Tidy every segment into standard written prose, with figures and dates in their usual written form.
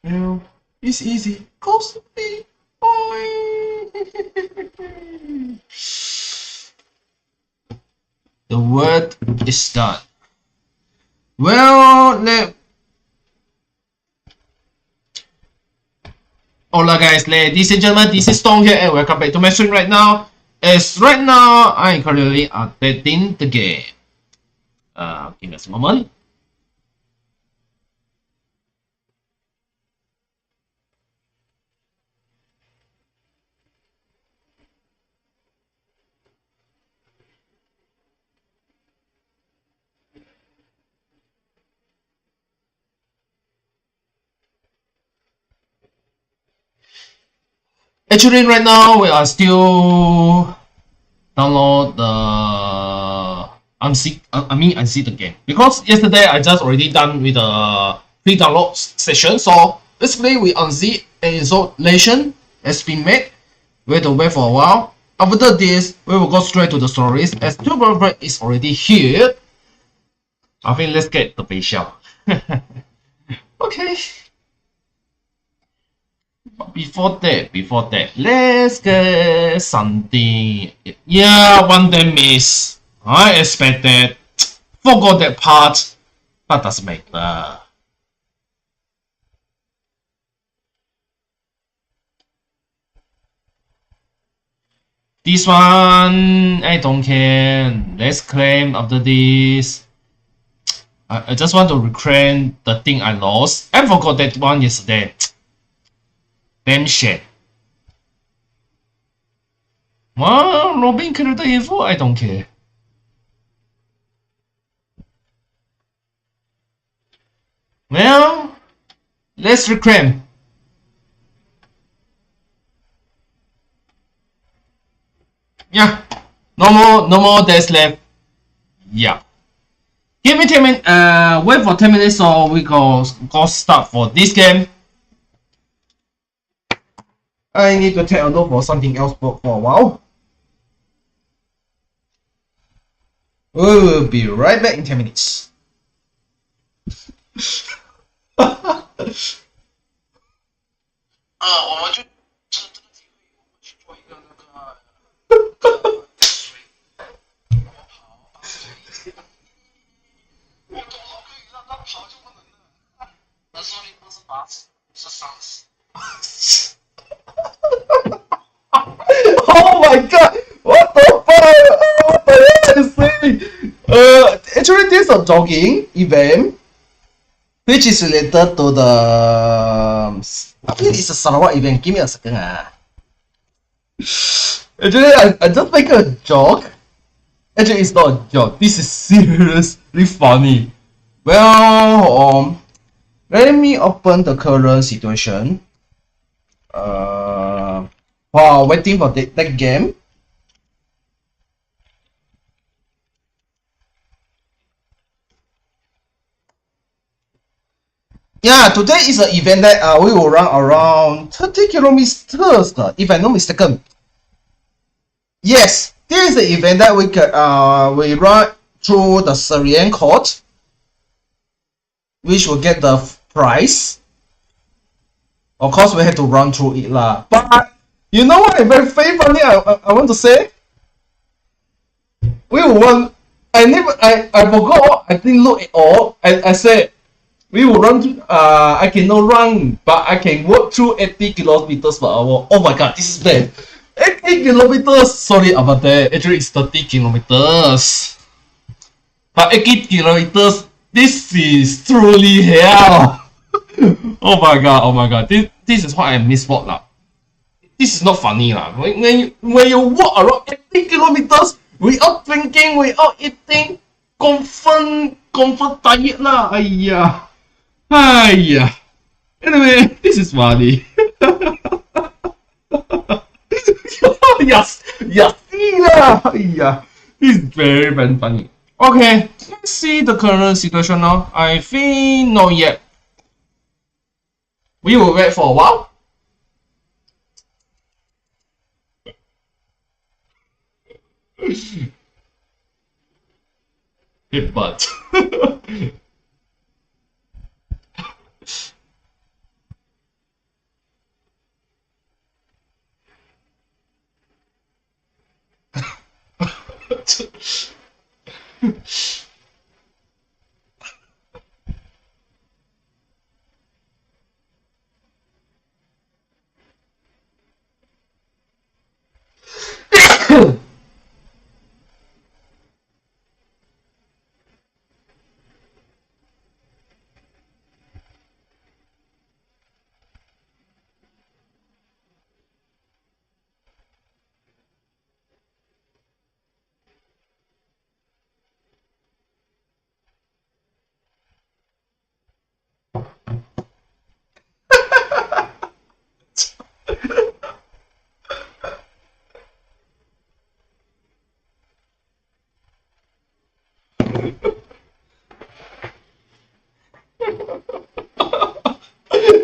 Well, it's easy. Cause me. The word is done. Well, hola guys, ladies and gentlemen, this is Stone here and welcome back to my stream right now. As right now, I am currently updating the game. Give us a moment. Actually, right now we are still download the unsee the game because yesterday I just already done with the pre-download session. So basically, we unsee and installation has been made. We have to wait for a while. After this, we will go straight to the stories as Tuber is already here. I think let's get the base shell. Okay. But before that, let's get something. Yeah, one day miss. I expected. Forgot that part. But doesn't matter. This one, I don't care. Let's claim after this. I just want to reclaim the thing I lost. I forgot that one yesterday. Damn shit. Well, Robin character info, I don't care. Well, let's reclaim. Yeah, no more days left. Yeah. Give me 10 minutes. Wait for 10 minutes so we go start for this game. I need to take a look for something else for a while. We will be right back in 10 minutes. 我们就趁这个机会，我们去做一个那个我多好可以让他跑就不能了，那说明不是8次，是30。Oh my god! What the fuck? What the hell is this? Actually, this is a jogging event, which is related to the. I think it's a Sarawak event. Give me a second. Actually, I just make a joke. Actually, it's not a joke. This is seriously funny. Well, let me open the current situation. While waiting for that game. Yeah, today is an event that we will run around 30 kilometers, if I'm not mistaken. Yes, this is the event that we run through the Syrian court, which will get the prize. Of course, we have to run through it lah. But you know what? Very funny. I want to say. We will run. I forgot. I didn't look at all. I said we will run. I cannot run, but I can walk through 80 kilometers per hour. Oh my god, this is bad. 80 kilometers. Sorry about that. Actually, it's 30 kilometers. But 80 kilometers. This is truly hell. Oh my god. This is what I misspot lah. This is not funny lah. When you walk around 80 kilometers without drinking, without eating, confirm tired lah. Aiya. Anyway, this is funny. yes lah. Aiya. This is very funny. Okay, let's see the current situation now. I think not yet. We will wait for a while. Hit butt.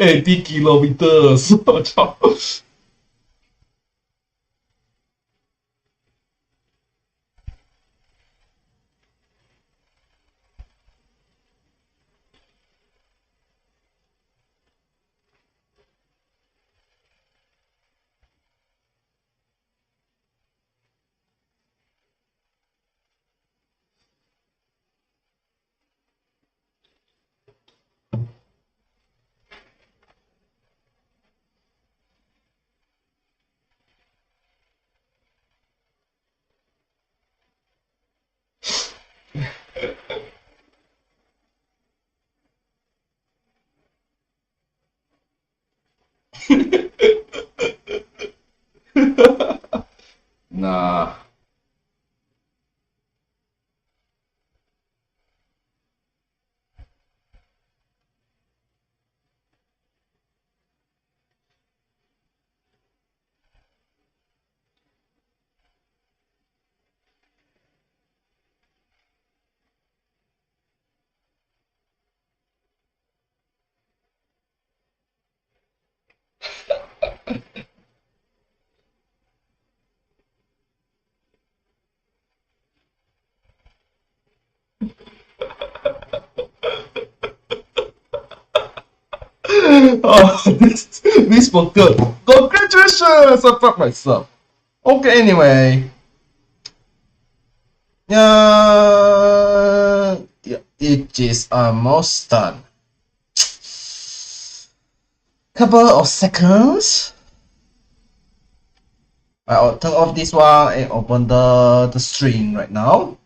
80 kilometers. 我操！nah. Oh, this was good. Congratulations! I fucked myself. Okay, anyway. Yeah, it is almost done. Couple of seconds. I'll turn off this one and open the string right now.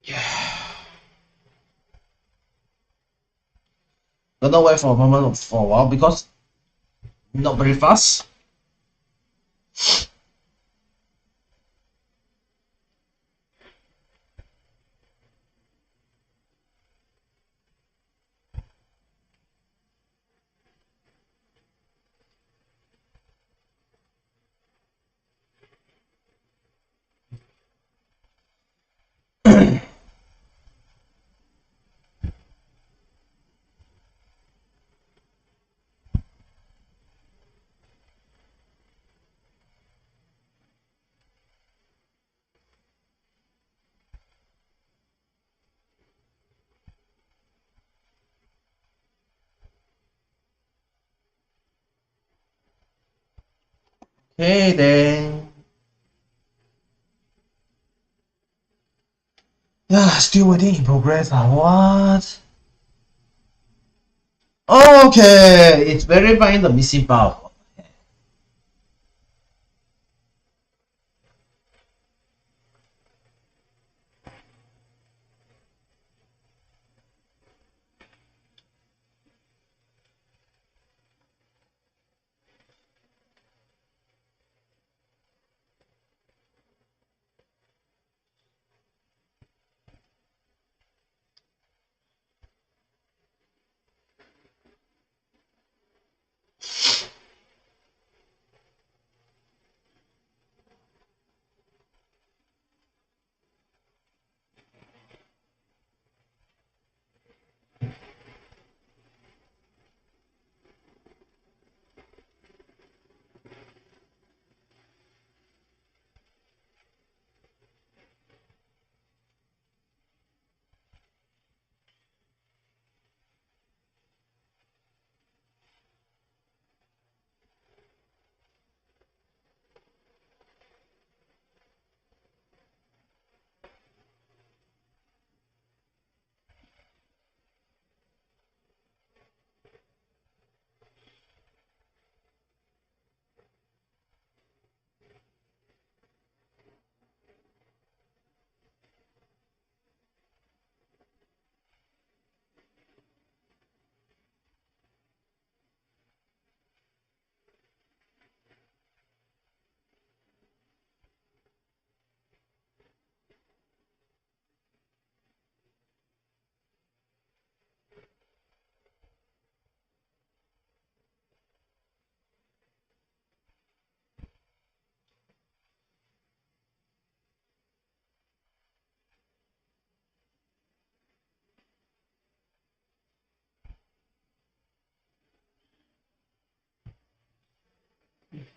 Yeah. Gonna wait for a moment for a while because not very fast. Hey then. Yeah, still waiting in progress. What? Okay, it's verifying the missing file.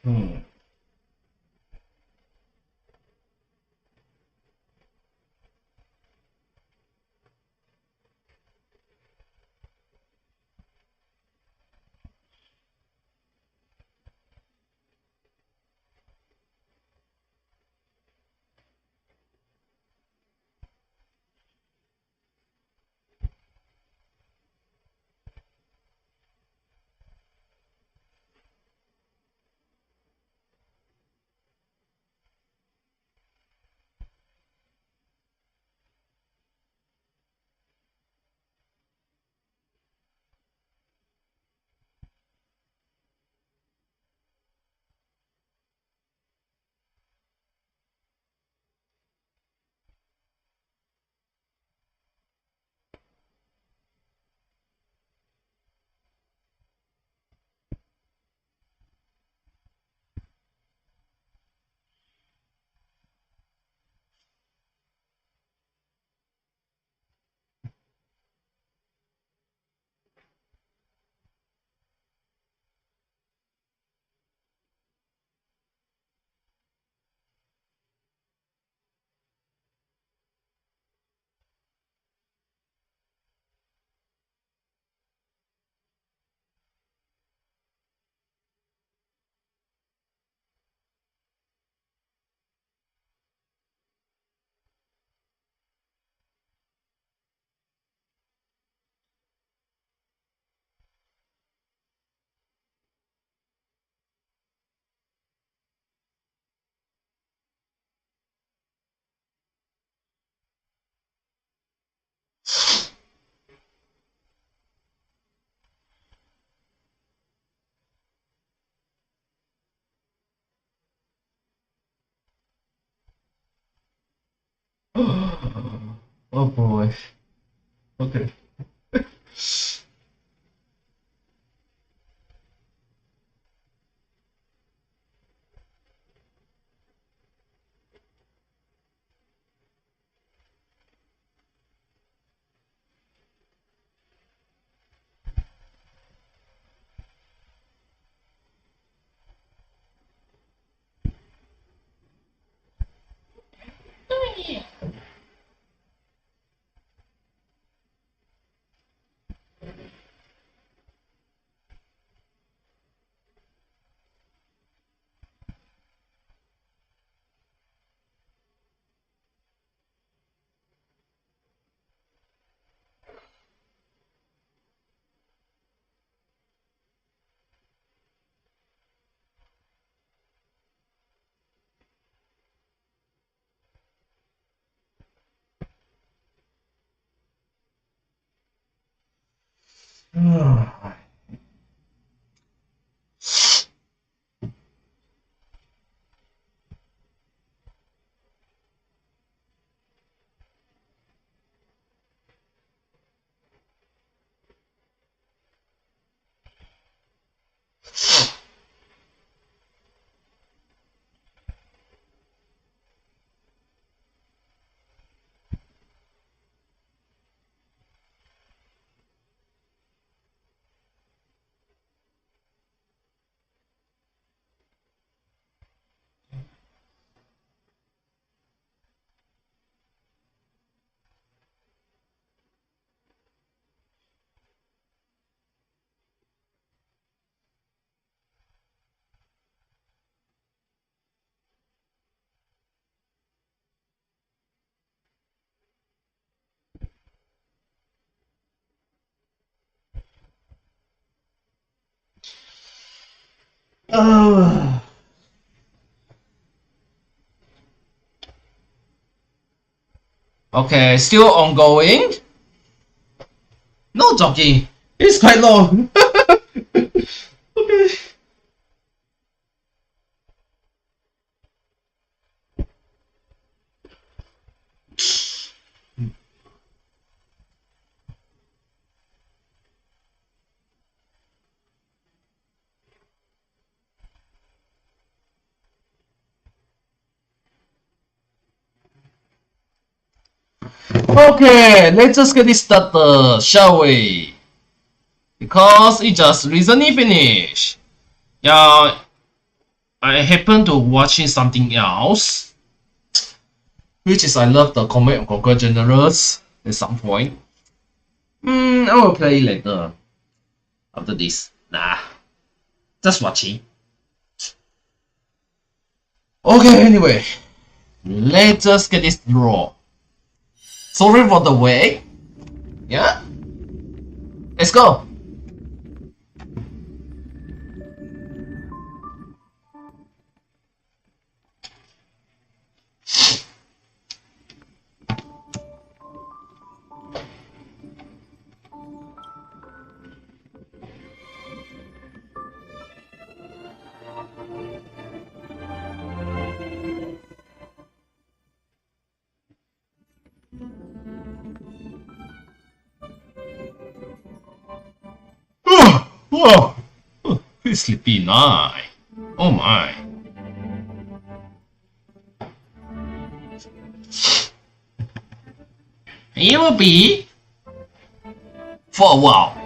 Hmm. Oh boy. Okay. Okay, still ongoing. No joking. It's quite long. Okay. Okay, let's just get this started, shall we? Because it just recently finished. Yeah, I happen to watching something else, which is I love the Command and Conquer Generals at some point. I will play later after this. Nah, just watching. Okay, anyway, let's just get this draw. Sorry for the wait. Yeah, let's go. Whoa, it's sleepy night. Oh my. It will be for a while.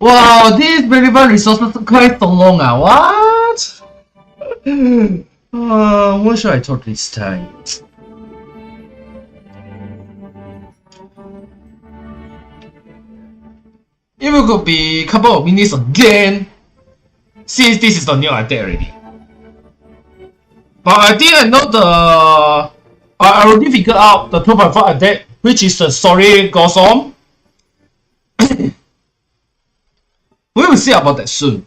Wow, these relevant resources quite so long. What? What should I talk this time? It could be a couple of minutes again, since this is the new update already. But I think I know I already figured out the 2.4 update, which is the story goes on. We will see about that soon.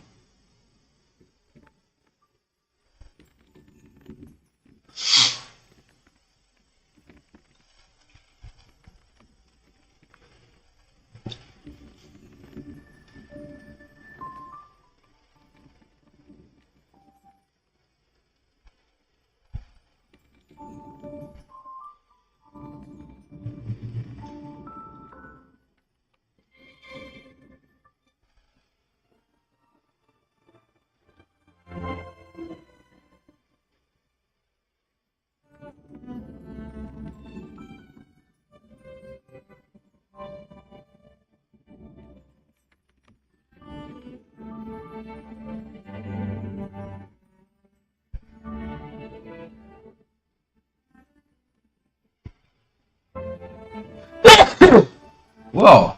Wow.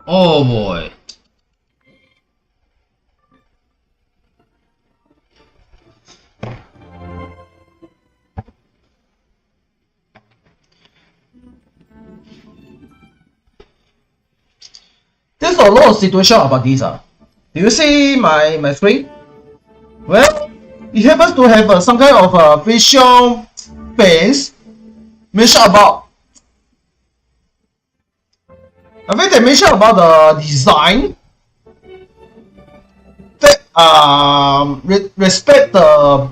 Oh boy. There's a lot of situation about this. Do you see my screen? Well, it happens to have some kind of visual base mention about. I think they mention about the design that respect the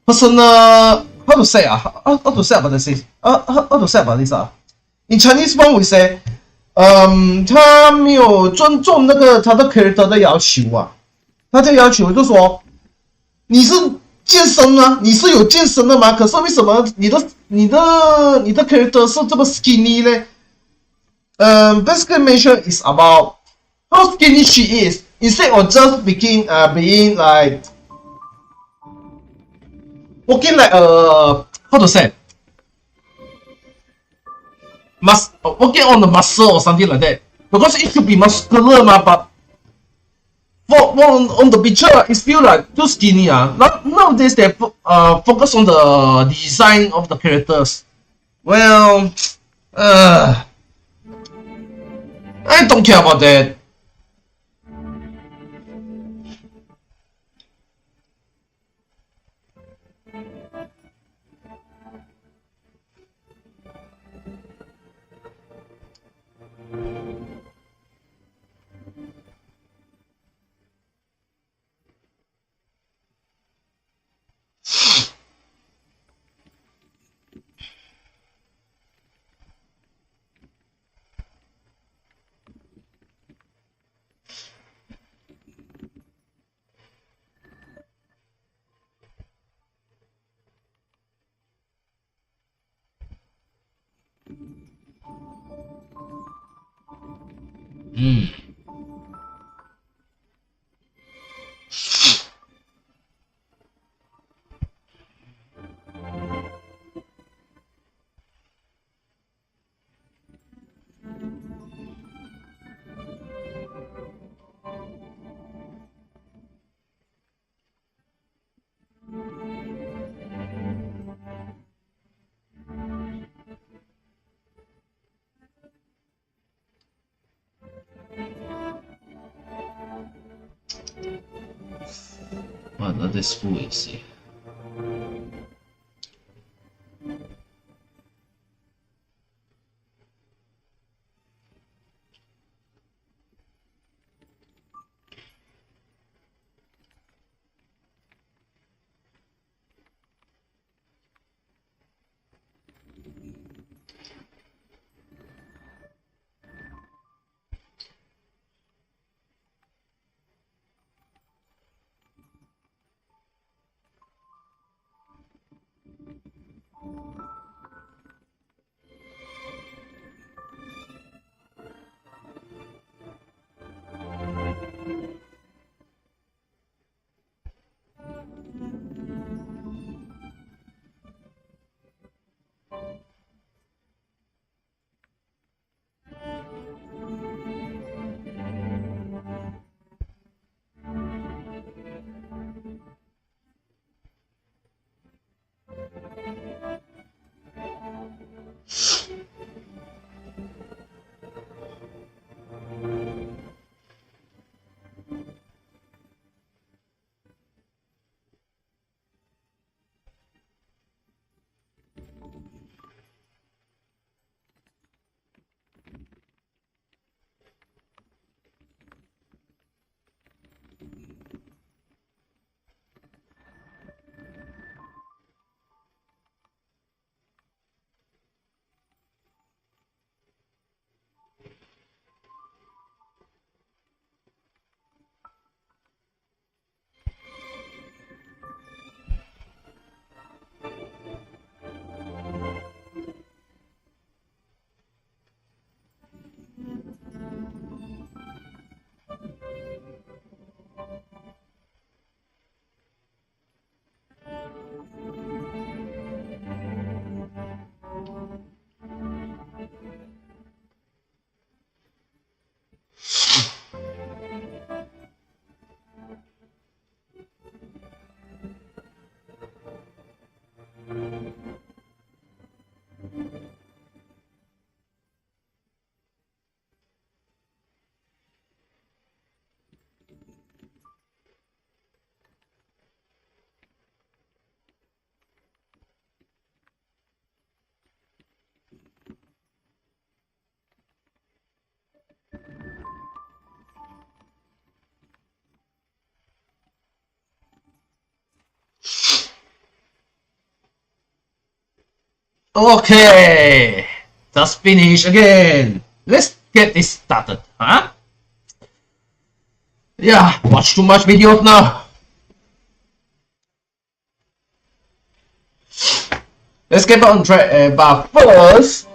personal. How to say how to say about this? How to say about this In Chinese one we say 他没有尊重那个他的 character 的要求他这个要求就是说，你是健身吗？你是有健身的吗？可是为什么你的 character 是这么 skinny 呢？Basically mention is about how skinny she is instead of just being like walking like how to say working on the muscle or something like that because it should be muscular but on the picture it feel like too skinny nowadays they focus on the design of the characters. Well I don't care about that. Mm. Another spool is here. Okay, just finish again. Let's get this started, huh? Yeah, watch too much videos now. Let's get on track, but first,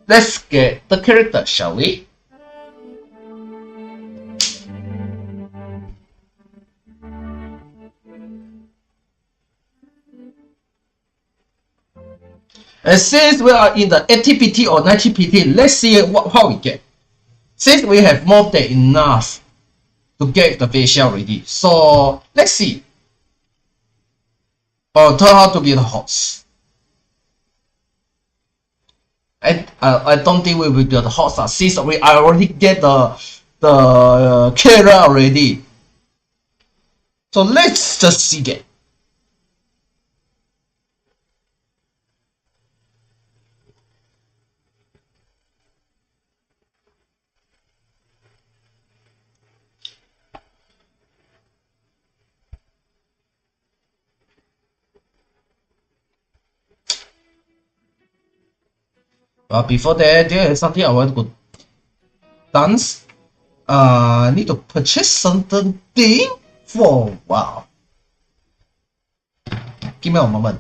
let's get the character, shall we? And since we are in the 80pt or 90pt, let's see how we get. Since we have more than enough to get the facial ready, so let's see. Oh, turn out to be the horse. I don't think we will do the horse since I already get the carrier already. So let's just see that. But before that, there is something I want to dance. I need to purchase something for wow. Give me a moment.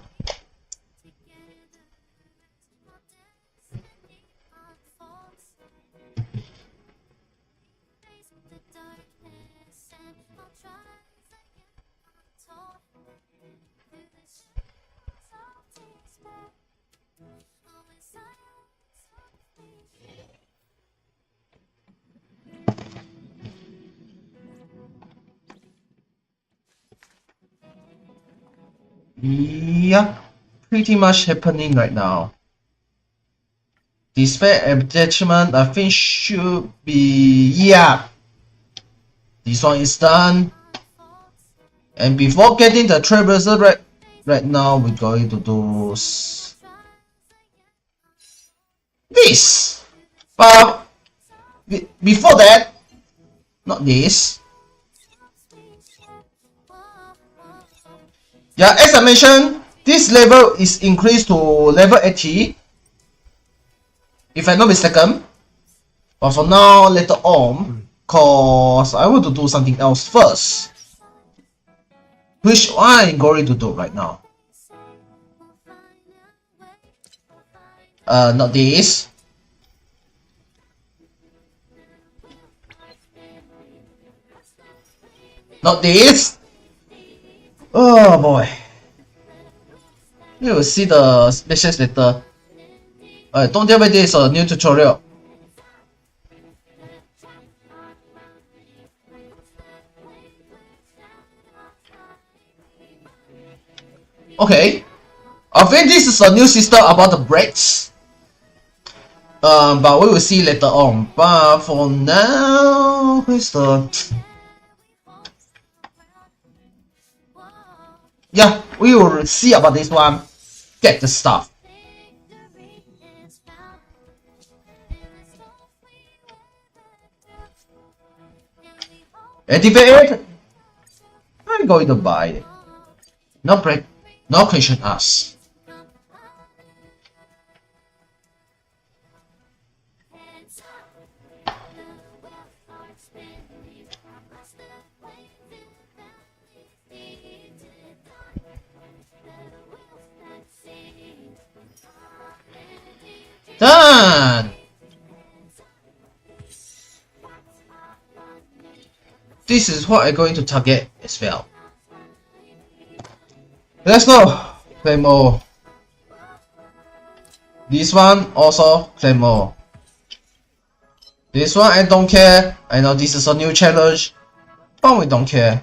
Yeah, pretty much happening right now. Display attachment, I think should be, yeah. This one is done. And before getting the trailblazer right now, we're going to do this. But before that, not this. Yeah, as I mentioned, this level is increased to level 80. If I'm not mistaken. But for now, later on, cause I want to do something else first. Which I'm going to do right now. Not this. Not this. Oh boy. You will see the species later. Don't tell me this is a new tutorial. Okay. I think this is a new system about the brakes. But we will see later on. But for now, where's the... Yeah, we will see about this one. Get the stuff. Activate it. I'm going to buy it. No break. No question asked. Done! This is what I'm going to target as well. Let's go! Claymore. This one also Claymore. This one I don't care. I know this is a new challenge, but we don't care.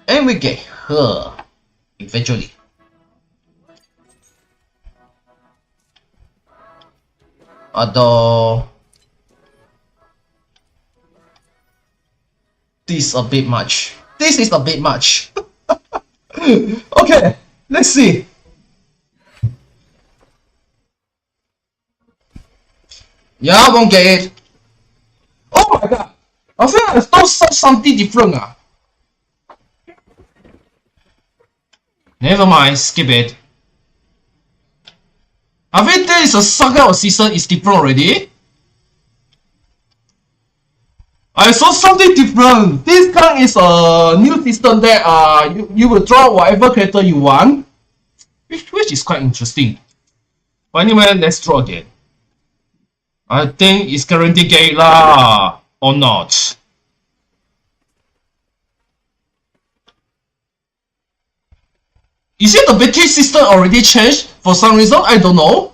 And we get her eventually. Although this is a bit much. This is a bit much. Okay, let's see. Yeah, I won't get it. Oh my god! I feel like I thought something different. Never mind, skip it. I think there is a saga or season is different already. I saw something different. This kind is a new system that you will draw whatever character you want, which is quite interesting. But anyway, let's draw again. I think it's guaranteed gay lah, or not. Is it the battery system already changed for some reason? I don't know.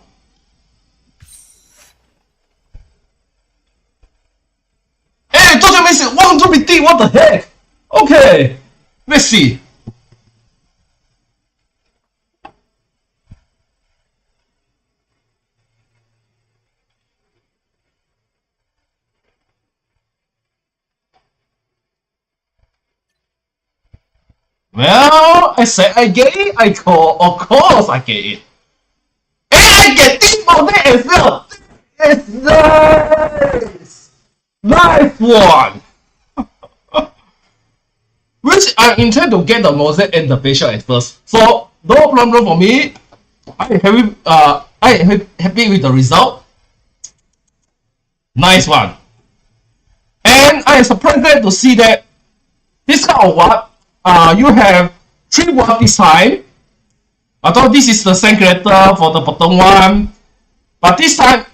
Hey, don't you miss it? 100 BT, what the heck? Okay, let's see. Well, I said I get it, I call, of course I get it. And I get this model as well! It's nice! Nice one! Which I intend to get the mosaic and the facial at first. So, no problem for me. I am happy with the result. Nice one. And I am surprised glad to see that this kind of what you have 3 word this time. I thought this is the same character for the bottom one, but this time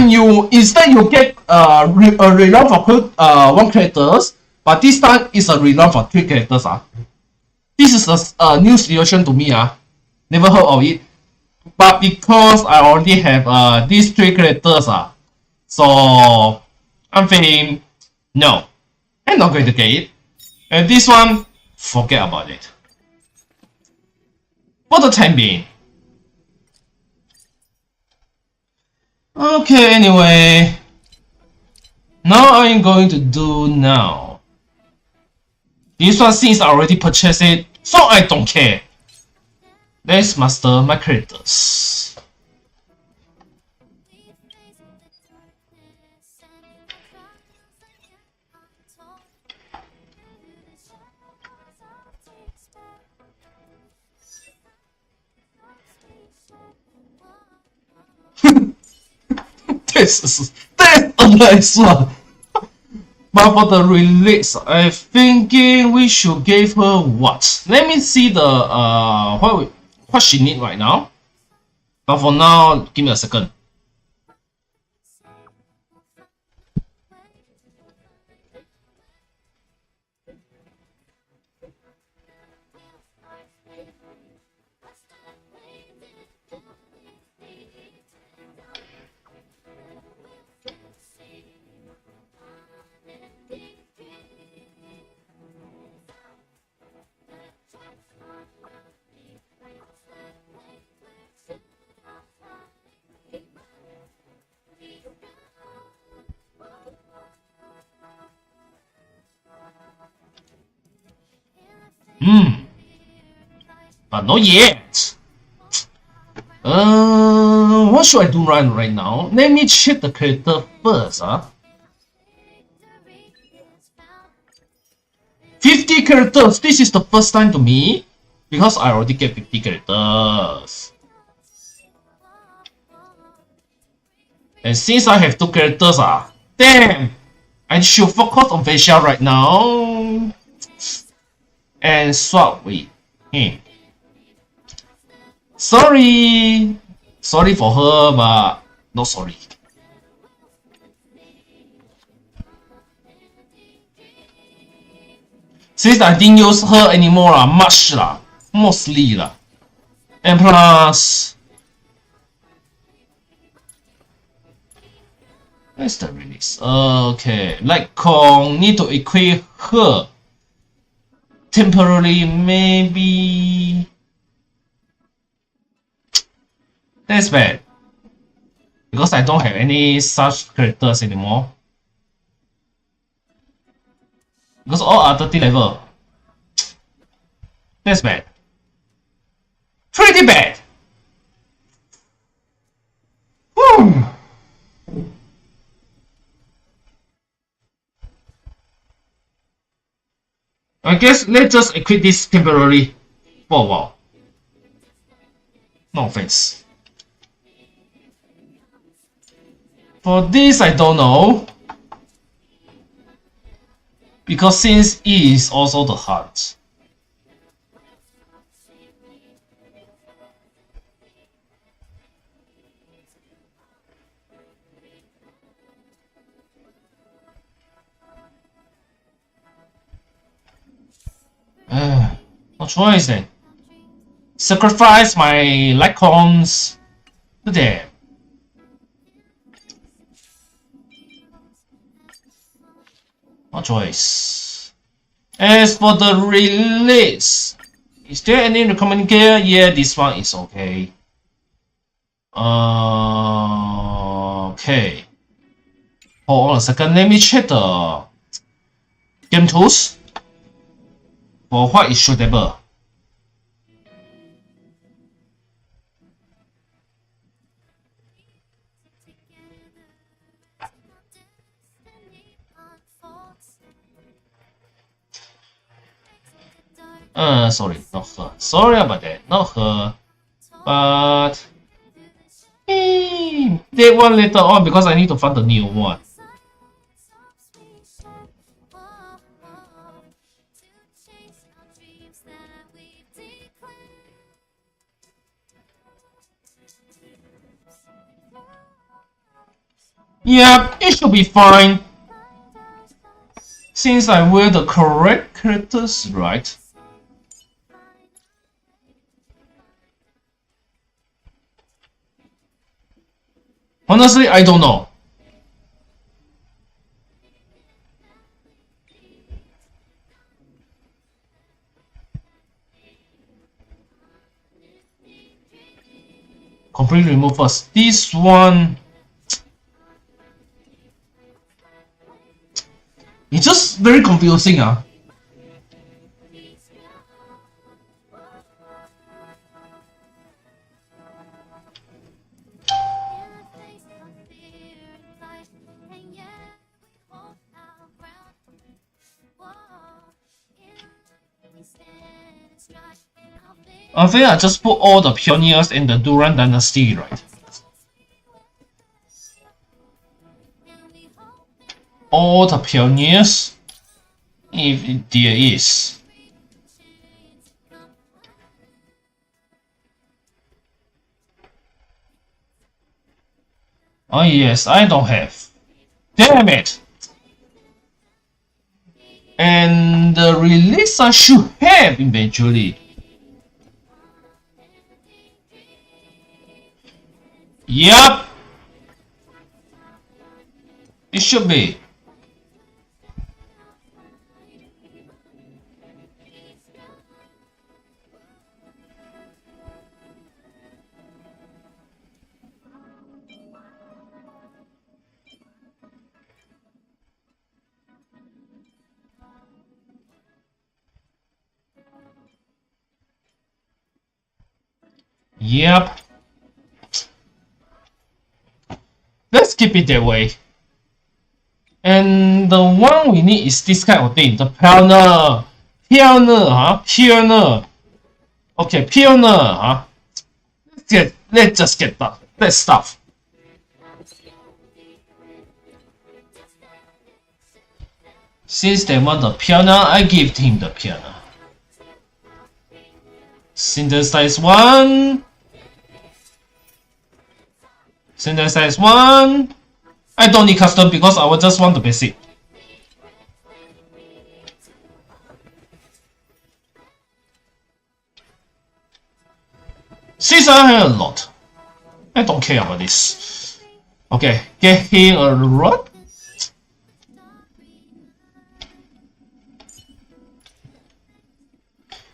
you instead you get a rerun for 1 characters, but this time is a rerun for 3 characters. This is a new situation to me. Never heard of it, but because I already have these 3 characters, so I'm thinking no, I'm not going to get it. And this one forget about it. For the time being. Okay, anyway. Now I'm going to do now. This one since I already purchased it, so I don't care. Let's master my characters. That's a nice one. But for the release, I'm thinking we should give her what? Let me see the what she need right now. But for now, give me a second. But not yet. What should I do right now? Let me check the character first. 50 characters. This is the first time to me because I already get 50 characters. And since I have 2 characters, damn, I should focus on facial right now and swap with him. Sorry for her, but not sorry. Since I didn't use her anymore, much mostly and plus, where's the release? Okay, like Kong need to equip her temporarily, maybe. That's bad because I don't have any such characters anymore. Because all are 30 level. That's bad. Pretty bad. Whew. I guess let's just equip this temporarily for a while. No offense. For this, I don't know. Because since E is also the heart. No choice then. Sacrifice my Lycons to them. No choice. As for the release, is there any recommended gear? Yeah, this one is okay. Okay. Hold on a second, let me check the game tools for what is suitable. Sorry, not her. Sorry about that, not her. But that one later on because I need to find the new one. Yeah, it should be fine. Since I wear the correct characters, right? Honestly, I don't know. Completely remove first. This one, it's just very confusing. I think I just put all the pioneers in the Duran Dynasty, right? All the pioneers, if there is. Oh yes, I don't have. Damn it! And the release I should have eventually. Yup! It should be. Yep. Let's keep it that way. And the one we need is this kind of thing. The pioneer. Pioneer. Okay, pioneer. Let's just get that stuff. Since they want the pioneer, I give him the pioneer. Synthesize one. Synthesize one. I don't need custom because I will just want the basic. Since I have a lot, I don't care about this. Okay, get him a rod.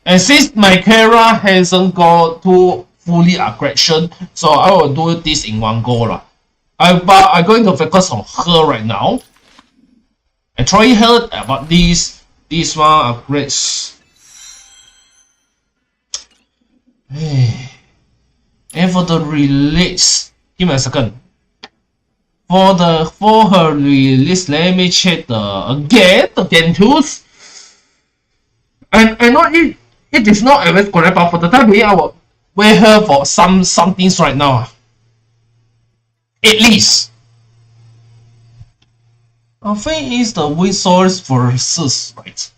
And since my Kara hasn't got to fully aggression, so I will do this in one go. But I'm going to focus on her right now. And try her about this one upgrades. And for the release, give me a second. For her release, let me check the game tools. And I know it is not always correct, but for the time being, I will wear her for some things right now. At least. I think it's the wind source versus, right?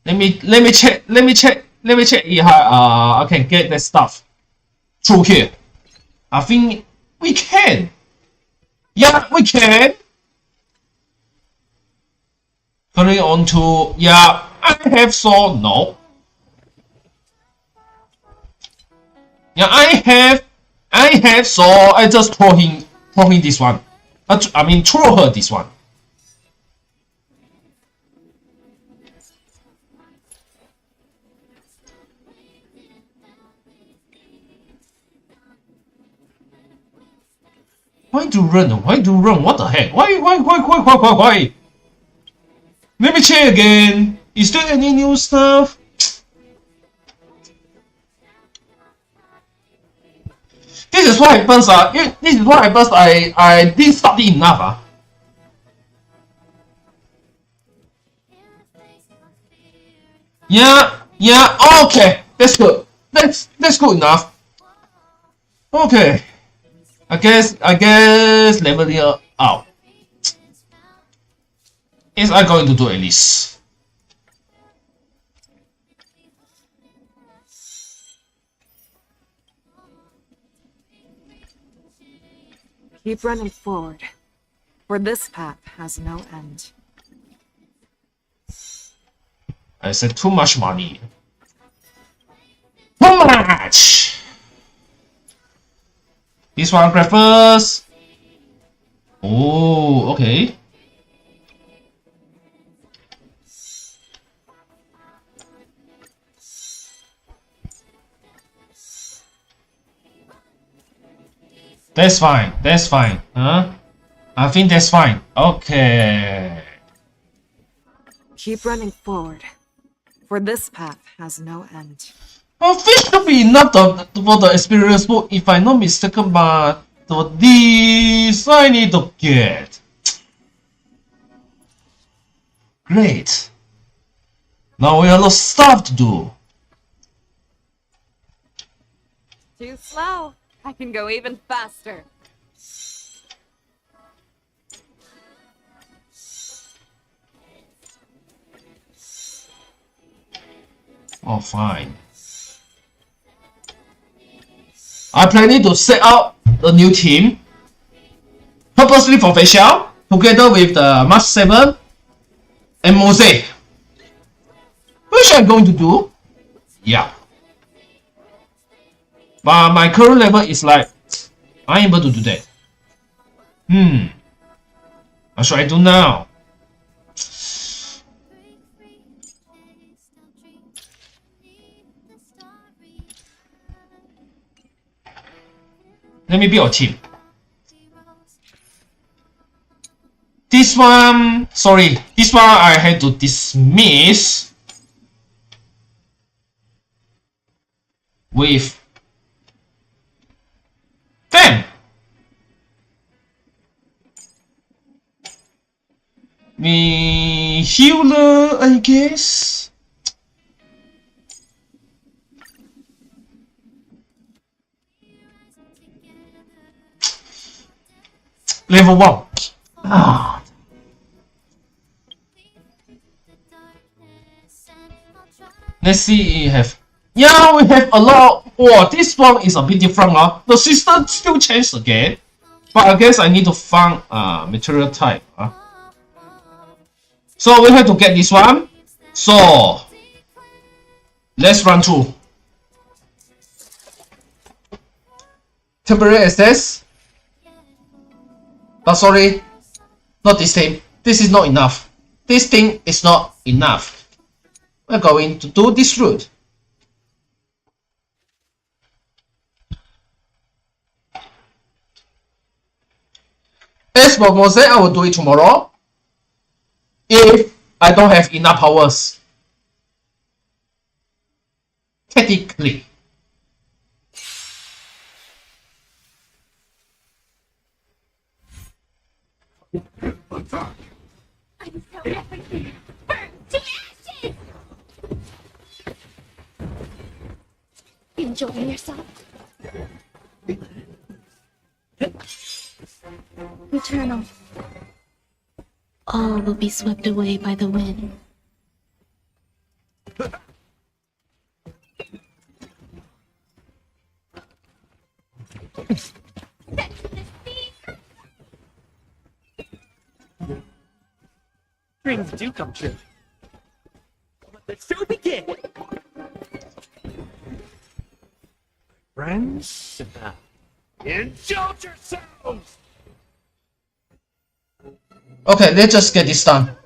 Let me check if I can get that stuff through here. I think we can. Yeah, we can. Going on to, yeah, I have so no. Yeah, I have so I just throw him this one. I mean throw her this one. Why do run? What the heck? Why? Let me check again. Is there any new stuff? This is what happens. This is what happens. I didn't study enough. Yeah. Okay, that's good. That's good enough. Okay. I guess leveling out. Is I going to do at least? Keep running forward, for this path has no end. I said too much money. Too much! This one grab first. Oh, okay. That's fine. That's fine. Huh? I think that's fine. Okay. Keep running forward, for this path has no end. Well, fish should be enough for the experience book, if I'm not mistaken, but this I need to get. Great. Now we have a lot of stuff to do. Too slow. I can go even faster. Oh, fine. I planning to set up the new team purposely for facial together with the Mark 7 and Mosaic. Which I'm going to do? Yeah. But my current level is like I'm able to do that. What should I do now? Let me build a team. This one, sorry, this one I had to dismiss with them. Me healer, I guess. Level 1. Ah. Let's see, we have. Yeah, we have a lot. Oh, this one is a bit different. The system still changed again. But I guess I need to find material type. So we have to get this one. So let's run through. Temporary access. But sorry, not this thing. This is not enough. This thing is not enough. We're going to do this route. As for Mosaic, I will do it tomorrow. If I don't have enough powers. Technically. Enjoying yourself? Eternal. All will be swept away by the wind. Dreams do come true. Let the show begin. Friends, indulge yourselves. Okay, let's just get this done.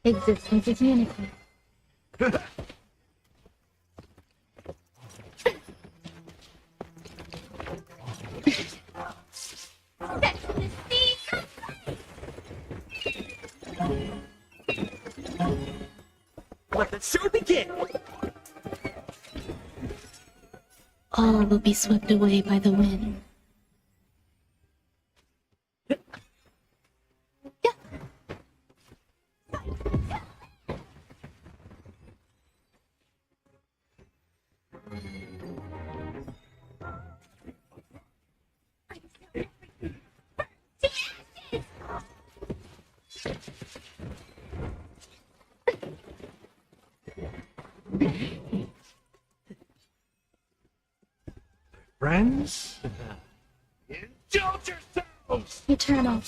Existence is unity. Let the show begin. All will be swept away by the wind. Friends, indulge yourselves. Eternal.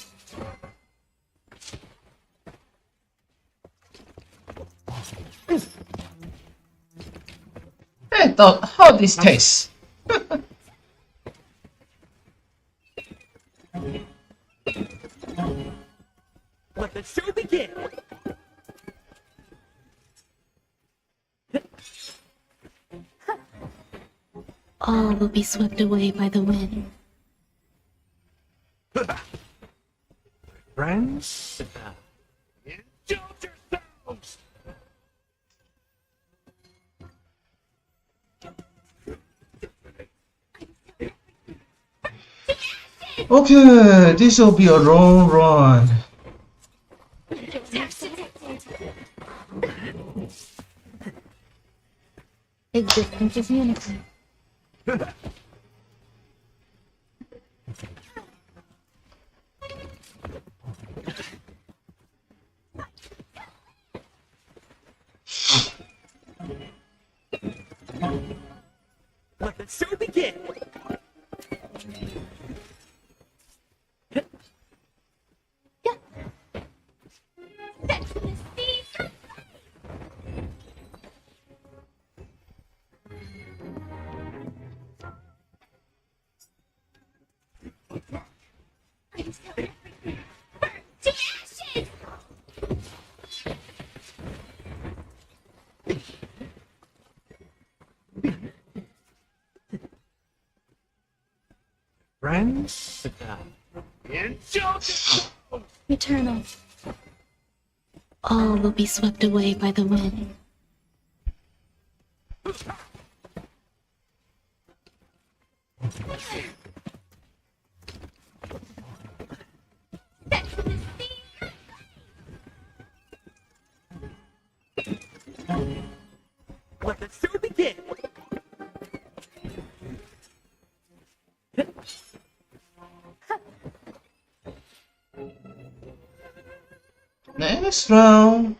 Hey, how this tastes? All will be swept away by the wind. Friends, indulge yourselves. Okay, this will be a long run. Existence is unity. Let the show begin. Friends, indulge yourselves. Eternal. All will be swept away by the wind. Let the show begin. Next round.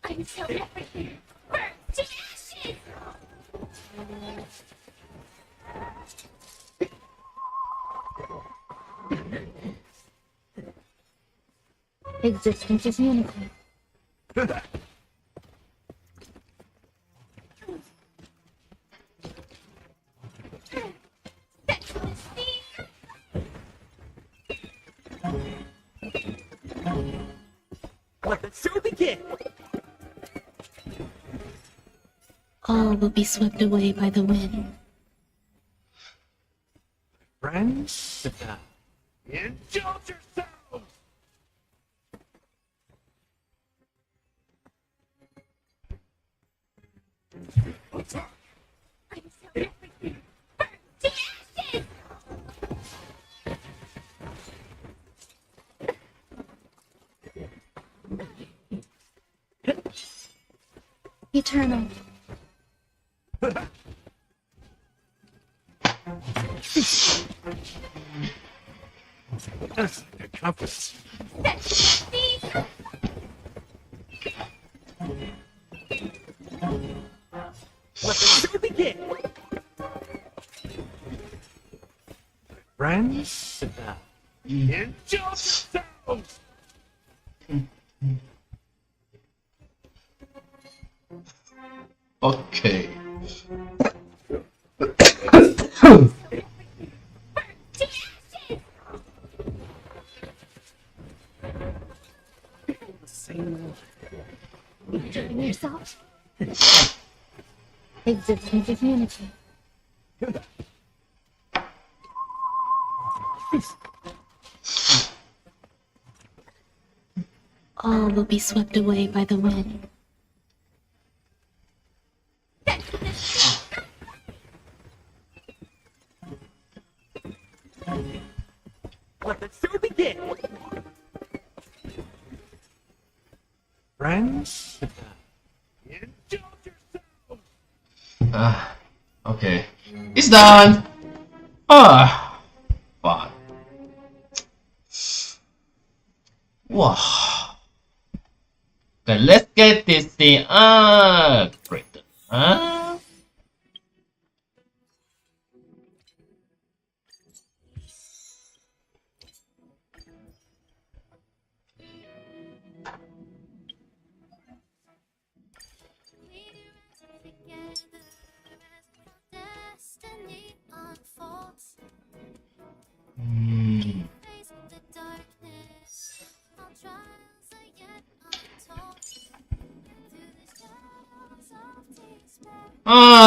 Until everything burns to ashes! Existence is unity. Let the show begin. All will be swept away by the wind. Friends, indulge yourselves. Until everything burns to ashes! Eternal. That's like a compass. Let the show begin. Friends, indulge yourselves. Okay. Enjoying yourself. Existence is unity. All will be swept away by the wind. Let the show begin. Friends, indulge yourselves. Okay. It's done. Ah, fuck. Wow. Then let's get this thing upgraded. Huh? Destiny unfolds. Hmm. Face the darkness. All trials are yet untold. Through the shadows of despair.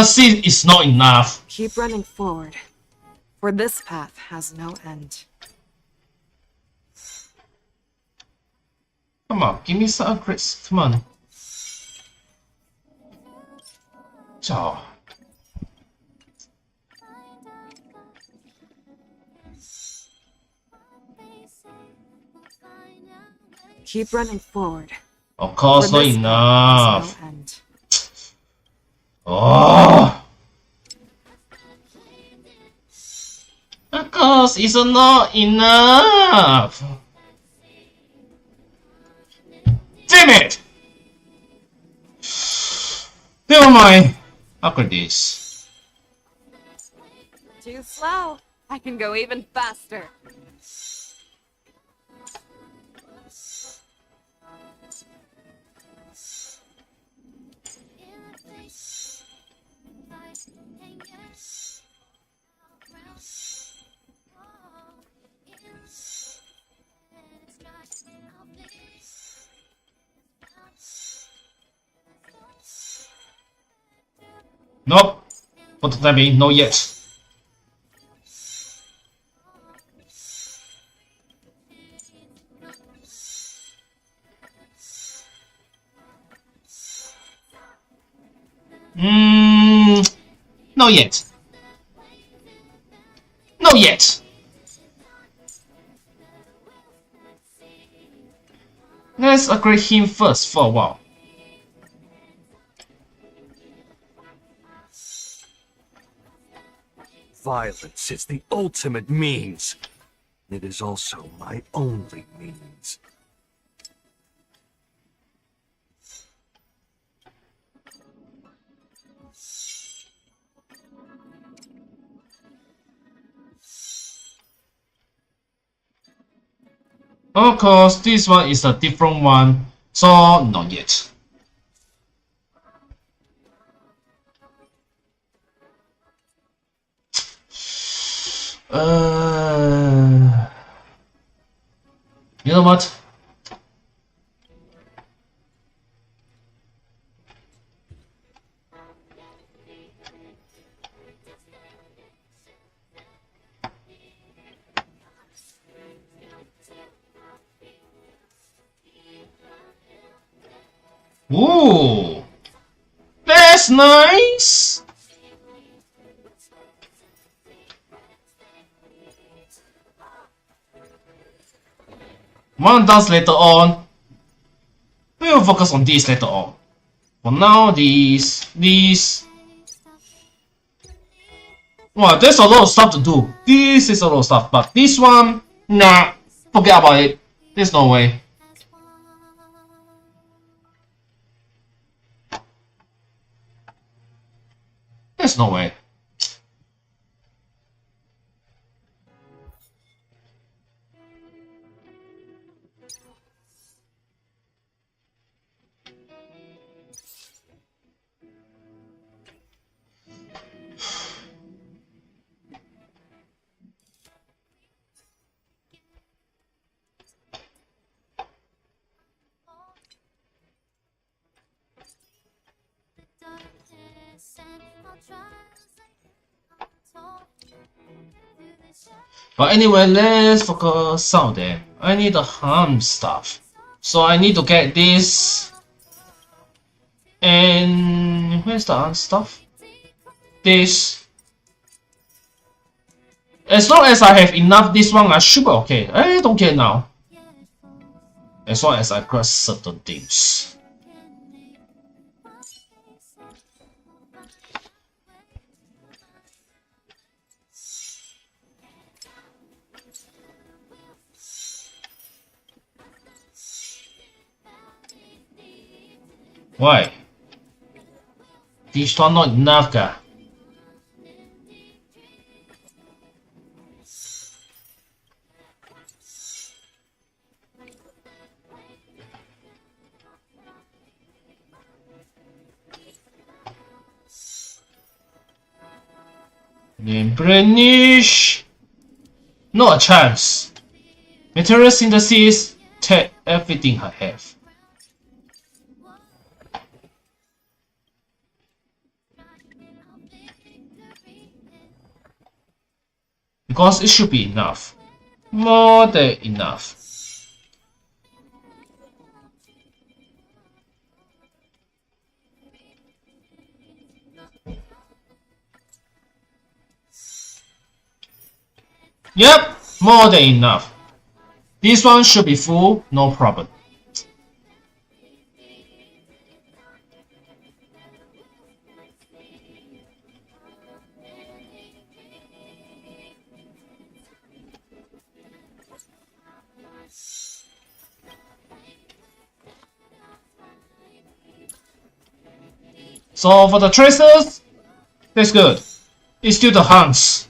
seed is not enough. Keep running forward, for this path has no end. Come on, give me some upgrades. Come on. Ciao. Keep running forward. Of course, for not this enough. path has no end. Oh. Of course, it's not enough. Damn it! Never mind. Upgrade this. Too slow. I can go even faster. Nope. For the time being, not yet. Not yet. Not yet. Let's upgrade him first for a while. Violence is the ultimate means. It is also my only means. Of course, this one is a different one, so not yet. You know what? Ooh, that's nice. One does later on. We will focus on this later on. For now, these. Wow, there's a lot of stuff to do. This is a lot of stuff, but this one, nah, forget about it. There's no way. There's no way. But anyway, let's focus on them. I need the harm stuff. So I need to get this. And where's the harm stuff? This. As long as I have enough this one, I should be okay. I don't care now. As long as I cross certain things. Why? This one not enough, guy. Replenish. Not a chance. Material synthesis. Take everything I have. because it should be enough. More than enough. Yep, more than enough. This one should be full, no problem. So for the tracers, that's good. It's still the hunts.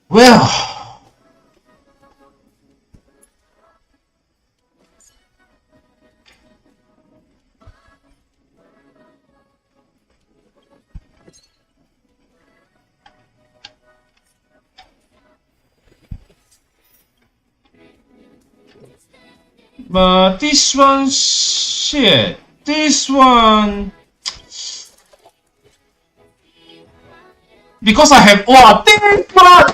Well, but this one, shit. This one, because I have this one,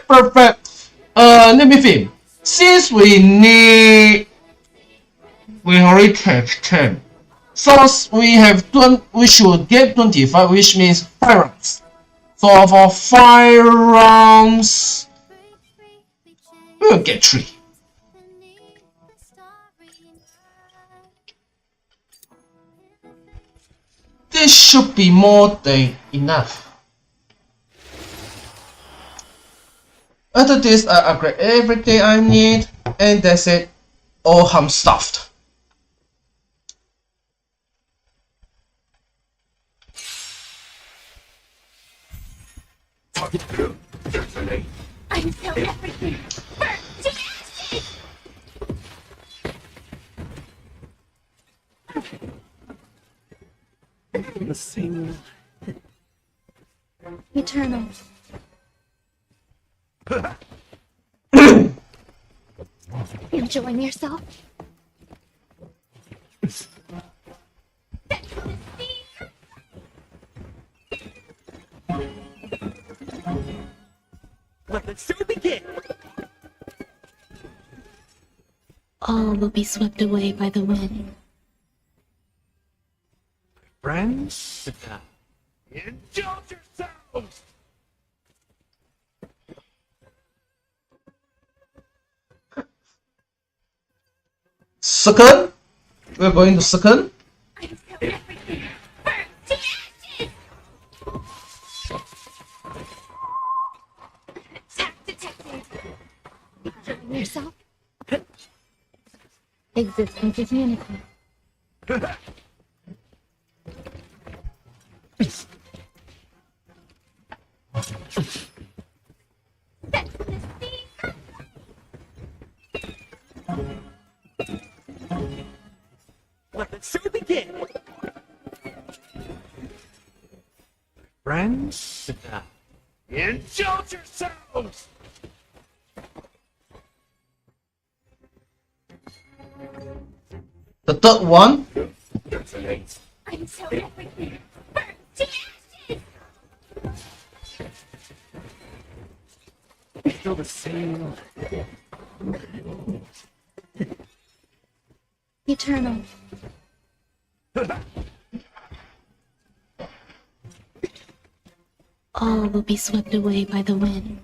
perfect. Let me think. Since we already have 10, so we should get 25, which means 5 rounds. So for 5 rounds, we'll get 3. This should be more than enough. After this, I upgrade everything I need, and that's it. All hum stuffed. I'm so everything. The same. Eternal. Enjoying yourself? Let the show begin. All will be swept away by the wind. Friends, indulge yourselves. Second, we're going to second. I'm so everything. Burn to ashes. Attack detected. Enjoying yourself? Existence is unity. Let the show begin. Friends, indulge yourselves. The third one, I'm so everything. Burn to ashes. Still the same. Eternal. All will be swept away by the wind.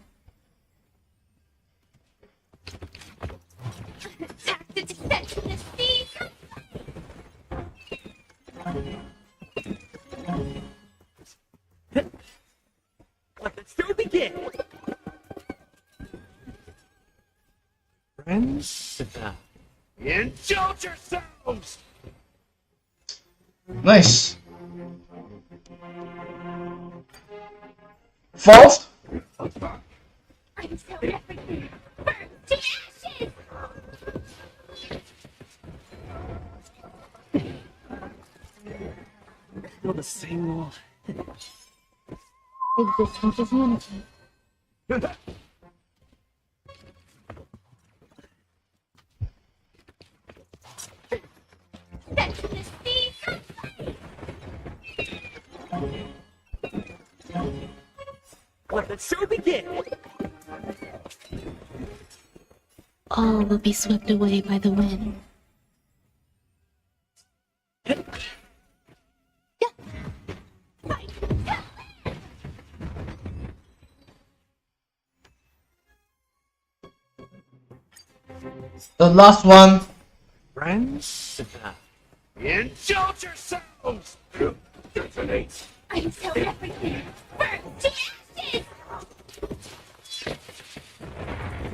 Attack the defenseless sea. Let the show begin. Friends, indulge yourselves. nice. Fourth, I'm so everything. Burn to ashes. Still the same. Existence is unity. Let the show begin! All will be swept away by the wind. The last one. Friends, indulge yourselves! Detonate! I'm so everything. Burn to ashes!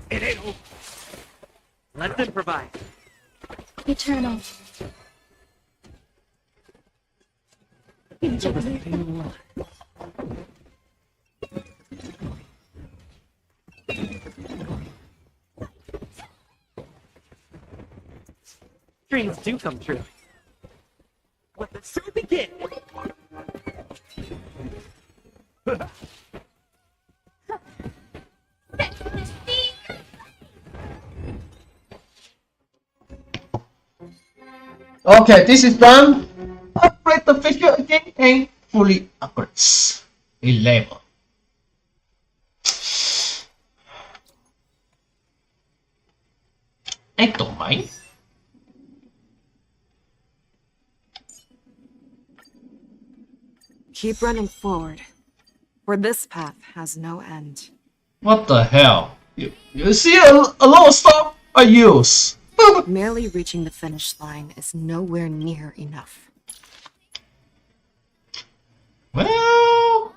It ain't over. Let them provide. Eternal. Dreams do come true. Let the show begin! Okay, this is done. Upgrade the figure again and fully upgrades a level. I don't mind. Keep running forward, for this path has no end. What the hell? You see a lot of stuff I use. Merely reaching the finish line is nowhere near enough. Well,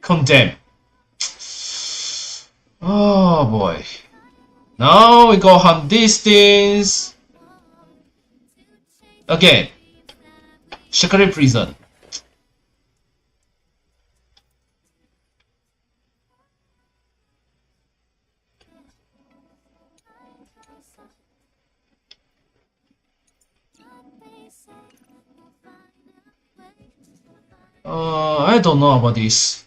condemn. Oh boy. Now we go hunt these things. Again. Shikari prison. I don't know about this.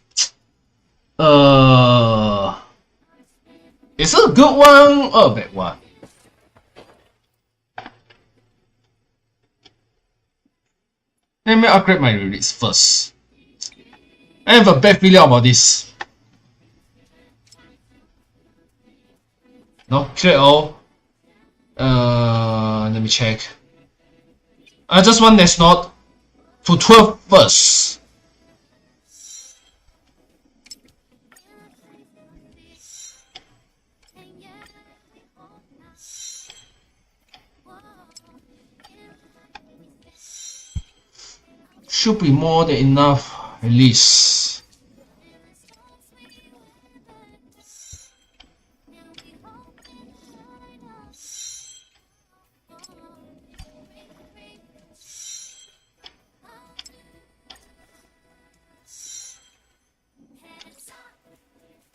Is it a good one or a bad one? Let me upgrade my release first. I have a bad feeling about this. No, clear all. Let me check. I just want next node to 12 first. Should be more than enough, at least.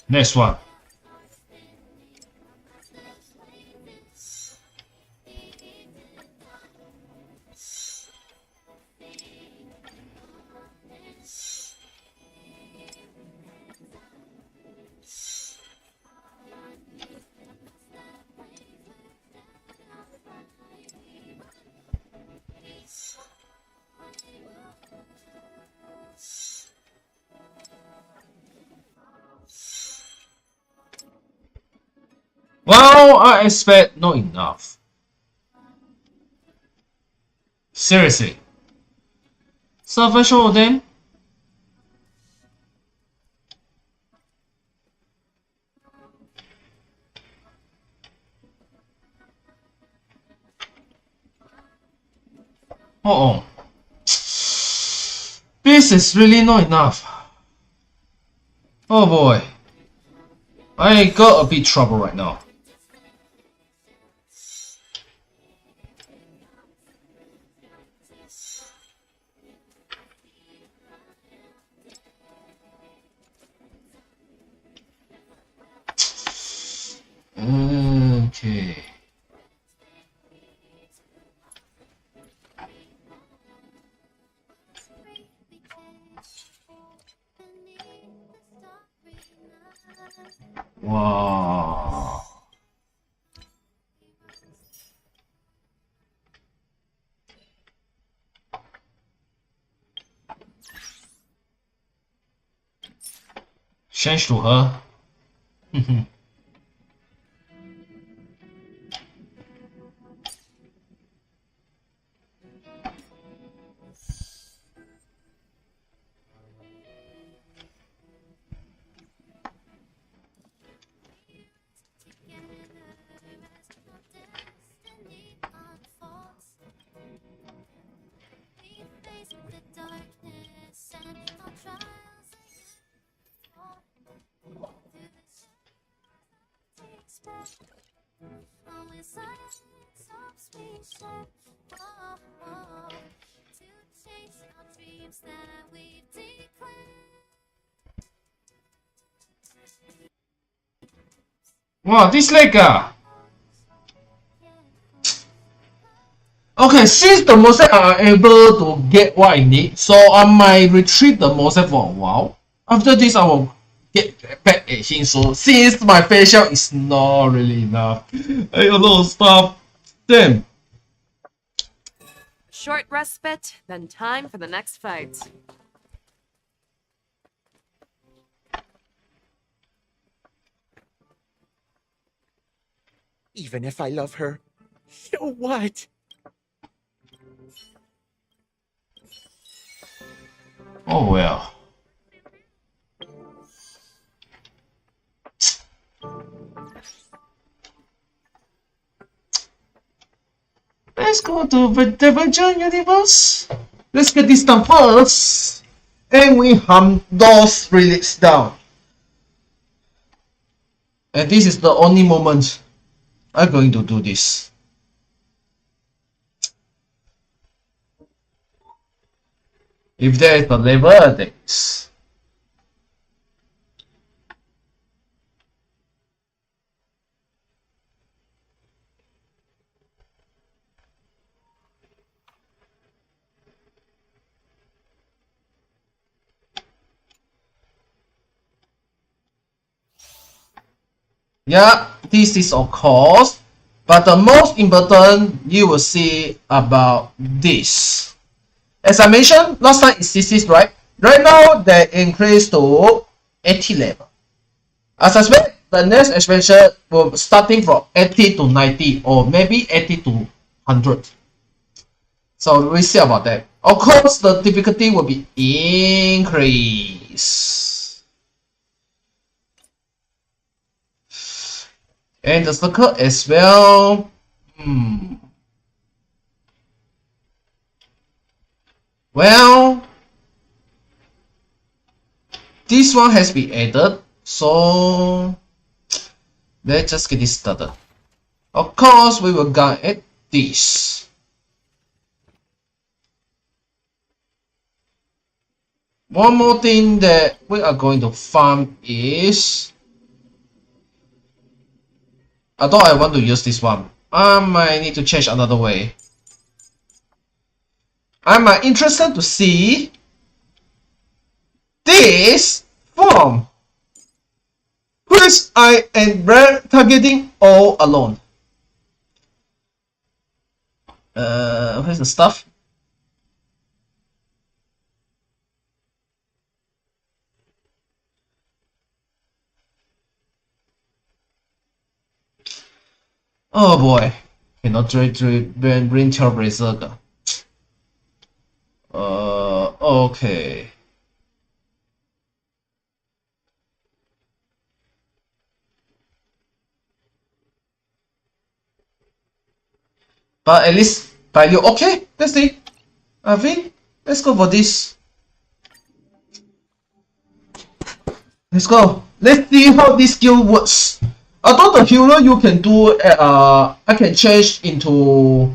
Next one. Well, I expect not enough. Seriously. Salvation of them? Uh-oh. This is really not enough. Oh boy. I got a bit trouble right now. Okay. Wow. Change to her. Wow, this leg Okay, since the mosaic are able to get what I need, so I might retreat the mosaic for a while. After this, I will get back at him. So since my facial is not really enough, I have a lot of stuff. Damn. Short respite, then time for the next fight. Even if I love her, so what? Oh well. Let's go to the Adventure Universe. Let's get this done first. And we hunt those relics down. And this is the only moment I'm going to do this. If there is a level, there is. Yeah, this is of course, but the most important you will see about this. As I mentioned, last time is 60, right? Right now they increase to 80 level. I suspect the next expansion will starting from 80 to 90 or maybe 80 to 100. So we'll see about that. Of course, the difficulty will be increased. And the circle as well. Well, this one has been added, so let's just get this started. Of course, we will go at this. One more thing that we are going to farm is, although I want to use this one, I might need to change another way. I'm interested to see this form, which I am targeting all alone. Where's the stuff? Oh boy, cannot bring Trailblazer. Okay. But at least value okay. Let's see. I think let's go for this. Let's go. Let's see how this skill works. Although the hero you can do, I can change into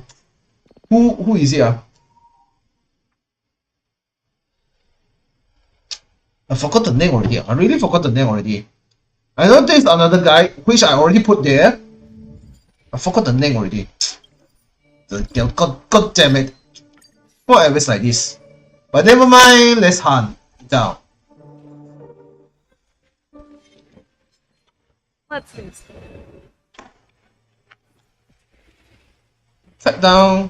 who is it? I forgot the name already. I really forgot the name already. I know there's another guy which I already put there. I forgot the name already. God damn it. Why always like this? But never mind, let's hunt down. Let's face it. Sit down.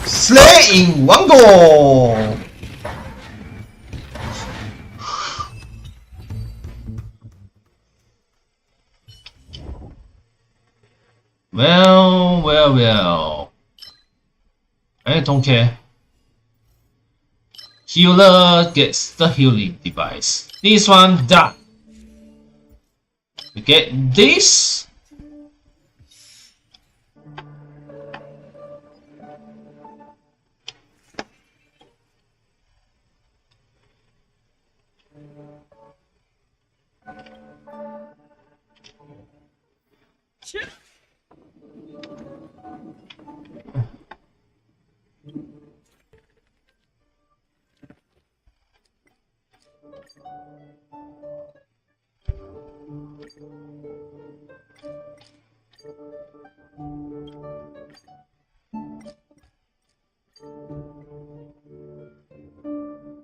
Slay in one go. Well. I don't care. Healer gets the healing device. This one done. We get this.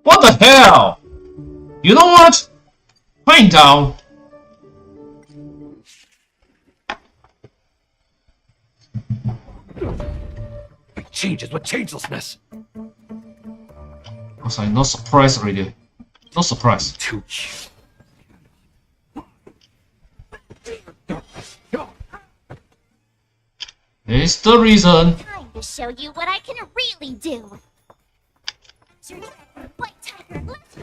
What the hell? You know what? Find down. Changes with changelessness. I was like, no surprise already. No surprise. Too cute. It's the reason. Time to show you what I can really do. White tiger, let's go.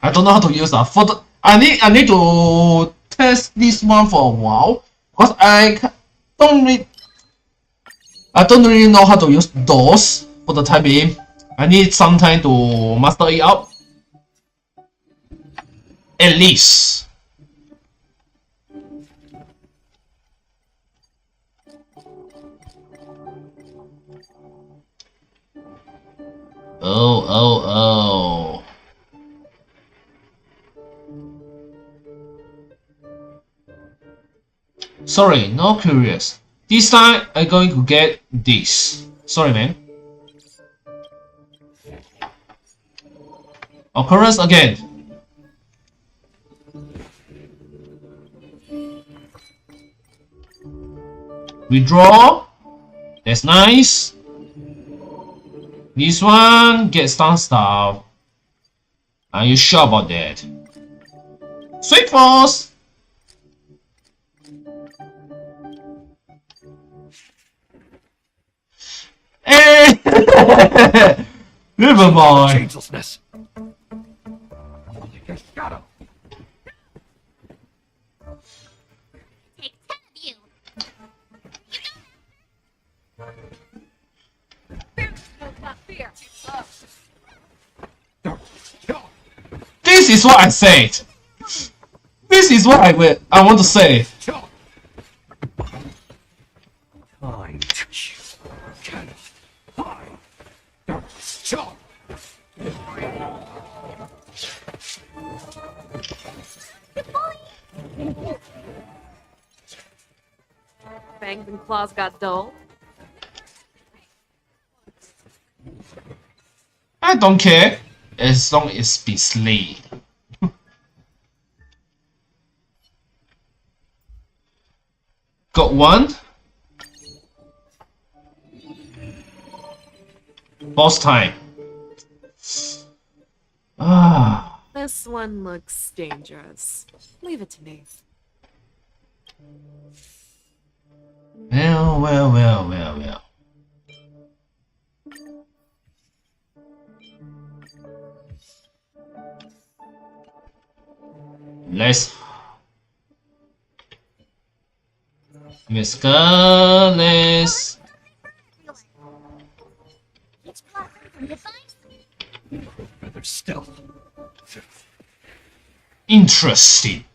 I don't know how to use that. For the I need to test this one for a while because I don't really know how to use those for the time being. I need some time to master it out. At least. Oh. Sorry, not curious. This time I'm going to get this. Sorry, man. Occurrence again. Withdraw. That's nice. This one gets stun stuff. Are you sure about that? Sweet Force! Never mind. Changelessness. Got him. Take 10 of you. This is what I said. This is what I want to say. Time to choose. Fangs and claws got dull. I don't care as long as it's be slayed. Got one. Boss time. This one looks dangerous. Leave it to me. Well. Let's Miscellaneous. Each platform from device. Rather stealth. Interesting.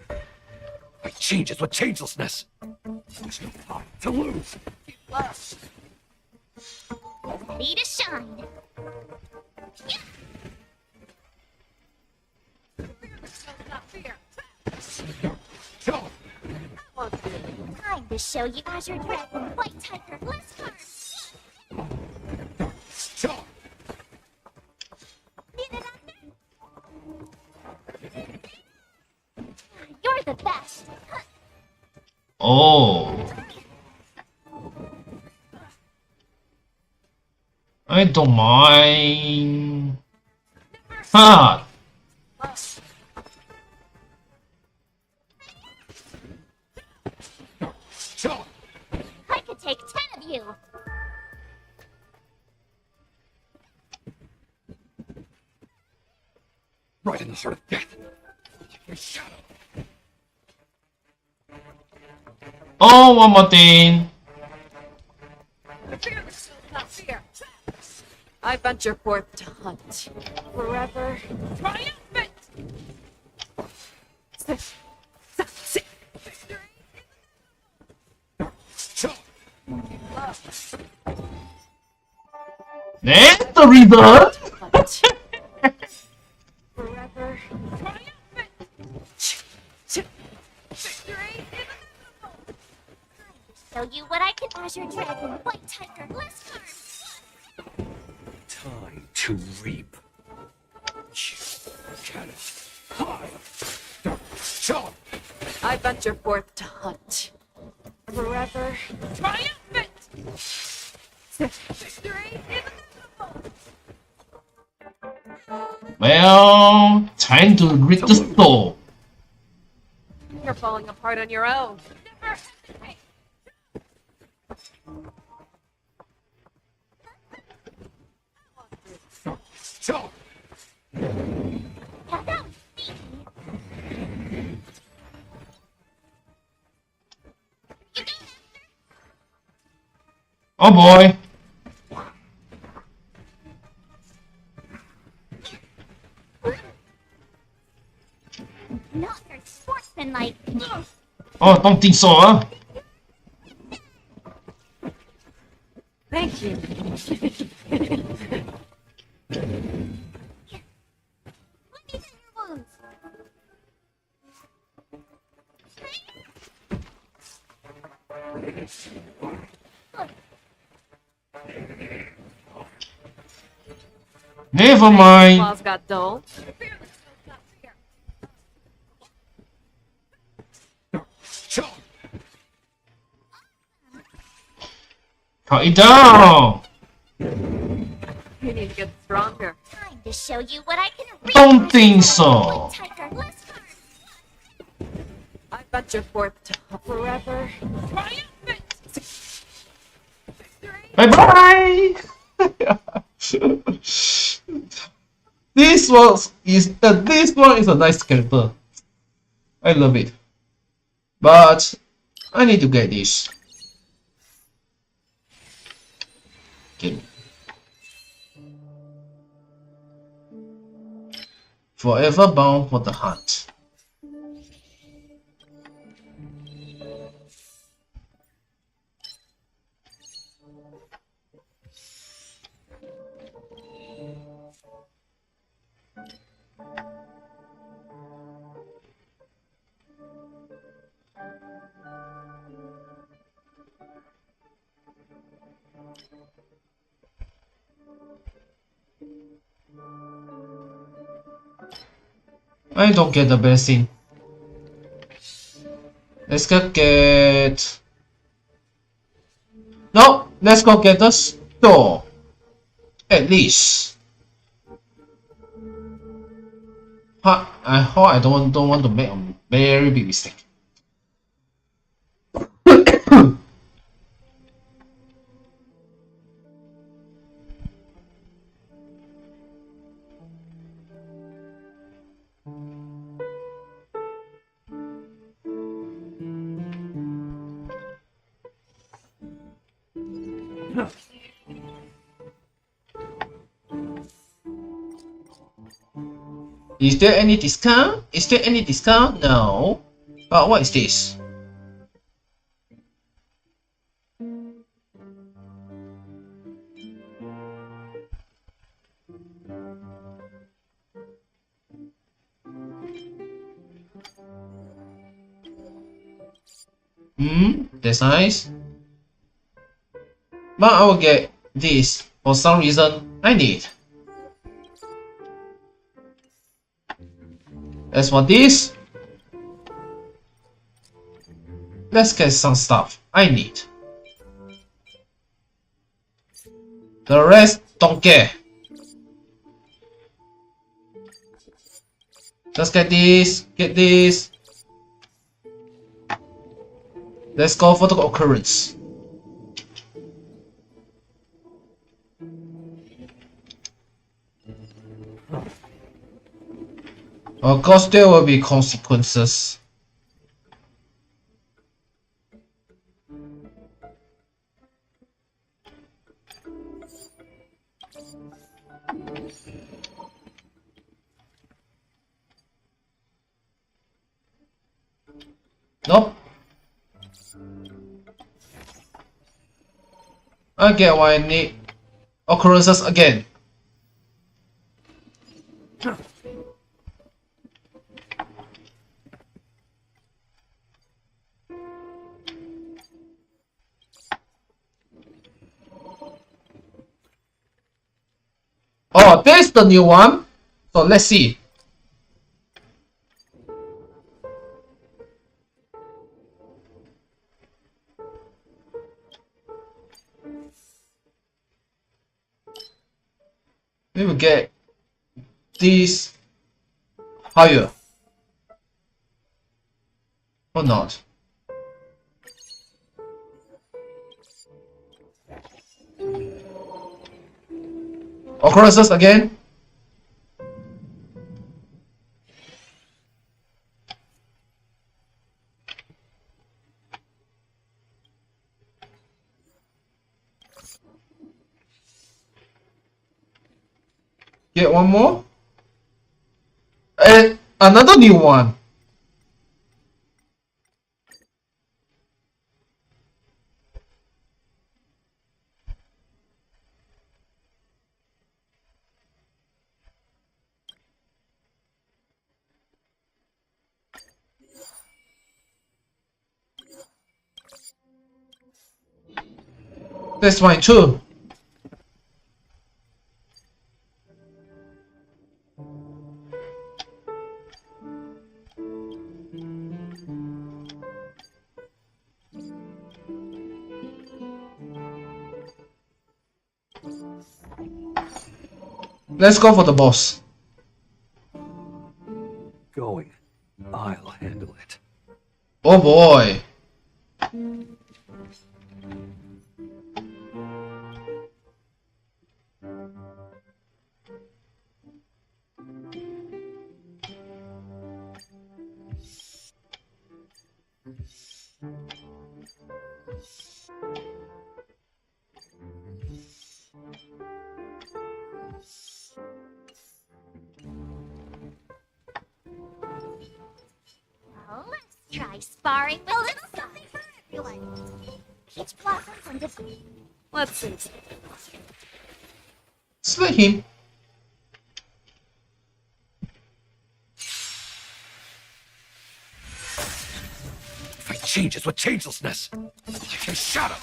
My changes with changelessness. There's no time to lose. Ready to shine. Time to show you Azure Dragon, White Tiger, last card. You're the best. Oh. I don't mind. Ha! I could take 10 of you. Right in the heart of death. Your shadow. Oh, one more thing. I venture forth to hunt. Forever triumphant! That's the reason. Forever triumphant! Victory Show you what I can. Azure Dragon, White Tiger, last card. Time to reap. I venture forth to hunt. Forever triumphant! Victory Well, time to read the store. You're falling apart on your own. Oh boy. Not your sportsmanlike. Oh, don't think so, huh? Thank you. Let me tend your wounds. Never mind. Claws got dull. Cut it down. You need to get stronger. Time to show you what I can read. Don't think so. White Tiger, last card. I venture forth to forever triumphant! Bye bye. This one is a nice character. I love it. But I need to get this. Okay. Forever bound for the hunt. I don't get the blessing. Let's go get... No, let's go get the store. At least. I hope I don't want to make a very big mistake. Is there any discount? Is there any discount? No. But what is this? That's nice. But I will get this. For some reason, I need. As for this, let's get some stuff I need. The rest, don't care. Let's get this, get this. Let's go for the occurrence. Of course, there will be consequences. Nope. I get why I need occurrences again. Oh, there's the new one. So let's see. We will get these higher. Or not. Occurrences again. Get one more. And another new one. That's fine too. Let's go for the boss. Going. I'll handle it. Oh boy. Well, let's try sparring with a little something for everyone. Peach blossoms and defeat. Let's see. Slay him. Fight changes with changelessness. Your shadow.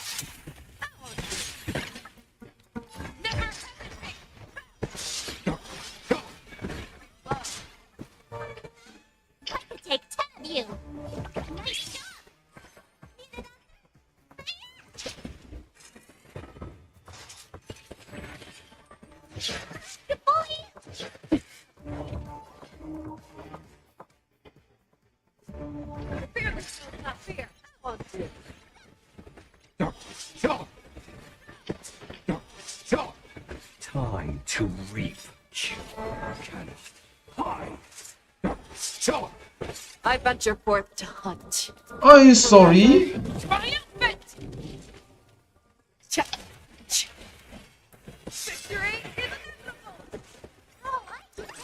I could take 10 of you. Nice job. Good boy. Not fair. I want to. Time to reap. I venture forth to hunt. I'm sorry. My outfit! Victory is inevitable! Oh, I did it.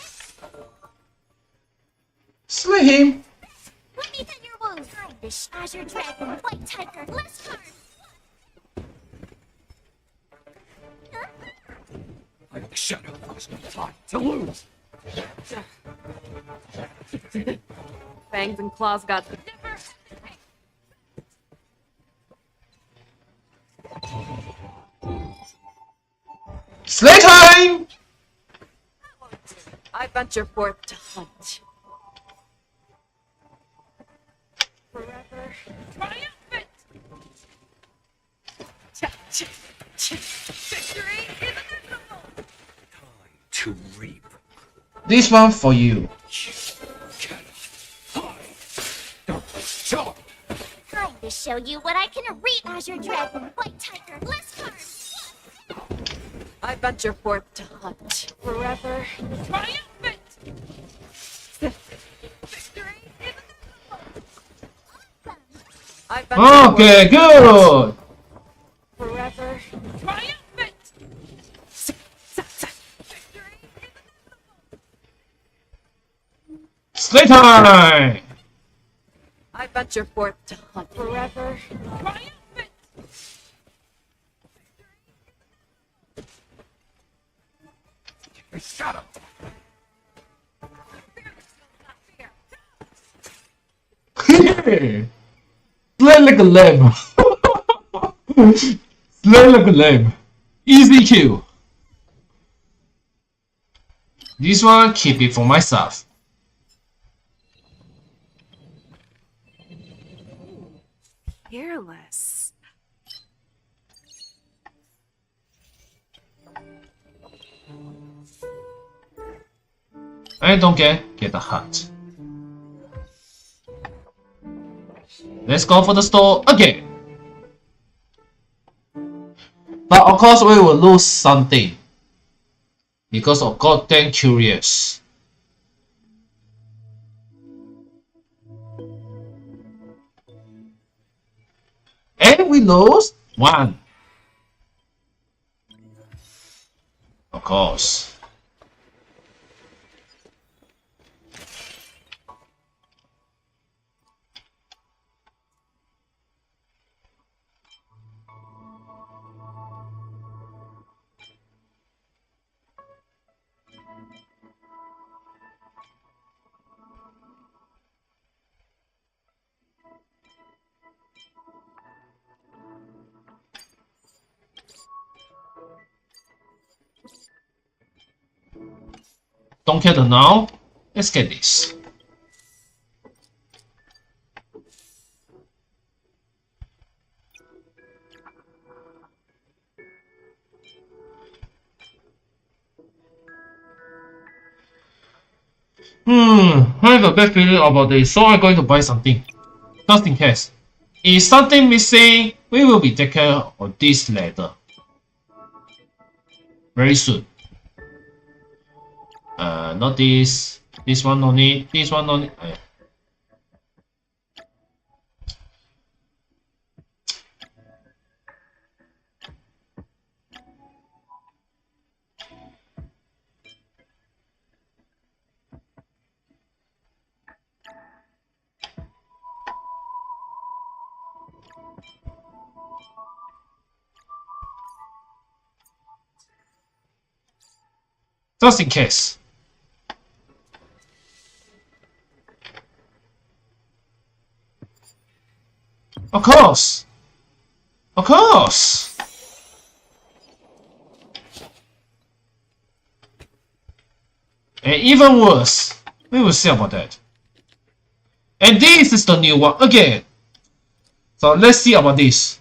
Slay him. Let me tend your wounds. I'm the Azure Dragon, White Tiger, last card. Like shadow, there's no time to lose. Fangs and claws got the venture forth to hunt. Forever triumphant! Victory is inevitable! Time to reap. This one for you. Trying to show you what I can read as your dragon, white tiger, less cards. I venture forth to hunt. Forever triumphant! Victory is inevitable! I venture Okay, good. forever triumphant! Victory is Slay time. I venture forth to hunt. Forever triumphant! Shut up. Slay like a lamb. Slay like a lamb. Easy kill. This one, keep it for myself. Fearless. I don't get a hut. Let's go for the store again. But of course we will lose something. Because of goddamn curious. And we lose 1. Of course. Don't care now. Let's get this. I have a bad feeling about this, so I'm going to buy something. Just in case. If something missing, we will be taking care of this later. Very soon. Not this. This one no need. This one no need. Just in case. Of course. Of course. And even worse. We will see about that. And this is the new one again. So let's see about this.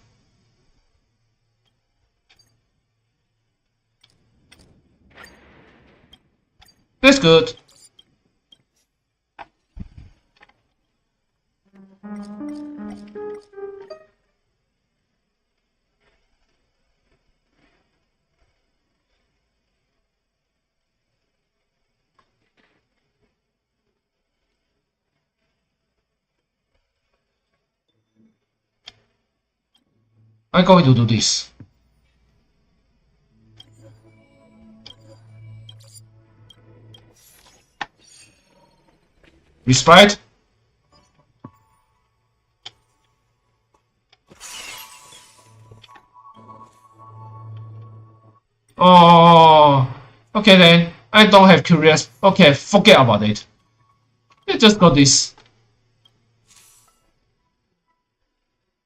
That's good. I'm going to do this. Respite. Oh, okay then. I don't have curious. Okay, forget about it. I just got this.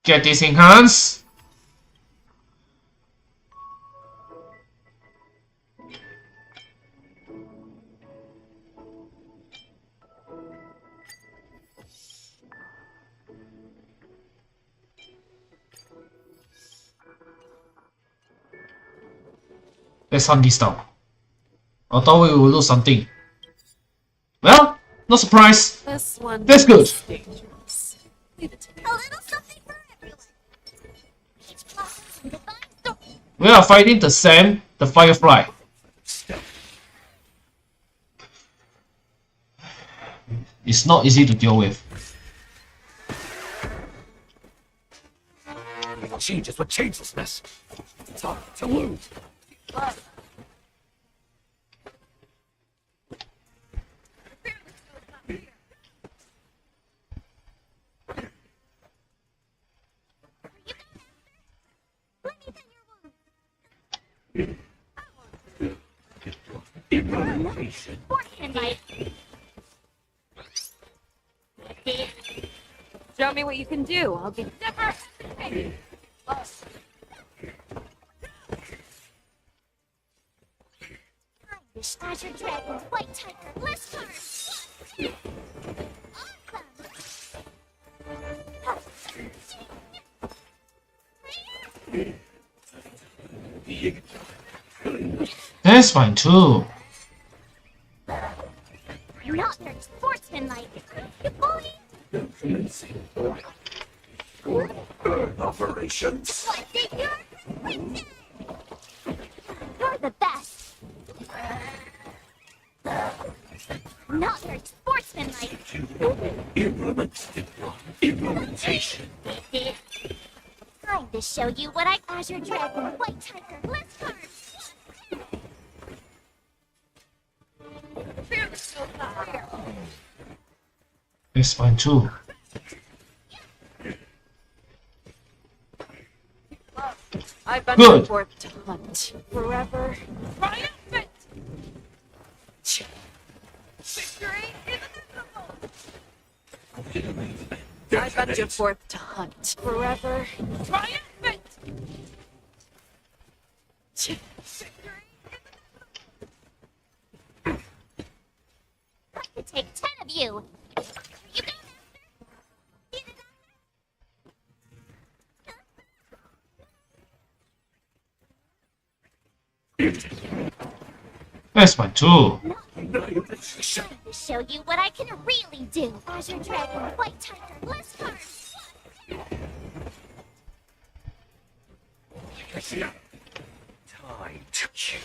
Get this enhanced. Let's hunt this down. I thought we would lose something. Well, no surprise. This one That's good. is dangerous. Leave it to me. A little something for everyone. Peach blossoms and divine storm. We are fighting the Sam, the Firefly. It's not easy to deal with. Change is what changelessness. Talk to lose. Let me tend your wounds. Fortune light. Show me what you can do. I'll be Never. Azure Dragon's White Tiger list card. That's fine too. Not their sportsmanlike. You bully. Operations. What did you? You're the best. Not their sportsmanlike. Implementation. Time to show you what I Azure Dragon White Tiger list card. That's fine too. I venture Good. forth to hunt forever. Triumphant! Victory inevitable! I venture forth to hunt forever. Triumphant! Victory I could take 10 of you. You go, That's fine too. Time to show you what I can really do. Azure Dragon White Tiger list card. Time to kill.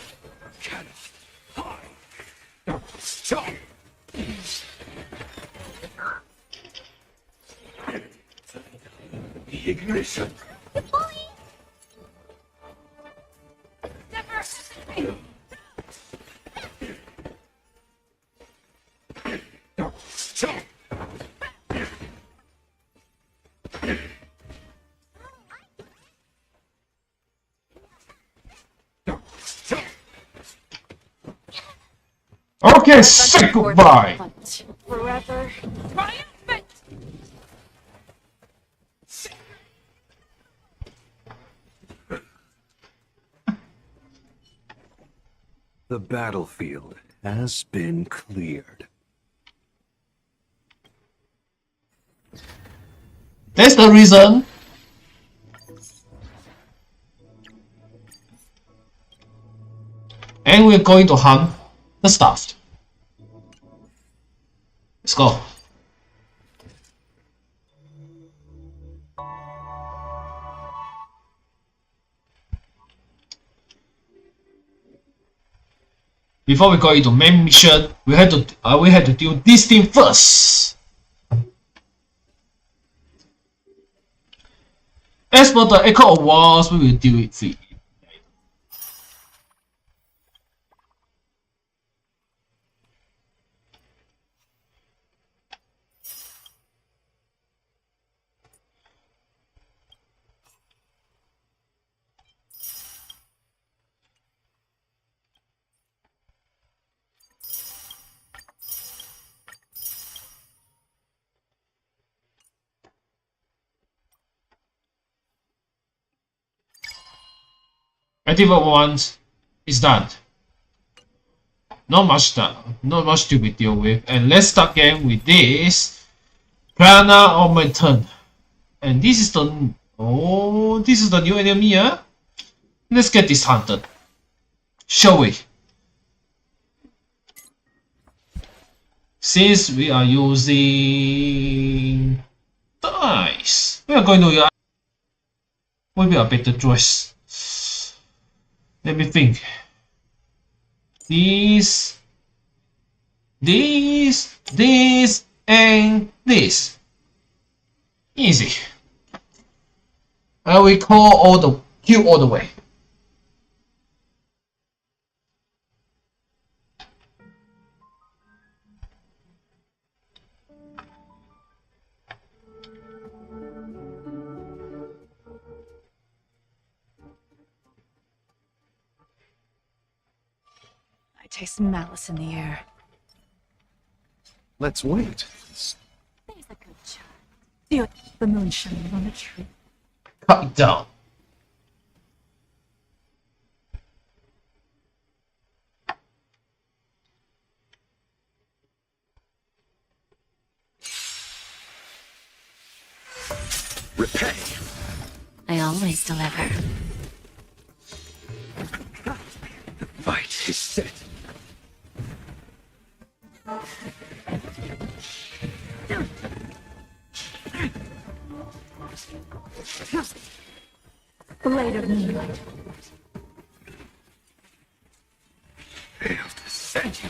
Cannot hide. Stop. The ignition. You bully. never Stop. Stop. Okay, say goodbye. Hunt forever. Triumphant! The battlefield has been cleared. That's the reason. And we're going to hunt the stuff. Let's go. Before we go into main mission, we had to do this thing first. As for the Echo Awards, we will do it free. Active once is done. Not much to be deal with. And let's start game with this Prana on my turn. And this is the this is the new enemy, huh? Let's get this hunted. Shall we? Since we are using dice, we are going to use maybe a better choice. Let me think. This, and this. Easy. I will kill all the way. I taste malice in the air. Let's wait. There's a good shot. Feel the moon shining on the tree. Cut it down. Repay. I always deliver. The fight is set. Blade of moonlight. Hail to send you.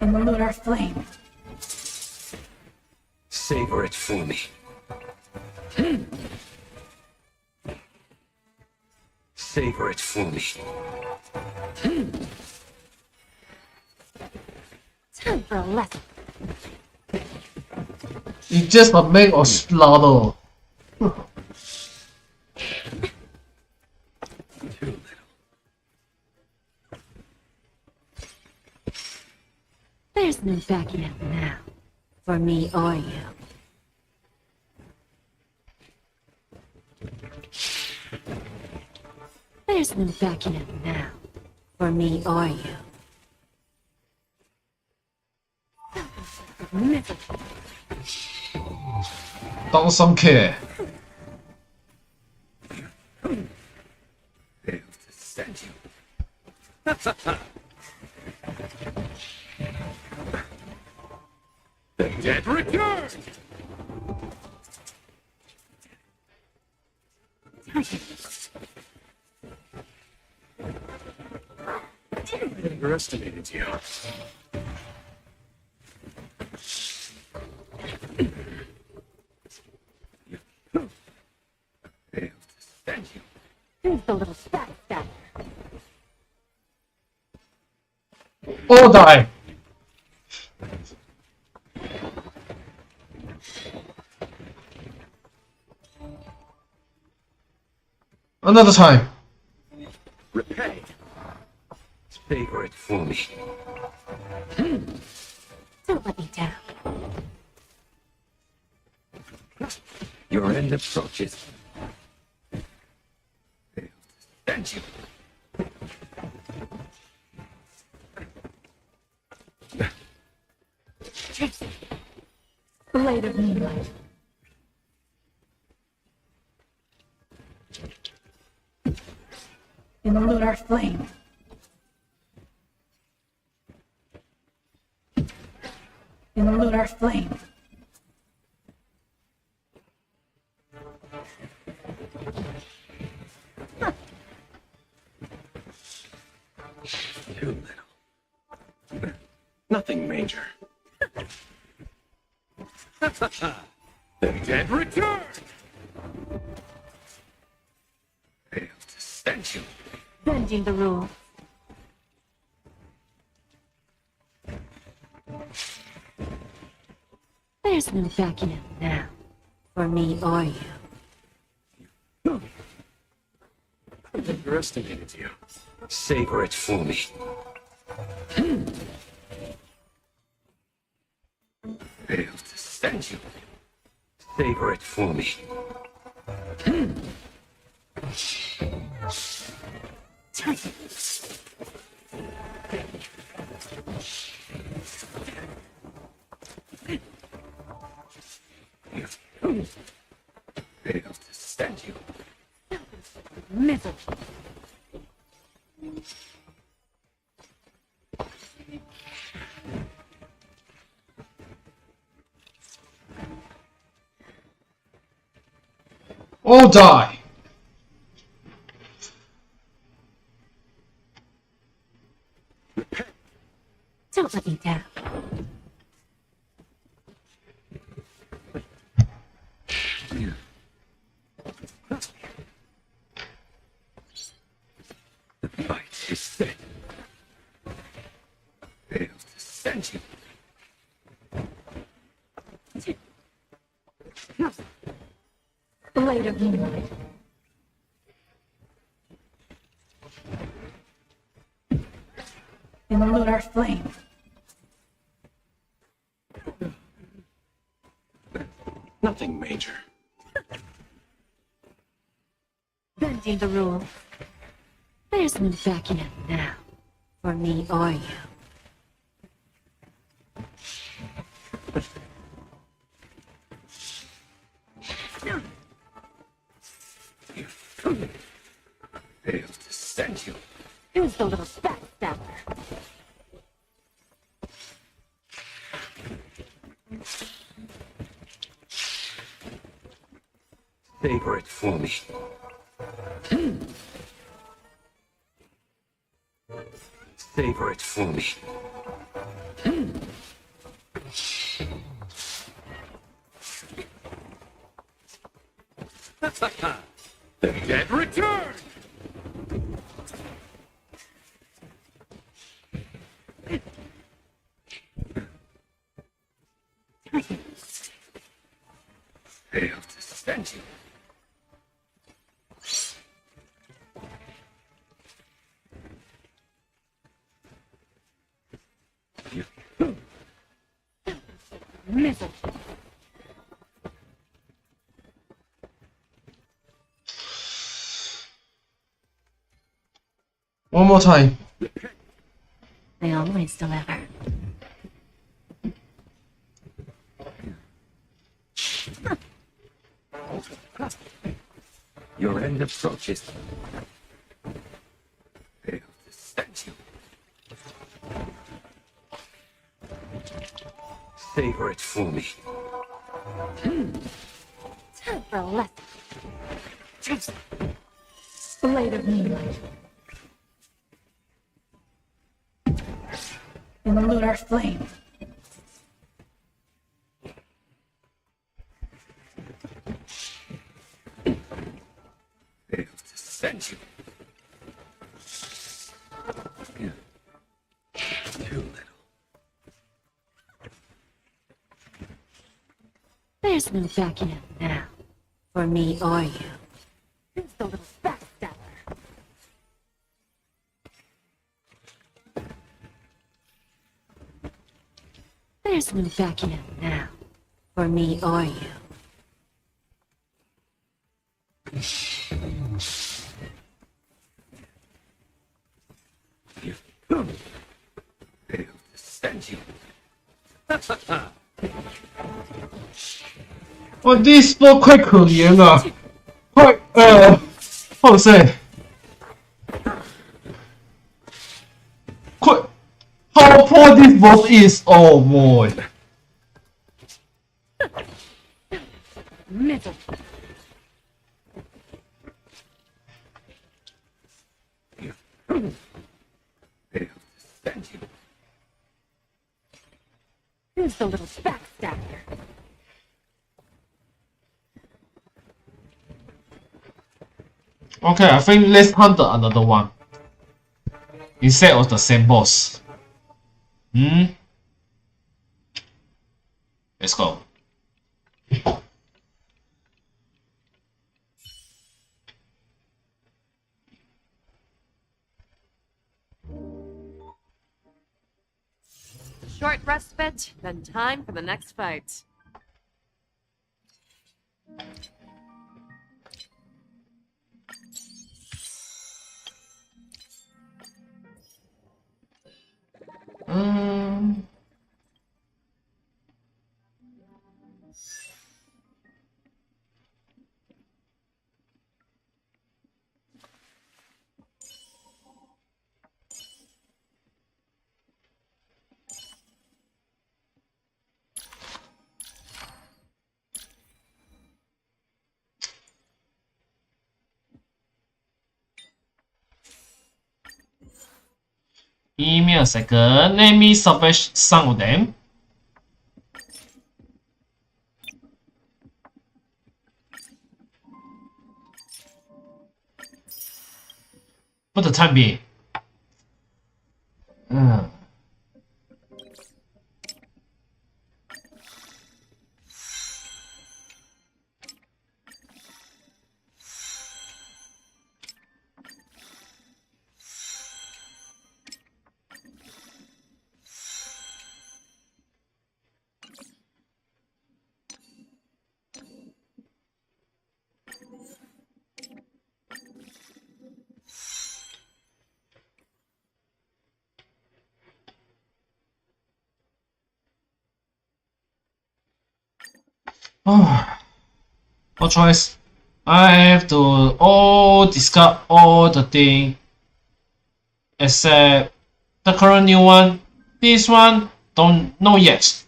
In the lunar flame. Savor it for me. Savor it for me. Time for a lesson. It's just a make or slaughter. Too little. There's no backing out now. For me or you. There's no backing out now. For me or you. Don't care. Hail to send you. The dead return! I underestimated you. Hail to send you. Who's the little stab? All die. Another time. Repay. Savor it for me. Don't let me down. Your end approaches. Hail to send you. Blade of moonlight. In the lunar flame. In the lunar flame. Too little. Nothing major. The dead return! Hail to send you. Bending the rules. There's no backing out now. For me or you. I underestimated you. Savor it for me. Hail to send you. Savor it for me. All die. Don't let me down. The fight is set. Fail to send you. Blade of moonlight. In lunar flame. Nothing major. Bending the rules. There's no backing out now. For me or you. Fail to send you. Who's the little backstabber? Savor it for me. Savor it for me. The dead return! Fail to send you. Missile. One more time. They always deliver. Your end approaches. Fail to send you. Savor it for me. Time for a lesson. Blade of moonlight. In the lunar flame. Fail to send you. Too little. There's no backing out now. For me or you. Who's the little backstabber? There's no backing out now. For me or you. Fail to send you. 哇，this book 快可怜啊，快how to say？ 快，how poor this boss is? Oh boy！ Middle. Fail to send you. Who's the little backstabber? Okay, I think let's hunt another one instead of the same boss. Let's go. Short respite, then time for the next fight. Give me a second. Let me salvage some of them. For the time being. No choice. I have to all discard all the thing except the current new one. This one don't know yet.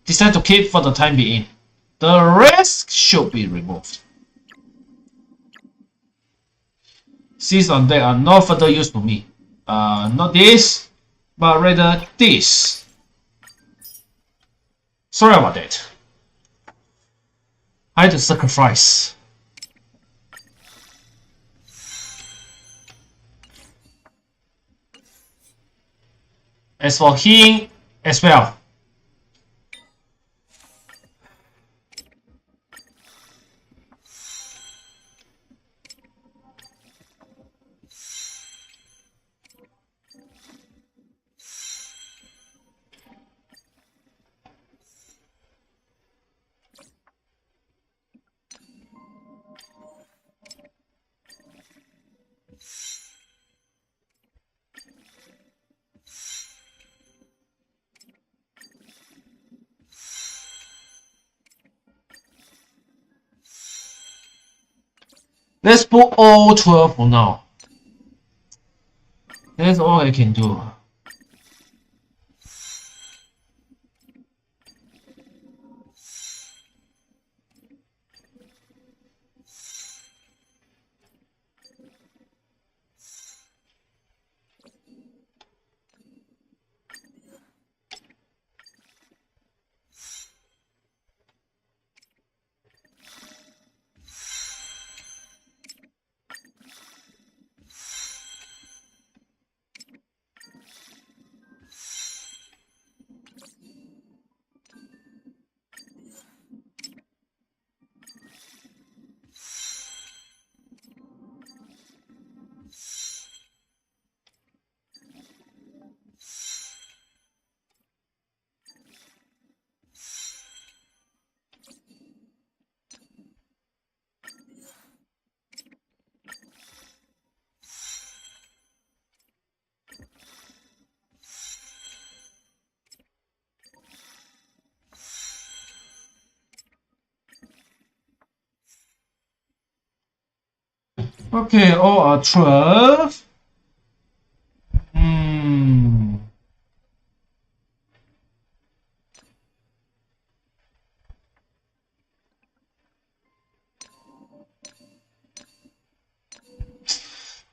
Decide to keep for the time being. The rest should be removed. Seeds on deck are no further use to me. Not this, but rather this. Sorry about that. I had to sacrifice. As for healing as well. Let's put all 12 for now. That's all I can do. Okay, all are 12.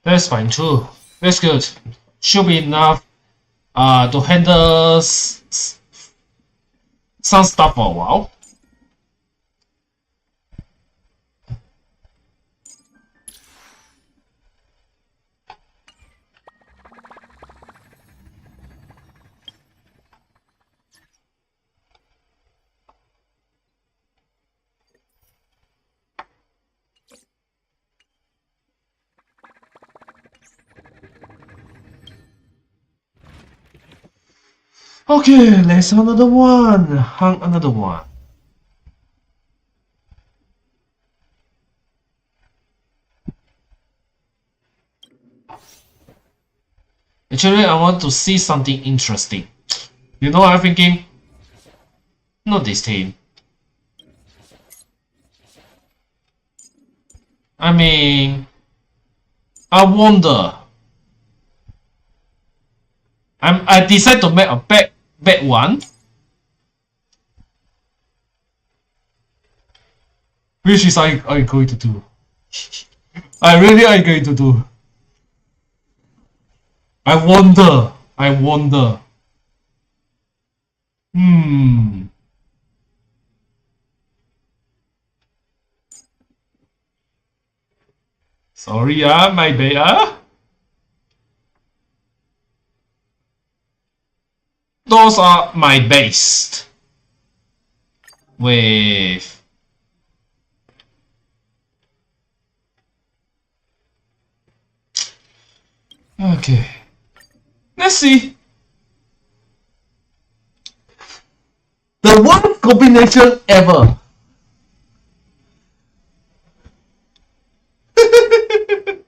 That's fine too. That's good. Should be enough to handle some stuff for a while. Okay, let's another one. Hang another one. Actually, I want to see something interesting. You know what I'm thinking? Not this team. I mean, I wonder. I decide to make a bad one. Which is I going to do. I really am going to do. I wonder. I wonder. Sorry, my bad. Those are my base. With okay. Let's see. The worst combination ever.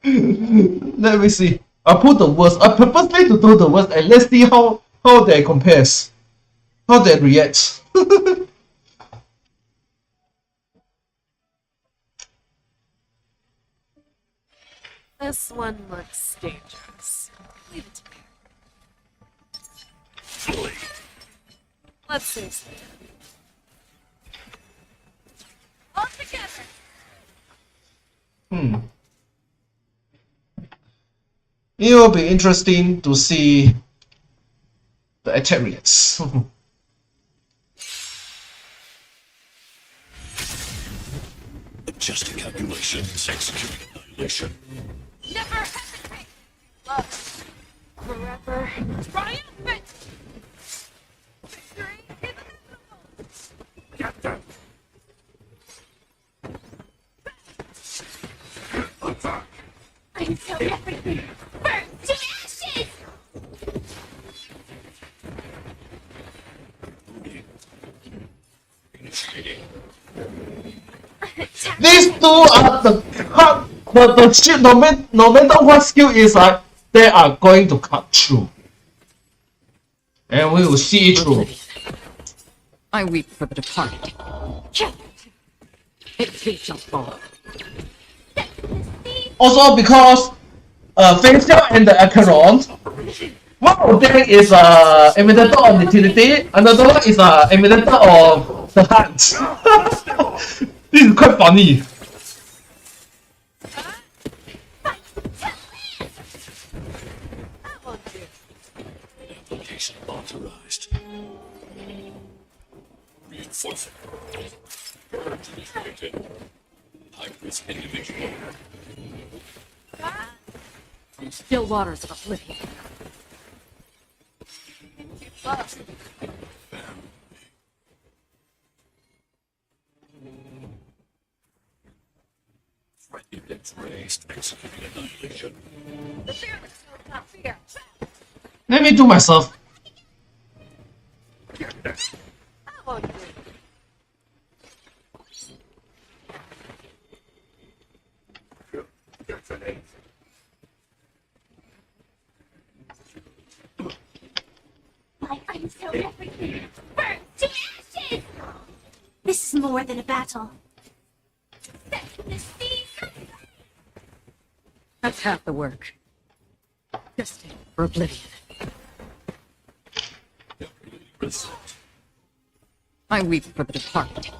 Let me see. I put the worst. I purposely to do the worst, and let's see how they compares, how they react. This one looks dangerous. Leave it to me. Let's see. All together. It will be interesting to see the attack reacts. Adjusting calculations, executing annihilation. Never hesitate. Love. Forever. Triumphant. Victory is inevitable. Get them. Attack. I can tell everything. Burn to ashes! Initiating. These two are the shit. No matter what skill is like, they are going to cut through, and we will see it through. I weep for the departed. It too shall fall. Also because Facial and the Acheron, one of them is imitator of utility, another one is imitator of the hunt. This is quite funny. Application authorized. Reinforcing. Initiated. High-risk individual. From still waters of oblivion. Threat index raised. Executing annihilation. The fearless will not fear. Let me do myself. I won't do it. Detonate. My eyes tell everything. Burn to ashes! This is more than a battle. Set the seas. That's half the work. Just for oblivion. Result. I weep for the departed.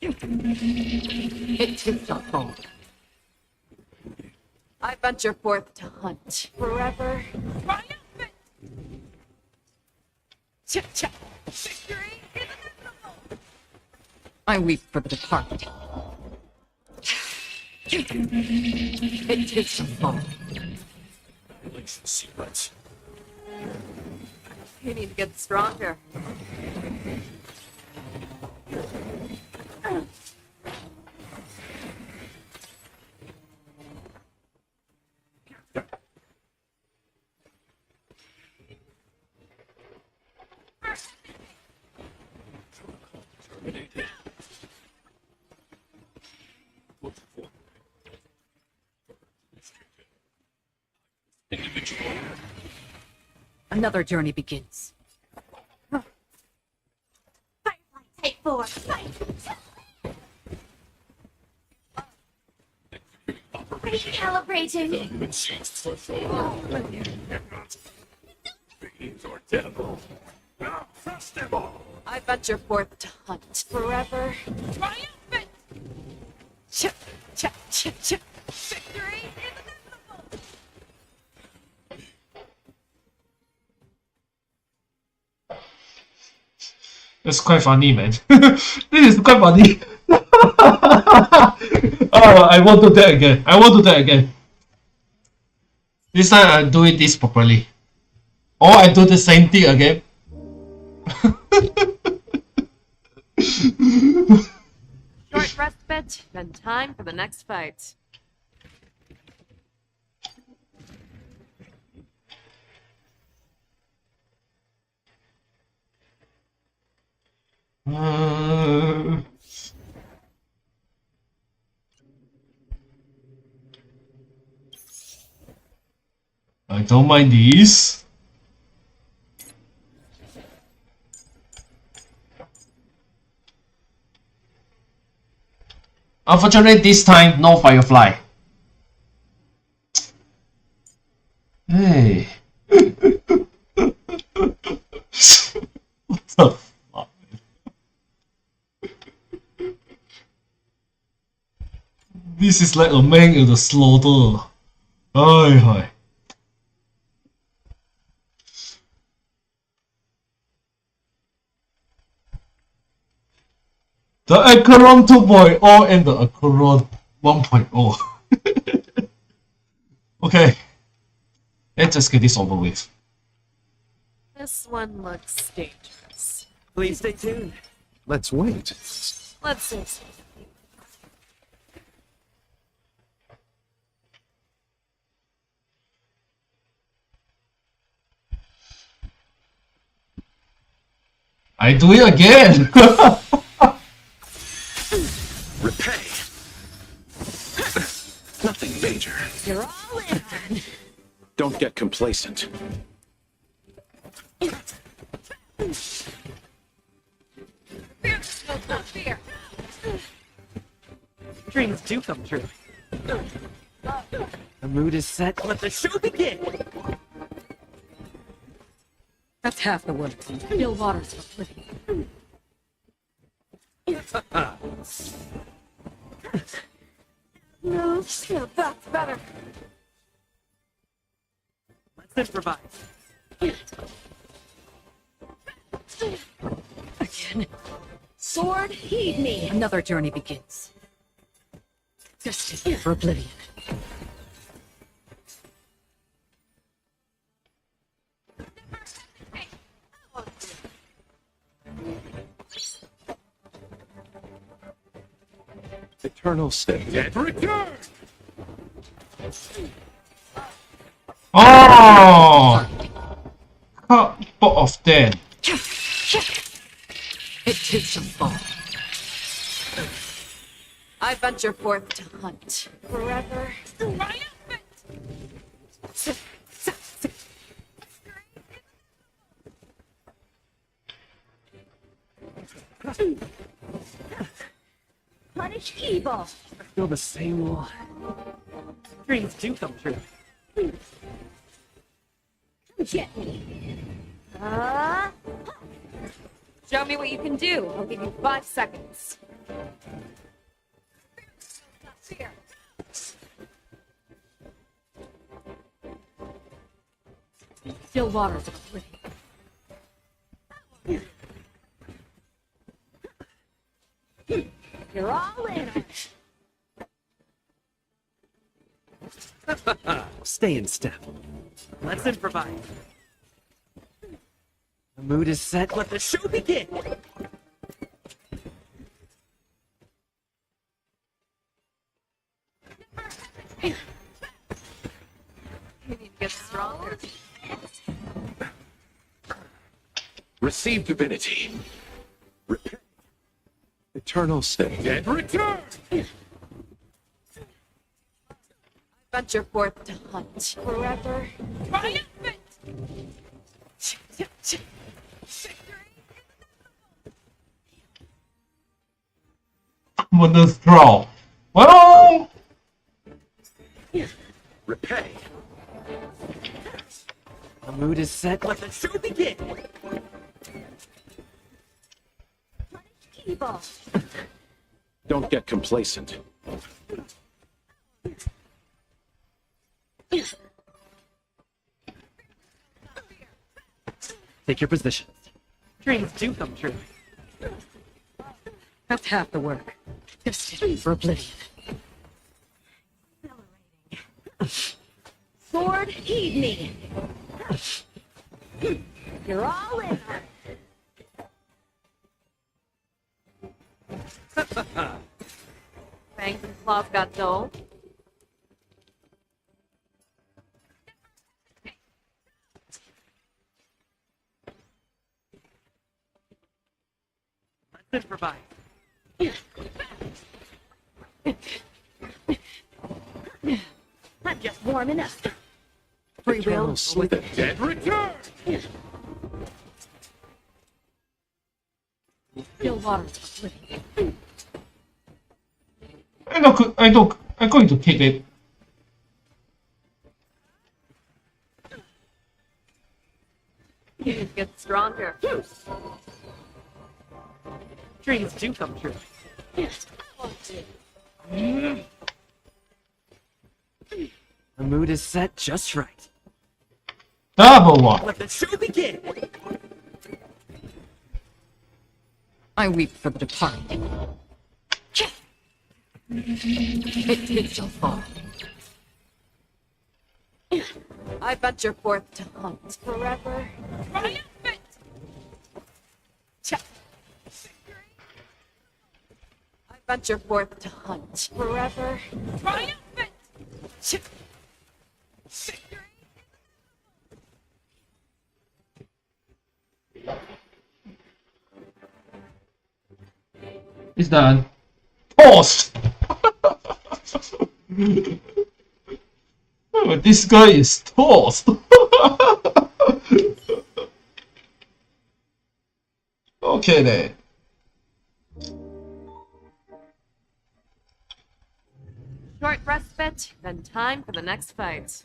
It too shall fall. I venture forth to hunt forever. Triumphant! Cha-cha! Victory is inevitable! I weep for the departed. It too shall fall. Annihilation sequence. You need to get stronger. Terminated. Individual. Another journey begins. Firefly Type 4. Fight! Recalibrating. Government seized threshold. Beings or devil. Now crush them all. I venture forth to hunt forever. Triumphant! Cha cha cha cha! Victory is inevitable! That's quite funny, man. This is quite funny. Oh, I won't do that again. I won't do that again. This time I do it this properly. Or I do the same thing again. Short respite, then time for the next fight. I don't mind these. Unfortunately, this time no firefly. Hey. What the fuck? This is like a man in the slaughter. Ay, hi. The Acheron 2.0 and the Acheron 1.0. Okay. Let's just get this over with. This one looks dangerous. Please stay tuned. Let's wait. Let's see. I do it again! Repay. Nothing major. You're all in. Don't get complacent. Fear. Dreams do come true. The mood is set. Let the show begin. That's half the work. Still waters for living. No, still that's better. Let's improvise. Again. Sword, heed me. Another journey begins. Destined for oblivion. Eternal state. And return! Oh! Couple of them. It too shall fall. I venture forth to hunt. Forever. Punish evil. I feel the same one. Dreams do come true. Get me. Show me what you can do. I'll give you 5 seconds. Still waters of oblivion. You're all in. Stay in step. Let's improvise. The mood is set. Let the show begin. You need to get stronger. Receive divinity. Repay. Eternal state. And return! Venture forth to hunt. Forever. Triumphant! With the straw. Well, Repay. The mood is set. Let the show begin. Evil. Don't get complacent. Take your positions. Dreams do come true. That's half the work. Just for oblivion. Sword, heed me. You're all in on it. Fangs and claws got dull. Let's improvise. I'm just warming up. Free will with the dead return! still water of oblivion. I'm going to keep it. Humans get stronger. Dreams do come true. The mood is set just right. Double one. Let the show begin! I weep for the departed. It did so far. I venture forth to hunt forever. Triumphant! I venture forth to hunt forever. Triumphant! It's done. Paused! Oh, this guy is toast. Okay then. Short respite, then time for the next fight.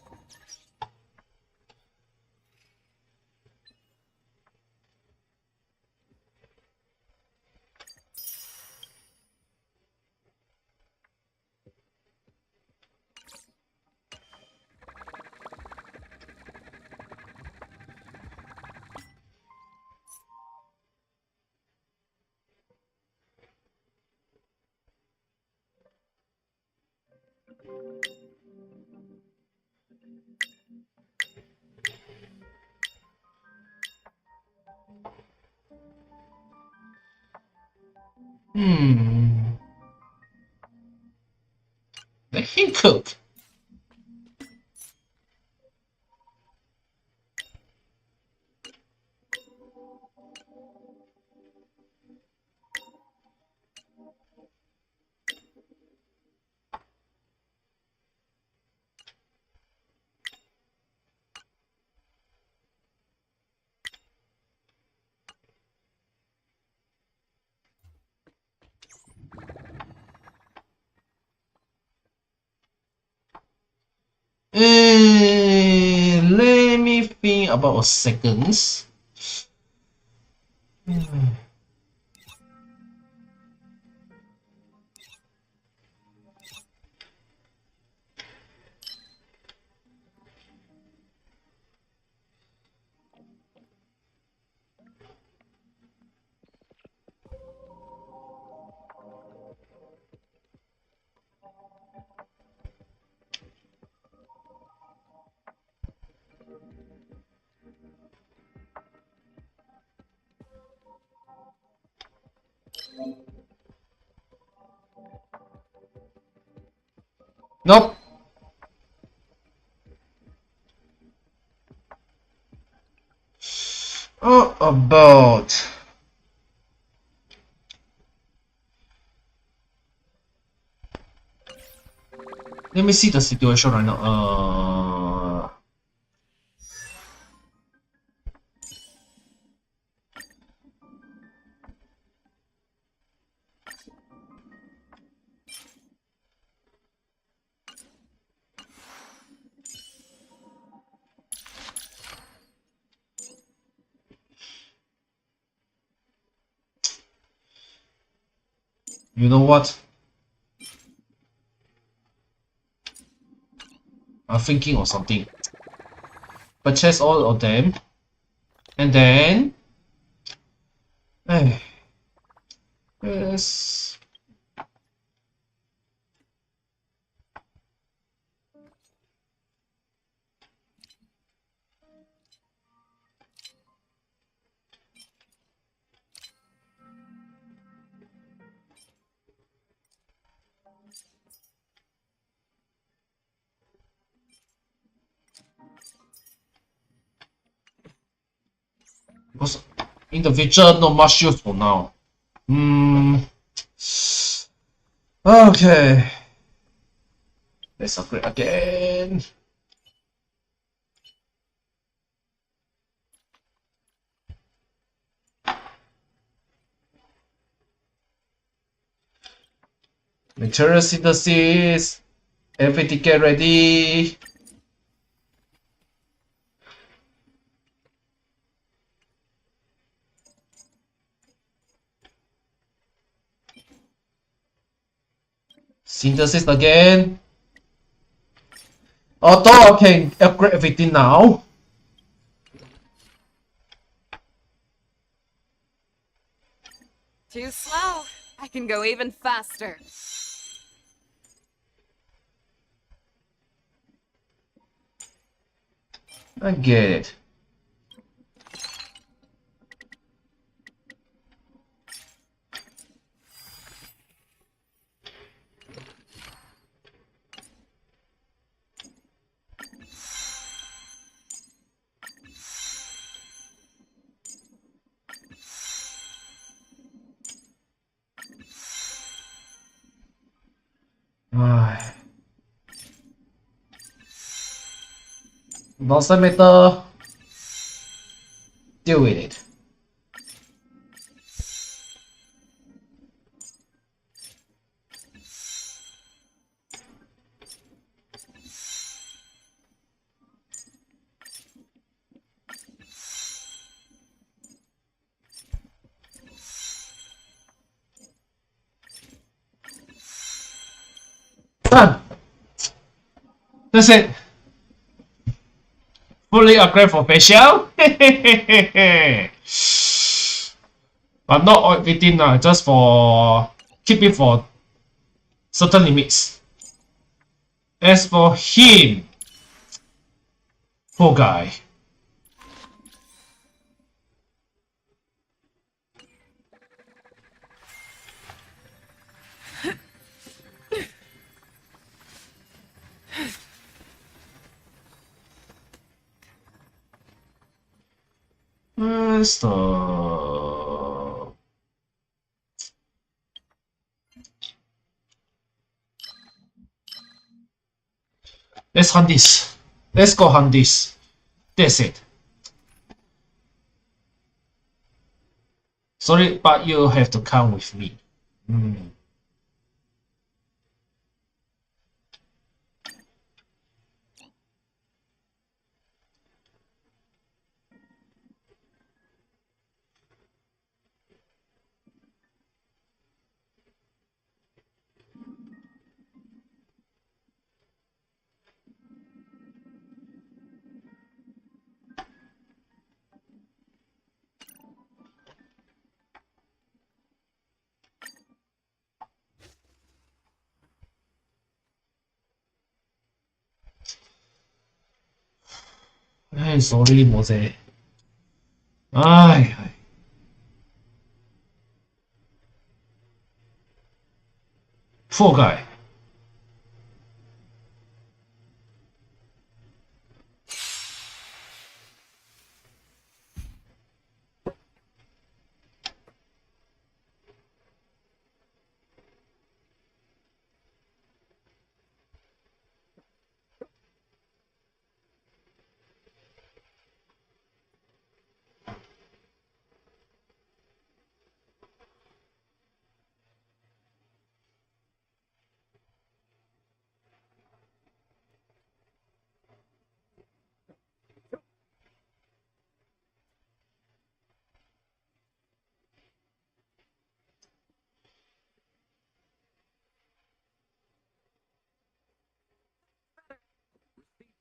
Let him cook. Let me think about a second. Nope. How about let me see the situation right now. You know what? I'm thinking of something. Purchase all of them, and then Yes. Because individual not much use for now. Okay. Let's upgrade again. Material synthesis. Everything get ready. Synthesis again. Although I can upgrade everything now. Too slow. I can go even faster. I get it. Doesn't matter. Deal with it. Done. That's it. Fully upgrade for facial. But not everything, just for keep it for certain limits. As for him, poor guy. Stop. Let's hunt this. Let's go hunt this. That's it. Sorry, but you have to come with me. Sorry, Mose. Ay. Poor guy.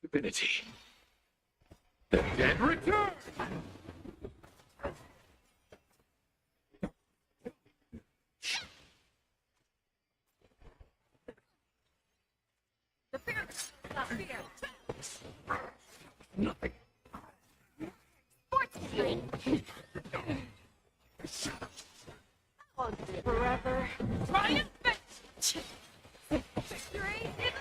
Divinity. The dead return! Nothing. Forever. Triumphant! Victory is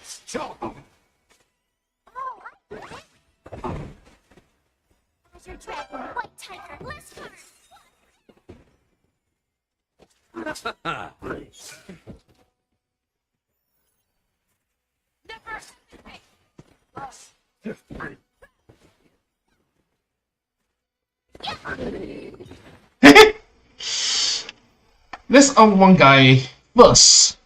Stop. Azure Dragon, White Tiger, Leskar! never hesitate. Let's out one guy first.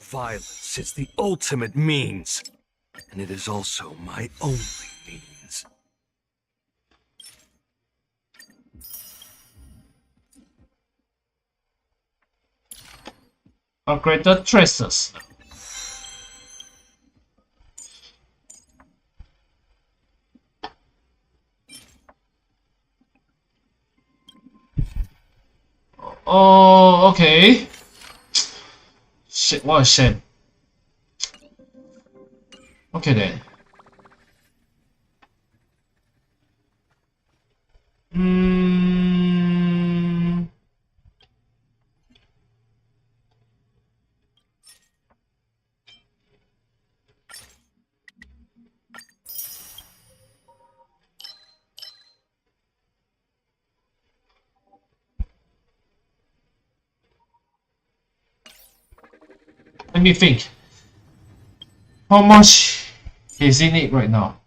Violence is the ultimate means, and it is also my only means. Upgraded tracers. Oh, okay. Shit, what a shame. Okay then. Hmm. Let me think. How much is in it right now?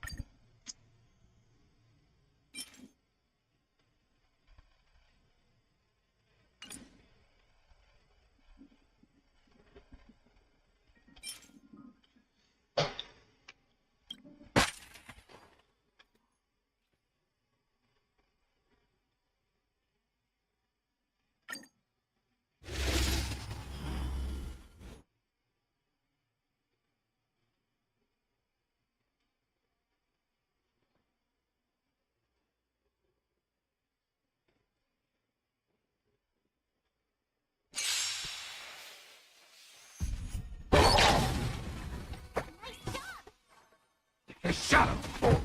Shut up!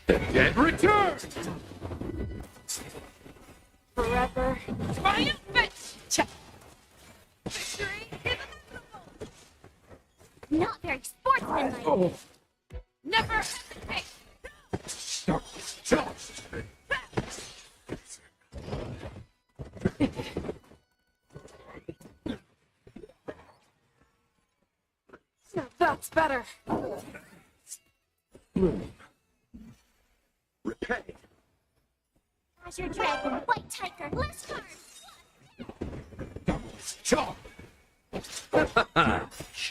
Dead return! Forever. Triumphant! Victory is inevitable. Not very sportsmanlike. Never hesitate. That's better. Repay. Azure Dragon, White Tiger, Leskar! Chop!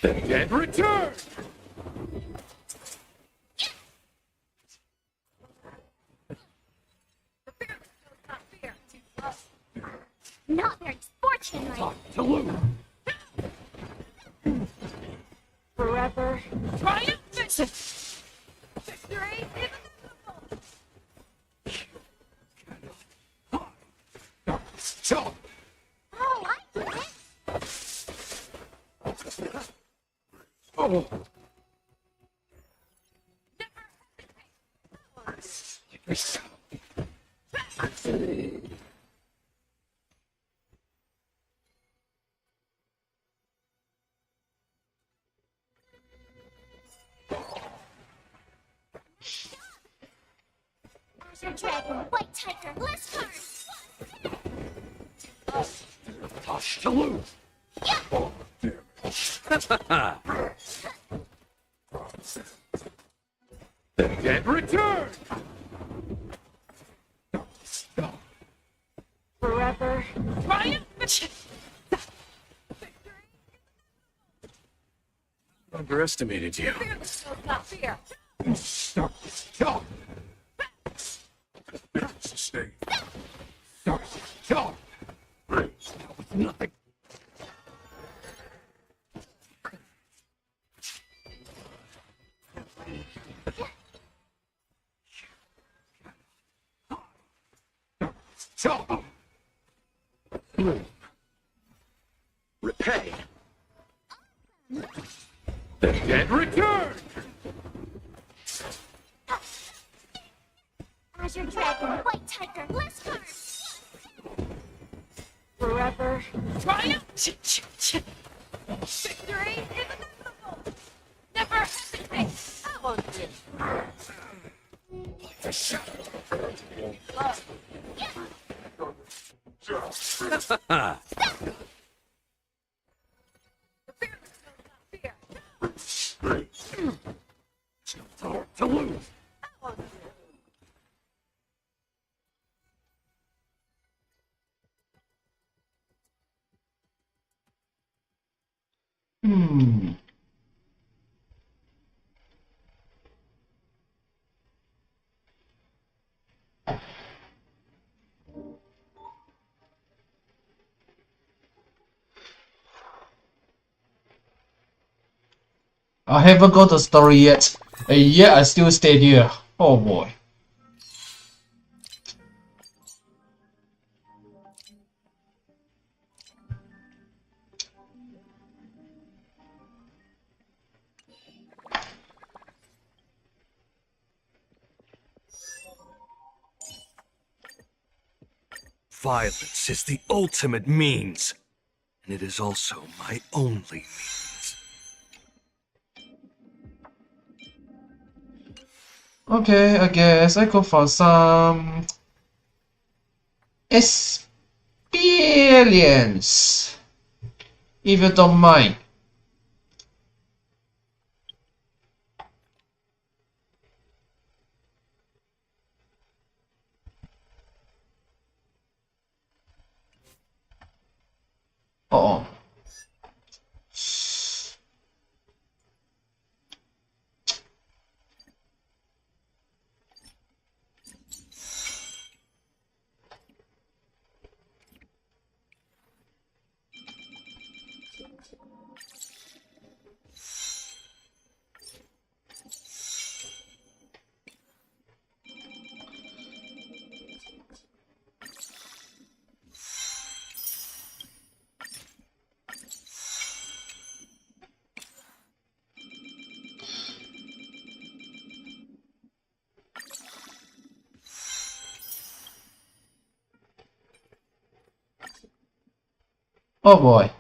Dead return! Not very sportsmanlike. To lose. Forever. Triumphant! Victory is inevitable. Chop! Oh, I get it. Oh. Never hesitate. Azure Dragon, White Tiger, Leskar! Tosh to lose. Oh, damn it. The dead return! Forever. Triumphant! Underestimated you. Fearless knows not fear. Stay. Nothing. Repay. The dead return. Azure Dragon, White Tiger, Blast Card! Forever. Triumph! Victory is inevitable! Never hesitate! I won't Ha! To lose. Hmm. I haven't got the story yet, and yet I still stayed here. Oh boy. Violence is the ultimate means, and it is also my only means. Okay, I guess I go for some experience, if you don't mind. Oh. Oh boy.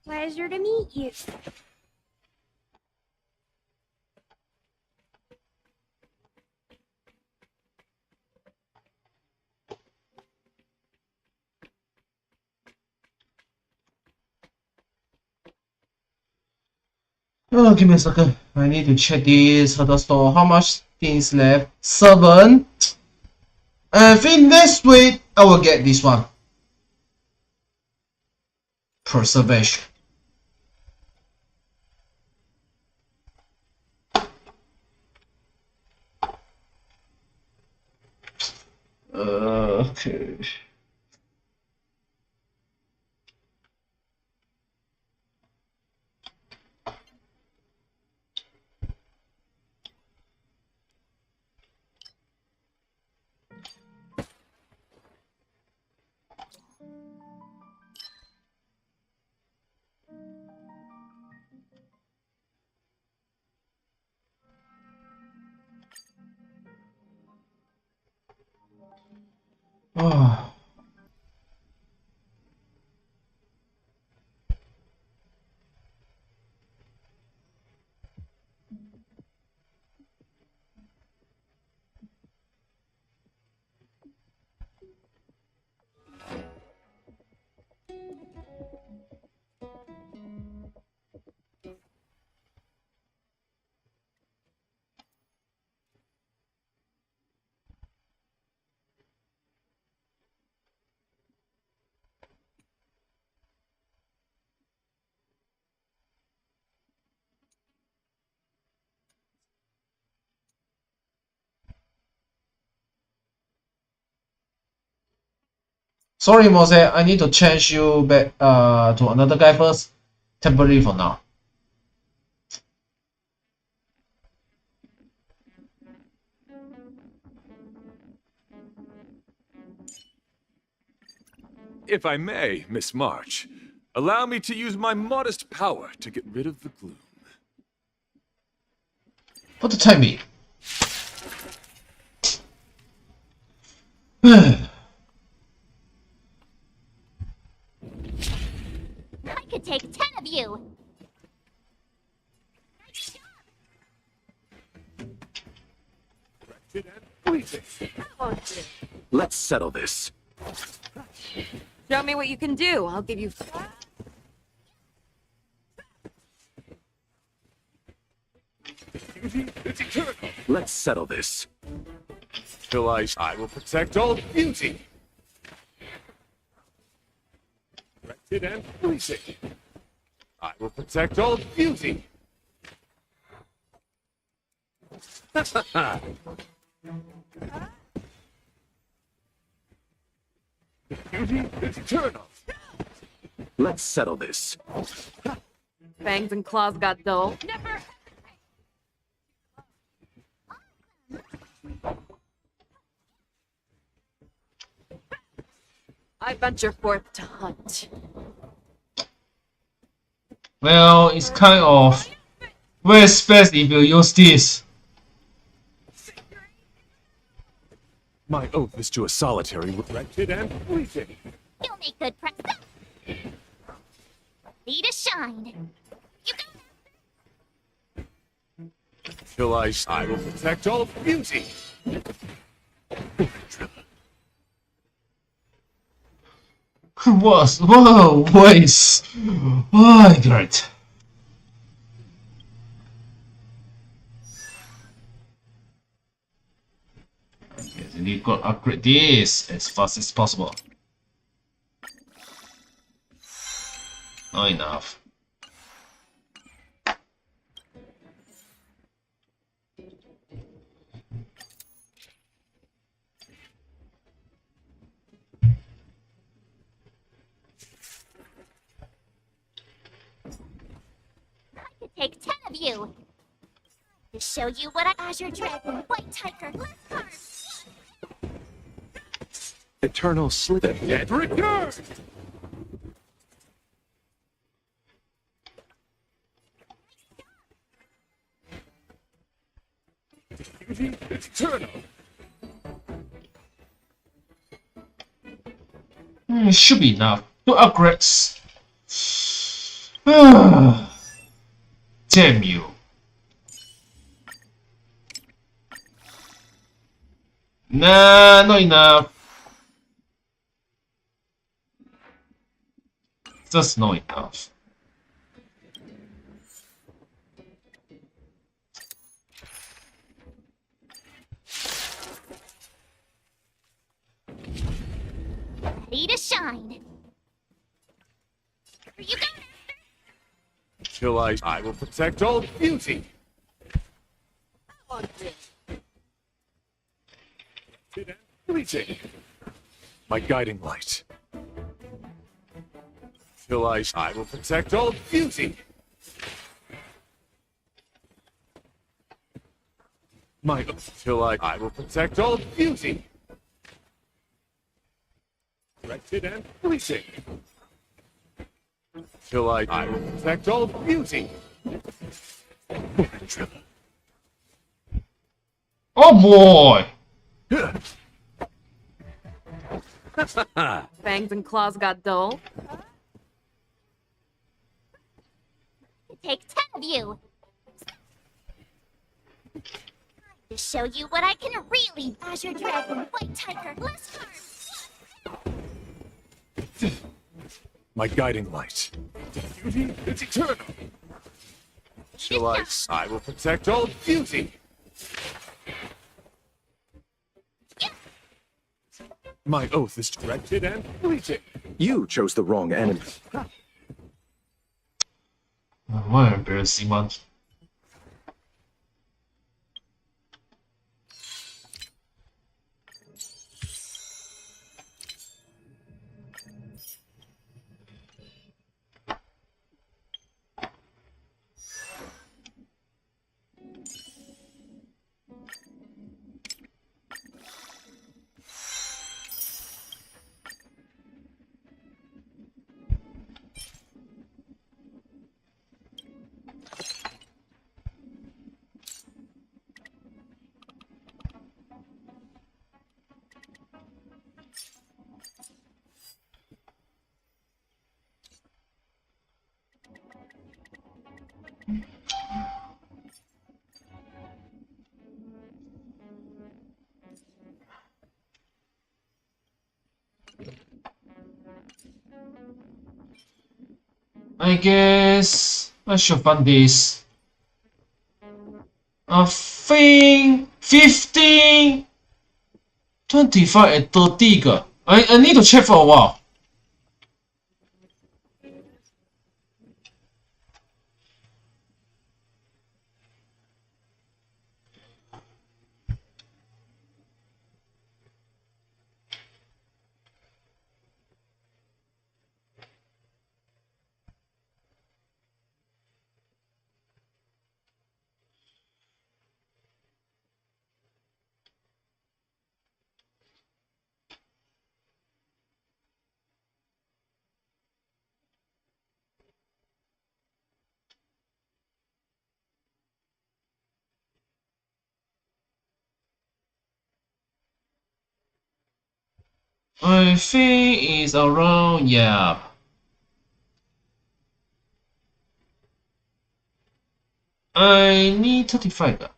Pleasure to meet you. Oh, give me a second. I need to check this for the store. How much things left? 7. I think next week I will get this one. Preservation. Okay. Sorry, Mose, I need to change you back to another guy first. Temporary for now. If I may, Miss March, allow me to use my modest power to get rid of the gloom. What the timing? I could take 10 of you. Let's settle this. Show me what you can do. I'll give you. It's eternal. Let's settle this. Till I will protect all beauty. Directed and pleasing. I will protect all beauty. Beauty is eternal. Let's settle this. Fangs and claws got dull. Never. I venture forth to hunt. Well, it's kind of very best if you use this. My oath is to a solitary directed and pleasing. You'll make good press. Ready to shine. You got Till I will protect all beauty. What? Whoa, wait. Oh, great. Yes, and you got to upgrade this as fast as possible. Not enough. take 10 of you. To show you what I Azure Dragon, White Tiger, Left Cards. Eternal Slip. Dead recur! Beauty is eternal. It should be enough. 2 upgrades. Damn you. Nah, not enough. Just not enough. Ready to shine. You got it. Till I will protect all beauty. Fleeting. My guiding light. Till I will protect all beauty. My till I will protect all beauty. Directed and fleeting. Till I will protect all beauty. Oh boy! Fangs and claws got dull. Take 10 of you. To show you what I can really. Azure Dragon, White Tiger, Left Cards. My guiding light. Beauty is eternal. Till I will protect all beauty. My oath is directed and fleeting. You chose the wrong enemy. What an embarrassing one. I guess I should find this. I think 15, 25 and 30 个. I need to check for a while. I think it's around, yeah. I need 35 个.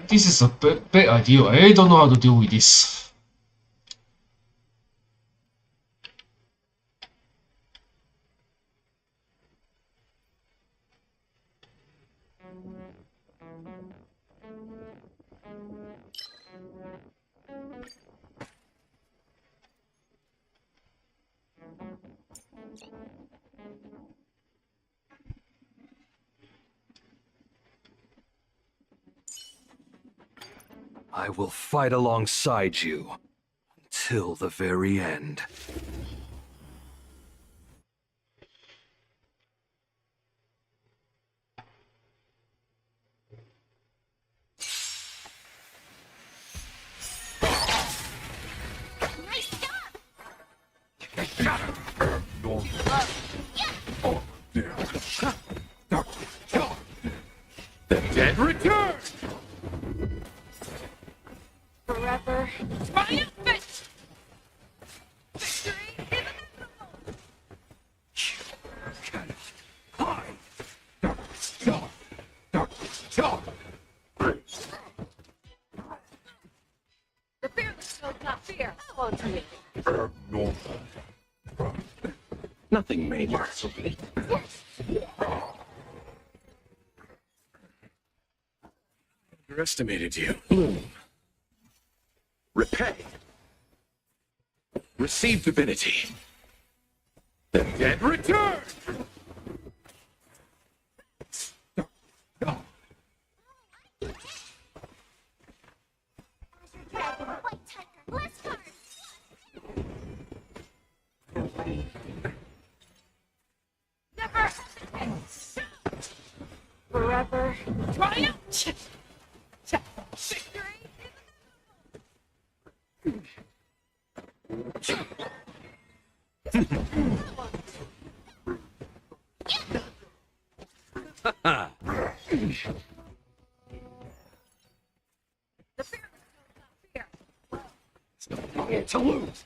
This is a bad idea. I don't know how to deal with this. I will fight alongside you until the very end. Nice job! The dead return! Forever. Triumphant! Victory is the fearless knows not fear. Come on to me. Nothing major. Underestimated you. Bloom. Repay. Receive divinity. The dead return! Dragon, White Tiger, less cards! Never hesitate. Forever. Triumph! Victory the fearless knows not fear. Nothing to lose.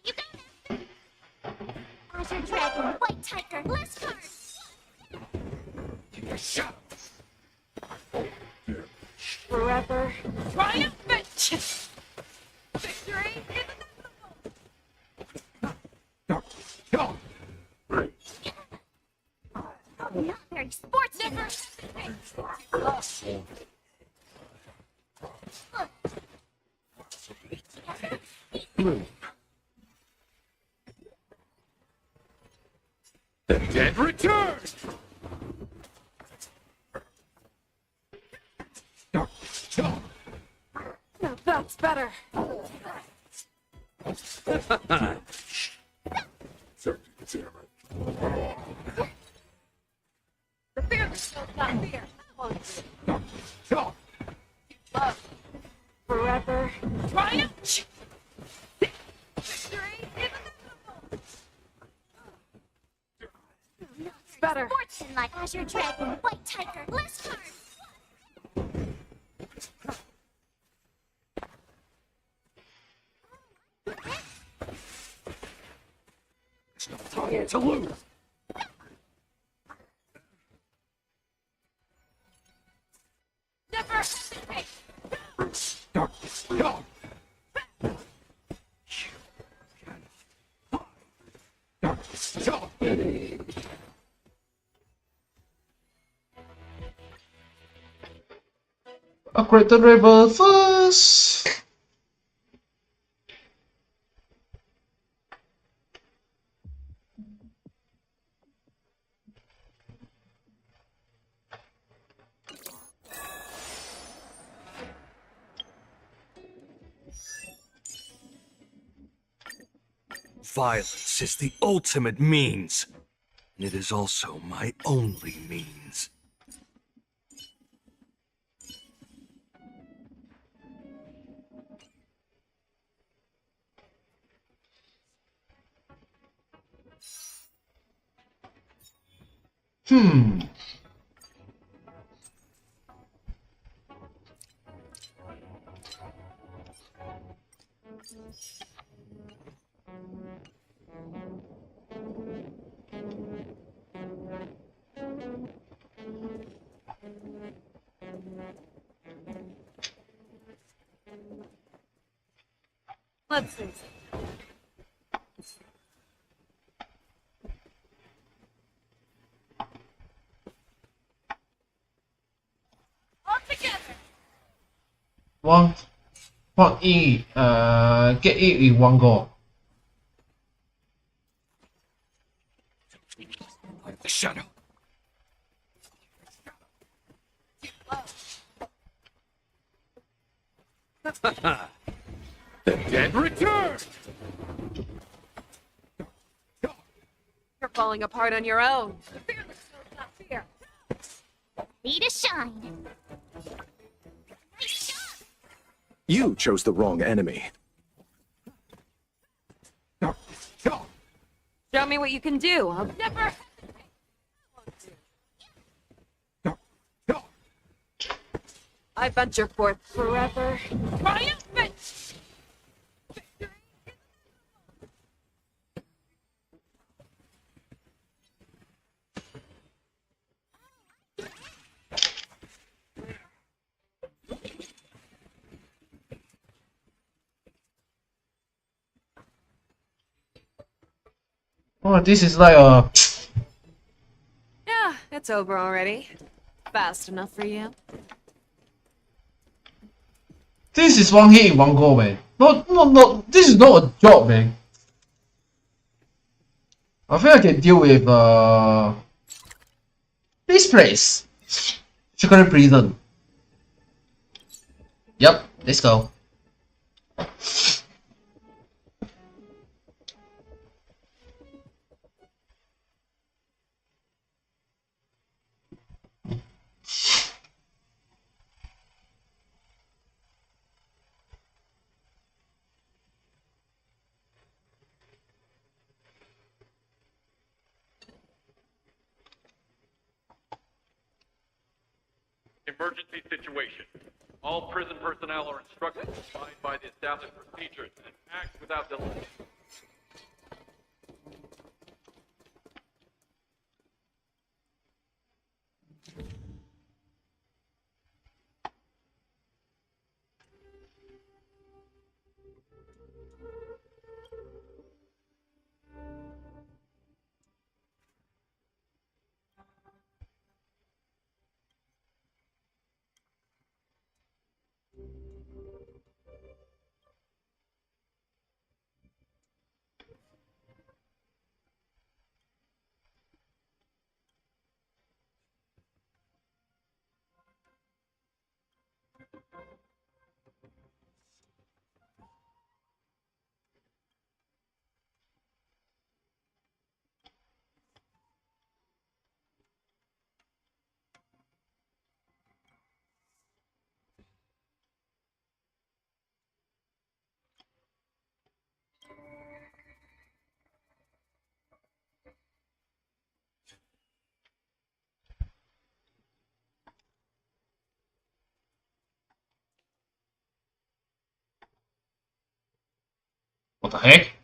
You got it! Azure Dragon, White Tiger, less cards! Forever. Triumphant! Victory is Not very sportsman! never hesitate. Bloom. The dead return! That's better. The fear is not fear. Love. Forever. Triumph. Victory is inevitable. It's better. Fortune like Azure Dragon, White Tiger, less cards. Time to lose. Never hesitate. Upgrade the river first. Violence is the ultimate means, and it is also my only means. Let's see. All together. One E, get it in one go. Like the shadow. The dead return! You're falling apart on your own. The fearless knows not fear. Ready to shine. Nice job. You chose the wrong enemy. Show me what you can do. I'll never hesitate. I venture forth forever. Triumphant! Oh, this is like a. Yeah, it's over already. Fast enough for you. This is one hit in one go, man. No. This is not a job, man. I feel I can deal with this place. Secret prison. Yep, let's go. Emergency situation. All prison personnel are instructed to abide by the established procedures and act without delay. What the heck?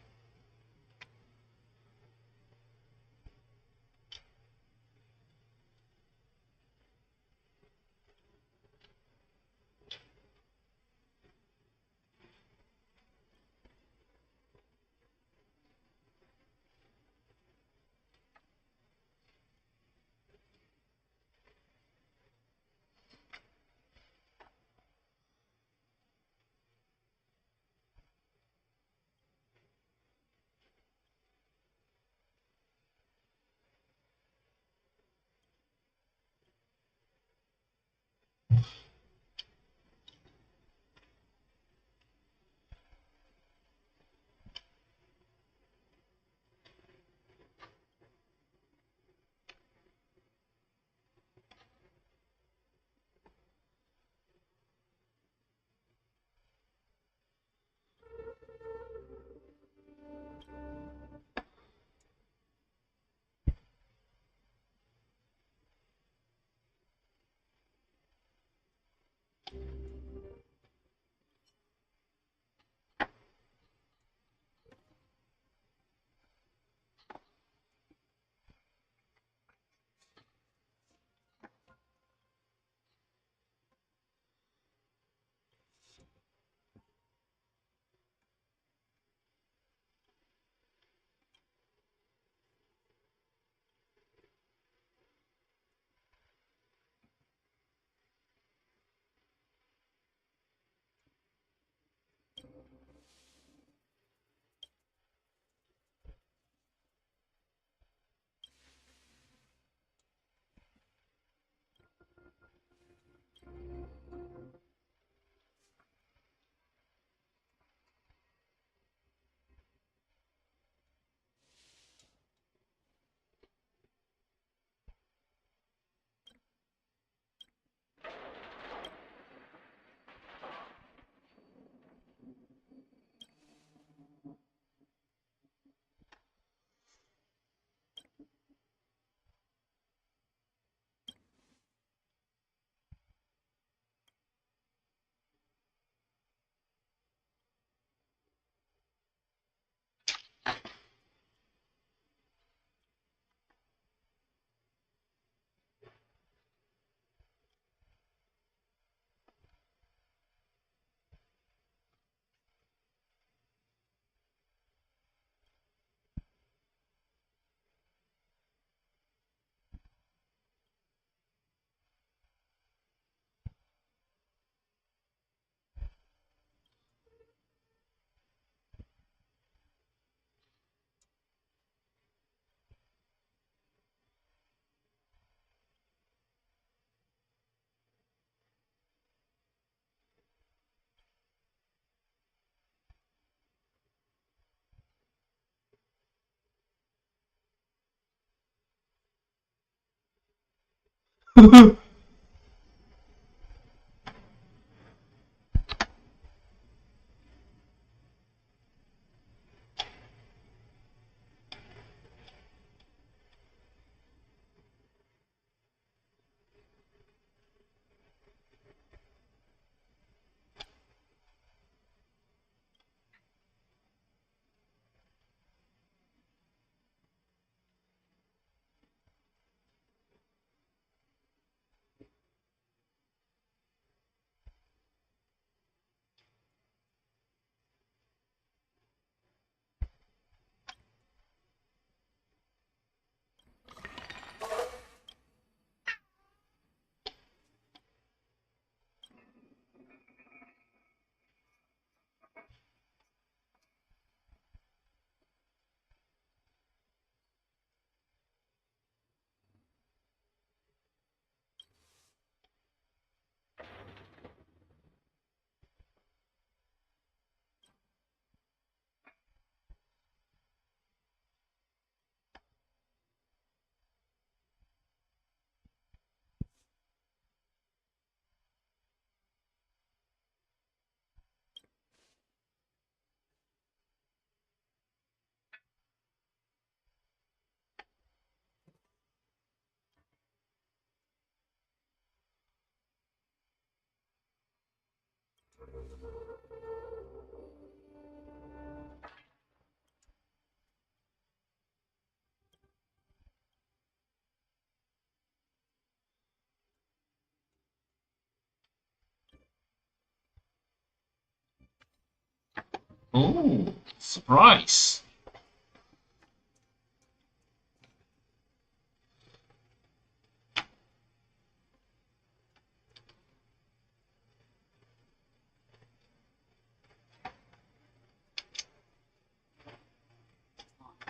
Oh, surprise.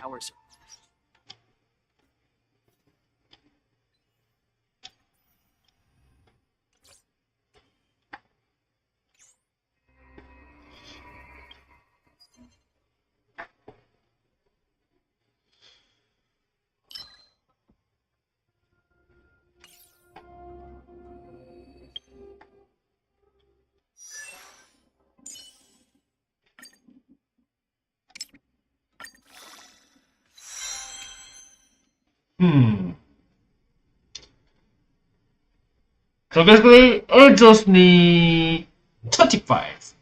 Hours. Hmm. So basically, I just need 35.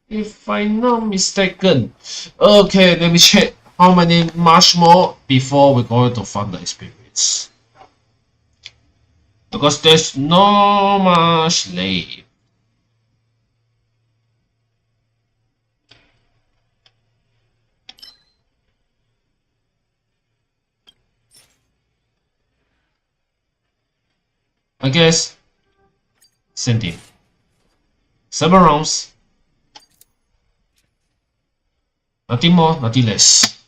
If I'm not mistaken. Okay, let me check how many much more before we're going to fund the experience. Because there's no much left. I guess same thing. 7 rounds. Nothing more, nothing less.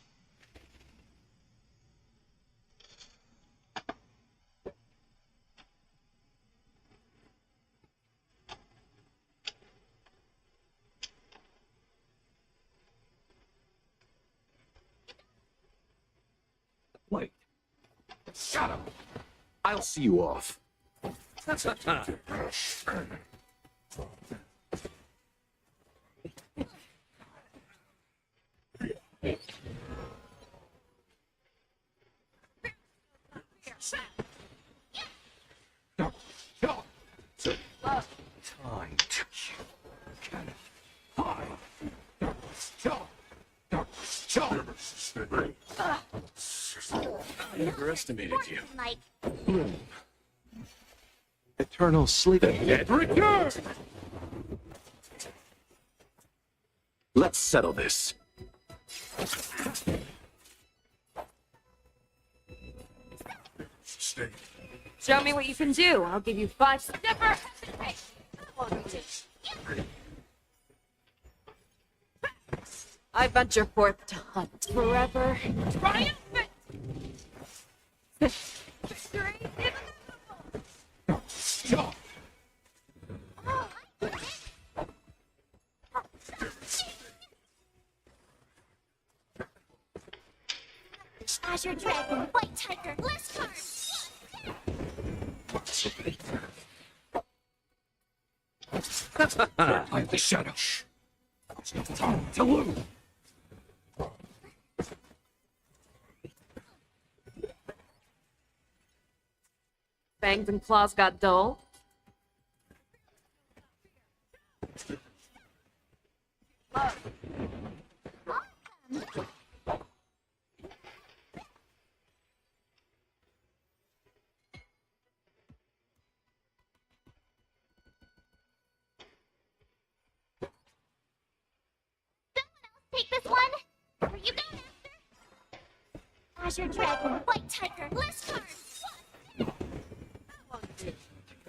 Wait. Shut up! I'll see you off. Time to can I underestimated you. Like, Eternal sleeping dead. Return! Let's settle this. Show me what you can do. I'll give you 5 never hesitate. I venture forth to hunt forever. Triumphant! Victory inevitable! Azure Dragon, White Tiger, list card. I'm the shadow. Time to lose. Fangs and claws got dull. Take this one. Where you going after? Azure Dragon, White Tiger, list card.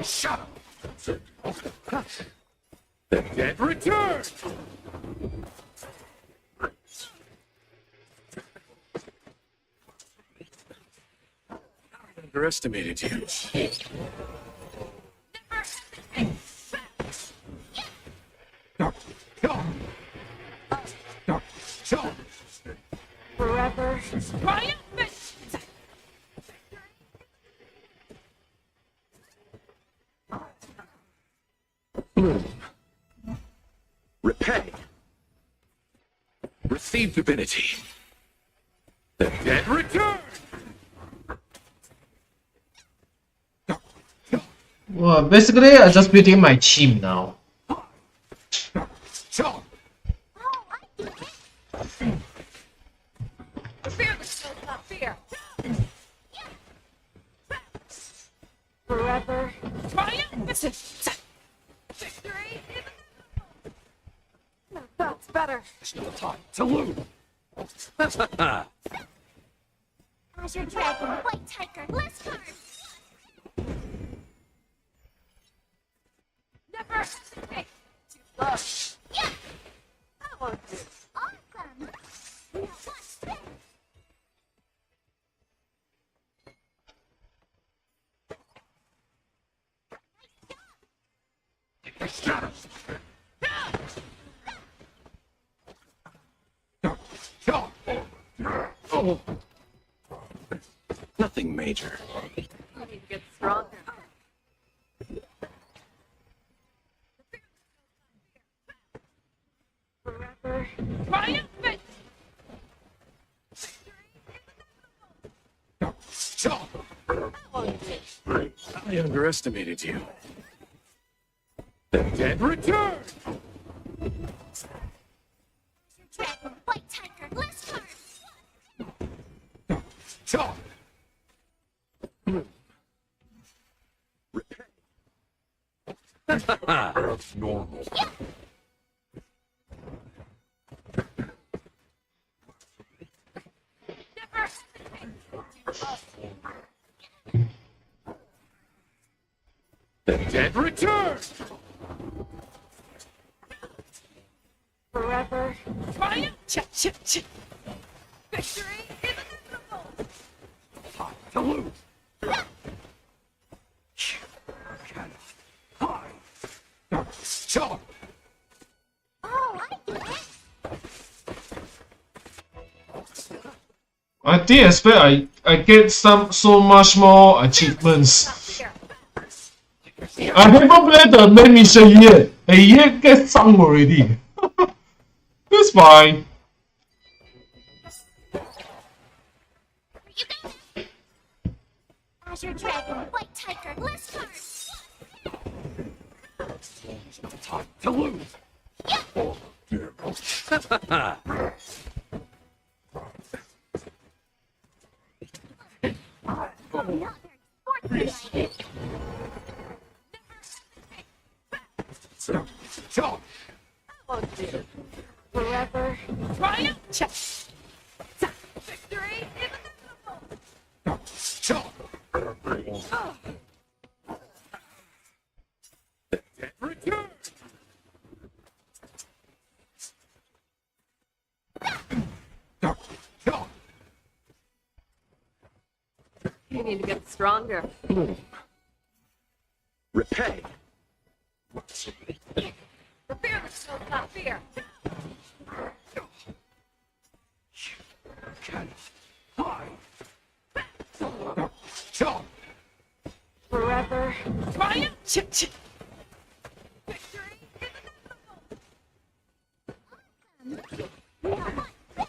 Shut up. The dead return. I underestimated you. Forever. Triumphant! Repay. Receive divinity. The dead return. Well, basically, I just building my team now. Fear the shows not fear. Forever. Triumphant! Victory inevitable! water. There's no time to lose. Azure Dragon, White Tiger, list card. Never hesitate to love. Yeah, I want to. awesome. Now watch this. Oh. Nothing major. You need to get stronger. Forever triumphant. I underestimated you. The dead return! Azure Dragon, White Tiger, list card. That's normal. Never hesitate to love. The dead return! Forever triumph. Victory is inevitable. Time to lose. Oh, I get it. I didn't expect I get so much more achievements. Here. I haven't played the main mission yet. I yet get some already. It's fine. You got it. Azure Dragon, White Tiger, list card. There's no time to lose. Not very sportsmanlike. I want to. Forever triumph. Victory is inevitable. The dead return! You need to get stronger. Repay. The fearless knows not fear. Forever triumph. Victory is inevitable. Now watch this.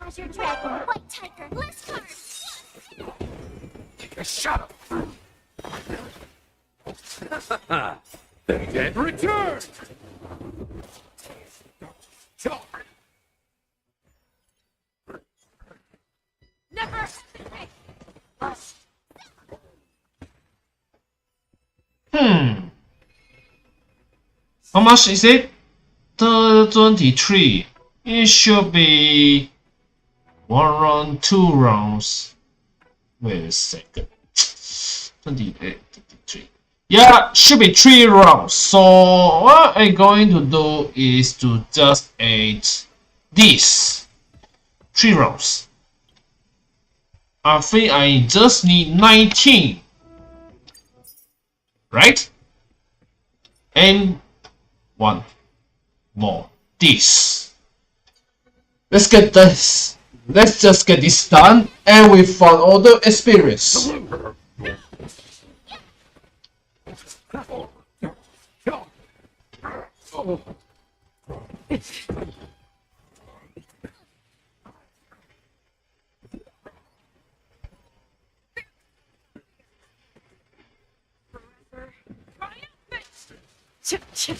Azure Dragon, White Tiger, list card. Take a shot of the dead return! Never hesitate. How much is it? 23. It should be 1 round, 2 rounds. Wait a second. 28, 23. Yeah, should be 3 rounds. So what I'm going to do is to just add this 3 rounds. I think I just need 19, right? And 1 more. This. Let's get this. Let's just get this done, and we found all the experience. Victory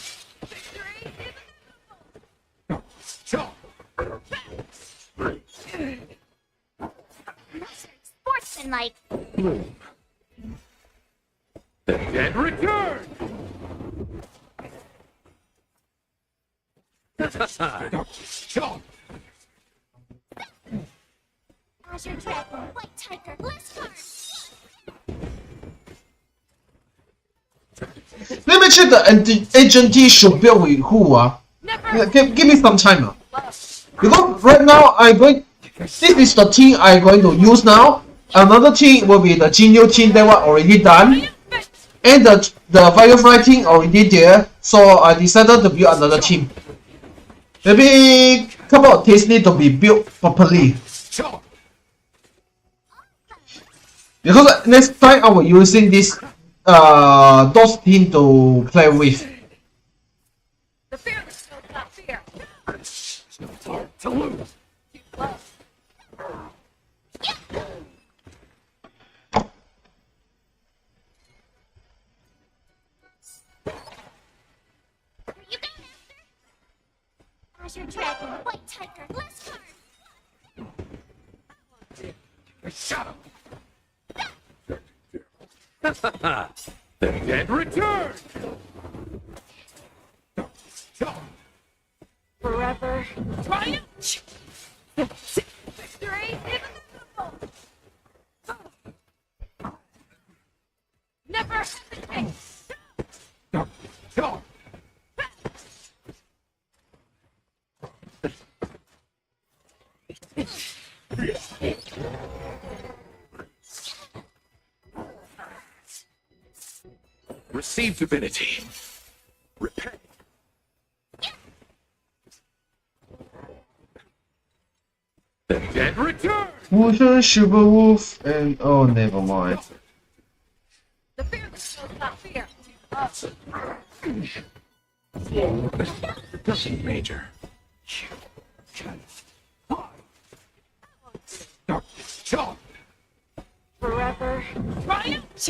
is Sportsmanlike. The dead return! Azure Dragon, White Tiger, last card. Let me check the agent T should build with who give me some time because right now I'm going. This is the team I'm going to use now. Another team will be the Genio team that was already done, and the firefighting already there. So I decided to build another team. Maybe a couple of things need to be built properly. Because next time I will using this those team to play with. The fearless knows not fear. To lose. You go, Master. Azure Dragon, White Tiger, last card. Shut up. The dead return. Forever triumph. Victory inevitable. Never hesitate. Receive divinity. Repay. The dead return. Fusion, Super Wolf, and oh, never mind. The fearless knows not fear. Nothing major. Forever triumph.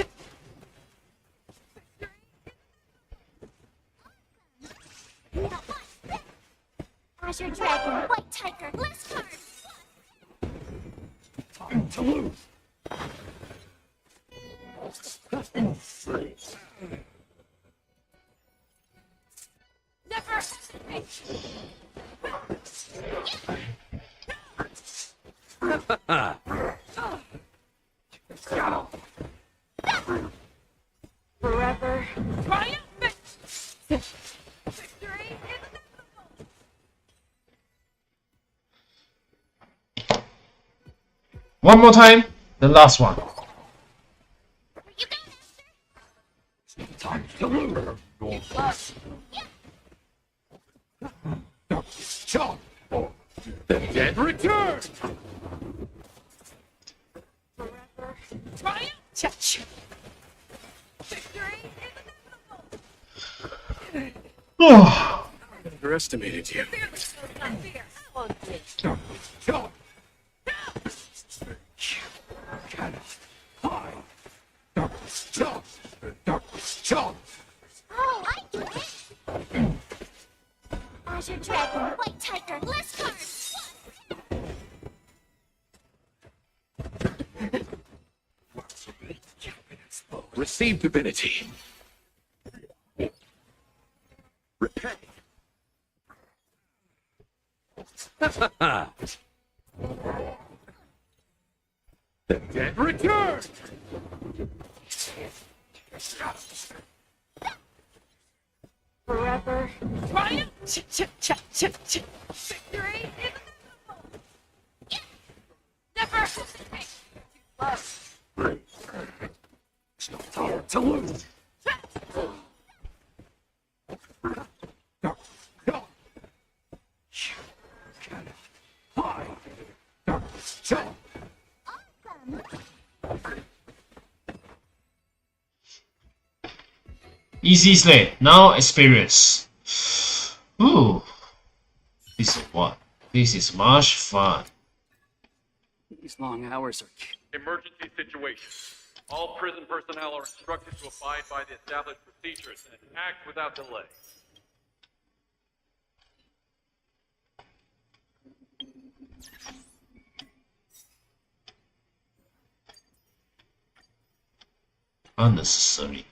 Azure Dragon, White Tiger, last card. Time to lose. Never hesitate. Forever triumphant. Victory inevitable. One more time, the last one. You go, Master. Time to lose. The dead return. Forever triumph. Victory inevitable. Oh, Underestimated you. Fearless knows not fear. I won't win. Oh, I get it. Azure Dragon, White Tiger, last card. Receive divinity. Repay. The dead return. Forever triumph. Victory inevitable. Never hesitate. Time to lose. easy slate. Now experience. Ooh, this is what? This is much fun. These long hours are... Emergency situation. All prison personnel are instructed to abide by the established procedures and act without delay. Unnecessary.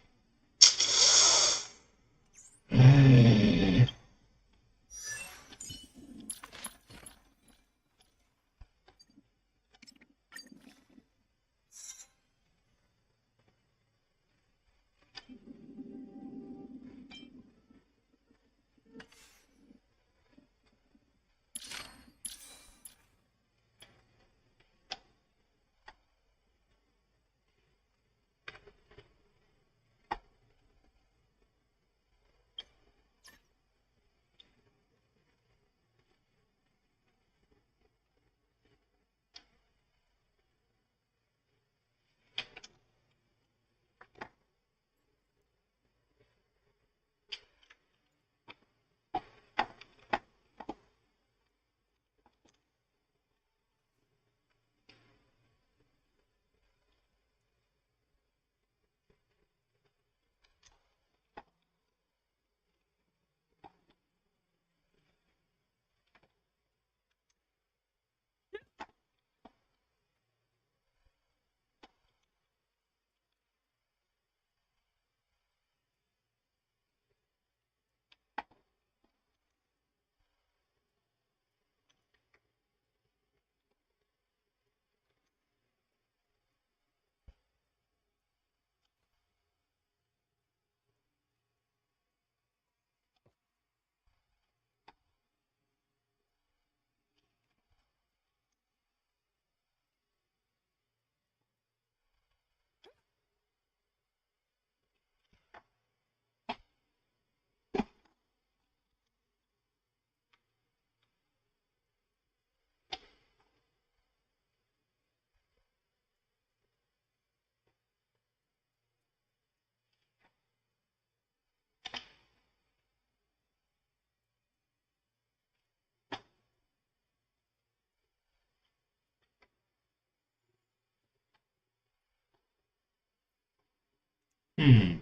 Hmm.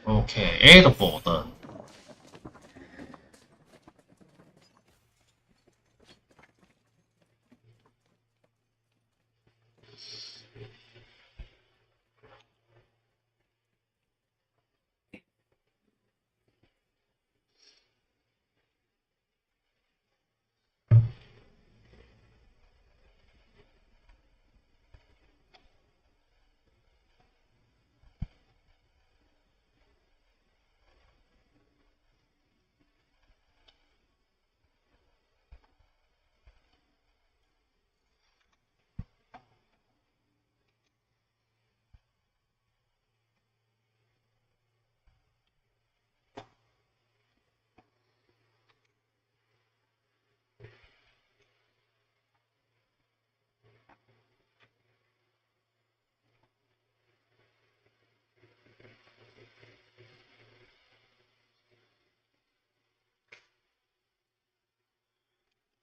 Okay, at the border.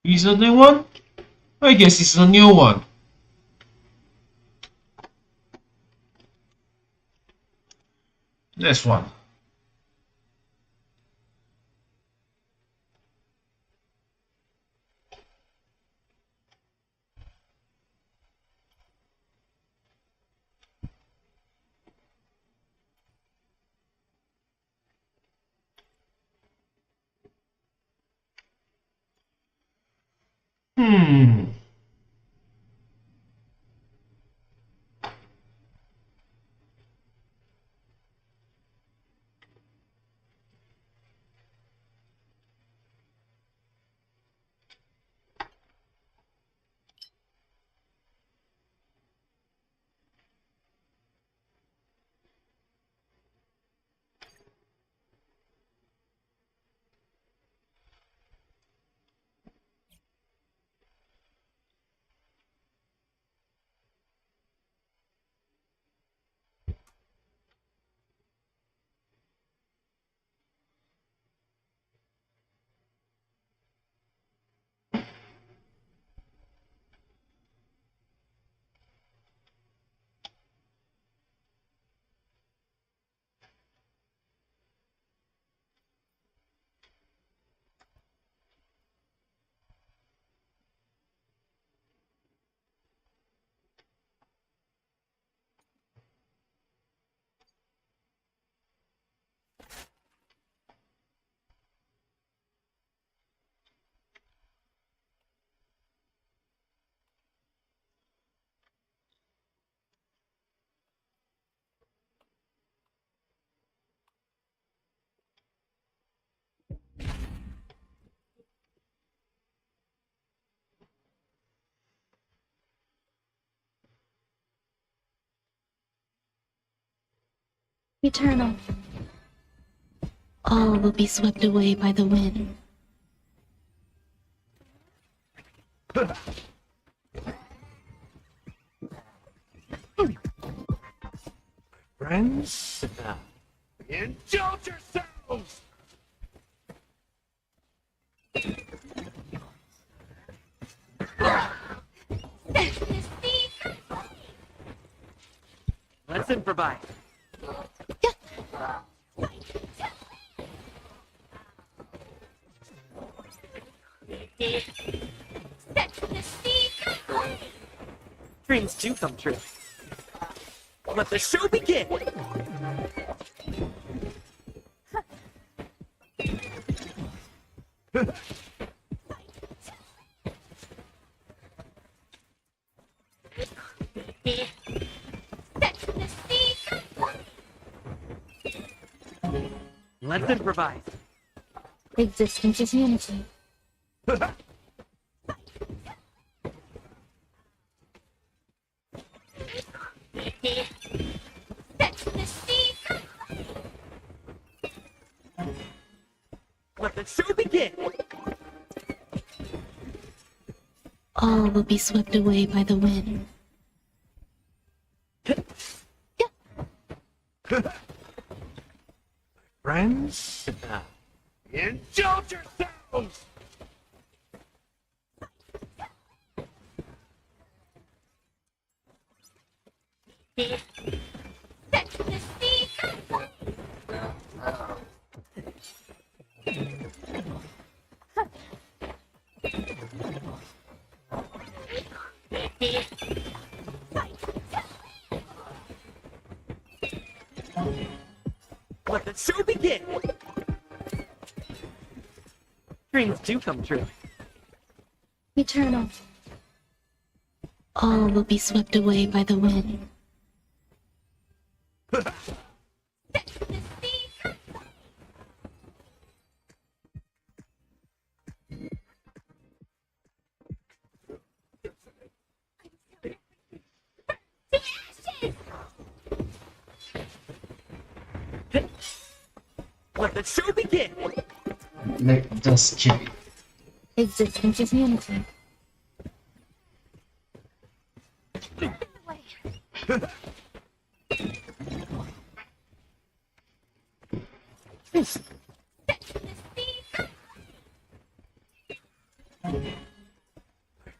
Is the new one? I guess it's a new one. This one. Hmm. Eternal. All will be swept away by the wind. Friends, sit down. Indulge yourselves! Let's improvise. Set the scene. Dreams do come true. Let the show begin! Set the scene. Let's improvise. Existence is unity. Set the scene. Let the show begin! All will be swept away by the wind. Friends? Indulge yourselves! Set the scene. Let the show begin! Dreams do come true. Eternal. All will be swept away by the wind. Let the show begin! Just keep it. Existence is unity.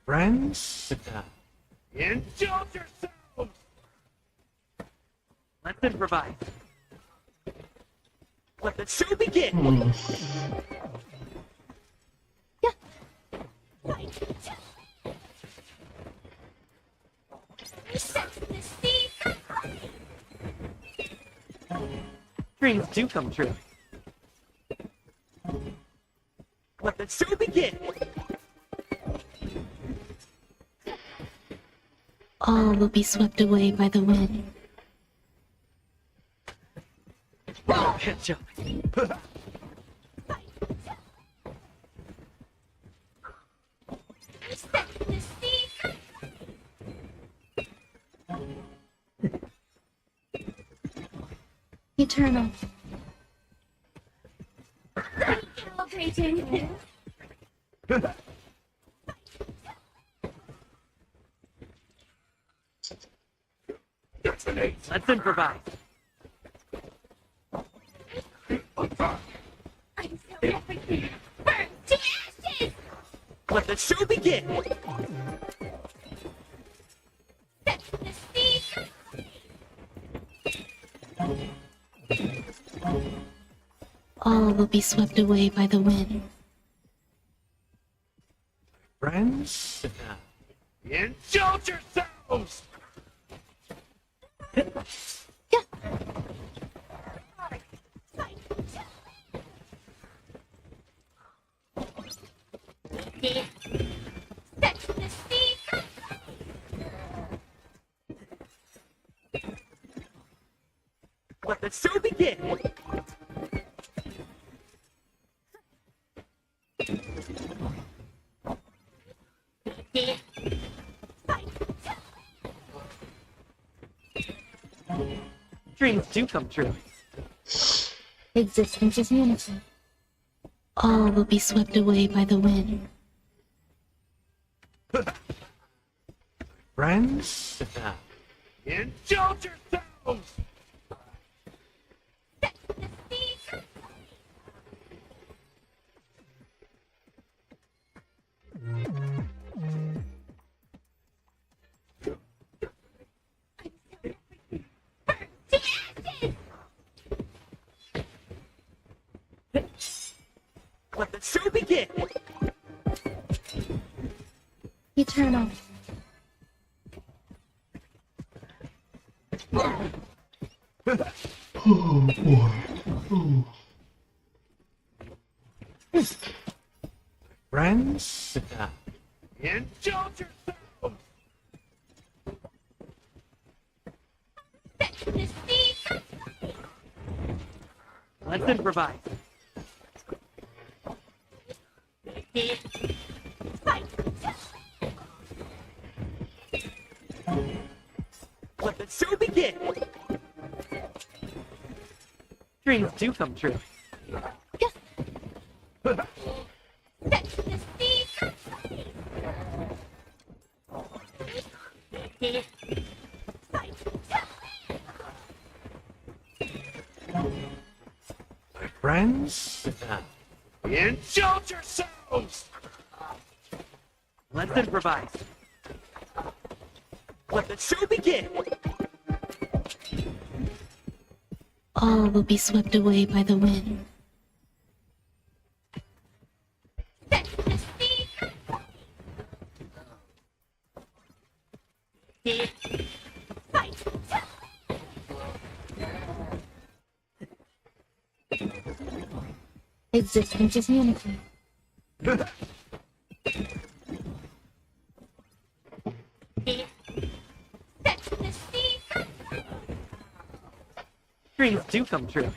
Friends? Indulge yourselves! Let's improvise. Let the show begin! Set the scene. Dreams do come true. Let the show begin! All will be swept away by the wind. Good job. Set the scene. Eternal. Celebrating. Let's improvise. I'm so everything. Burn to ashes. Let the show begin! Set the scene. All will be swept away by the wind. Friends? Indulge yourselves! Set the scene. Let the show begin! Dreams do come true. Existence is unity. All will be swept away by the wind. Friends? Indulge yourselves! Set the scene. Burn to ashes. Let the show begin! Eternal. Friends? Indulge yourself! Let's improvise. Let the show begin! Dreams do come true. My friends? Indulge yourselves! Let's improvise. Let the show begin! All will be swept away by the wind. Existence is unity. Dreams do come true.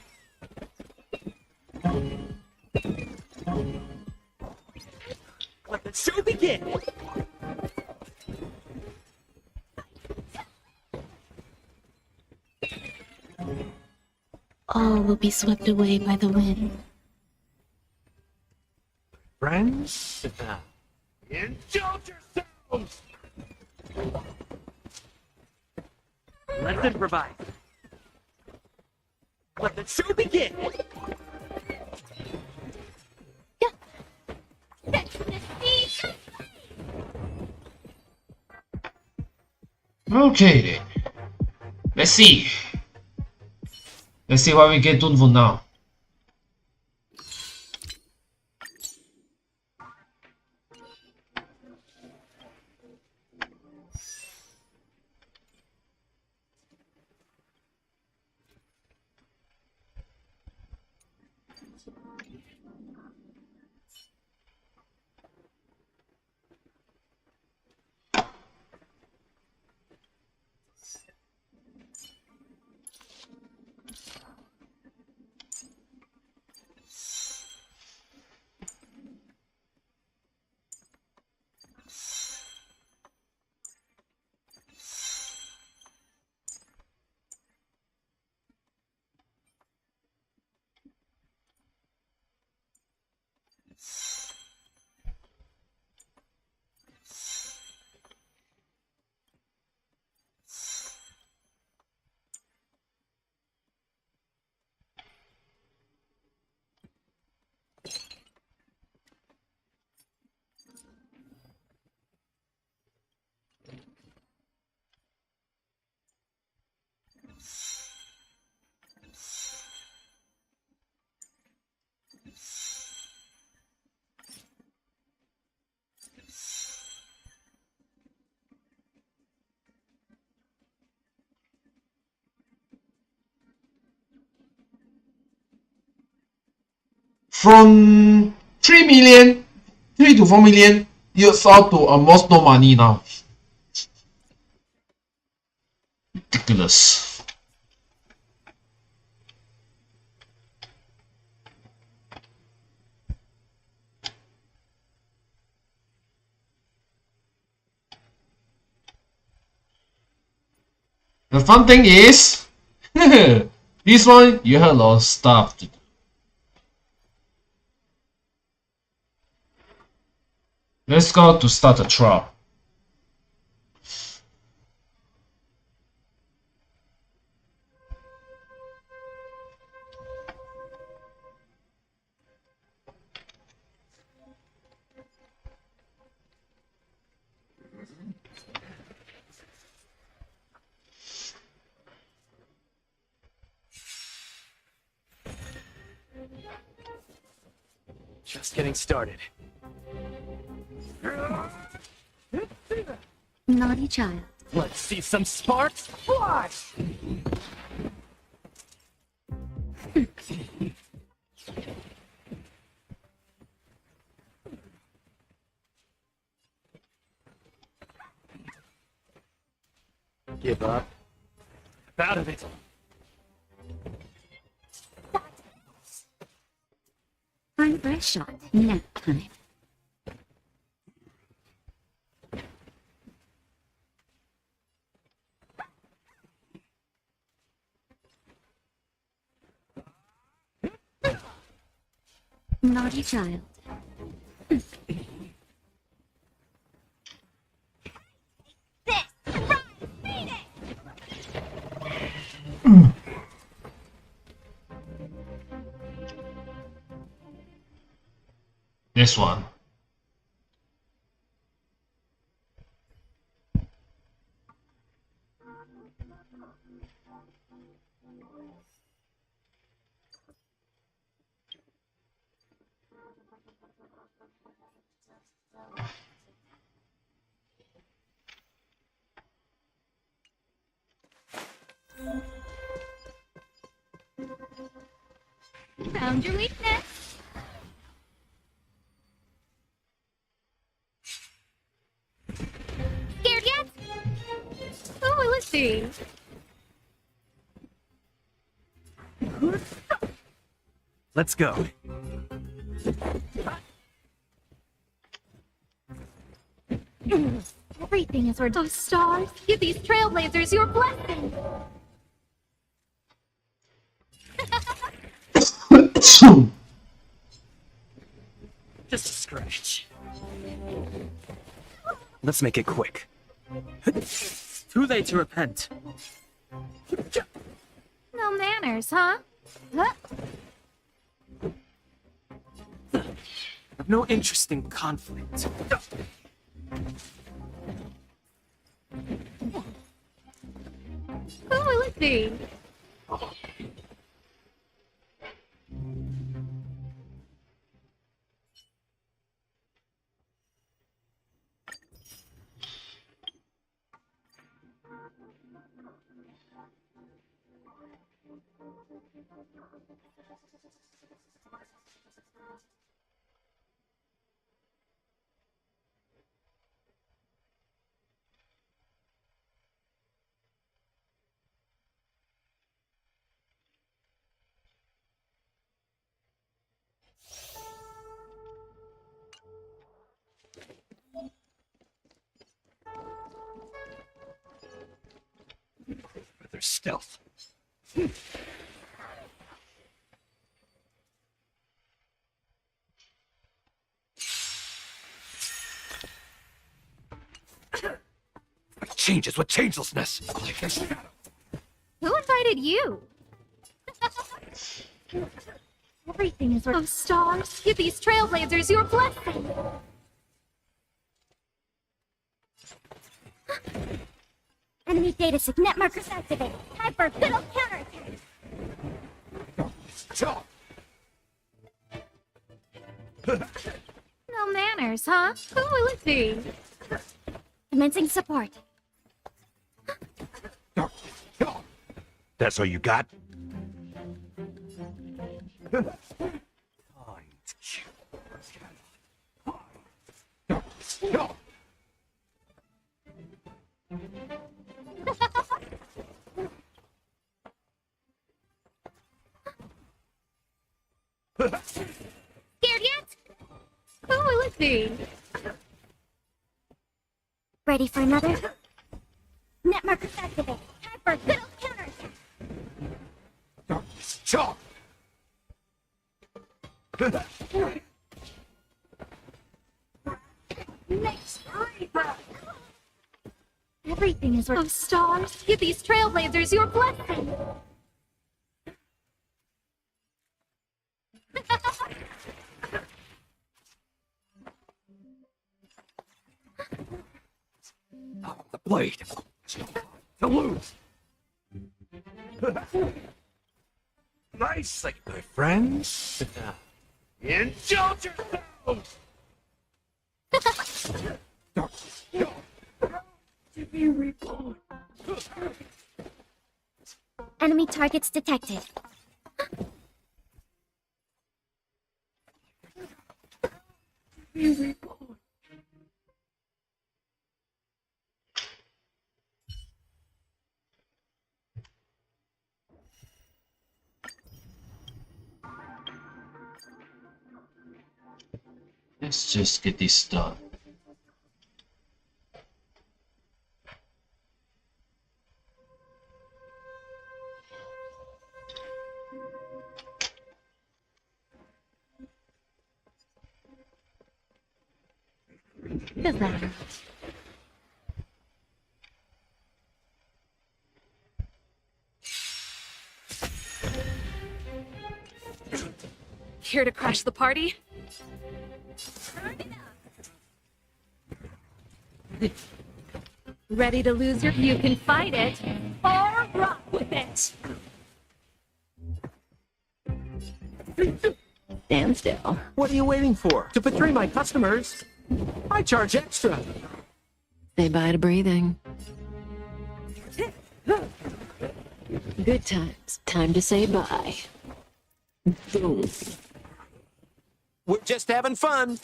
Let the show begin! All will be swept away by the wind. Friends? Indulge yourselves! Let's improvise. Let the show begin! Okay then. Let's see. Let's see what we get done for now. From 3 million, 3 to 4 million, years out to almost no money now. Ridiculous. The fun thing is, this one you have a lot of stuff to do. Let's go to start a trial. Just getting started. Naughty child. Let's see some sparks fly! Give up. Out of it. Time for a shot. Nap time. Naughty child. This one. Found your weakness. Scared yet? Oh, let's see. Let's go. Everything is worth those stars. Give these trailblazers your blessing. Just a scratch. Let's make it quick. Too late to repent. No manners, huh? Huh? I've no interest in conflict. Who will it be? Their stealth. What changes with changelessness? Who invited you? Everything is worth those stars. Give these trailblazers your blessing. Enemy data net markers activated. Time for a good old counterattack. No manners, huh? Who will it be? Commencing support. That's all you got? Scared yet? Who will it be? Ready for another? Net markers activated. Time for a good old counterattack. Next reaper. Everything is worth those stars. Give these trailblazers your blessing. The blade. To lose. Nice, like my friends. Indulge yourselves. Enemy targets detected. Let's just get this done. Does that hurt? Here to crash the party? Ready to lose your... You can fight it, or rock with it! Stand still. What are you waiting for? To betray my customers? I charge extra. Say bye to breathing. Good times. Time to say bye. Boom. We're just having fun.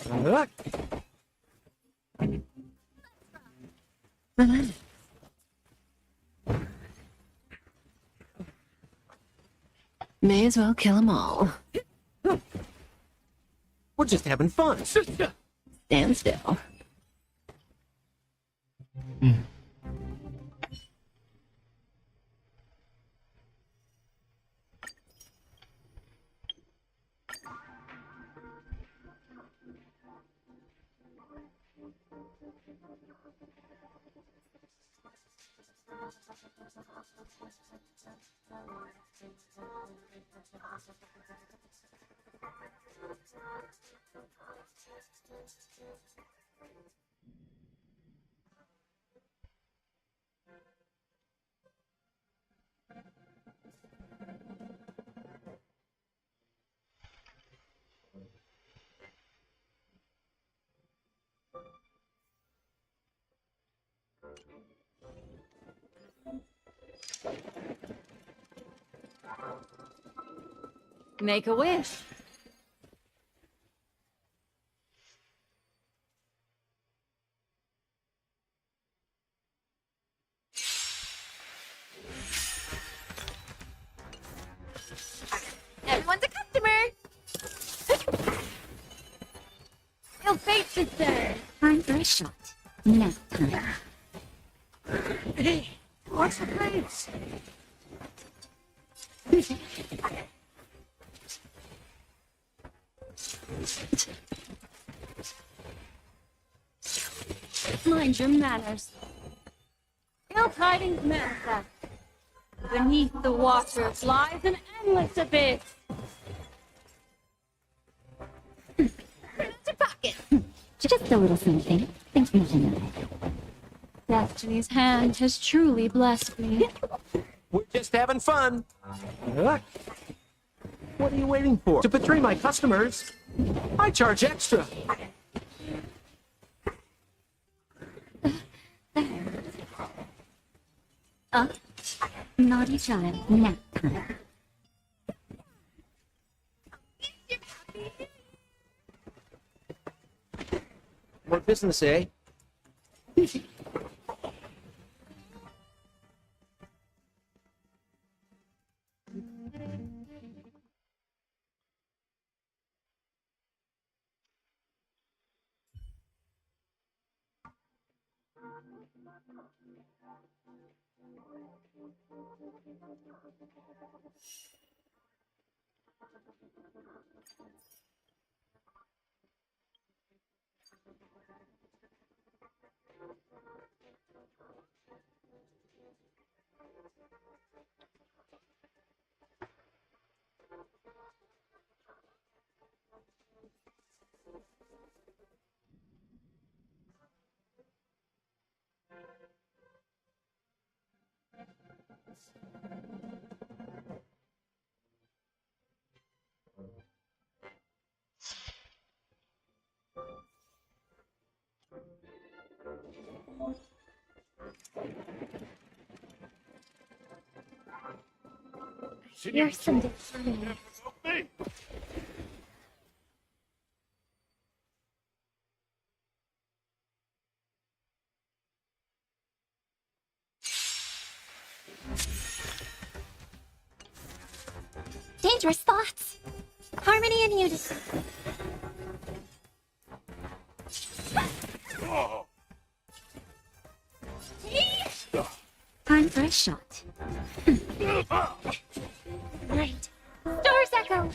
May as well kill them all. We're just having fun. Stand still. Make a wish. Everyone's a customer! Your face is there! Time for a shot. Now. Hey, what's the place? Mind your manners. Ill tidings manifest. Beneath the waters lies an endless abyss. Put out your pocket. Just a little something. Think nothing of it. Destiny's hand has truly blessed me. We're just having fun. What are you waiting for? To betray my customers? I charge extra. Naughty child. Nap time. More business, eh? You're some discerning. Dangerous thoughts. Harmony and unity. Time for a shot. Right. Stars echo.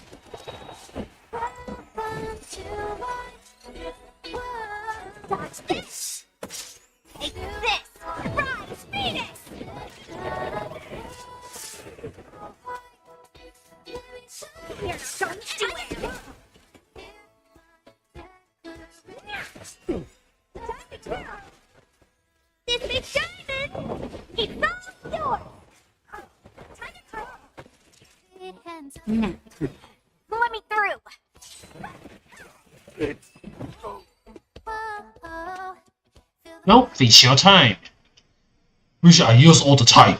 Dodge this. Take this. Rise, Phoenix. You're not going anywhere. This big diamond. It's all yours. Time to throw. Big hands. Now, Let me through. Nope, it's your time. Which I use all the time.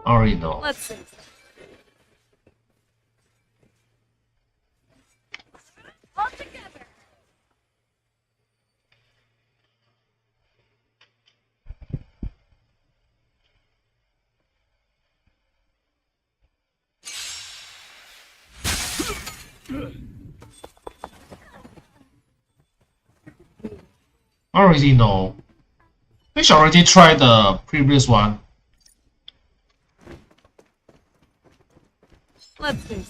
Already know. Let's see. All together. Already know. We should already try the previous one. Let's see.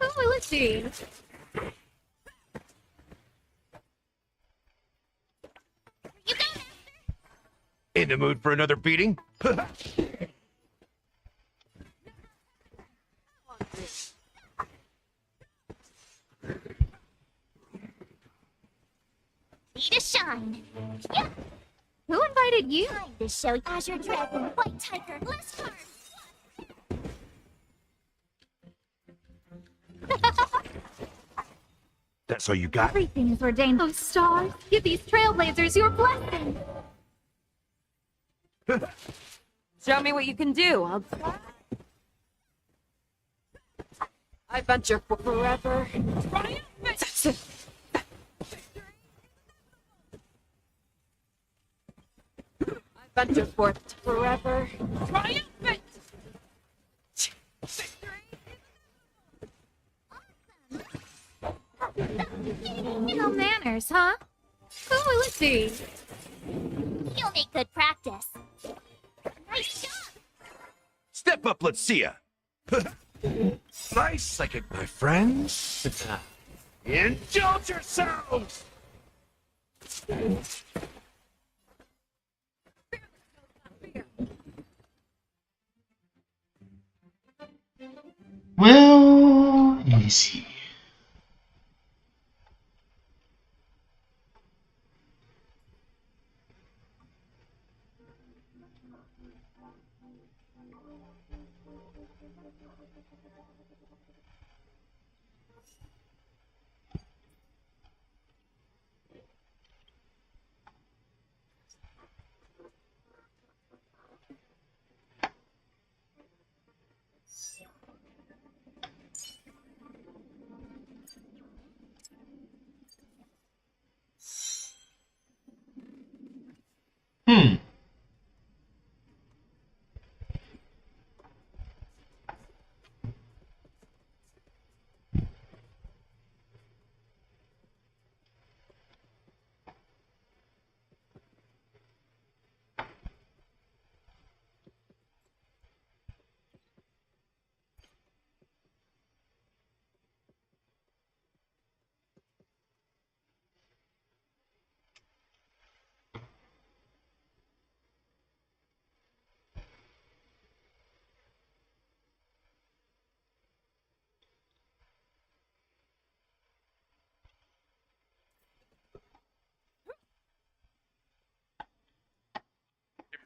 Oh, let's see. In the mood for another beating? Need a shine. Yeah. Who invited you? Time to show Azure Dragon, White Tiger, last card. That's all you got? Everything is ordained. Those stars, give these trailblazers your blessing. Show me what you can do. I'll try. I venture for forever. That's it. I venture forth forever. Triumphant! No manners, huh? Oh, let's see. You'll make good practice. Nice job. Step up, let's see ya. Nice psychic, my friends. Indulge yourselves! Well, easy.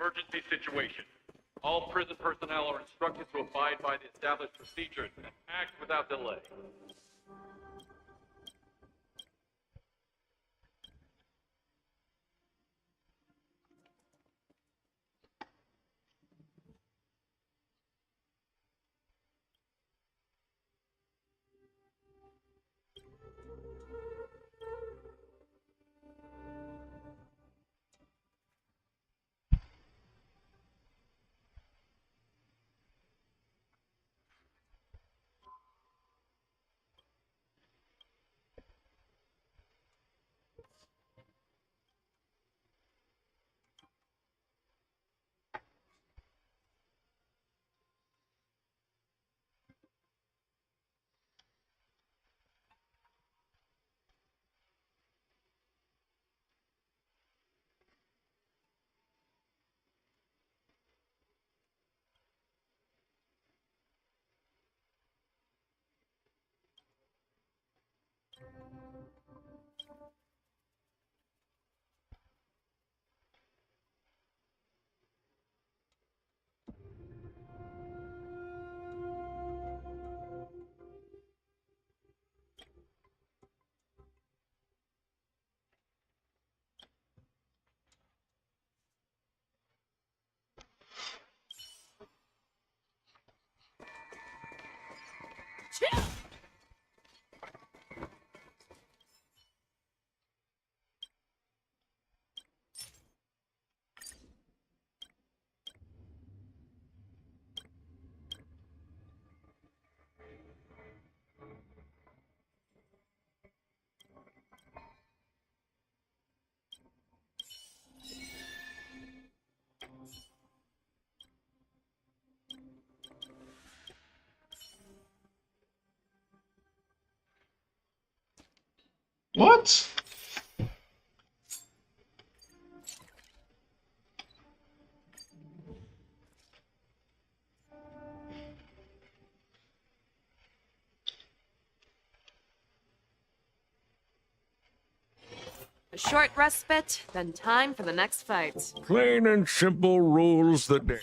Emergency situation. All prison personnel are instructed to abide by the established procedures and act without delay. What? A short respite, then time for the next fight. Plain and simple rules that...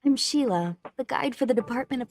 I'm Sheila, the guide for the Department of...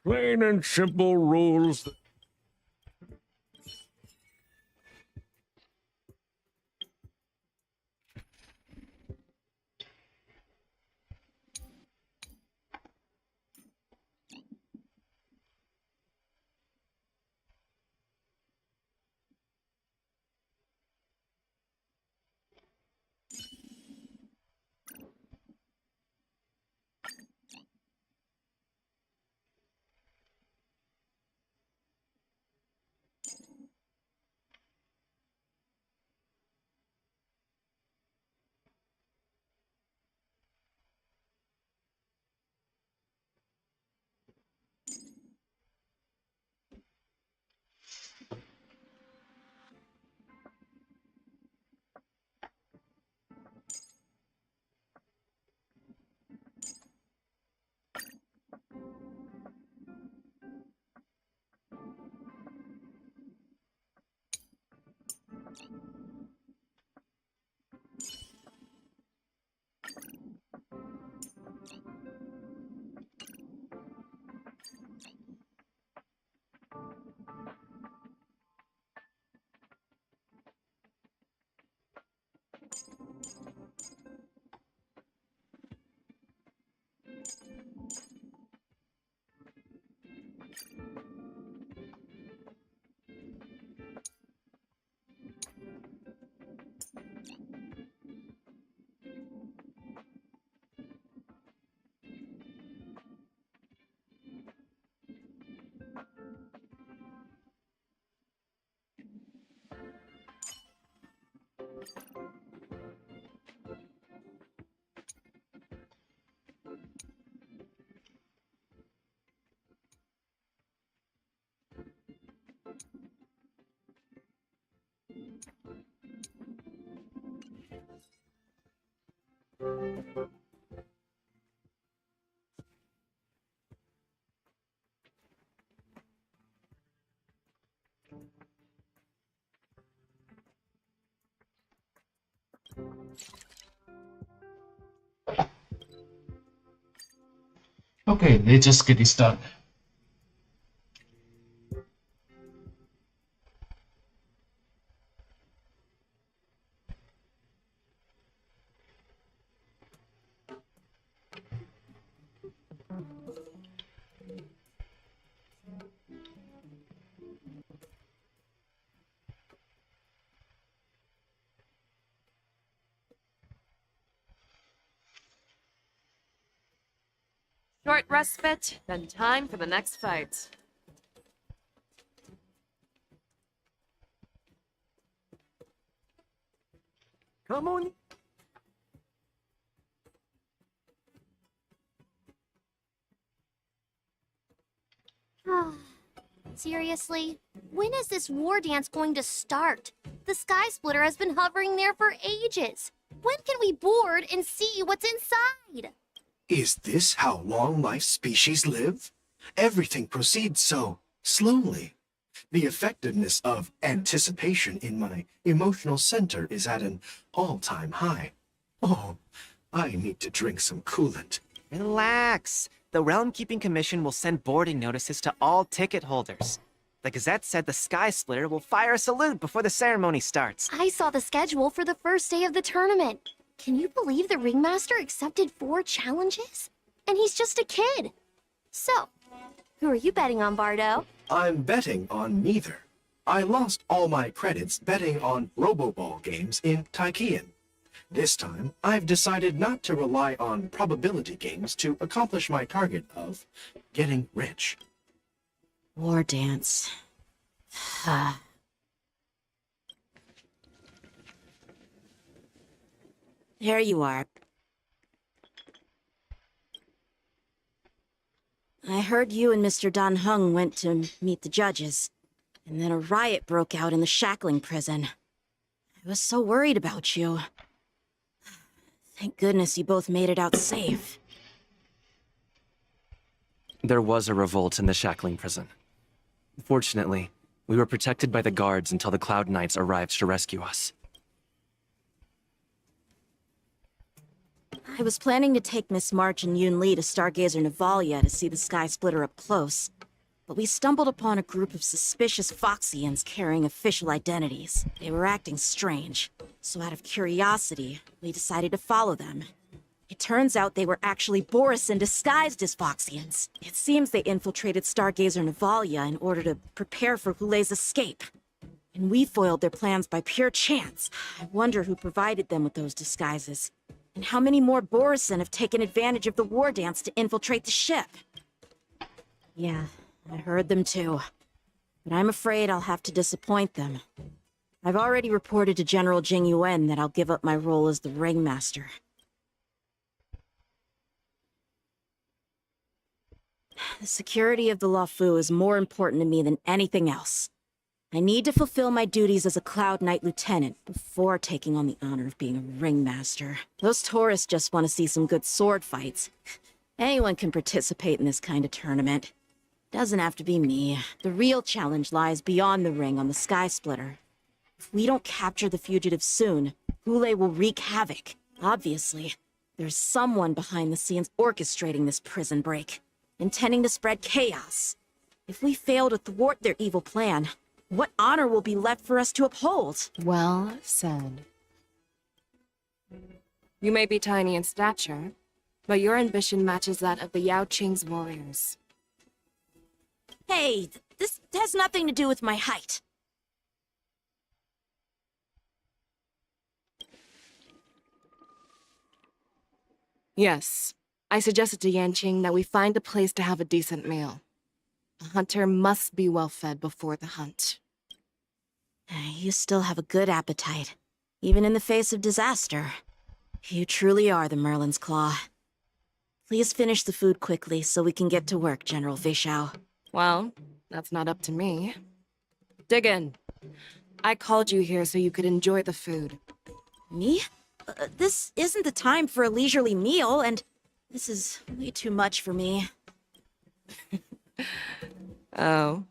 Plain and simple rules that... Okay, let's just get this done. Short respite, then time for the next fight. Come on. Seriously? When is this war dance going to start? The Sky Splitter has been hovering there for ages. When can we board and see what's inside? Is this how long-life species live? Everything proceeds so slowly. The effectiveness of anticipation in my emotional center is at an all-time high. Oh, I need to drink some coolant. Relax. The Realm Keeping Commission will send boarding notices to all ticket holders. The Gazette said the Sky Splitter will fire a salute before the ceremony starts. I saw the schedule for the first day of the tournament. Can you believe the Ringmaster accepted 4 challenges? And he's just a kid. So, who are you betting on, Bardo? I'm betting on neither. I lost all my credits betting on Roboball games in Tychean. This time, I've decided not to rely on probability games to accomplish my target of getting rich. War dance. There you are. I heard you and Mr. Dan Heng went to meet the judges, and then a riot broke out in the shackling prison. I was so worried about you. Thank goodness you both made it out safe. There was a revolt in the shackling prison. Fortunately, we were protected by the guards until the Cloud Knights arrived to rescue us. I was planning to take Miss March and Yun Li to Stargazer Navalia to see the Sky Splitter up close, but we stumbled upon a group of suspicious Foxians carrying official identities. They were acting strange, so out of curiosity, we decided to follow them. It turns out they were actually Borisin disguised as Foxians. It seems they infiltrated Stargazer Navalia in order to prepare for Hule's escape. And we foiled their plans by pure chance. I wonder who provided them with those disguises. And how many more Borisin have taken advantage of the war dance to infiltrate the ship? Yeah, I heard them too. But I'm afraid I'll have to disappoint them. I've already reported to General Jing Yuan that I'll give up my role as the Ringmaster. The security of the Luofu is more important to me than anything else. I need to fulfill my duties as a Cloud Knight Lieutenant before taking on the honor of being a Ringmaster. Those tourists just want to see some good sword fights. Anyone can participate in this kind of tournament. Doesn't have to be me. The real challenge lies beyond the ring on the Sky Splitter. If we don't capture the fugitives soon, Hule will wreak havoc. Obviously, there's someone behind the scenes orchestrating this prison break, intending to spread chaos. If we fail to thwart their evil plan, what honor will be left for us to uphold? Well said. You may be tiny in stature, but your ambition matches that of the Yao Qing's warriors. Hey, this has nothing to do with my height. Yes, I suggested to Yanqing that we find a place to have a decent meal. A hunter must be well fed before the hunt. You still have a good appetite, even in the face of disaster. You truly are the Merlin's Claw. Please finish the food quickly so we can get to work, General Feixiao. Well, that's not up to me. Dig in. I called you here so you could enjoy the food. Me? this isn't the time for a leisurely meal, and this is way too much for me. Oh.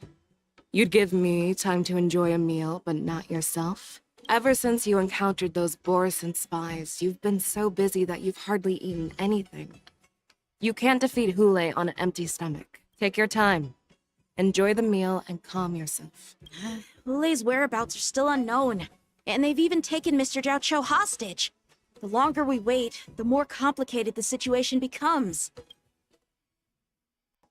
You'd give me time to enjoy a meal, but not yourself? Ever since you encountered those Borison spies, you've been so busy that you've hardly eaten anything. You can't defeat Hule on an empty stomach. Take your time. Enjoy the meal and calm yourself. Hule's whereabouts are still unknown, and they've even taken Mr. Zhao Cho hostage. The longer we wait, the more complicated the situation becomes.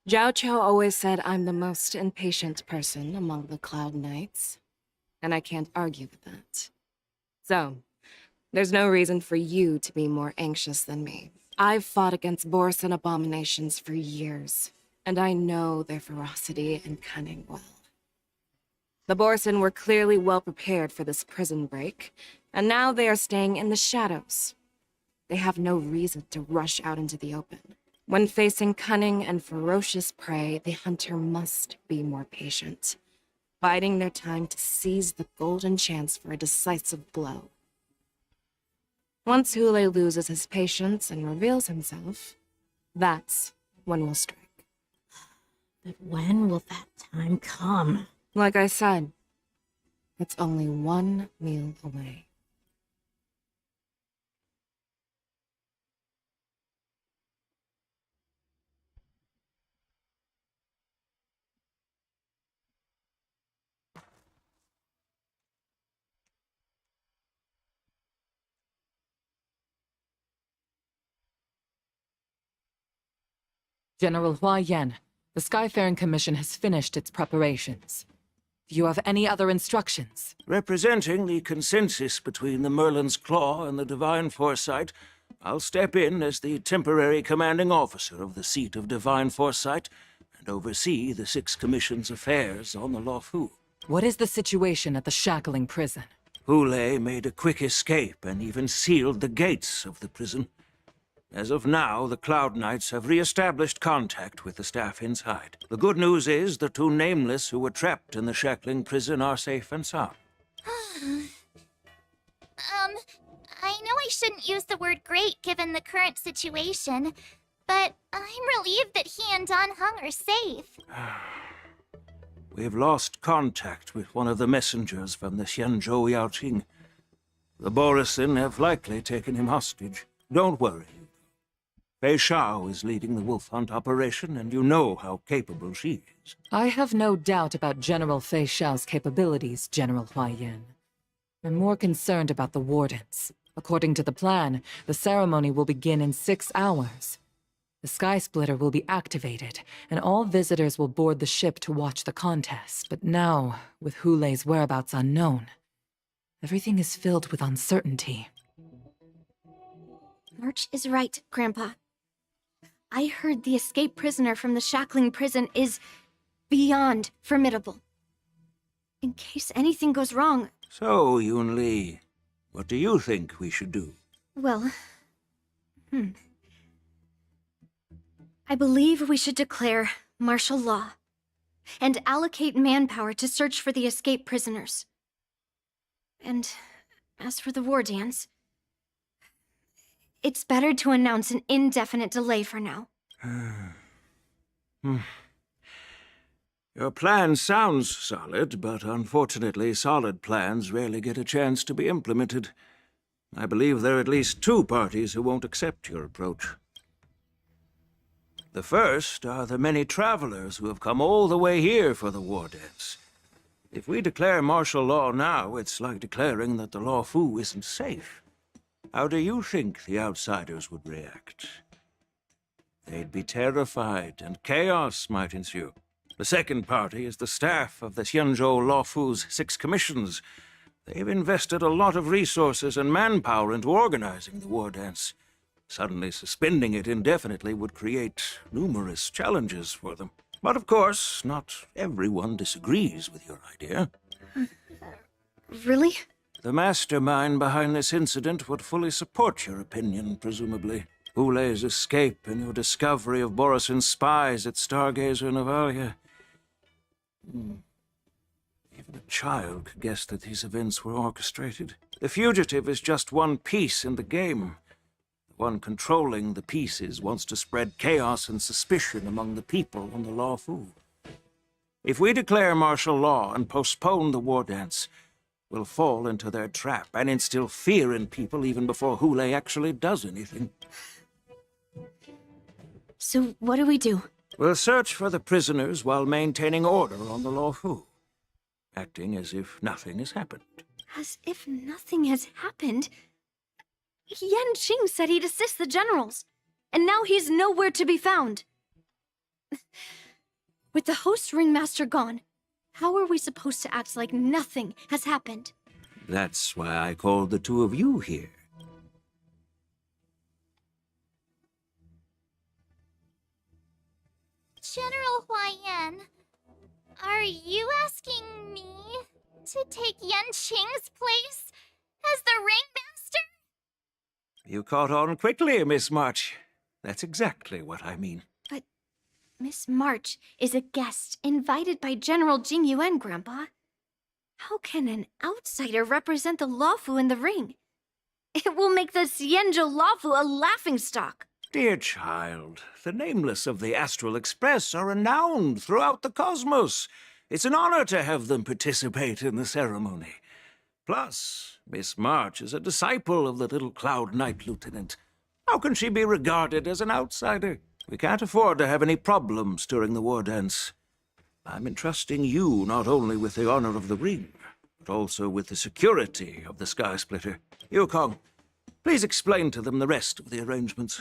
Zhao Cho always said I'm the most impatient person among the Cloud Knights, and I can't argue with that. So, there's no reason for you to be more anxious than me. I've fought against Borison abominations for years, and I know their ferocity and cunning well. The Borison were clearly well prepared for this prison break, and now they are staying in the shadows. They have no reason to rush out into the open. When facing cunning and ferocious prey, the hunter must be more patient, biding their time to seize the golden chance for a decisive blow. Once Hule loses his patience and reveals himself, that's when we'll strike. But when will that time come? Like I said, it's only one meal away. General Hua Yan, the Skyfaring Commission has finished its preparations. Do you have any other instructions? Representing the consensus between the Merlin's Claw and the Divine Foresight, I'll step in as the temporary commanding officer of the seat of Divine Foresight and oversee the 6 Commission's affairs on the Luofu. What is the situation at the Shackling prison? Hule made a quick escape and even sealed the gates of the prison. As of now, the Cloud Knights have re-established contact with the staff inside. The good news is the 2 Nameless who were trapped in the Shackling prison are safe and sound. I know I shouldn't use the word great given the current situation, but I'm relieved that he and Don Hung are safe. We've lost contact with one of the messengers from the Xianzhou Yaoqing. The Borison have likely taken him hostage. Don't worry. Fei Shao is leading the wolf hunt operation, and you know how capable she is. I have no doubt about General Fei Shao's capabilities, General Hua Yan. I'm more concerned about the wardens. According to the plan, the ceremony will begin in 6 hours. The Sky Splitter will be activated, and all visitors will board the ship to watch the contest. But now, with Hule's whereabouts unknown, everything is filled with uncertainty. March is right, Grandpa. I heard the escaped prisoner from the Shackling prison is beyond formidable. In case anything goes wrong... So, Yun Li, what do you think we should do? Well... I believe we should declare martial law and allocate manpower to search for the escaped prisoners. And as for the war dance... it's better to announce an indefinite delay for now. Your plan sounds solid, but unfortunately solid plans rarely get a chance to be implemented. I believe there are at least 2 parties who won't accept your approach. The first are the many travelers who have come all the way here for the war dance. If we declare martial law now, it's like declaring that the Luofu isn't safe. How do you think the outsiders would react? They'd be terrified, and chaos might ensue. The second party is the staff of the Xianzhou Luofu's 6 commissions. They've invested a lot of resources and manpower into organizing the war dance. Suddenly suspending it indefinitely would create numerous challenges for them. But of course, not everyone disagrees with your idea. Really? The mastermind behind this incident would fully support your opinion, presumably. Hule's escape and your discovery of Borison's spies at Stargazer Navalia. Even a child could guess that these events were orchestrated. The fugitive is just one piece in the game. The one controlling the pieces wants to spread chaos and suspicion among the people on the Law Fu. If we declare martial law and postpone the war dance, we'll fall into their trap and instill fear in people even before Hule actually does anything. So what do we do? We'll search for the prisoners while maintaining order on the Law Fu, acting as if nothing has happened. As if nothing has happened? Yan Qing said he'd assist the generals, and now he's nowhere to be found. With the host ringmaster gone, how are we supposed to act like nothing has happened? That's why I called the two of you here. General Huaiyan, are you asking me to take Yan Qing's place as the ringmaster? You caught on quickly, Miss March. That's exactly what I mean. But Miss March is a guest invited by General Jing Yuan, Grandpa. How can an outsider represent the Lawfu in the ring? It will make the Xianzhou Lawfu a laughingstock. Dear child, the nameless of the Astral Express are renowned throughout the cosmos. It's an honor to have them participate in the ceremony. Plus, Miss March is a disciple of the little Cloud Knight Lieutenant. How can she be regarded as an outsider? We can't afford to have any problems during the war dance. I'm entrusting you not only with the honor of the ring, but also with the security of the Sky Splitter. Yukong, please explain to them the rest of the arrangements.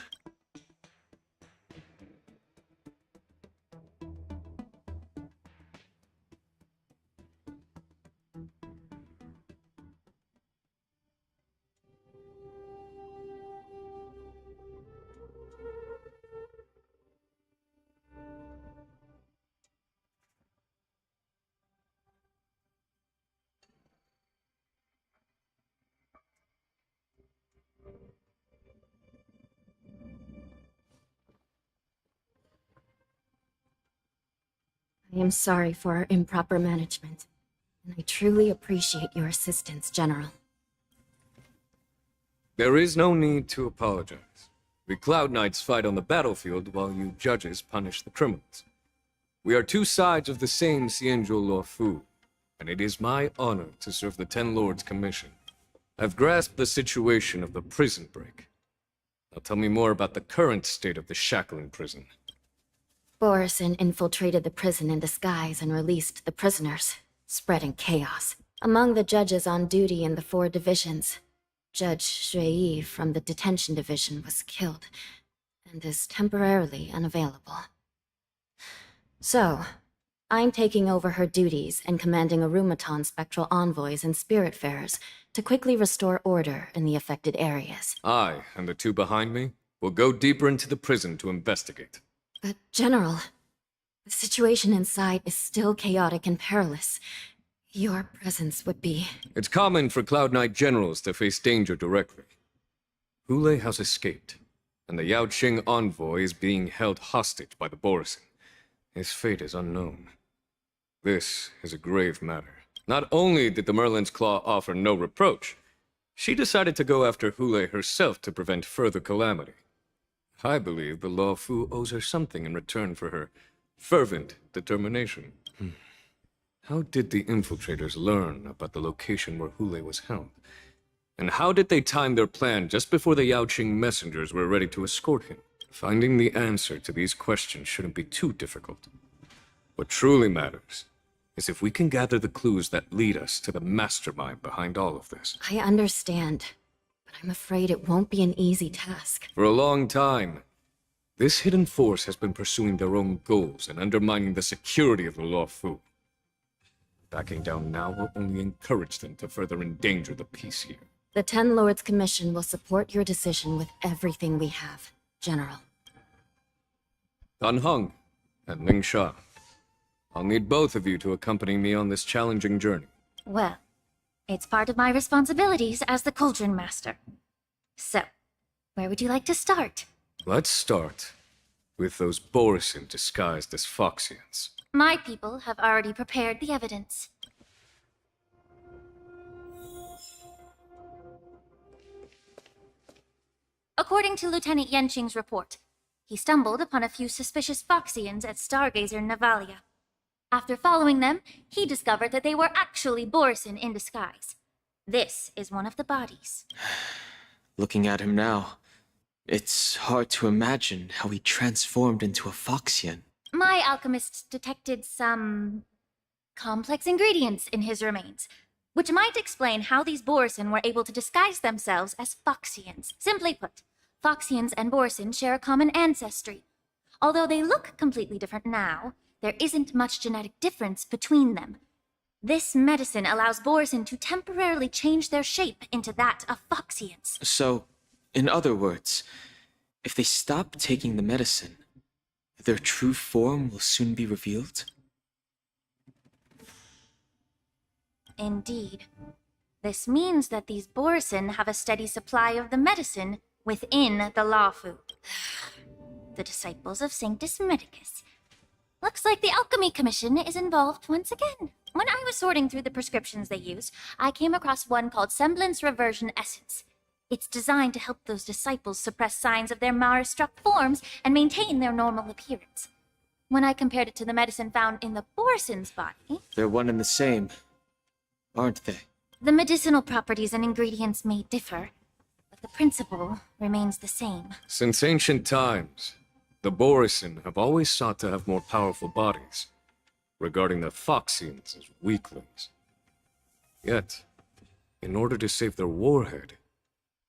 I am sorry for our improper management, and I truly appreciate your assistance, General. There is no need to apologize. We Cloud Knights fight on the battlefield while you judges punish the criminals. We are two sides of the same Xianzhou Luofu, and it is my honor to serve the Ten Lords' commission. I've grasped the situation of the prison break. Now tell me more about the current state of the Shackling prison. Borison infiltrated the prison in disguise and released the prisoners, spreading chaos. Among the judges on duty in the 4 divisions, Judge Shui from the detention division was killed and is temporarily unavailable. So, I'm taking over her duties and commanding Arumaton spectral envoys and spiritfarers to quickly restore order in the affected areas. I, and the 2 behind me, will go deeper into the prison to investigate. But, General, the situation inside is still chaotic and perilous. Your presence would be... It's common for Cloud Knight generals to face danger directly. Hule has escaped, and the Yaoqing envoy is being held hostage by the Borison. His fate is unknown. This is a grave matter. Not only did the Merlin's Claw offer no reproach, she decided to go after Hule herself to prevent further calamity. I believe the Law Fu owes her something in return for her fervent determination. How did the infiltrators learn about the location where Hule was held? And how did they time their plan just before the Yaoqing messengers were ready to escort him? Finding the answer to these questions shouldn't be too difficult. What truly matters is if we can gather the clues that lead us to the mastermind behind all of this. I understand, but I'm afraid it won't be an easy task. For a long time, this hidden force has been pursuing their own goals and undermining the security of the Law Fu. Backing down now will only encourage them to further endanger the peace here. The Ten Lords Commission will support your decision with everything we have, General. Dan Heng and Ling Sha, I'll need both of you to accompany me on this challenging journey. Well, it's part of my responsibilities as the Cauldron Master. So, where would you like to start? Let's start with those Borison disguised as Foxians. My people have already prepared the evidence. According to Lieutenant Yenqing's report, he stumbled upon a few suspicious Foxians at Stargazer Navalia. After following them, he discovered that they were actually Borson in disguise. This is one of the bodies. Looking at him now, it's hard to imagine how he transformed into a Foxian. My alchemists detected some complex ingredients in his remains, which might explain how these Borson were able to disguise themselves as Foxians. Simply put, Foxians and Borson share a common ancestry. Although they look completely different now, there isn't much genetic difference between them. This medicine allows Borson to temporarily change their shape into that of Foxians. So, in other words, if they stop taking the medicine, their true form will soon be revealed? Indeed. This means that these Borson have a steady supply of the medicine within the Lawfu. The disciples of Sanctus Medicus. Looks like the Alchemy Commission is involved once again. When I was sorting through the prescriptions they use, I came across one called Semblance Reversion Essence. It's designed to help those disciples suppress signs of their Mara-struck forms and maintain their normal appearance. When I compared it to the medicine found in the Borson's body... They're one and the same, aren't they? The medicinal properties and ingredients may differ, but the principle remains the same. Since ancient times, the Borison have always sought to have more powerful bodies, regarding the Foxians as weaklings. Yet, in order to save their warhead,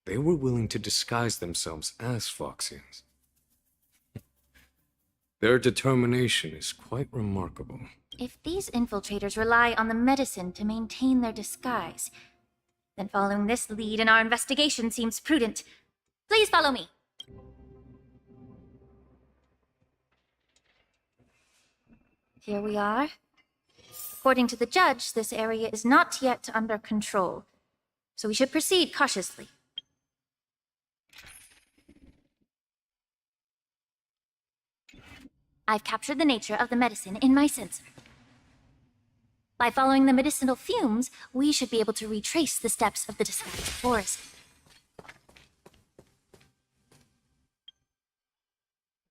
they were willing to disguise themselves as Foxians. Their determination is quite remarkable. If these infiltrators rely on the medicine to maintain their disguise, then following this lead in our investigation seems prudent. Please follow me. Here we are. According to the judge, this area is not yet under control, so we should proceed cautiously. I've captured the nature of the medicine in my sensor. By following the medicinal fumes, we should be able to retrace the steps of the disguised forest.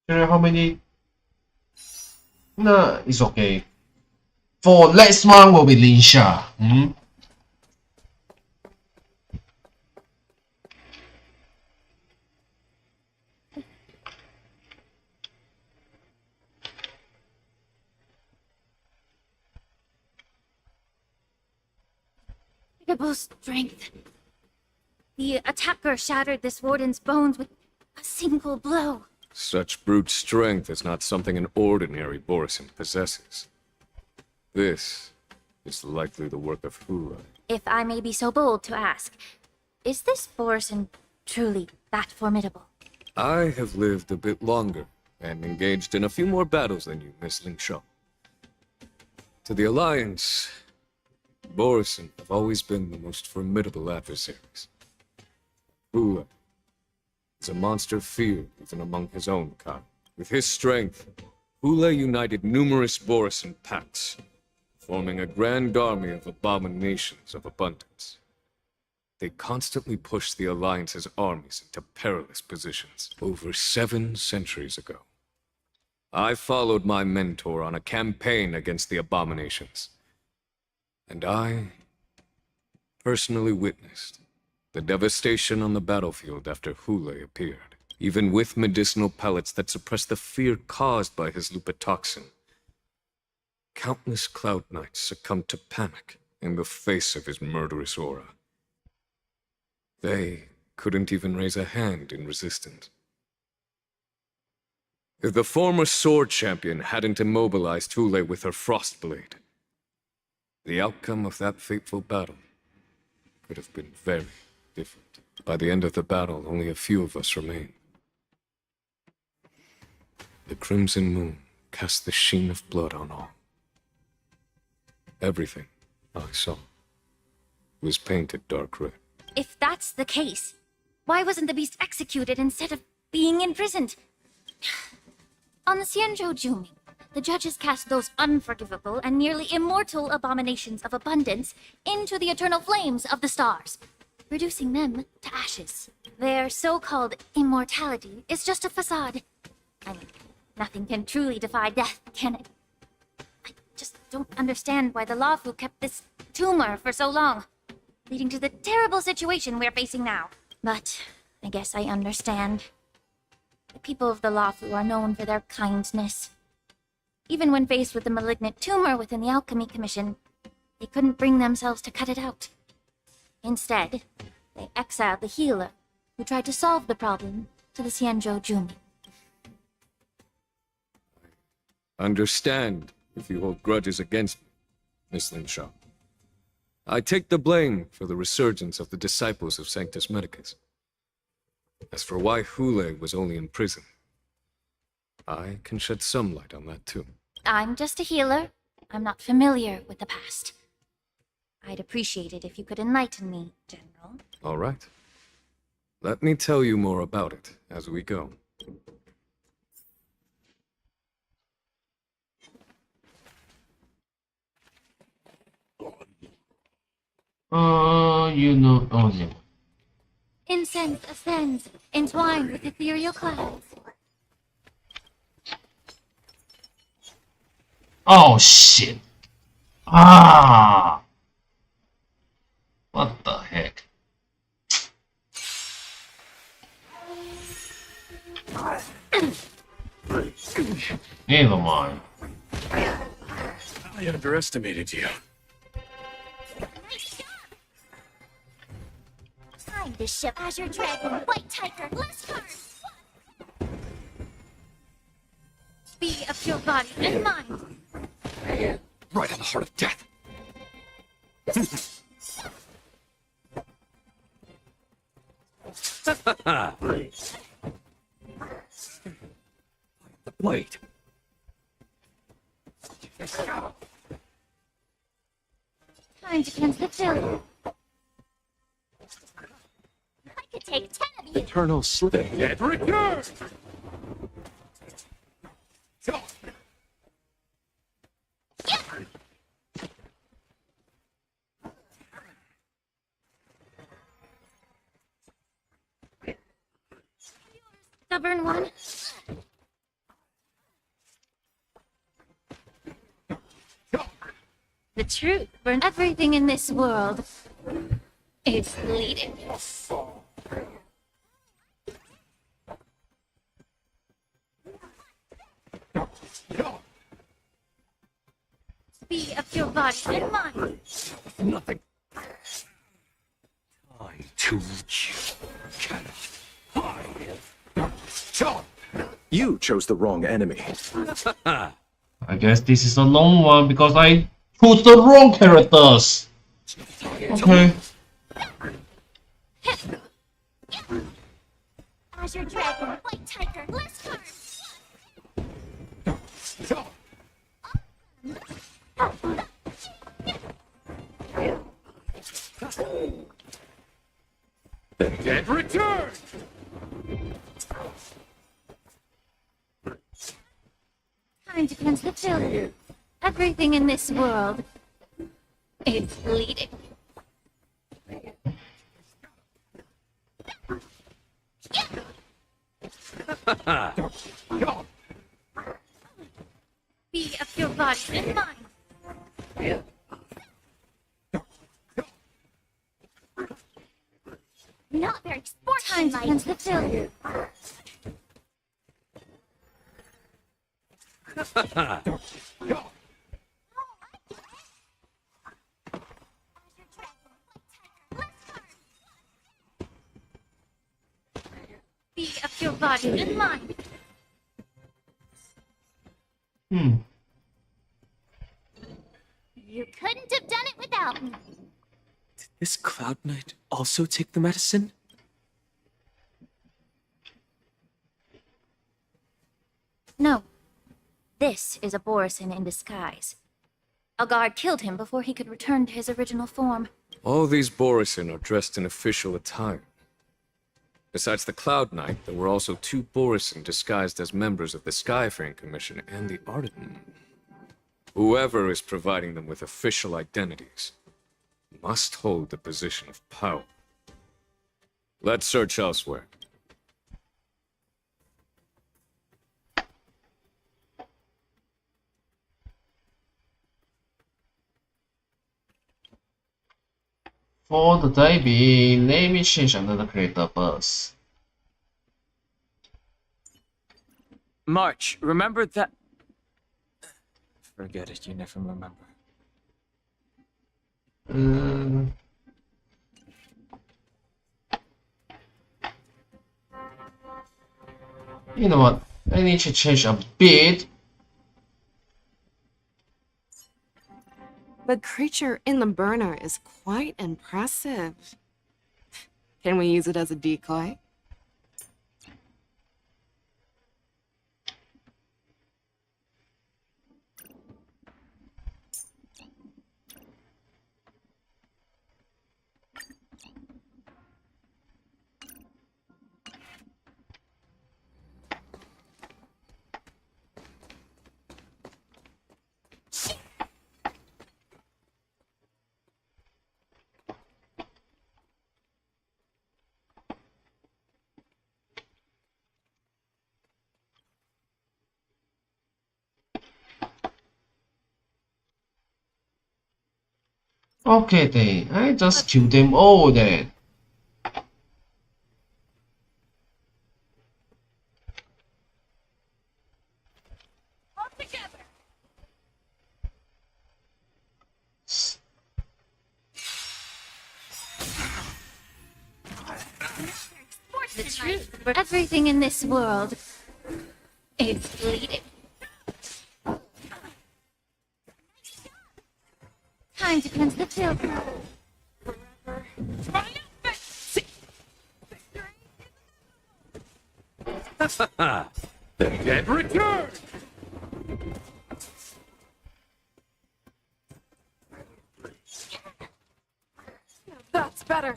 How many? No, it's okay. For next one will be Linsha. Incredible strength. The attacker shattered this warden's bones with a single blow. Such brute strength is not something an ordinary Borison possesses. This is likely the work of Hula. If I may be so bold to ask, is this Borison truly that formidable? I have lived a bit longer and engaged in a few more battles than you, Miss Linshaw. To the Alliance, Borison have always been the most formidable adversaries. Hula is a monster feared even among his own kind. With his strength, Hula united numerous Borison packs, forming a grand army of abominations of abundance. They constantly pushed the Alliance's armies into perilous positions over 7 centuries ago. I followed my mentor on a campaign against the abominations, and I personally witnessed the devastation on the battlefield after Hule appeared. Even with medicinal pellets that suppressed the fear caused by his lupitoxin, countless Cloud Knights succumbed to panic in the face of his murderous aura. They couldn't even raise a hand in resistance. If the former sword champion hadn't immobilized Hule with her Frostblade, the outcome of that fateful battle could have been very different. By the end of the battle, only a few of us remained. The crimson moon cast the sheen of blood on all. Everything I saw was painted dark red. If that's the case, why wasn't the beast executed instead of being imprisoned? On the Xianzhou Jumi, the judges cast those unforgivable and nearly immortal abominations of abundance into the eternal flames of the stars. reducing them to ashes. Their so-called immortality is just a facade. I mean, nothing can truly defy death, can it? I just don't understand why the Lawfu kept this tumor for so long, leading to the terrible situation we're facing now. But I guess I understand. The people of the Lawfu are known for their kindness. Even when faced with the malignant tumor within the Alchemy Commission, they couldn't bring themselves to cut it out. Instead, they exiled the healer, who tried to solve the problem, to the Xianzhou Jumi. Understand if you hold grudges against me, Miss Lin Shaw. I take the blame for the resurgence of the disciples of Sanctus Medicus. As for why Hule was only in prison, I can shed some light on that too. I'm just a healer. I'm not familiar with the past. I'd appreciate it if you could enlighten me, General. All right. Let me tell you more about it as we go. Oh yeah. Incense ascends, entwined with ethereal clouds. Oh shit. Ah. What the heck? Never mind. I underestimated you. Time to ship Azure Dragon, White Tiger, Leskar! Be of your body and mind. Right on the heart of death. The blade. Time to cleanse the field. I could take 10 of you! Eternal slip. Dead return! Stubborn one. The truth burns everything in this world. It's bleeding. Be of your body and mind. Nothing. Time to cannot hide. You chose the wrong enemy. I guess this is a long one because I chose the wrong characters. Okay. Azure Dragon, White Tiger, Leskar! Dead return! Time to cleanse the field. Everything in this world. It's bleeding. Be of your body and mind. Not very sporty, Time to cleanse the field. Be of your body and mind. You couldn't have done it without me. Did this Cloud Knight also take the medicine? No. This is a Borisin in disguise. A guard killed him before he could return to his original form. All these Borisin are dressed in official attire. Besides the Cloud Knight, there were also two Borisin disguised as members of the Skyfaring Commission and the Artisan. Whoever is providing them with official identities must hold the position of power. Let's search elsewhere. For the time being, let me change another character first. March, remember that... Forget it, you never remember. You know what? I need to change a bit. The creature in the burner is quite impressive. Can we use it as a decoy? Okay then, I just kill them all then. The truth, but everything in this world is bleeding. Time to cleanse the filter. The dead return! That's better.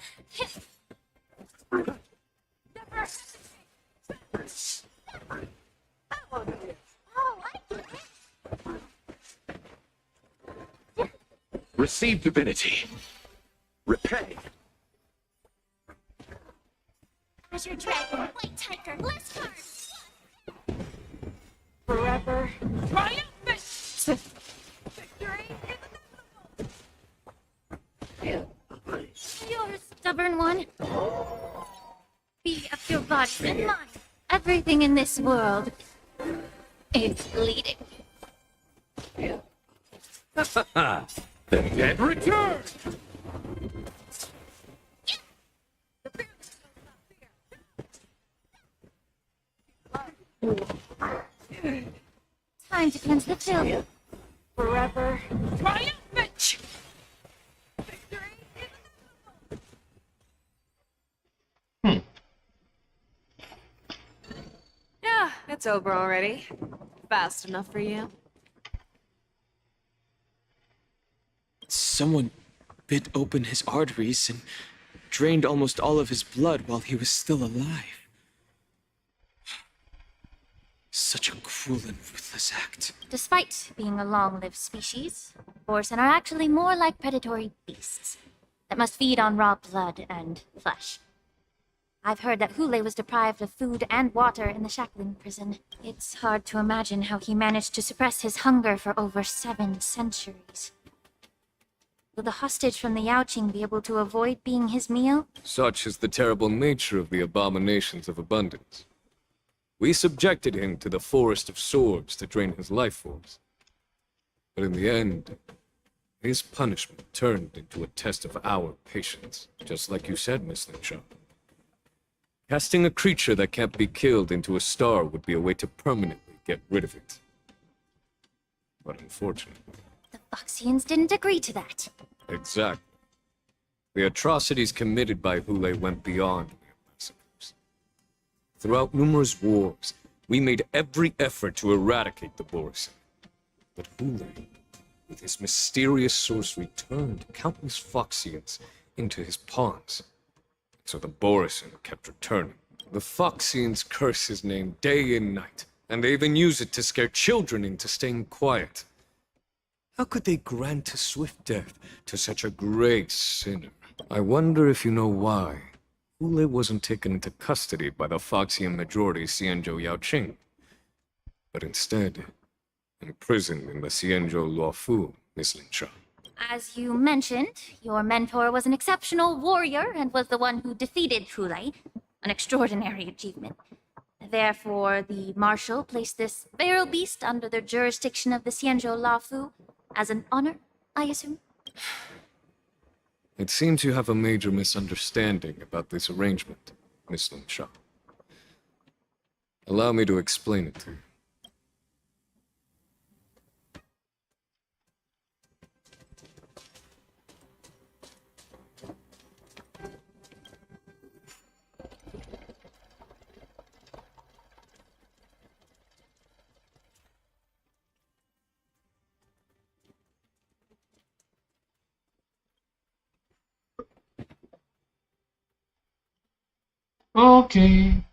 Receive divinity. Repay. Azure Dragon, White Tiger, last card! Forever. Triumphant! You're a stubborn one. Be of your body and mind. Everything in this world is bleeding. The dead return! Time to cleanse the filter. Forever. Triumphant! Yeah, it's over already. Fast enough for you. Someone bit open his arteries and drained almost all of his blood while he was still alive. Such a cruel and ruthless act. Despite being a long-lived species, Borson are actually more like predatory beasts that must feed on raw blood and flesh. I've heard that Hule was deprived of food and water in the Shackling prison. It's hard to imagine how he managed to suppress his hunger for over 7 centuries. Will the hostage from the Yaoqing be able to avoid being his meal? Such is the terrible nature of the abominations of abundance. We subjected him to the forest of swords to drain his life force. But in the end, his punishment turned into a test of our patience, just like you said, Miss Linshaw. Casting a creature that can't be killed into a star would be a way to permanently get rid of it. But unfortunately... The Foxians didn't agree to that. Exactly. The atrocities committed by Hule went beyond mere massacres. Throughout numerous wars, we made every effort to eradicate the Borson. But Hule, with his mysterious sorcery, turned countless Foxians into his pawns. So the Borson kept returning. The Foxians curse his name day and night, and they even use it to scare children into staying quiet. How could they grant a swift death to such a great sinner? I wonder if you know why Ule wasn't taken into custody by the Foxian majority Xianzhou Yaoqing, but instead imprisoned in the Xianzhou Luofu, Miss Linsha. As you mentioned, your mentor was an exceptional warrior and was the one who defeated Trulai, an extraordinary achievement. Therefore, the marshal placed this feral beast under the jurisdiction of the Xianzhou Luofu as an honor, I assume? It seems you have a major misunderstanding about this arrangement, Miss Linsha. Allow me to explain it to you. Okay.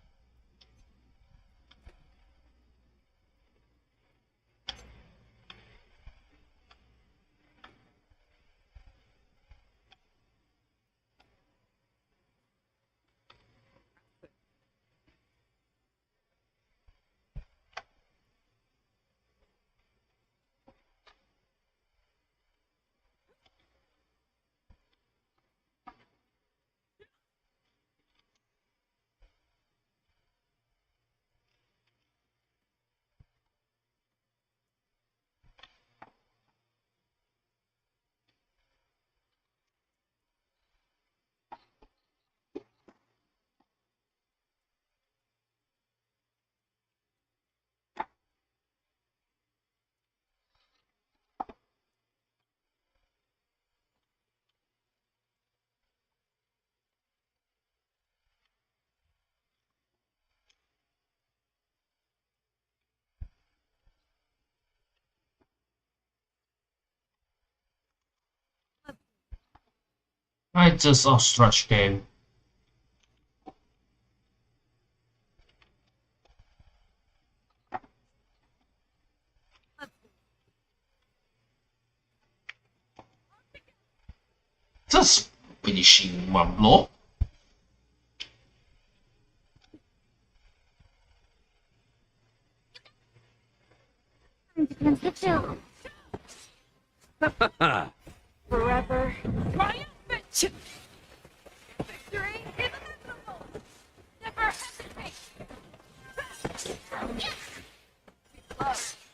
I just outstretched them. Just finishing one blow. Forever triumphant! Victory is inevitable! Never hesitate!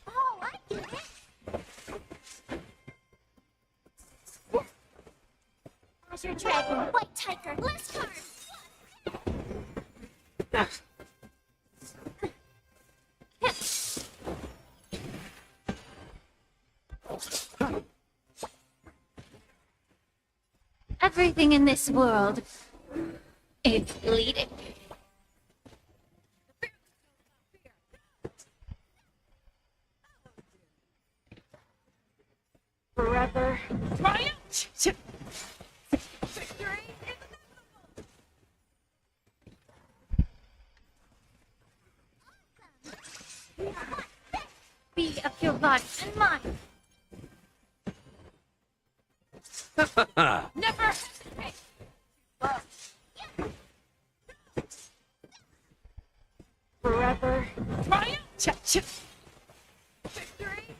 Oh, I get it! Azure Dragon, White Tiger, last card! Everything in this world is bleeding. Forever triumph! Victory is inevitable! Be of your body and mind. Never hesitate! Forever triumph! Victory is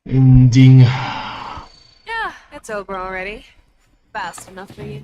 Ending. Yeah, it's over already. Fast enough for you.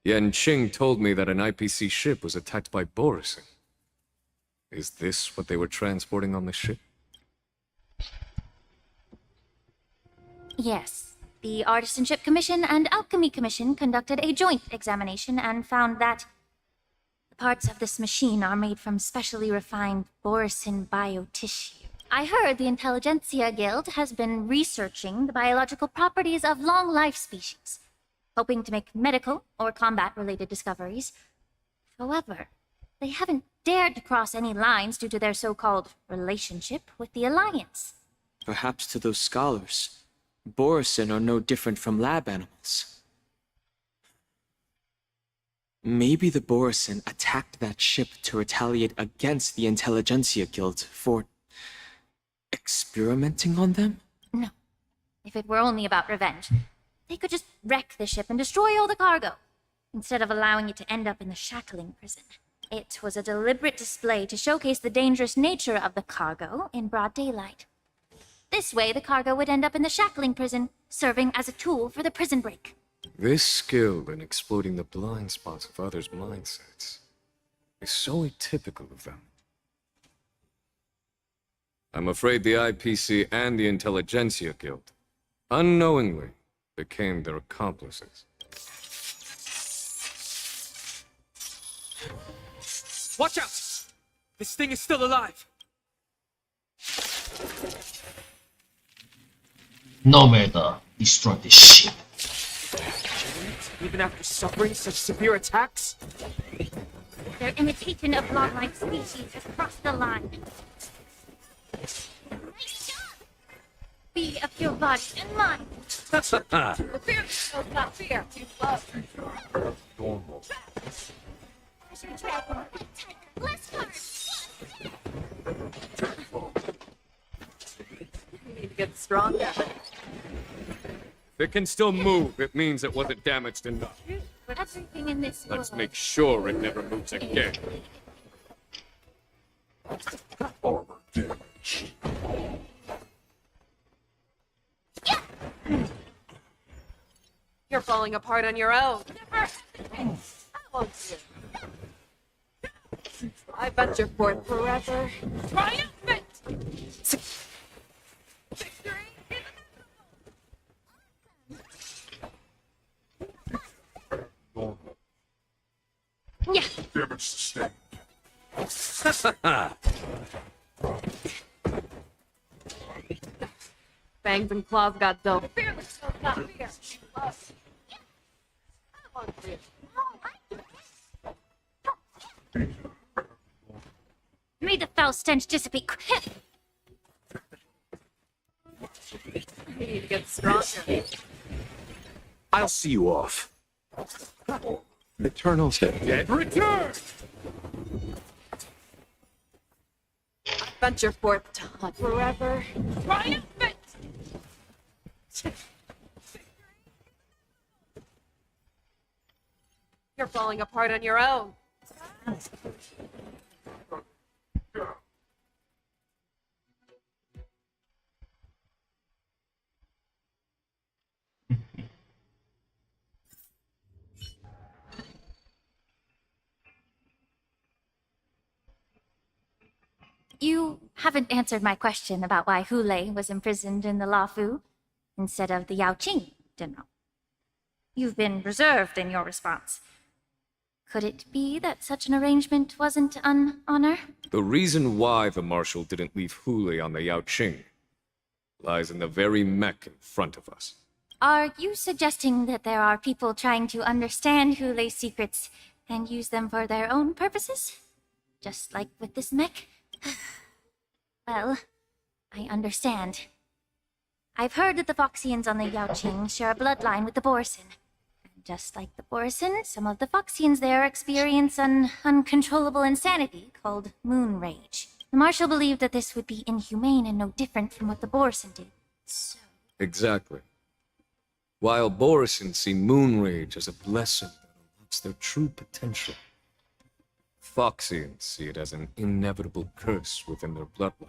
Yan Qing told me that an IPC ship was attacked by Borison. Is this what they were transporting on the ship? Yes. The Artisanship Commission and Alchemy Commission conducted a joint examination and found that the parts of this machine are made from specially refined Borison biotissue. I heard the Intelligentsia Guild has been researching the biological properties of long-life species, hoping to make medical or combat-related discoveries. However, they haven't dared to cross any lines due to their so-called relationship with the Alliance. Perhaps to those scholars, Borison are no different from lab animals. Maybe the Borison attacked that ship to retaliate against the Intelligentsia Guild for experimenting on them? No. If it were only about revenge, they could just wreck the ship and destroy all the cargo, instead of allowing it to end up in the shackling prison. It was a deliberate display to showcase the dangerous nature of the cargo in broad daylight. This way, the cargo would end up in the shackling prison, serving as a tool for the prison break. This skill in exploiting the blind spots of others' mindsets is so atypical of them. I'm afraid the IPC and the Intelligentsia Guild unknowingly became their accomplices. Watch out! This thing is still alive! No matter, destroy this ship. Even after suffering such severe attacks? Their imitation of long-life species has crossed the line. Nice job! Be of your body and mind. The fear knows not fear. You love. Normal. Less hard. You need to get stronger. If it can still move, it means it wasn't damaged enough. Everything in this world. Let's make sure it never moves again. Armor damage. You're falling apart on your own. I won't do. I bet you're bored forever. Triumphant! Normal. Yeah. Damage sustained. Fangs and claws got dull. Fearless, so not fear. I won't do. May the foul stench dissipate. You need to get stronger. I'll see you off. Eternal dead. Return! I bet you're fourth to hunt forever. Triumphant! You're falling apart on your own. You haven't answered my question about why Hule was imprisoned in the Lafu instead of the Yao Qing General. You've been reserved in your response. Could it be that such an arrangement wasn't an honor? The reason why the Marshal didn't leave Hule on the Yao Qing lies in the very mech in front of us. Are you suggesting that there are people trying to understand Hule's secrets and use them for their own purposes? Just like with this mech? Well, I understand. I've heard that the Foxians on the Yaoqing share a bloodline with the Borison. And just like the Borison, some of the Foxians there experience an uncontrollable insanity called moon rage. The Marshal believed that this would be inhumane and no different from what the Borison did. So... Exactly. While Borison see moon rage as a blessing that unlocks their true potential, Foxians see it as an inevitable curse within their bloodline.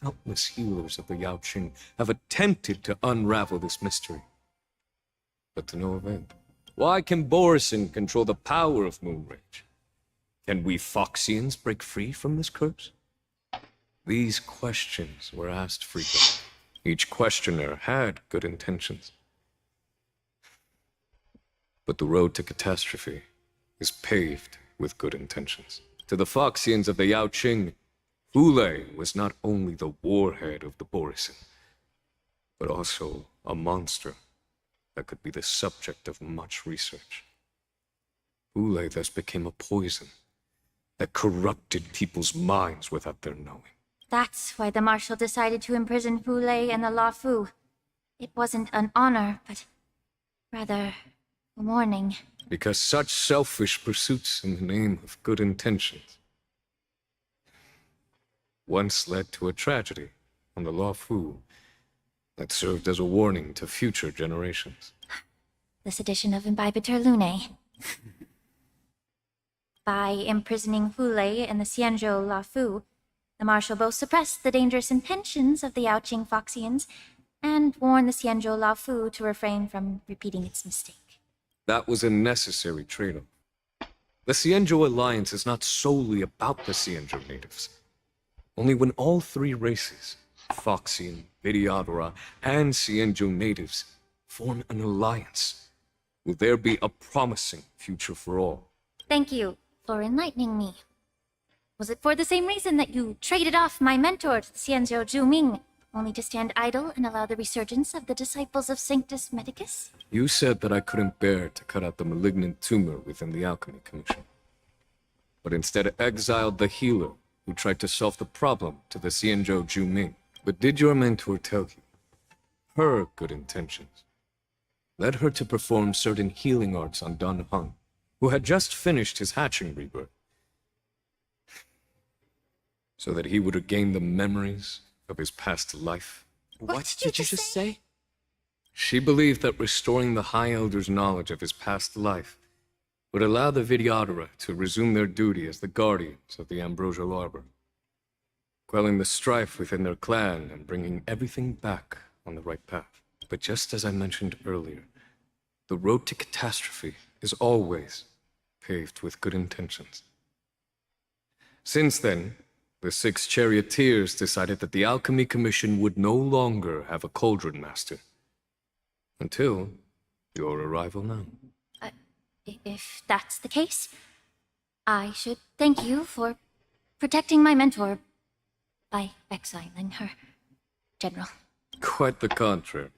Countless healers of the Yaoqing have attempted to unravel this mystery, but to no avail. Why can Borison control the power of Moonrage? Can we Foxians break free from this curse? These questions were asked frequently. Each questioner had good intentions. But the road to catastrophe is paved with good intentions. To the Foxians of the Yaoqing, Fule was not only the warhead of the Borison, but also a monster that could be the subject of much research. Fule thus became a poison that corrupted people's minds without their knowing. That's why the Marshal decided to imprison Fule and the La Fu. It wasn't an honor, but rather a warning. Because such selfish pursuits in the name of good intentions once led to a tragedy on the La Fu that served as a warning to future generations. The sedition of Imbibitor Lunae. By imprisoning Fule and the Xianzhou La Fu, the Marshal both suppressed the dangerous intentions of the Yaoqing Foxians and warned the Xianzhou La Fu to refrain from repeating its mistake. That was a necessary trade-off. The Xianzhou alliance is not solely about the Xianzhou natives. Only when all three races, Foxian, Vidyadhara, and Xianzhou natives, form an alliance, will there be a promising future for all. Thank you for enlightening me. Was it for the same reason that you traded off my mentor to the Xianzhou Zhuming, only to stand idle and allow the resurgence of the disciples of Sanctus Medicus? You said that I couldn't bear to cut out the malignant tumor within the Alchemy Commission, but instead exiled the healer who tried to solve the problem to the Xianzhou Zhuming. But did your mentor tell you her good intentions led her to perform certain healing arts on Dun Hung, who had just finished his hatching rebirth, so that he would regain the memories of his past life? What did you just say? She believed that restoring the High Elder's knowledge of his past life would allow the Vidyadhara to resume their duty as the guardians of the Ambrosial Arbor, quelling the strife within their clan and bringing everything back on the right path. But just as I mentioned earlier, the road to catastrophe is always paved with good intentions. Since then, the 6 charioteers decided that the Alchemy Commission would no longer have a cauldron master. Until your arrival now. If that's the case, I should thank you for protecting my mentor by exiling her, General. Quite the contrary.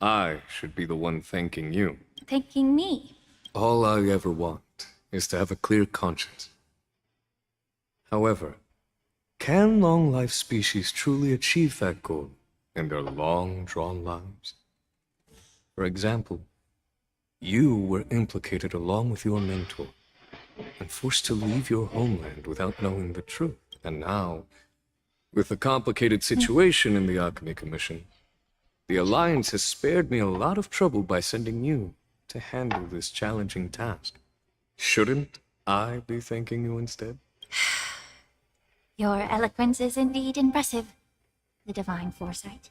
I should be the one thanking you. Thanking me? All I ever want is to have a clear conscience. However, can long-life species truly achieve that goal in their long-drawn lives? For example, you were implicated along with your mentor and forced to leave your homeland without knowing the truth. And now, with the complicated situation in the Alchemy Commission, the Alliance has spared me a lot of trouble by sending you to handle this challenging task. Shouldn't I be thanking you instead? Your eloquence is indeed impressive, the divine foresight.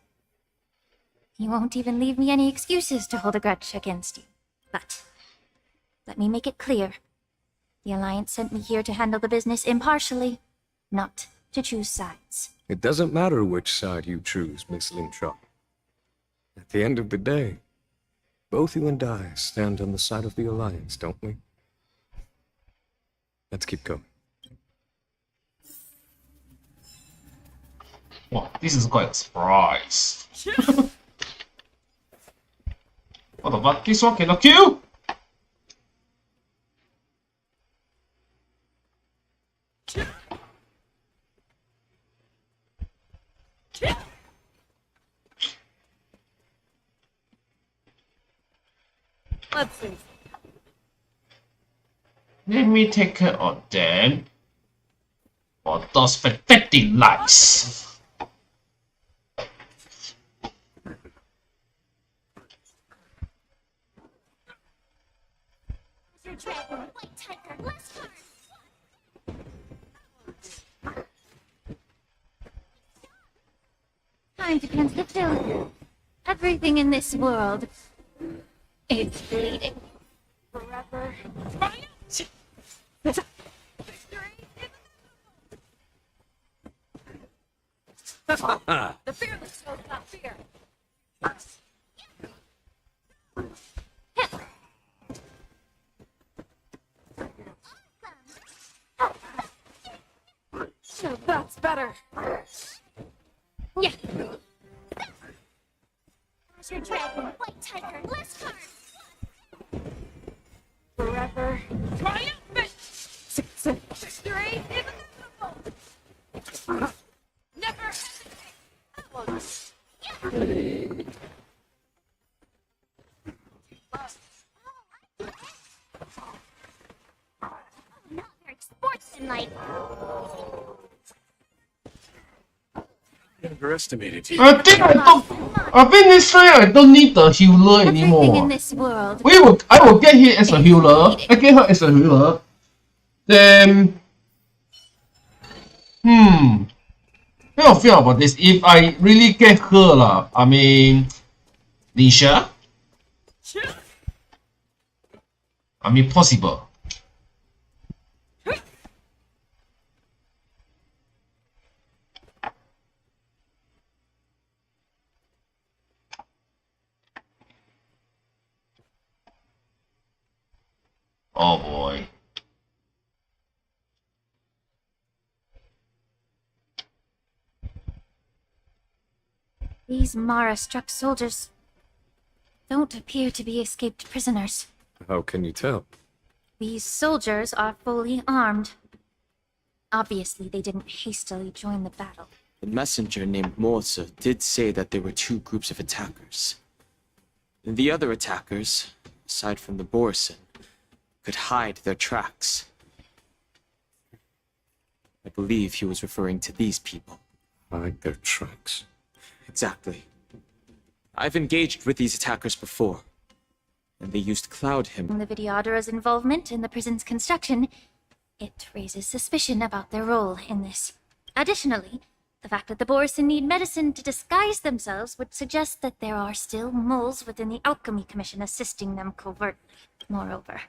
You won't even leave me any excuses to hold a grudge against you. But let me make it clear. The Alliance sent me here to handle the business impartially, not to choose sides. It doesn't matter which side you choose, Miss Lin Chao. At the end of the day, both you and I stand on the side of the Alliance, don't we? Let's keep going. Wow, this is quite a surprise. What the fuck? This one cannot kill? Let's see. Let me take care of them. For those pathetic lies. Time to cleanse the filth. Everything in this world is bleeding. The fearless knows not fear. So that's better. Yeah. Azure Dragon, White Tiger, less cards. Forever triumphant. Victory is inevitable. Never hesitate. Not very sportsmanlike. Underestimated you. I think this time I don't need the healer Everything in anymore. this world. I will get here as a healer. I get her as a healer. Then how do I feel about this? If I really get her lah, I mean Nisha. I mean possible. Oh boy. These Mara-struck soldiers don't appear to be escaped prisoners. How can you tell? These soldiers are fully armed. Obviously, they didn't hastily join the battle. The messenger named Morse did say that there were two groups of attackers. The other attackers, aside from the Borison, could hide their tracks. I believe he was referring to these people. Hide their tracks? Exactly. I've engaged with these attackers before, and they used Cloud Him. The Videodara's involvement in the prison's construction, it raises suspicion about their role in this. Additionally, the fact that the Borison need medicine to disguise themselves would suggest that there are still moles within the Alchemy Commission assisting them covertly. Moreover,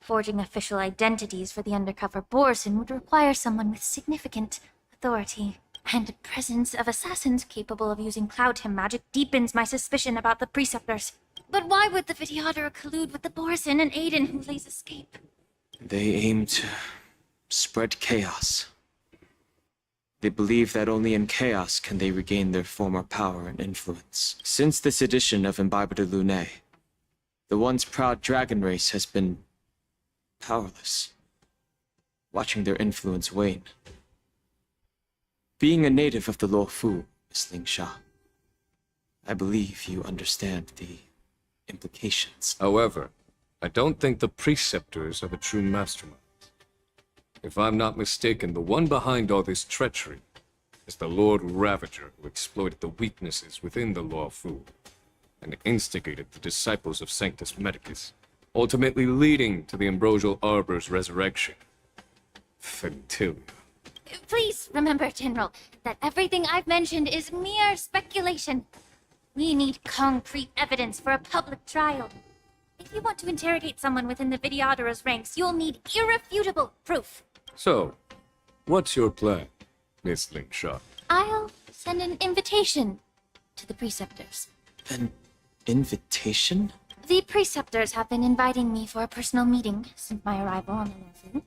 forging official identities for the undercover Borison would require someone with significant authority. And the presence of assassins capable of using Cloud Him magic deepens my suspicion about the Preceptors. But why would the Videodara collude with the Borison and aid in Hule's escape? They aim to spread chaos. They believe that only in chaos can they regain their former power and influence. Since this edition of Imbibe de Lune, the once proud dragon race has been powerless, watching their influence wane. Being a native of the Luofu, Miss Ling Sha, I believe you understand the implications. However, I don't think the Preceptors are the true masterminds. If I'm not mistaken, the one behind all this treachery is the Lord Ravager who exploited the weaknesses within the Luofu and instigated the disciples of Sanctus Medicus, ultimately leading to the Ambrosial Arbor's resurrection. Fentilia. Please remember, General, that everything I've mentioned is mere speculation. We need concrete evidence for a public trial. If you want to interrogate someone within the Videodara's ranks, you'll need irrefutable proof. So, what's your plan, Miss Ling Sha? I'll send an invitation to the Preceptors. An invitation? The Preceptors have been inviting me for a personal meeting since my arrival on the Luofu.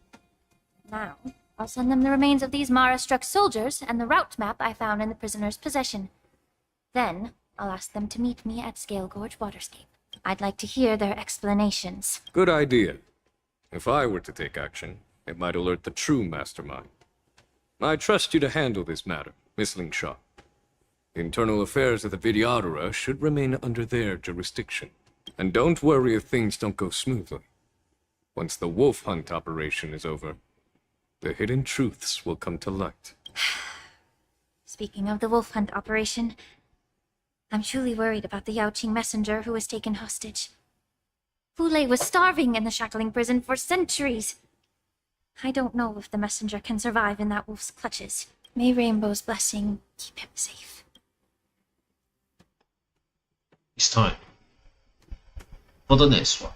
Now, I'll send them the remains of these Mara-struck soldiers and the route map I found in the prisoner's possession. Then, I'll ask them to meet me at Scale Gorge Waterscape. I'd like to hear their explanations. Good idea. If I were to take action, it might alert the true mastermind. I trust you to handle this matter, Miss Ling Sha. The internal affairs of the Videodara should remain under their jurisdiction. And don't worry if things don't go smoothly. Once the wolf hunt operation is over, the hidden truths will come to light. Speaking of the wolf hunt operation, I'm truly worried about the Yaoqing messenger who was taken hostage. Hule was starving in the shackling prison for centuries. I don't know if the messenger can survive in that wolf's clutches. May Rainbow's blessing keep him safe. It's time for the next one.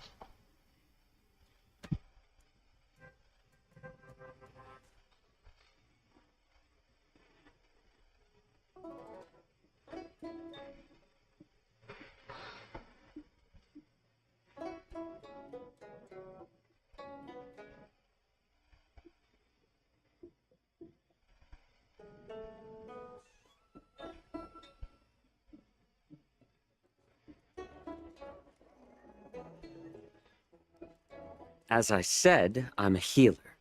As I said, I'm a healer.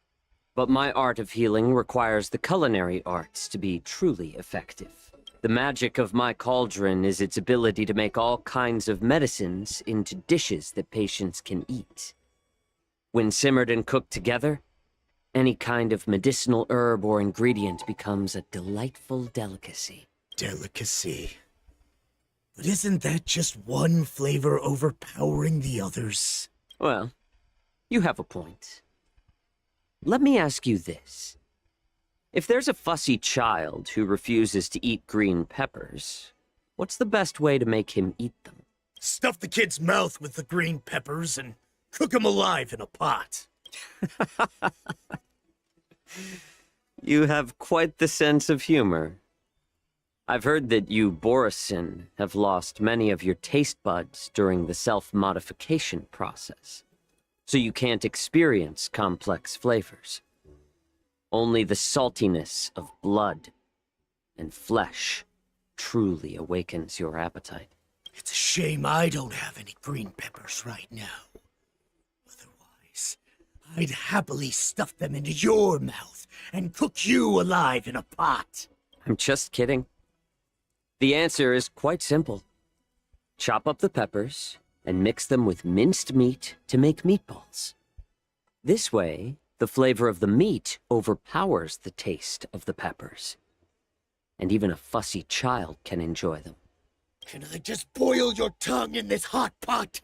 But my art of healing requires the culinary arts to be truly effective. The magic of my cauldron is its ability to make all kinds of medicines into dishes that patients can eat. When simmered and cooked together, any kind of medicinal herb or ingredient becomes a delightful delicacy. Delicacy. But isn't that just one flavor overpowering the others? Well, you have a point. Let me ask you this. If there's a fussy child who refuses to eat green peppers, what's the best way to make him eat them? Stuff the kid's mouth with the green peppers and cook him alive in a pot. You have quite the sense of humor. I've heard that you, Borisin, have lost many of your taste buds during the self-modification process, so you can't experience complex flavors. Only the saltiness of blood and flesh truly awakens your appetite. It's a shame I don't have any green peppers right now. Otherwise, I'd happily stuff them into your mouth and cook you alive in a pot. I'm just kidding. The answer is quite simple. Chop up the peppers and mix them with minced meat to make meatballs. This way, the flavor of the meat overpowers the taste of the peppers. And even a fussy child can enjoy them. Can I just boil your tongue in this hot pot?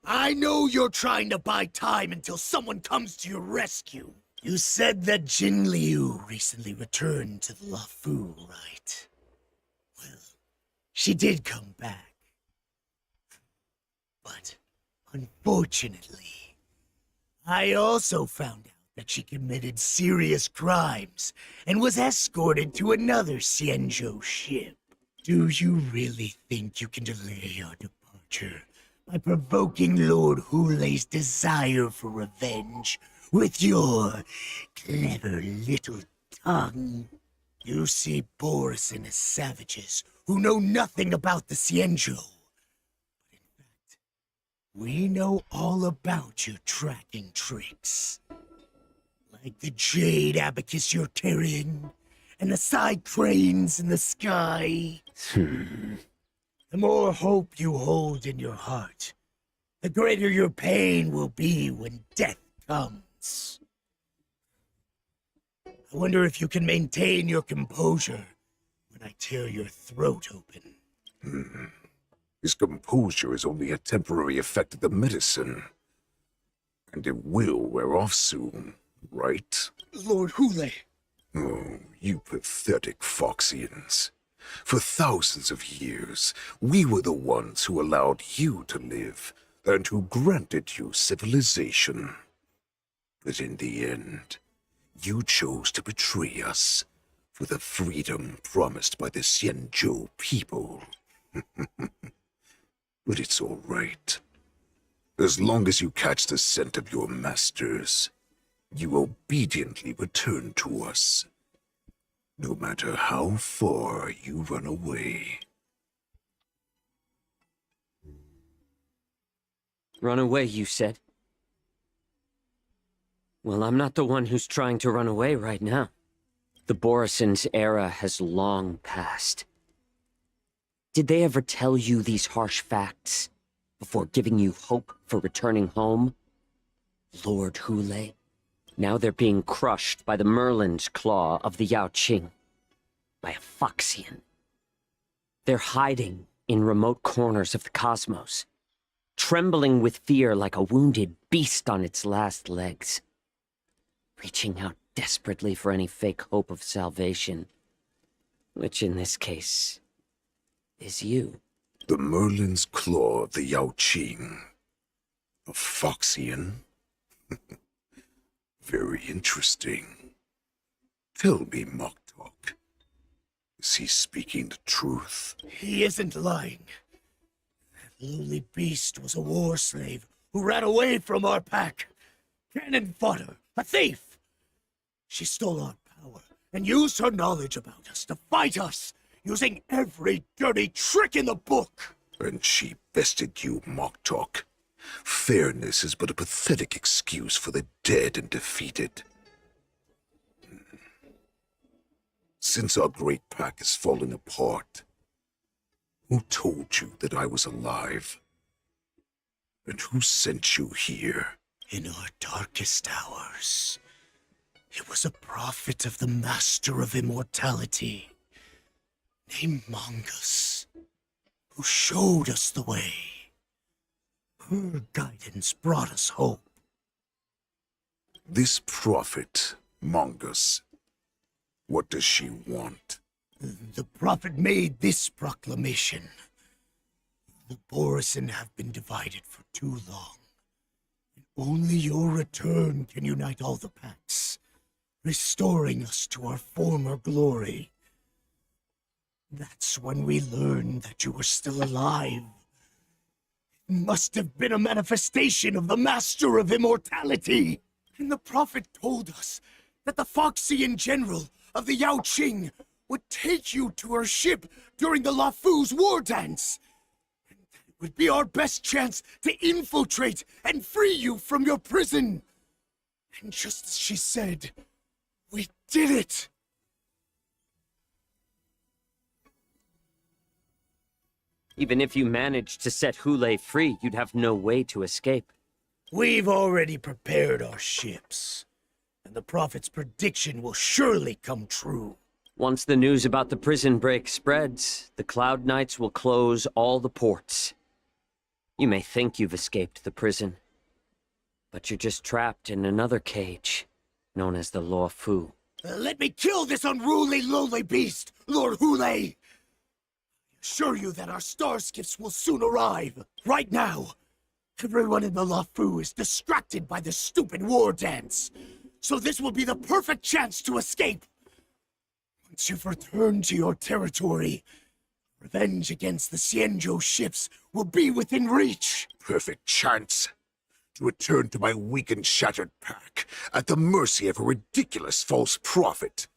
I know you're trying to buy time until someone comes to your rescue. You said that Jin Liu recently returned to the Lafu, right? Well, she did come back. But, unfortunately, I also found out that she committed serious crimes and was escorted to another Xianzhou ship. Do you really think you can delay our departure by provoking Lord Hulei's desire for revenge with your clever little tongue? You see Borisin as savages who know nothing about the Xianzhou. But in fact, we know all about your tracking tricks. Like the jade abacus you're carrying, and the side cranes in the sky. The more hope you hold in your heart, the greater your pain will be when death comes. I wonder if you can maintain your composure when I tear your throat open. His composure is only a temporary effect of the medicine. And it will wear off soon, right? Lord Hulei. Oh, you pathetic Foxians. For thousands of years, we were the ones who allowed you to live, and who granted you civilization. But in the end, you chose to betray us for the freedom promised by the Xianzhou people. But it's all right. As long as you catch the scent of your masters, you obediently return to us, no matter how far you run away. Run away, you said? Well, I'm not the one who's trying to run away right now. The Borisin's era has long passed. Did they ever tell you these harsh facts before giving you hope for returning home? Lord Hulei? Now they're being crushed by the Merlin's claw of the Yao Qing. By a Foxian. They're hiding in remote corners of the cosmos, trembling with fear like a wounded beast on its last legs, reaching out desperately for any fake hope of salvation, which in this case is you. The Merlin's claw of the Yao Qing. A Foxian? Very interesting. Tell me, Moktok, is he speaking the truth? He isn't lying. That lowly beast was a war slave who ran away from our pack. Cannon fodder, a thief. She stole our power and used her knowledge about us to fight us, using every dirty trick in the book. And she bested you, Moktok. Fairness is but a pathetic excuse for the dead and defeated. Since our great pack is falling apart, who told you that I was alive? And who sent you here? In our darkest hours, it was a prophet of the Master of Immortality, named Mongus, who showed us the way. Her guidance brought us hope. This prophet, Mongus, what does she want? The prophet made this proclamation. The Borison have been divided for too long. Only your return can unite all the packs, restoring us to our former glory. That's when we learned that you were still alive. It must have been a manifestation of the Master of Immortality. And the prophet told us that the Foxian general of the Yao Qing would take you to her ship during the Lafu's war dance. And that it would be our best chance to infiltrate and free you from your prison. And just as she said, we did it. Even if you managed to set Hule free, you'd have no way to escape. We've already prepared our ships, and the prophet's prediction will surely come true. Once the news about the prison break spreads, the Cloud Knights will close all the ports. You may think you've escaped the prison, but you're just trapped in another cage, known as the Law Fu. Let me kill this unruly, lowly beast, Lord Hule! I assure you that our star skiffs will soon arrive. Right now, everyone in the Lafu is distracted by the stupid war dance. So this will be the perfect chance to escape. Once you've returned to your territory, revenge against the Xianzhou ships will be within reach. Perfect chance to return to my weak and shattered pack at the mercy of a ridiculous false prophet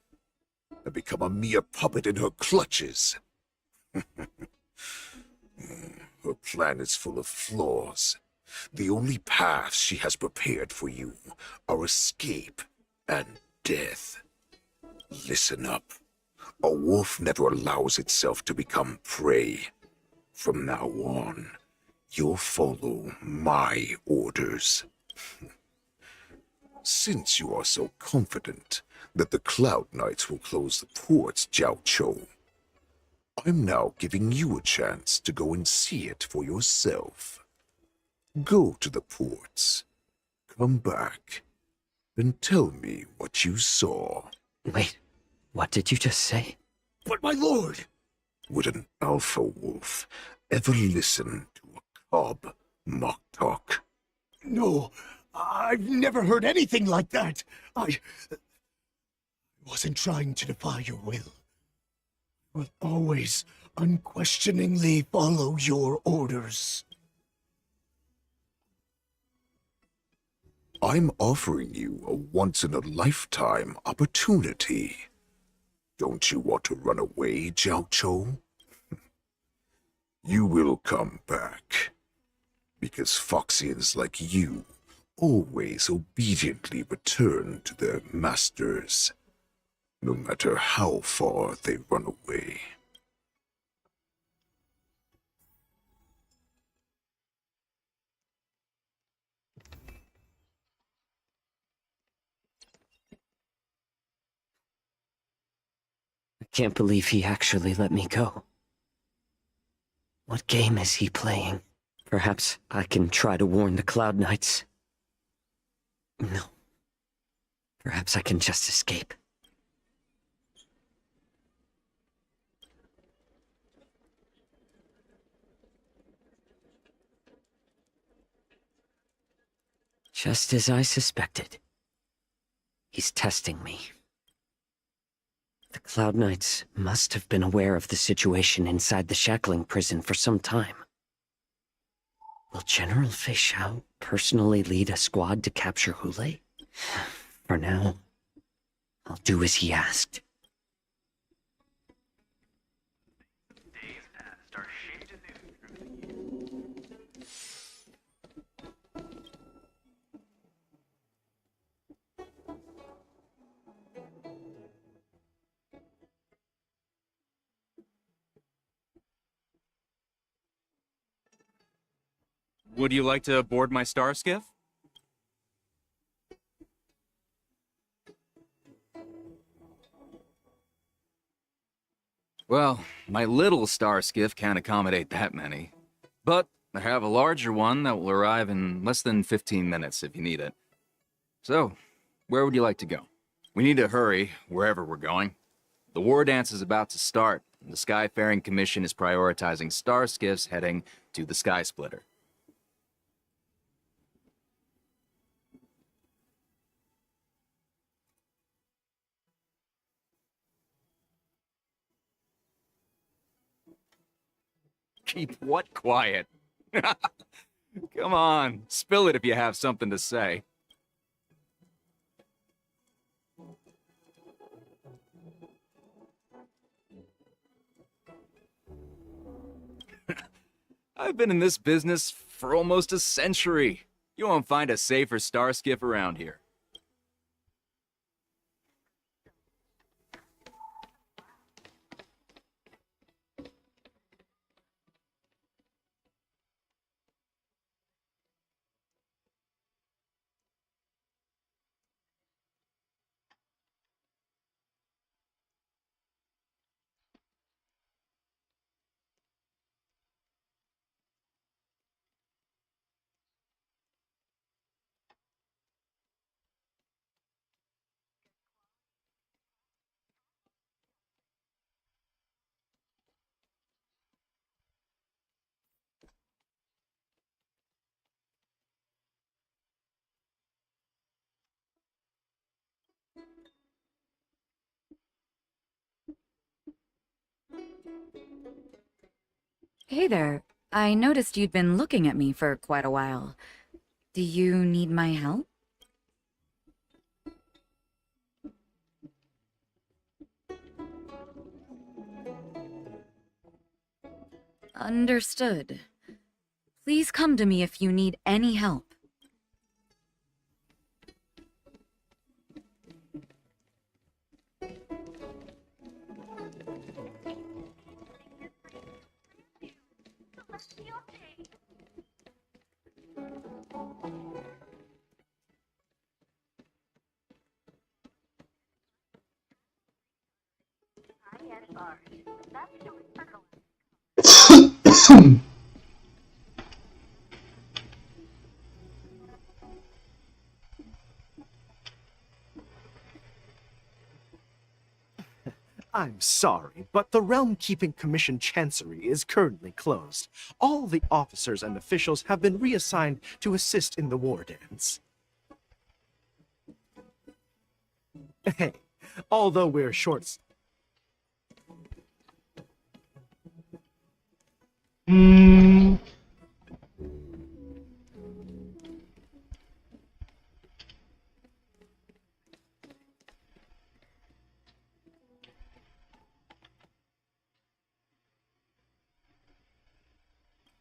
and become a mere puppet in her clutches. Her plan is full of flaws. The only paths she has prepared for you are escape and death. Listen up. A wolf never allows itself to become prey. From now on, you'll follow my orders. Since you are so confident that the Cloud Knights will close the ports, Jiao Chou, I'm now giving you a chance to go and see it for yourself. Go to the ports, come back, and tell me what you saw. Wait, what did you just say? But my lord! Would an alpha wolf ever listen to a cub mock talk? No, I've never heard anything like that. I wasn't trying to defy your will. I will always unquestioningly follow your orders. I'm offering you a once-in-a-lifetime opportunity. Don't you want to run away, Jiao Chou? You will come back. Because Foxians like you always obediently return to their masters, no matter how far they run away. I can't believe he actually let me go. What game is he playing? Perhaps I can try to warn the Cloud Knights. No. Perhaps I can just escape. Just as I suspected. He's testing me. The Cloud Knights must have been aware of the situation inside the shackling prison for some time. Will General Fei Xiao personally lead a squad to capture Hule? For now, I'll do as he asked. Would you like to board my star skiff? Well, my little star skiff can't accommodate that many. But I have a larger one that will arrive in less than 15 minutes if you need it. So, where would you like to go? We need to hurry wherever we're going. The war dance is about to start, and the Skyfaring Commission is prioritizing star skiffs heading to the Sky Splitter. Keep what quiet? Come on, spill it if you have something to say. I've been in this business for almost a century. You won't find a safer star skiff around here. Hey there. I noticed you'd been looking at me for quite a while. Do you need my help? Understood. Please come to me if you need any help. I'm sorry, but the Realm Keeping Commission Chancery is currently closed. All the officers and officials have been reassigned to assist in the war dance. Hey, although we're short...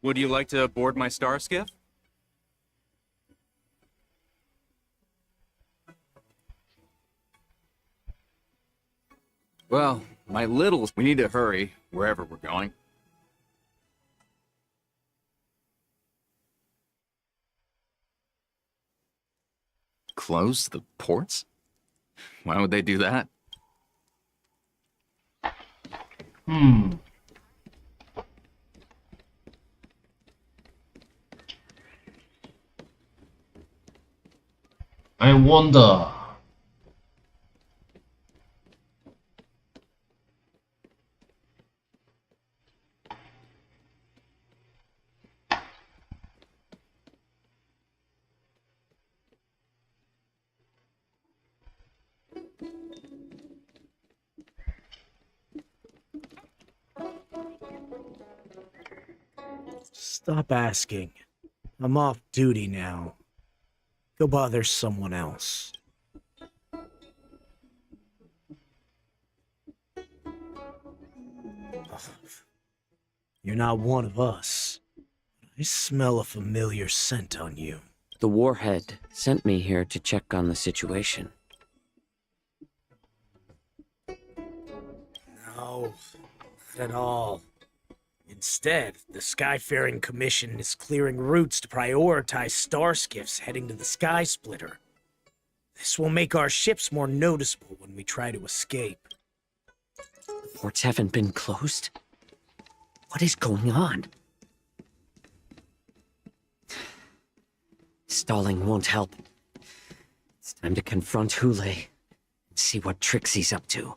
Would you like to board my star skiff? Well, my little... We need to hurry wherever we're going. Close the ports? Why would they do that? I wonder. Stop asking. I'm off duty now. Go bother someone else. You're not one of us. I smell a familiar scent on you. The warhead sent me here to check on the situation. No, not at all. Instead, the Skyfaring Commission is clearing routes to prioritize star skiffs heading to the Sky Splitter. This will make our ships more noticeable when we try to escape. Ports haven't been closed? What is going on? Stalling won't help. It's time to confront Hule and see what tricks he's up to.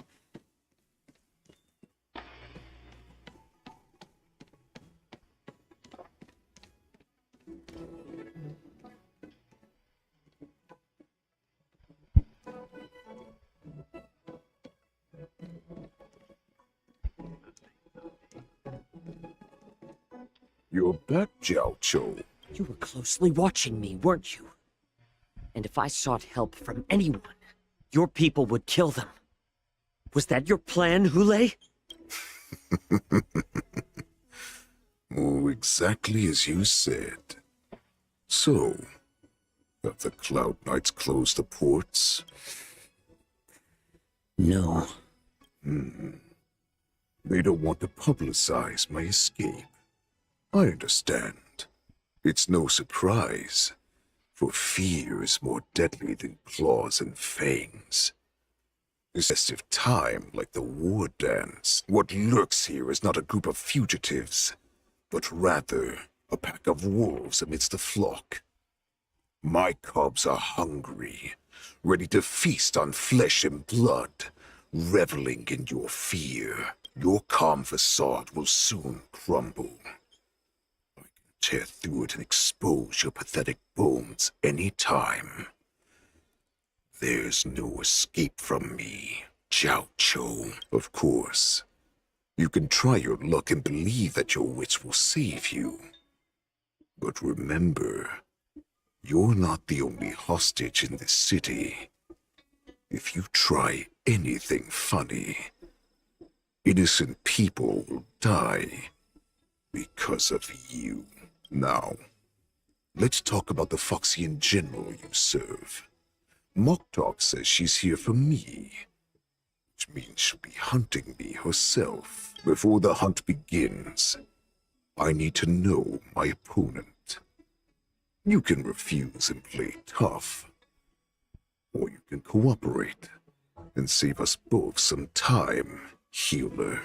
You're back, Jiao Cho. You were closely watching me, weren't you? And if I sought help from anyone, your people would kill them. Was that your plan, Hule? Oh, exactly as you said. So, have the Cloud Knights closed the ports? No. They don't want to publicize my escape. I understand. It's no surprise, for fear is more deadly than claws and fangs. Excessive time like the war dance. What lurks here is not a group of fugitives, but rather a pack of wolves amidst the flock. My cubs are hungry, ready to feast on flesh and blood, reveling in your fear. Your calm facade will soon crumble. Tear through it and expose your pathetic bones any time. There's no escape from me, Jiao Cho. Of course, you can try your luck and believe that your wits will save you. But remember, you're not the only hostage in this city. If you try anything funny, innocent people will die because of you. Now, let's talk about the Foxian general you serve. Moktok says she's here for me, which means she'll be hunting me herself. Before the hunt begins, I need to know my opponent. You can refuse and play tough, or you can cooperate and save us both some time, healer.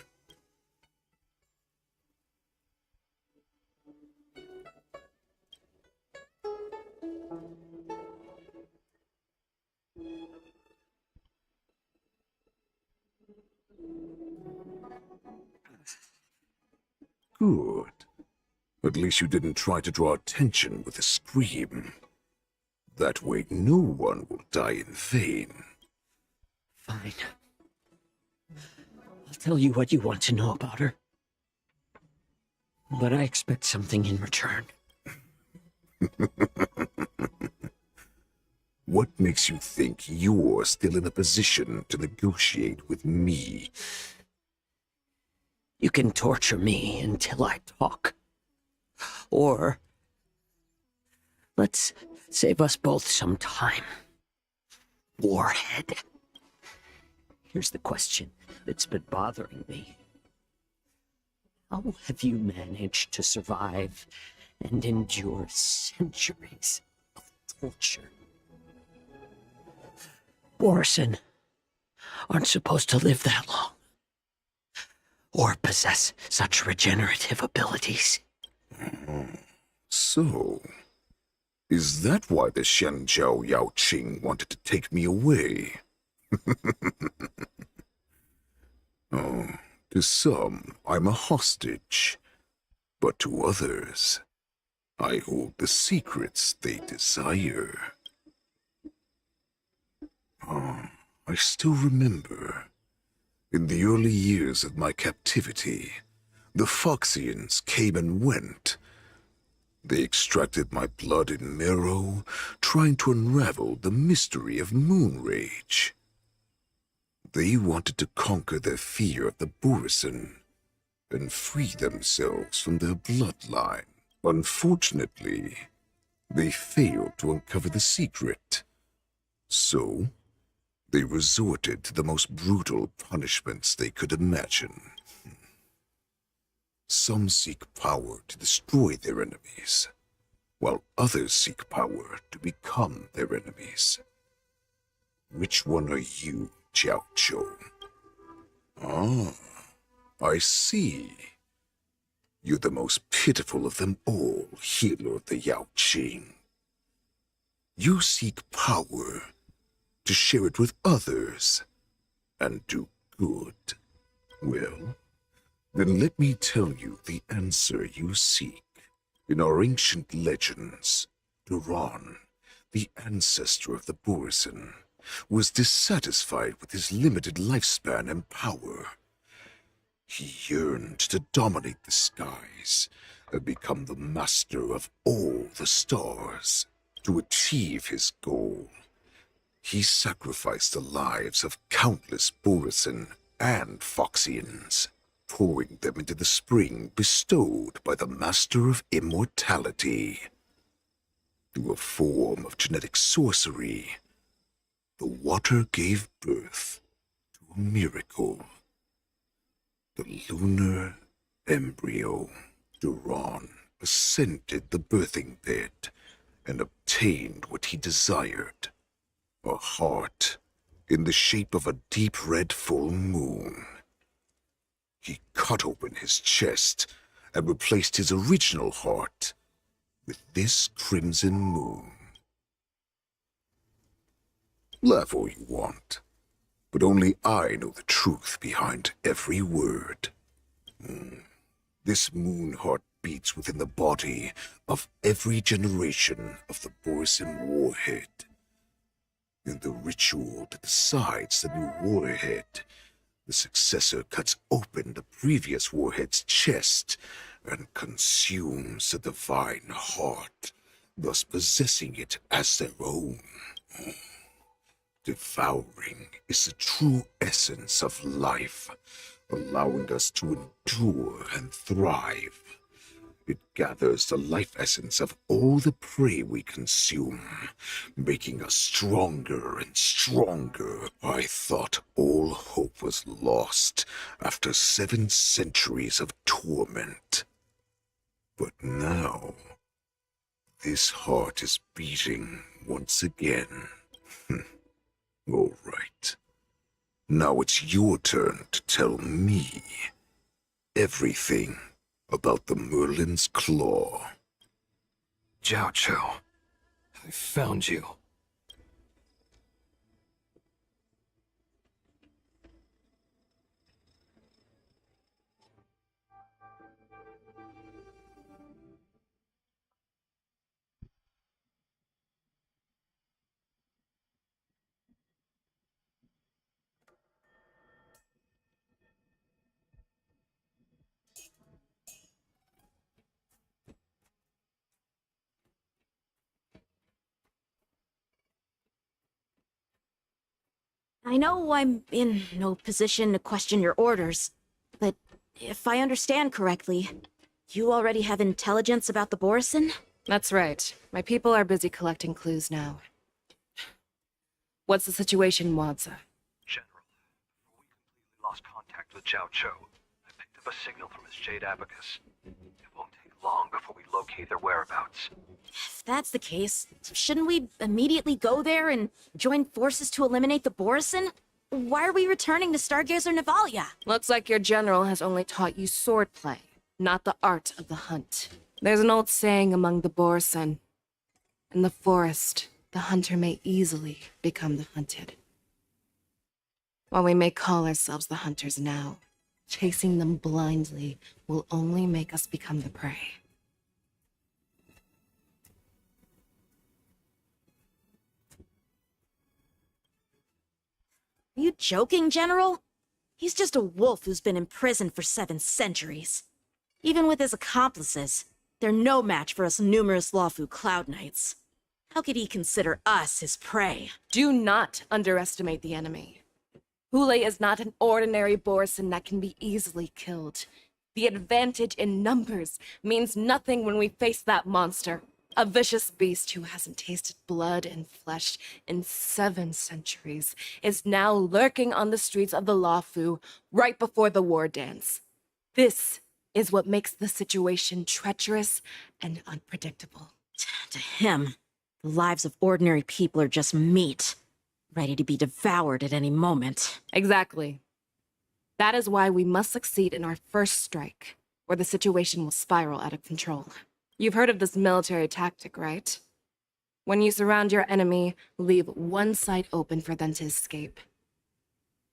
Good. At least you didn't try to draw attention with a scream. That way no one will die in vain. Fine. I'll tell you what you want to know about her. But I expect something in return. What makes you think you're still in a position to negotiate with me? You can torture me until I talk. Or let's save us both some time. Warhead. Here's the question that's been bothering me. How have you managed to survive and endure centuries of torture? Borison aren't supposed to live that long, or possess such regenerative abilities. So, is that why the Shanzhou Yao Qing wanted to take me away? Oh, to some, I'm a hostage, but to others, I hold the secrets they desire. I still remember, in the early years of my captivity, the Foxians came and went. They extracted my blood and marrow, trying to unravel the mystery of moon rage. They wanted to conquer their fear of the Borison and free themselves from their bloodline. Unfortunately, they failed to uncover the secret. So, they resorted to the most brutal punishments they could imagine. Some seek power to destroy their enemies, while others seek power to become their enemies. Which one are you, Jiao Chou? Ah, I see. You're the most pitiful of them all, healer of the Yao Qing. You seek power to share it with others and do good. Well, then let me tell you the answer you seek. In our ancient legends, Duran, the ancestor of the Borisin, was dissatisfied with his limited lifespan and power. He yearned to dominate the skies and become the master of all the stars. To achieve his goal, he sacrificed the lives of countless Borisin and Foxians, pouring them into the spring bestowed by the Master of Immortality. Through a form of genetic sorcery, the water gave birth to a miracle. The lunar embryo, Duran, ascended the birthing bed and obtained what he desired, a heart in the shape of a deep red full moon. He cut open his chest and replaced his original heart with this crimson moon. Laugh all you want, but only I know the truth behind every word. This moon heart beats within the body of every generation of the Borisin warhead. In the ritual that decides the new warhead, the successor cuts open the previous warhead's chest and consumes the divine heart, thus possessing it as their own. Devouring is the true essence of life, allowing us to endure and thrive. It gathers the life essence of all the prey we consume, making us stronger and stronger. I thought all hope was lost after 7 centuries of torment. But now, this heart is beating once again. All right. Now it's your turn to tell me everything about the Merlin's Claw. Jiao Chou, I found you. I know I'm in no position to question your orders, but if I understand correctly, you already have intelligence about the Borisin? That's right. My people are busy collecting clues now. What's the situation, Wadza? General, before we completely lost contact with Jiao Chou, I picked up a signal from his jade abacus. It won't take long before we locate their whereabouts. If that's the case, shouldn't we immediately go there and join forces to eliminate the Borisin? Why are we returning to Stargazer Navalia? Looks like your general has only taught you swordplay, not the art of the hunt. There's an old saying among the Borisin. In the forest, the hunter may easily become the hunted. While we may call ourselves the hunters now, chasing them blindly will only make us become the prey. Are you joking, General? He's just a wolf who's been in prison for 7 centuries. Even with his accomplices, they're no match for us numerous Lawfu Cloud Knights. How could he consider us his prey? Do not underestimate the enemy. Hule is not an ordinary Borisin that can be easily killed. The advantage in numbers means nothing when we face that monster. A vicious beast who hasn't tasted blood and flesh in 7 centuries is now lurking on the streets of the Lawfu right before the war dance. This is what makes the situation treacherous and unpredictable. To him, the lives of ordinary people are just meat, ready to be devoured at any moment. Exactly. That is why we must succeed in our first strike, or the situation will spiral out of control. You've heard of this military tactic, right? When you surround your enemy, leave one side open for them to escape.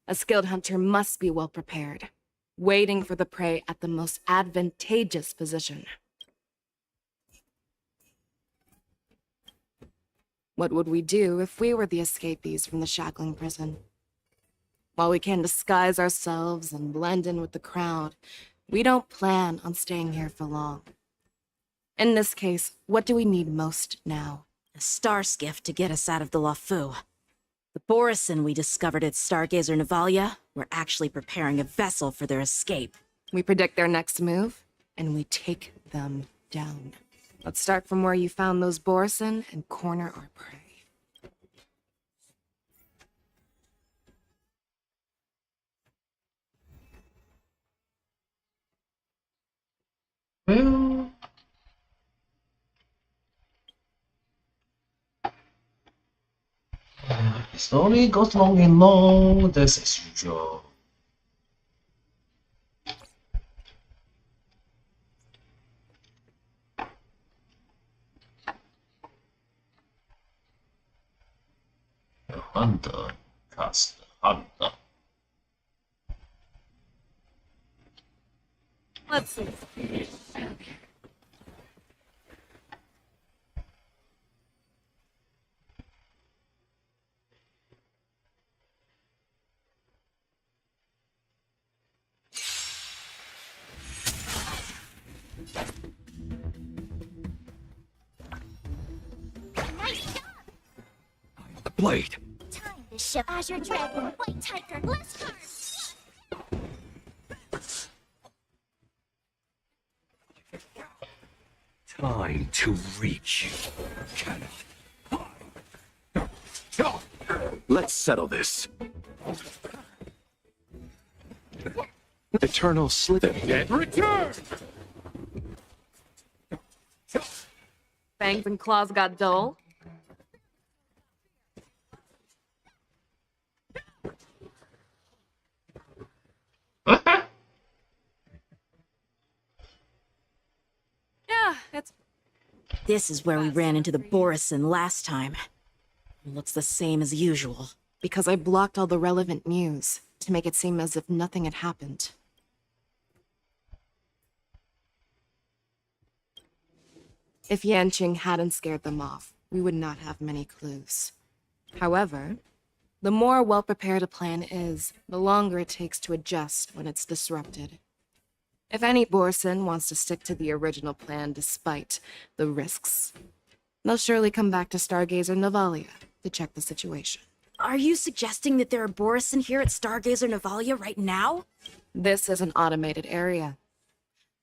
A skilled hunter must be well prepared, waiting for the prey at the most advantageous position. What would we do if we were the escapees from the shackling prison? While we can disguise ourselves and blend in with the crowd, we don't plan on staying here for long. In this case, what do we need most now? A star skiff to get us out of the Lafu. The Borison we discovered at Stargazer Navalia were actually preparing a vessel for their escape. We predict their next move, and we take them down. Let's start from where you found those Borison and corner our prey. Well, it slowly goes long and long, that's as usual. The hunter cast the hunter. Let's see. The blade. Time to ship Azure Dragon, White Tiger, less hard. Time to reach you. Let's settle this. Eternal slither. Dead return! Fangs and claws got dull. Yeah, it's... This is where we ran into the Borison last time. It looks the same as usual. Because I blocked all the relevant news to make it seem as if nothing had happened. If Yanqing hadn't scared them off, we would not have many clues. However, the more well-prepared a plan is, the longer it takes to adjust when it's disrupted. If any Borison wants to stick to the original plan despite the risks, they'll surely come back to Stargazer Navalia to check the situation. Are you suggesting that there are Borison here at Stargazer Navalia right now? This is an automated area.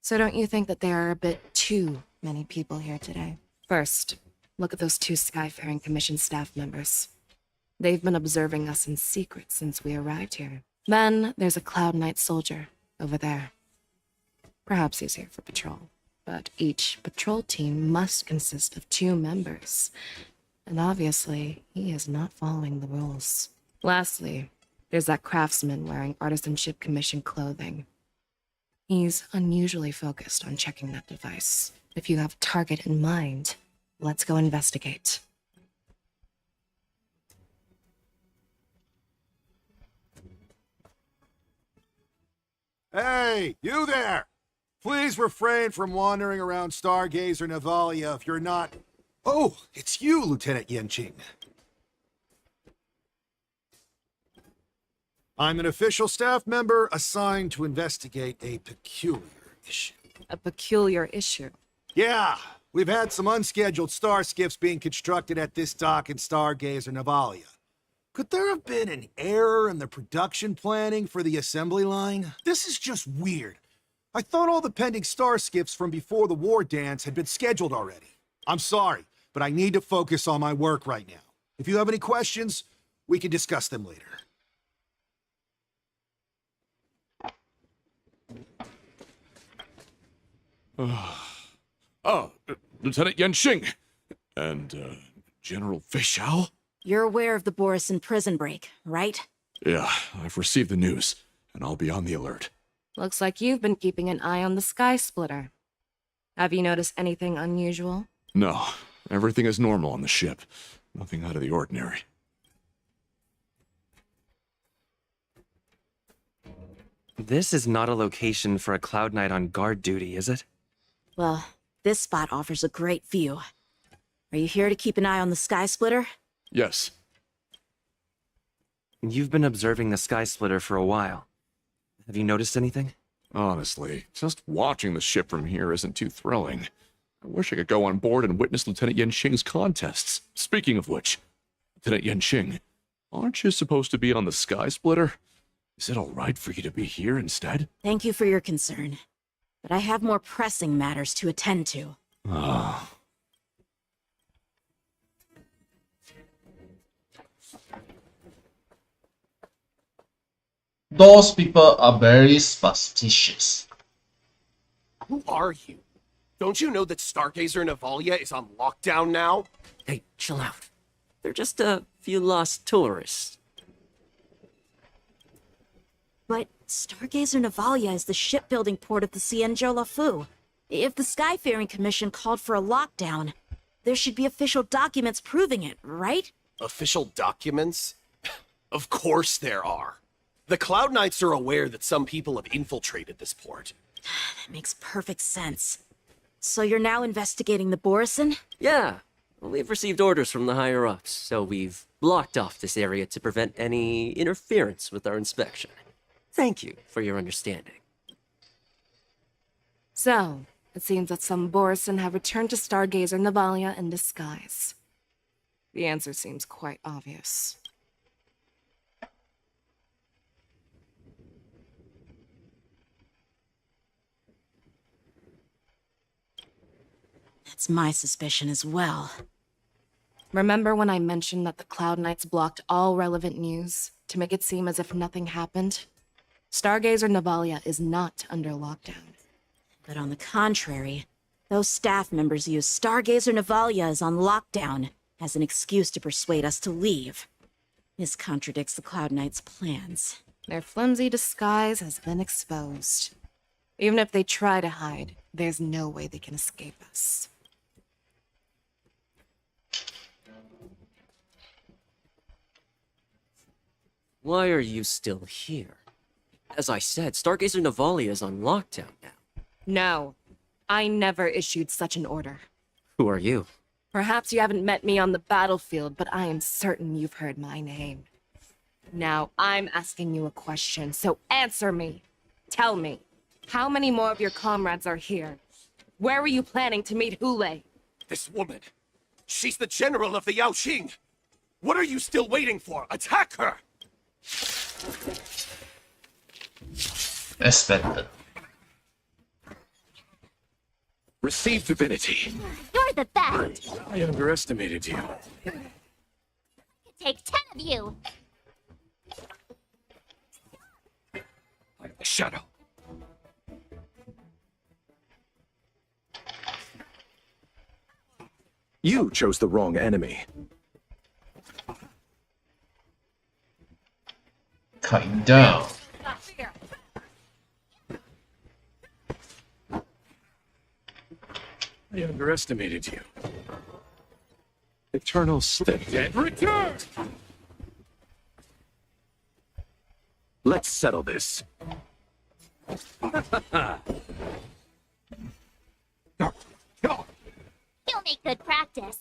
So don't you think that there are a bit too many people here today? First, look at those two Skyfaring Commission staff members. They've been observing us in secret since we arrived here. Then there's a Cloud Knight soldier over there. Perhaps he's here for patrol, but each patrol team must consist of 2 members. And obviously, he is not following the rules. Lastly, there's that craftsman wearing Artisanship Commission clothing. He's unusually focused on checking that device. If you have a target in mind, let's go investigate. Hey, you there! Please refrain from wandering around Stargazer Navalia if you're not... Oh, it's you, Lieutenant Yanqing. I'm an official staff member assigned to investigate a peculiar issue. A peculiar issue? Yeah, we've had some unscheduled star skiffs being constructed at this dock in Stargazer Navalia. Could there have been an error in the production planning for the assembly line? This is just weird. I thought all the pending star skiffs from before the war dance had been scheduled already. I'm sorry, but I need to focus on my work right now. If you have any questions, we can discuss them later. Lieutenant Yanxing and General Fishao? You're aware of the Borison prison break, right? Yeah, I've received the news, and I'll be on the alert. Looks like you've been keeping an eye on the Sky Splitter. Have you noticed anything unusual? No, everything is normal on the ship. Nothing out of the ordinary. This is not a location for a Cloud Knight on guard duty, is it? Well, this spot offers a great view. Are you here to keep an eye on the Sky Splitter? Yes. You've been observing the Sky Splitter for a while. Have you noticed anything? Honestly, just watching the ship from here isn't too thrilling. I wish I could go on board and witness Lieutenant Yanxing's contests. Speaking of which, Lieutenant Yanxing, aren't you supposed to be on the Sky Splitter? Is it alright for you to be here instead? Thank you for your concern. But I have more pressing matters to attend to. Ah. Those people are very suspicious. Who are you? Don't you know that Stargazer Navalia is on lockdown now? Hey, chill out. They're just a few lost tourists. But Stargazer Navalia is the shipbuilding port of the Cienjo Lafu. If the Skyfaring Commission called for a lockdown, there should be official documents proving it, right? Official documents? Of course there are. The Cloud Knights are aware that some people have infiltrated this port. That makes perfect sense. So you're now investigating the Borison? Yeah. We've received orders from the higher-ups, so we've blocked off this area to prevent any interference with our inspection. Thank you for your understanding. So, it seems that some Borison have returned to Stargazer Navalia in disguise. The answer seems quite obvious. That's my suspicion as well. Remember when I mentioned that the Cloud Knights blocked all relevant news to make it seem as if nothing happened? Stargazer Navalia is not under lockdown. But on the contrary, those staff members use Stargazer Navalia is on lockdown as an excuse to persuade us to leave. This contradicts the Cloud Knights' plans. Their flimsy disguise has been exposed. Even if they try to hide, there's no way they can escape us. Why are you still here? As I said, Stargazer Navalia is on lockdown now. No, I never issued such an order. Who are you? Perhaps you haven't met me on the battlefield, but I am certain you've heard my name. Now, I'm asking you a question, so answer me. Tell me, how many more of your comrades are here? Where were you planning to meet Hule? This woman, she's the general of the Yaoqing. What are you still waiting for? Attack her! Expected. Receive divinity. You're the best. I underestimated you. I could take 10 of you. I'm the shadow. You chose the wrong enemy. Cut him down. I underestimated you. Eternal state. Dead return! Let's settle this. You'll make good practice.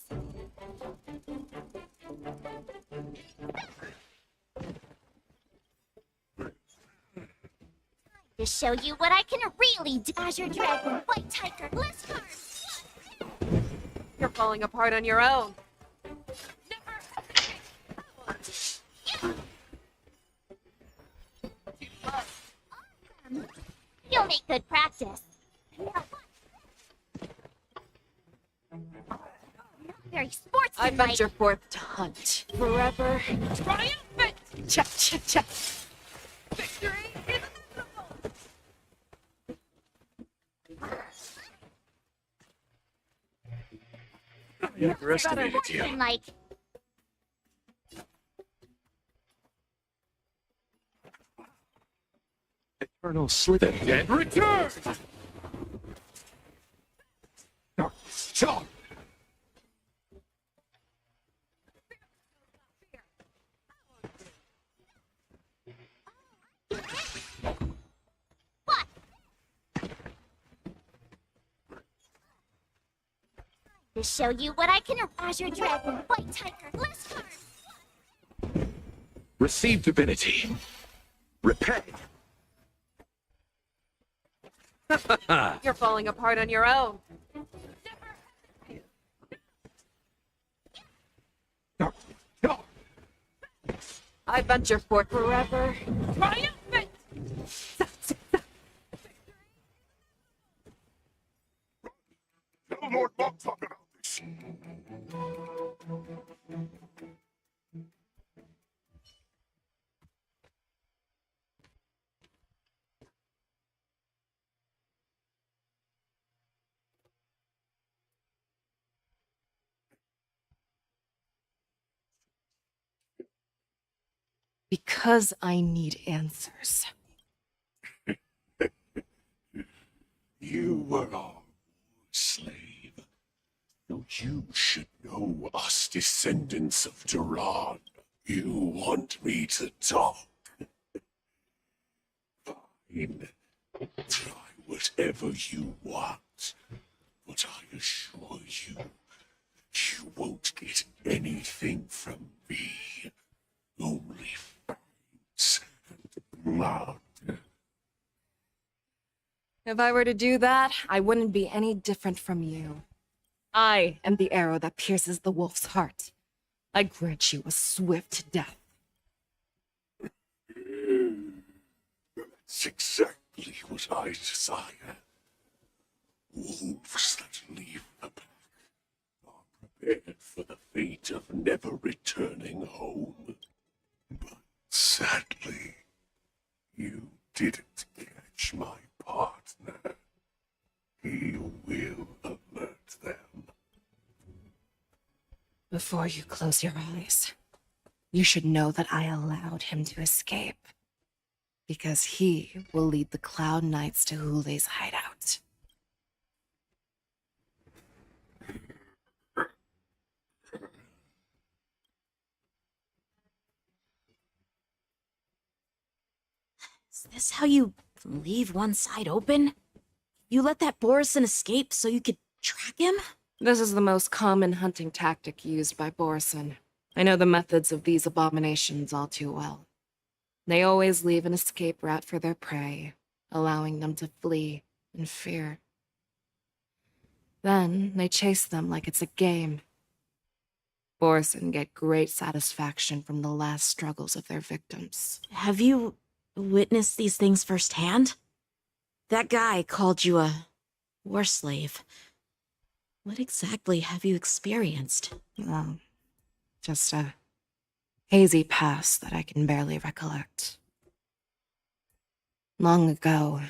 To show you what I can really do. Azure Dragon, White Tiger, list cards. You're falling apart on your own. You'll make good practice. Very sportsmanlike. I venture forth to hunt. Forever. Triumphant! Cha-cha-cha! Victory is inevitable! underestimated you. Like, Eternal slip. The dead return! Stop! to show you what I can Azure Dragon, White Tiger, last card. Receive divinity. Repay. You're falling apart on your own. I venture forth forever. Triumphant! Tell Lord Montauk about this. Because I need answers. You were our slave, though you should know us descendants of Duran. You want me to talk? Fine. Try whatever you want, but I assure you, you won't get anything from me. Only fangs and blood. If I were to do that, I wouldn't be any different from you. I am the arrow that pierces the wolf's heart. I grant you a swift death. That's exactly what I desire. Wolves that leave the pack are prepared for the fate of never returning home. But sadly, you didn't catch my partner. He will alert them. Before you close your eyes, you should know that I allowed him to escape. Because he will lead the Cloud Knights to Hule's hideout. Is this how you leave one side open? You let that Borison escape so you could track him? This is the most common hunting tactic used by Borison. I know the methods of these abominations all too well. They always leave an escape route for their prey, allowing them to flee in fear. Then they chase them like it's a game. Borison get great satisfaction from the last struggles of their victims. Have you witnessed these things firsthand? That guy called you a war slave. What exactly have you experienced? Oh, just a hazy past that I can barely recollect. Long ago,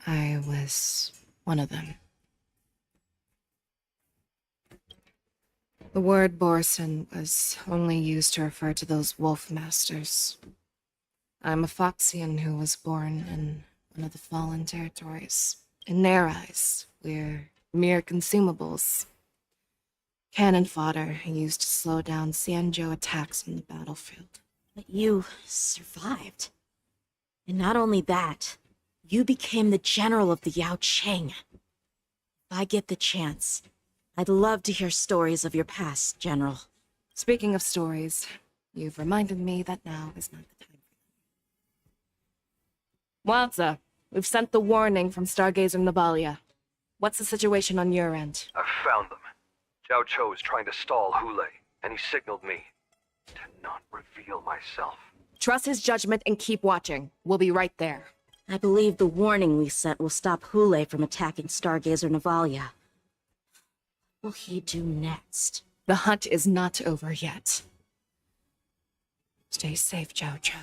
I was one of them. The word Borison was only used to refer to those wolf masters. I'm a Foxian who was born in one of the fallen territories. In their eyes, we're mere consumables. Cannon fodder used to slow down Xianzhou attacks on the battlefield. But you survived. And not only that, you became the general of the Yao Cheng. If I get the chance, I'd love to hear stories of your past, General. Speaking of stories, you've reminded me that now is not the time for them. Wanza, we've sent the warning from Stargazer Navalia. What's the situation on your end? I've found them. Zhao Cho is trying to stall Hule, and he signaled me to not reveal myself. Trust his judgment and keep watching. We'll be right there. I believe the warning we sent will stop Hule from attacking Stargazer Navalia. What will he do next? The hunt is not over yet. Stay safe, Zhao Cho.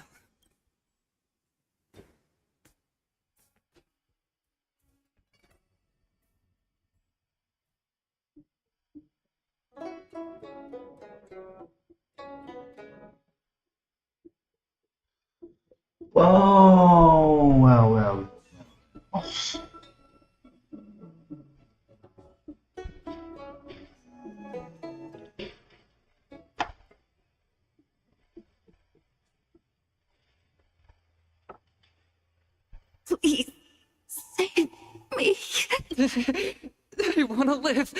Oh, well. Oh. Please, save me. I want to live.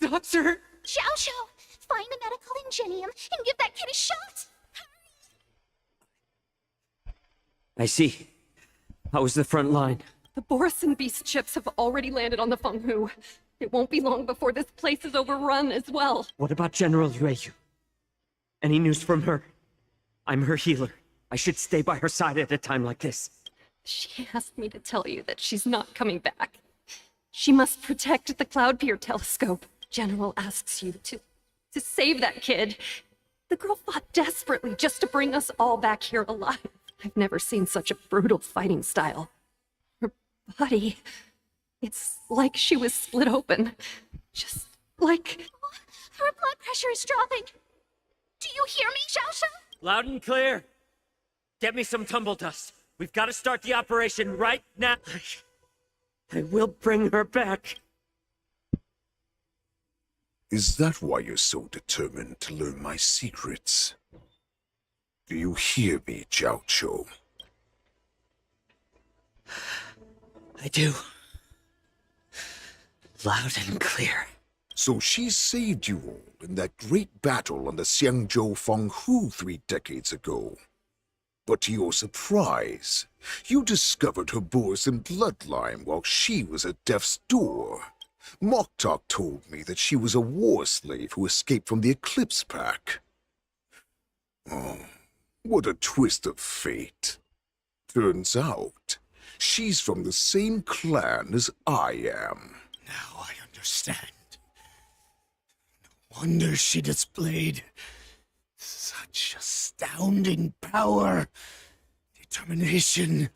Doctor! Xiao Xiao, find a medical ingenium and give that kid a shot. I see. How was the front line? The Borison beast ships have already landed on the Fenghu. It won't be long before this place is overrun as well. What about General Yueyu? Any news from her? I'm her healer. I should stay by her side at a time like this. She asked me to tell you that she's not coming back. She must protect the Cloud Pier telescope. General asks you to save that kid. The girl fought desperately just to bring us all back here alive. I've never seen such a brutal fighting style. Her body, it's like she was split open. Just like... Her blood pressure is dropping. Do you hear me, Xiao Xiao? Loud and clear. Get me some tumble dust. We've got to start the operation right now. I will bring her back. Is that why you're so determined to learn my secrets? Do you hear me, Jiao Chou? I do. Loud and clear. So she saved you all in that great battle on the Xiangzhou Fenghu 3 decades ago. But to your surprise, you discovered her Borison bloodline while she was at death's door. Moktok told me that she was a war slave who escaped from the Eclipse Pack. Oh, what a twist of fate. Turns out, she's from the same clan as I am. Now I understand. No wonder she displayed such astounding power, determination,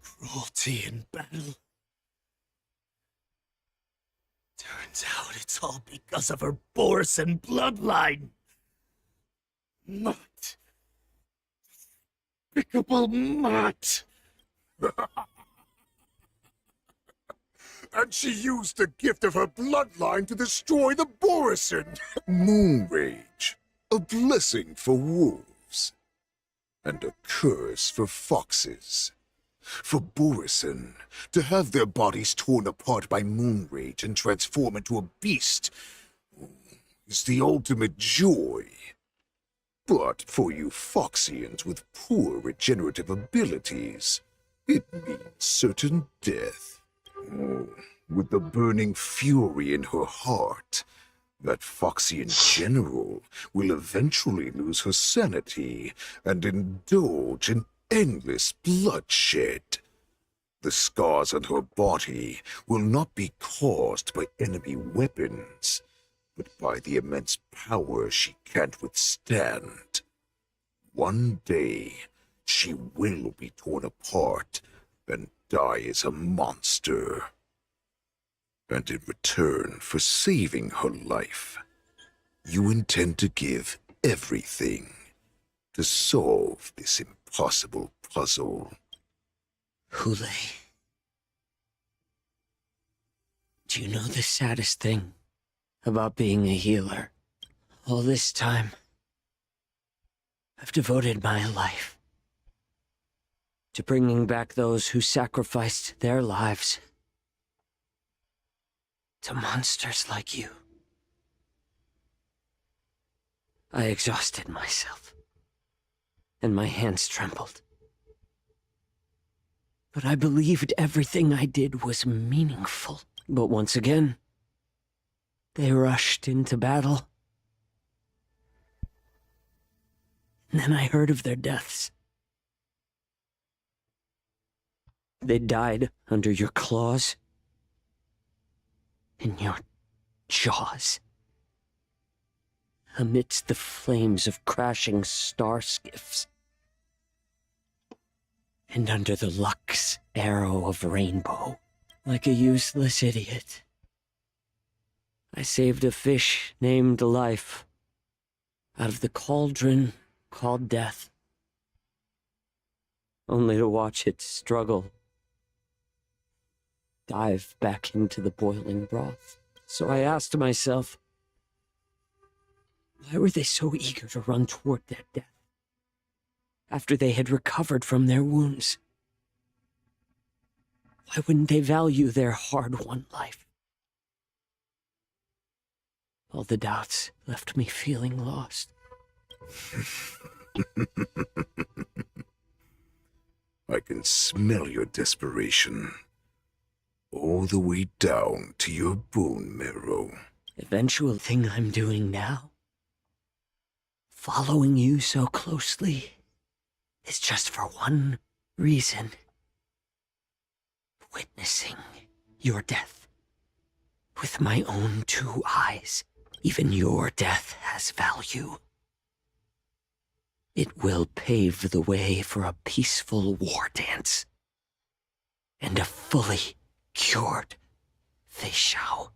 cruelty in battle. Turns out it's all because of her Borison bloodline. Mutt. Despicable Mutt. And she used the gift of her bloodline to destroy the Borison. Moon Rage. A blessing for wolves. And a curse for foxes. For Borison, to have their bodies torn apart by moon rage and transform into a beast is the ultimate joy. But for you Foxians with poor regenerative abilities, it means certain death. Oh, with the burning fury in her heart, that Foxian general will eventually lose her sanity and indulge in endless bloodshed. The scars on her body will not be caused by enemy weapons, but by the immense power she can't withstand. One day, she will be torn apart and die as a monster. And in return for saving her life, you intend to give everything to solve this impossible puzzle. Hule. Do you know the saddest thing about being a healer? All this time, I've devoted my life to bringing back those who sacrificed their lives to monsters like you. I exhausted myself, and my hands trembled. But I believed everything I did was meaningful. But once again, they rushed into battle. And then I heard of their deaths. They died under your claws, in your jaws, amidst the flames of crashing star skiffs, and under the Lux arrow of rainbow. Like a useless idiot, I saved a fish named Life out of the cauldron called Death, only to watch it struggle, dive back into the boiling broth. So I asked myself, why were they so eager to run toward their death after they had recovered from their wounds? Why wouldn't they value their hard-won life? All the doubts left me feeling lost. I can smell your desperation. All the way down to your bone marrow. Eventual thing I'm doing now, following you so closely, is just for one reason. Witnessing your death with my own 2 eyes. Even your death has value. It will pave the way for a peaceful war dance and a fully cured Fei Shao.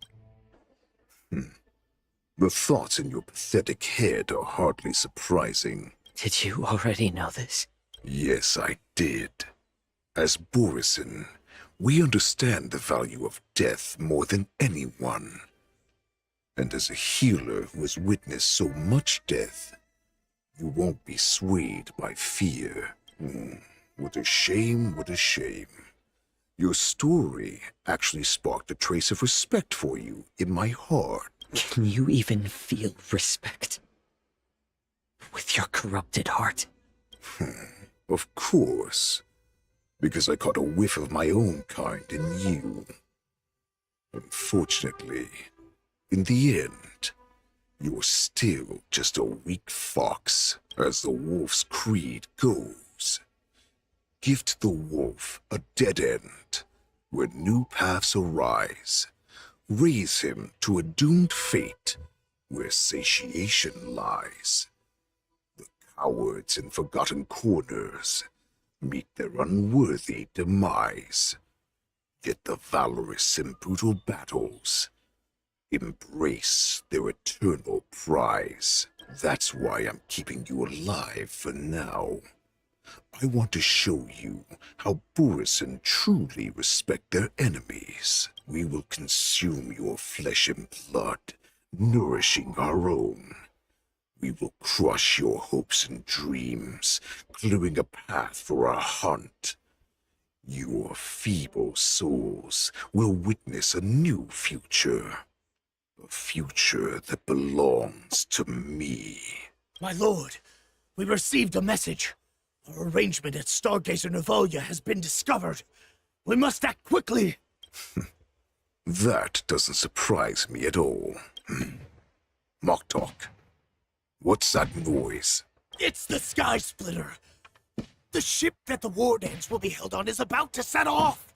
The thoughts in your pathetic head are hardly surprising. Did you already know this? Yes, I did. As Borisin, we understand the value of death more than anyone. And as a healer who has witnessed so much death, you won't be swayed by fear. What a shame, what a shame. Your story actually sparked a trace of respect for you in my heart. Can you even feel respect with your corrupted heart? Of course. Because I caught a whiff of my own kind in you. Unfortunately, in the end, you're still just a weak fox, as the wolf's creed goes. Gift the wolf a dead end, where new paths arise. Raise him to a doomed fate, where satiation lies. The cowards in forgotten corners meet their unworthy demise. Yet the valorous in brutal battles embrace their eternal prize. That's why I'm keeping you alive for now. I want to show you how Borisin truly respect their enemies. We will consume your flesh and blood, nourishing our own. We will crush your hopes and dreams, clearing a path for our hunt. Your feeble souls will witness a new future. A future that belongs to me. My lord, we received a message. Our arrangement at Stargazer Navalia has been discovered. We must act quickly. That doesn't surprise me at all. Moktok, what's that noise? It's the Sky Splitter. The ship that the war dance will be held on is about to set off.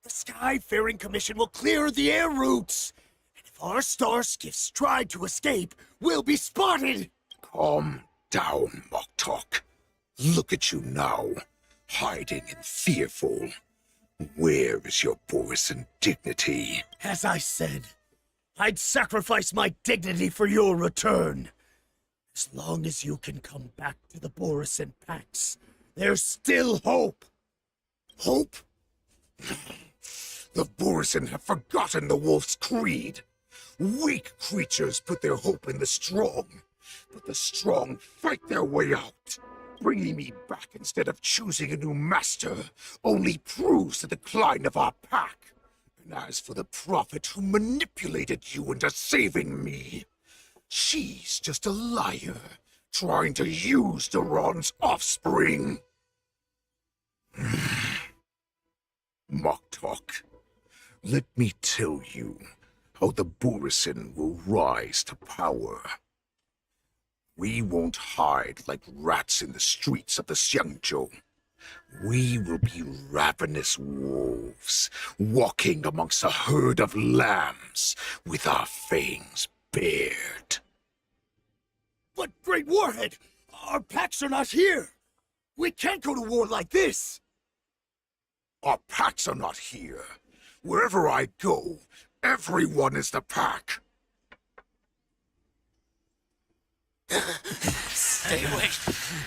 The Skyfaring Commission will clear the air routes. And if our star skiffs try to escape, we'll be spotted. Calm down, Moktok. Look at you now, hiding and fearful. Where is your Borisin dignity? As I said, I'd sacrifice my dignity for your return. As long as you can come back to the Borisin Pax, there's still hope. Hope? The Borisin have forgotten the wolf's creed. Weak creatures put their hope in the strong, but the strong fight their way out. Bringing me back instead of choosing a new master only proves the decline of our pack. And as for the prophet who manipulated you into saving me, she's just a liar, trying to use Duran's offspring. Moktok, let me tell you how the Borisin will rise to power. We won't hide like rats in the streets of the Xiangzhou. We will be ravenous wolves, walking amongst a herd of lambs with our fangs bared. But, Great Warhead, our packs are not here. We can't go to war like this. Our packs are not here. Wherever I go, everyone is the pack. Stay away.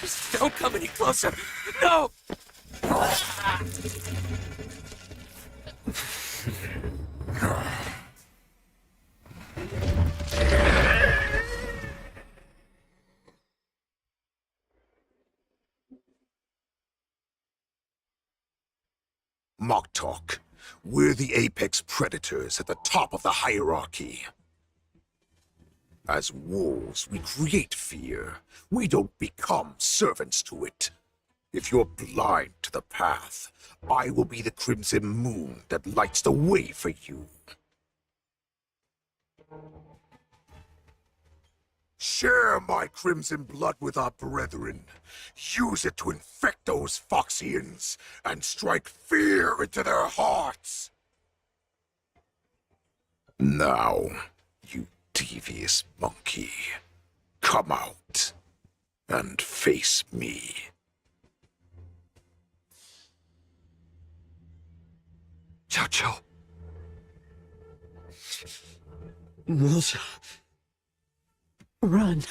Just don't come any closer. No! Moktok, we're the apex predators at the top of the hierarchy. As wolves, we create fear. We don't become servants to it. If you're blind to the path, I will be the crimson moon that lights the way for you. Share my crimson blood with our brethren. Use it to infect those Foxians and strike fear into their hearts. Now, you devious monkey, come out and face me. Xiao. Milsha. Run.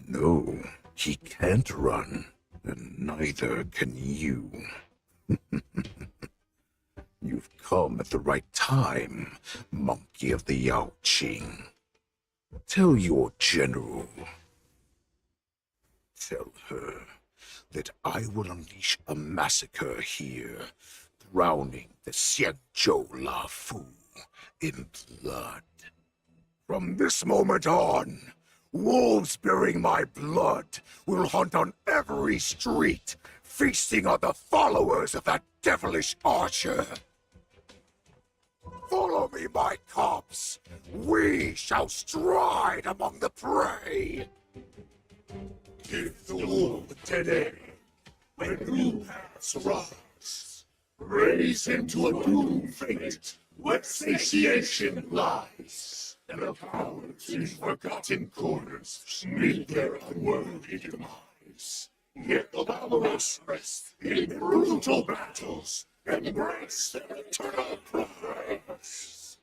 No, he can't run, and neither can you. You've come at the right time, monkey of the Yao Qing. Tell your general. Tell her that I will unleash a massacre here, drowning the Xianzhou La Fu in blood. From this moment on, wolves bearing my blood will hunt on every street, feasting on the followers of that devilish archer. Follow me, my cops. We shall stride among the prey. Give the wolf dead end. When new paths rise, raise him to a doomed fate where satiation lies. And the cowards in forgotten corners meet their unworthy demise. Yet the valorous rest in brutal battles embrace their eternal prize.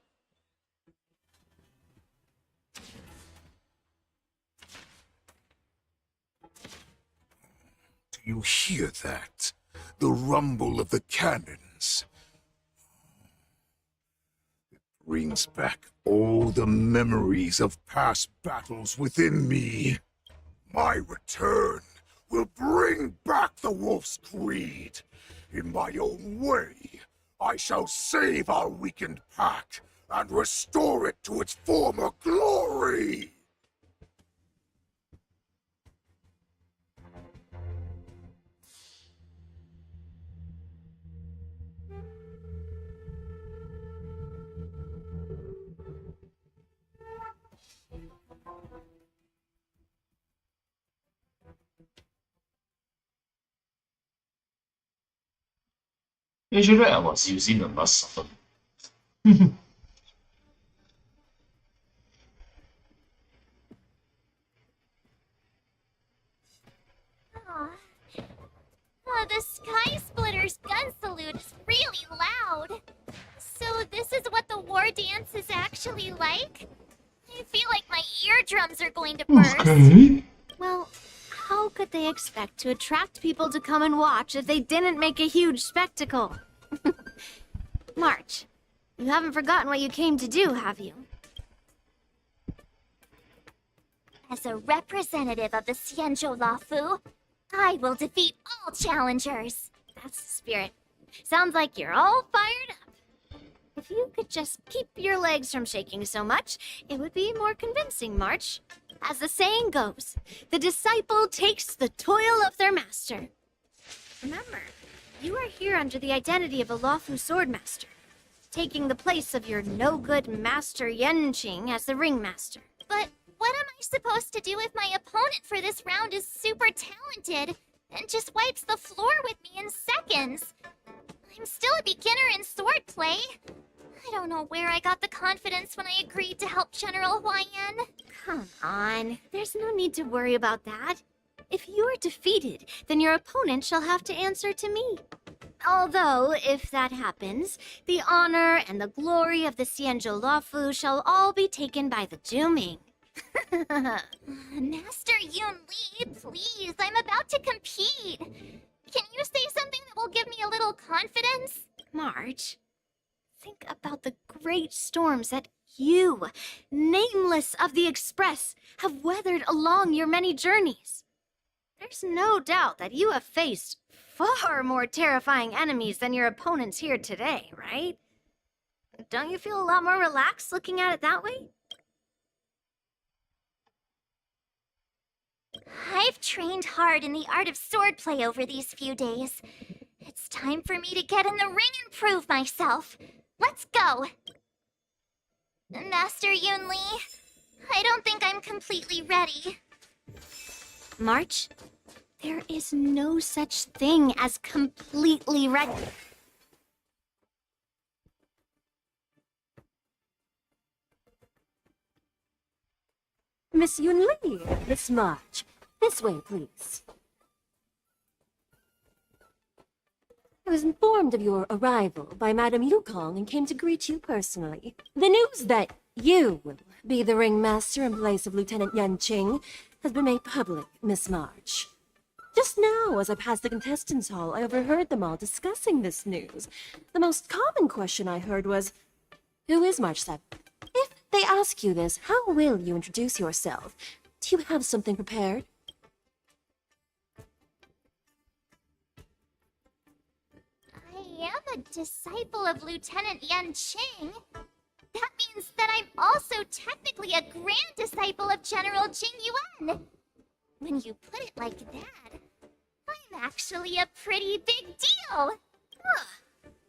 Do you hear that? The rumble of the cannons. It brings back all the memories of past battles within me. My return will bring back the wolf's greed. In my own way, I shall save our weakened pack and restore it to its former glory. Usually I was using the mask soften. The Sky Splitter's gun salute is really loud. So this is what the war dance is actually like? I feel like my eardrums are going to burst. Okay. Well, how could they expect to attract people to come and watch if they didn't make a huge spectacle? March, you haven't forgotten what you came to do, have you? As a representative of the Xianzhou La Fu, I will defeat all challengers. That's the spirit. Sounds like you're all fired up. If you could just keep your legs from shaking so much, it would be more convincing, March. As the saying goes, the disciple takes the toil of their master. Remember, you are here under the identity of a lawful swordmaster, taking the place of your no-good master Yenqing as the ringmaster. But what am I supposed to do if my opponent for this round is super talented and just wipes the floor with me in seconds? I'm still a beginner in swordplay. I don't know where I got the confidence when I agreed to help General Huaiyan. Come on, there's no need to worry about that. If you are defeated, then your opponent shall have to answer to me. Although, if that happens, the honor and the glory of the Xianzhou Laofu shall all be taken by the Zhuming. Master Yoon Lee, please, I'm about to compete. Can you say something that will give me a little confidence? March, think about the great storms that you, nameless of the Express, have weathered along your many journeys. There's no doubt that you have faced far more terrifying enemies than your opponents here today, right? Don't you feel a lot more relaxed looking at it that way? I've trained hard in the art of swordplay over these few days. It's time for me to get in the ring and prove myself. Let's go! Master Yoon Lee, I don't think I'm completely ready. March, there is no such thing as completely ready. Miss Yoon Lee, Miss March. This way, please. I was informed of your arrival by Madame Yukong and came to greet you personally. The news that you will be the ringmaster in place of Lieutenant Yan Qing has been made public, Miss March. Just now, as I passed the contestants' hall, I overheard them all discussing this news. The most common question I heard was, who is March 7th? If they ask you this, how will you introduce yourself? Do you have something prepared? I am a disciple of Lieutenant Yan Qing. That means that I'm also technically a grand disciple of General Qing Yuan. When you put it like that, I'm actually a pretty big deal.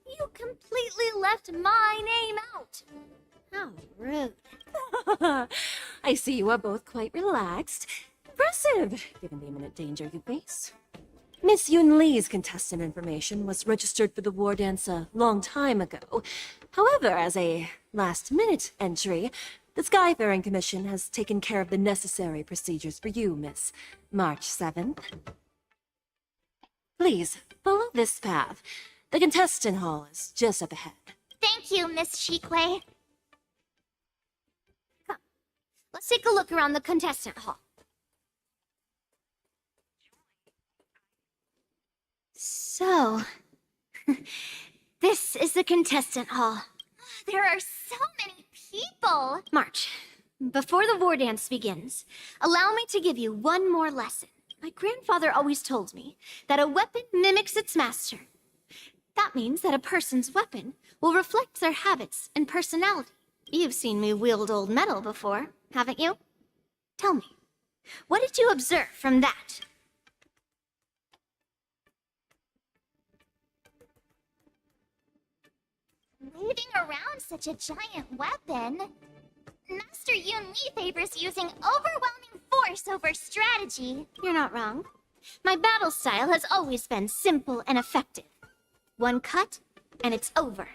You completely left my name out. How rude. I see you are both quite relaxed. Impressive, given the imminent danger you face. Miss Yoon Lee's contestant information was registered for the war dance a long time ago. However, as a last-minute entry, the Skyfaring Commission has taken care of the necessary procedures for you, Miss March 7th. Please, follow this path. The contestant hall is just up ahead. Thank you, Miss Shikwe. Let's take a look around the contestant hall. So, this is the contestant hall. There are so many people. March, before the war dance begins, allow me to give you one more lesson. My grandfather always told me that a weapon mimics its master. That means that a person's weapon will reflect their habits and personality. You've seen me wield old metal before, haven't you? Tell me, what did you observe from that? Waving around such a giant weapon. Master Yoon Lee favors using overwhelming force over strategy. You're not wrong. My battle style has always been simple and effective. One cut, and it's over.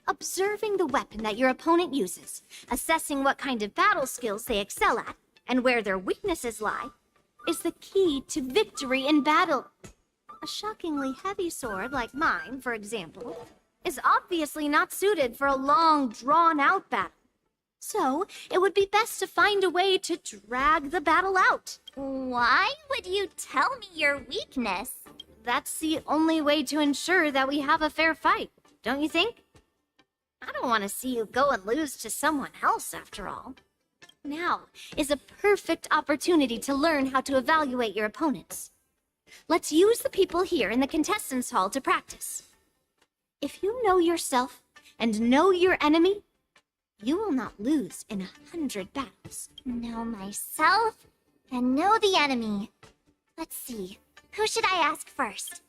Observing the weapon that your opponent uses, assessing what kind of battle skills they excel at, and where their weaknesses lie, is the key to victory in battle. A shockingly heavy sword like mine, for example, is obviously not suited for a long, drawn-out battle. So, it would be best to find a way to drag the battle out. Why would you tell me your weakness? That's the only way to ensure that we have a fair fight, don't you think? I don't want to see you go and lose to someone else, after all. Now is a perfect opportunity to learn how to evaluate your opponents. Let's use the people here in the contestants' hall to practice. If you know yourself and know your enemy, you will not lose in 100 battles. Know myself and know the enemy. Let's see. Who should I ask first?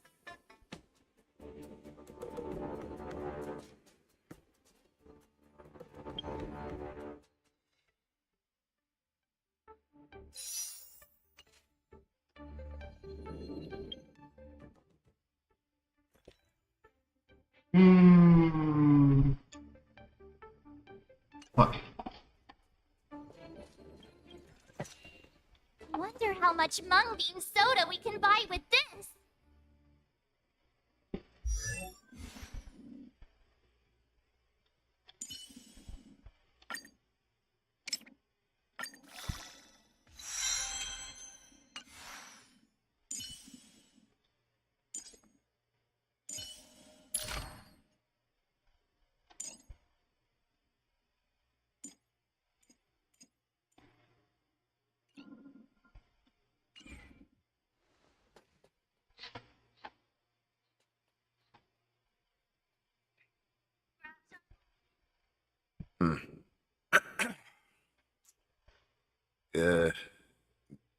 What? Wonder how much mung bean soda we can buy with this.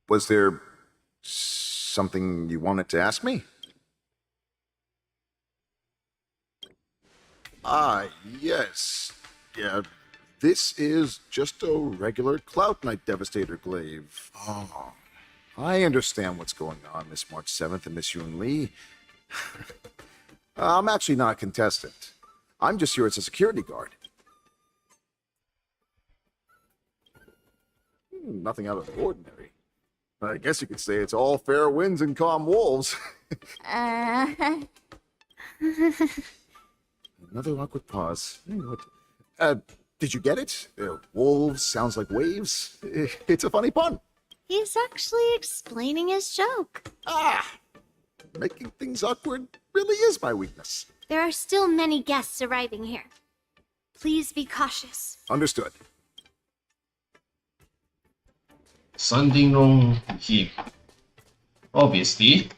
Was there something you wanted to ask me? Ah, yes. Yeah, this is just a regular Cloud Knight Devastator glaive. Oh, I understand what's going on, Miss March 7th and Miss Yun Lee. I'm actually not a contestant. I'm just here as a security guard. Nothing out of the ordinary. I guess you could say it's all fair winds and calm wolves. Another awkward pause. Did you get it? Wolves sounds like waves. It's a funny pun. He's actually explaining his joke. Making things awkward really is my weakness. There are still many guests arriving here. Please be cautious. Understood. Sending room him. Obviously.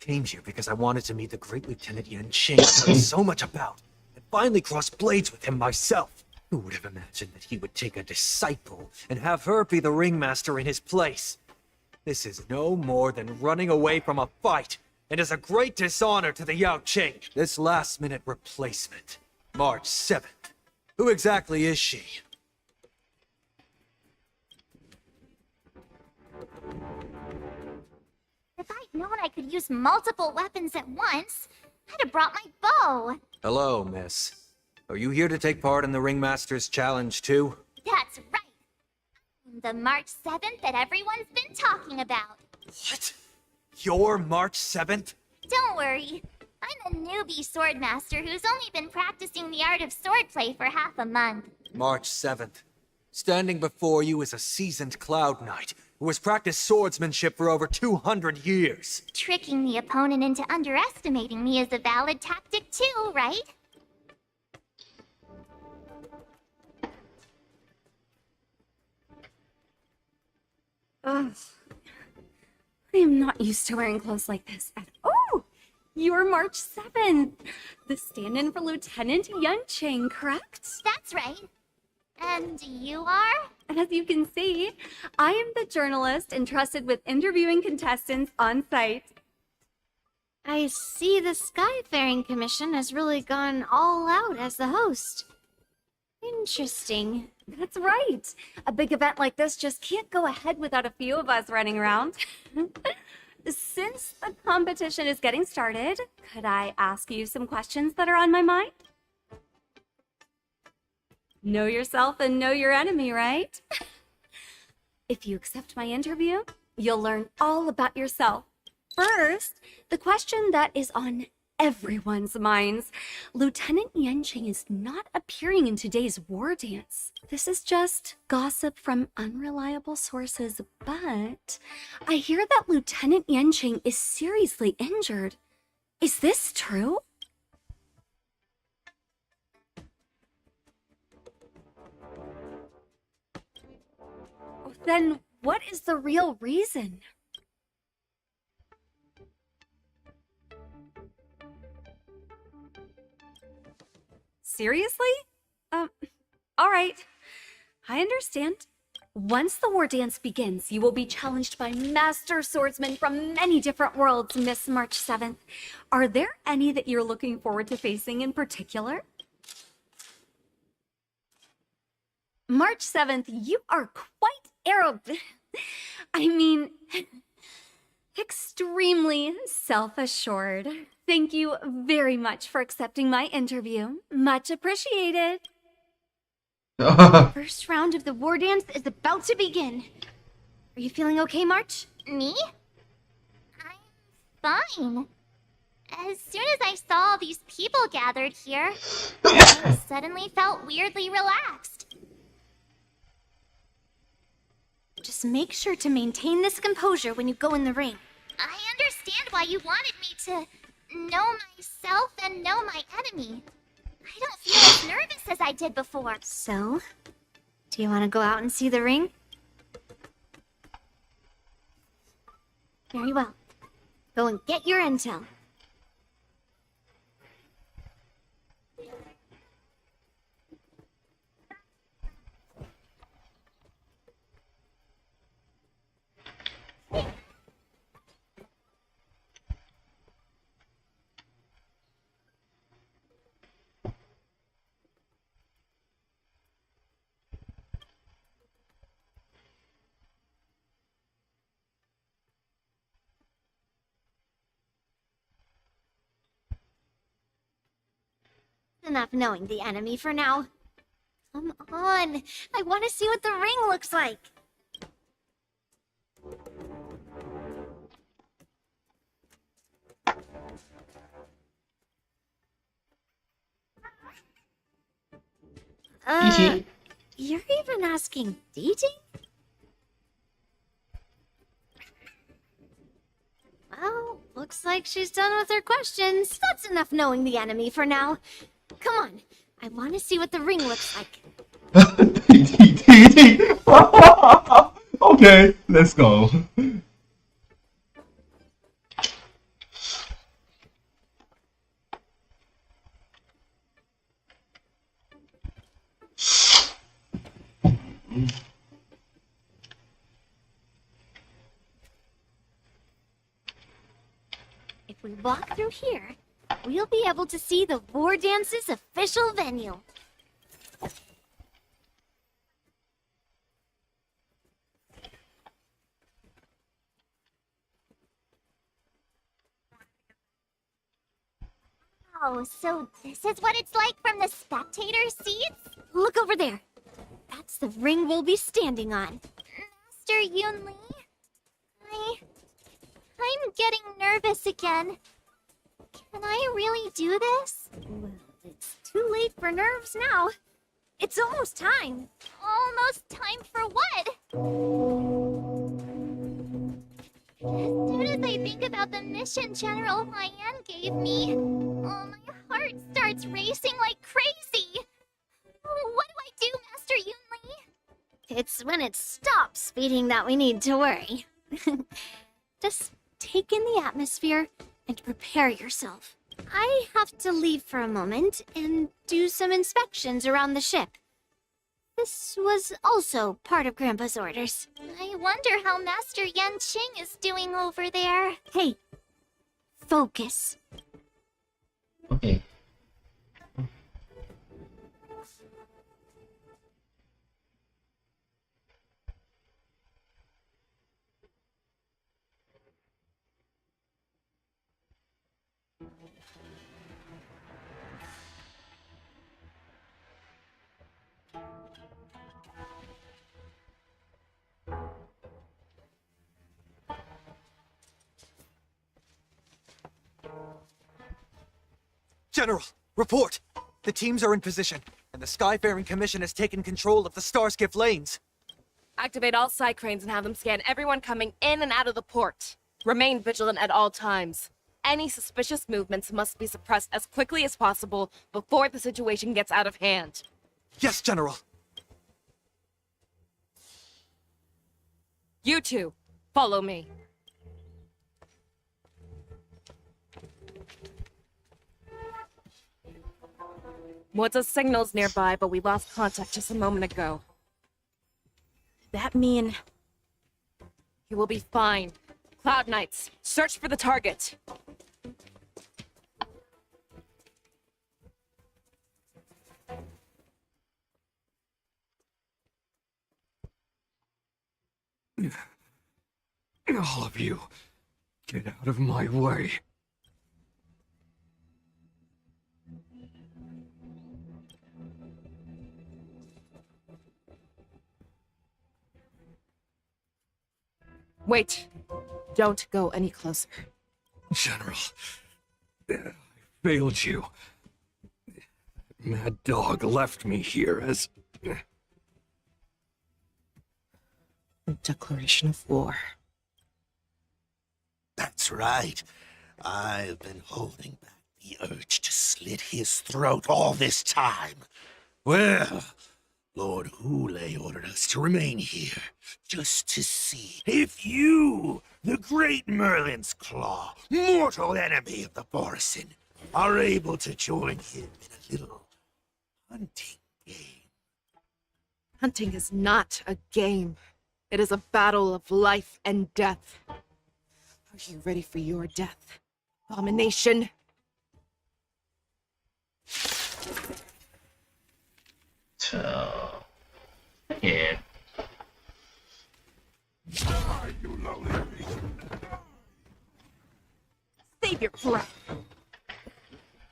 Came here because I wanted to meet the great Lieutenant Yan Qing I heard so much about, and finally cross blades with him myself. Who would have imagined that he would take a disciple and have her be the ringmaster in his place? This is no more than running away from a fight, and is a great dishonor to the Yao Qing. This last-minute replacement, March 7th. Who exactly is she? If I'd known I could use multiple weapons at once, I'd have brought my bow. Hello, miss. Are you here to take part in the Ringmaster's Challenge, too? That's right. I'm the March 7th that everyone's been talking about. What? You're March 7th? Don't worry. I'm a newbie swordmaster who's only been practicing the art of swordplay for half a month. March 7th. Standing before you is a seasoned Cloud Knight who has practiced swordsmanship for over 200 years. Tricking the opponent into underestimating me is a valid tactic too, right? Ugh. I am not used to wearing clothes like this at all. You're March 7th, the stand-in for Lieutenant Yan Qing, correct? That's right. And you are? As you can see, I am the journalist entrusted with interviewing contestants on site. I see the Skyfaring Commission has really gone all out as the host. Interesting. That's right. A big event like this just can't go ahead without a few of us running around. Since the competition is getting started, could I ask you some questions that are on my mind? Know yourself and know your enemy, right? If you accept my interview, you'll learn all about yourself. First, the question that is on everyone's minds. Lieutenant Yan Qing is not appearing in today's war dance. This is just gossip from unreliable sources, but I hear that Lieutenant Yan Qing is seriously injured. Is this true? Then what is the real reason? Seriously? All right. I understand. Once the war dance begins, you will be challenged by master swordsmen from many different worlds, Miss March 7th. Are there any that you're looking forward to facing in particular? March 7th, you are quite extremely self-assured. Thank you very much for accepting my interview. Much appreciated. First round of the war dance is about to begin. Are you feeling okay, March? Me? I'm fine. As soon as I saw all these people gathered here, I suddenly felt weirdly relaxed. Just make sure to maintain this composure when you go in the ring. I understand why you wanted me to know myself and know my enemy. I don't feel as nervous as I did before. So, do you want to go out and see the ring? Very well. Go and get your intel. Enough knowing the enemy for now. Come on, I want to see what the ring looks like. You're even asking dating? Well, looks like she's done with her questions. That's enough knowing the enemy for now. Come on, I want to see what the ring looks like. Okay, let's go. If we walk through here, we'll be able to see the War Dance's official venue. Oh, so this is what it's like from the spectator seats? Look over there. That's the ring we'll be standing on. Master Yunli? I'm getting nervous again. Can I really do this? Well, it's too late for nerves now. It's almost time. Almost time for what? As soon as I think about the mission General Hyan gave me, my heart starts racing like crazy. What do I do, Master Yunli? It's when it stops beating that we need to worry. Just take in the atmosphere and prepare yourself. I have to leave for a moment and do some inspections around the ship. This was also part of Grandpa's orders. I wonder how Master Yanqing is doing over there. Hey, focus. Okay. General, report! The teams are in position, and the Skyfaring Commission has taken control of the Starskiff lanes. Activate all side cranes and have them scan everyone coming in and out of the port. Remain vigilant at all times. Any suspicious movements must be suppressed as quickly as possible before the situation gets out of hand. Yes, General. You two, follow me. What's signals nearby, but we lost contact just a moment ago. That mean... You will be fine. Cloud Knights, search for the target. All of you, get out of my way. Wait. Don't go any closer. General, I failed you. Mad Dog left me here as... Declaration of war. That's right. I've been holding back the urge to slit his throat all this time. Well, Lord Hule ordered us to remain here, just to see if you, the great Merlin's Claw, mortal enemy of the Borison, are able to join him in a little hunting game. Hunting is not a game. It is a battle of life and death. Are you ready for your death, Abomination? Yeah. Save your breath.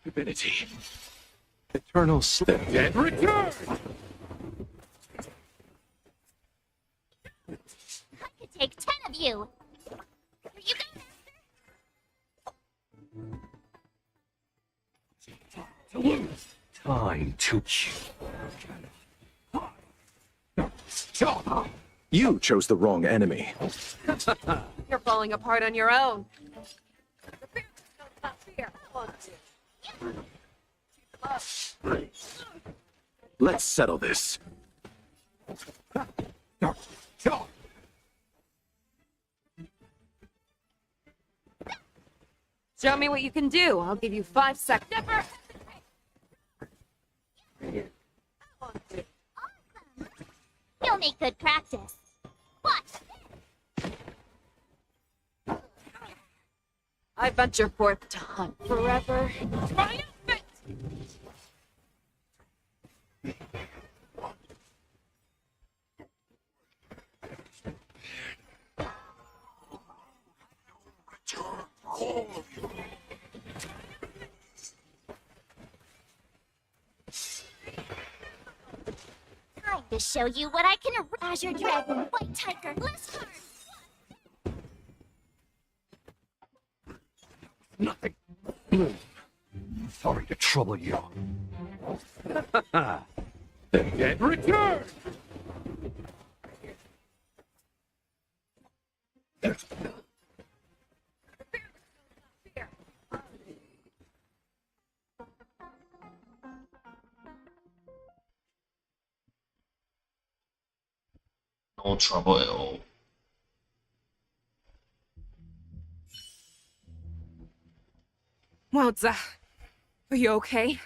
Divinity. Eternal slip. Dead return! I could take 10 of you. Here you go. Time to You chose the wrong enemy. You're falling apart on your own. Let's settle this. Show me what you can do. I'll give you 5 seconds. You'll make good practice. Watch. I venture forth to hunt forever. Time to show you what I can Azure Dragon, White Tiger, less hard. Nothing. Sorry to trouble you. Dead return! No trouble at all. Wowza. Are you okay?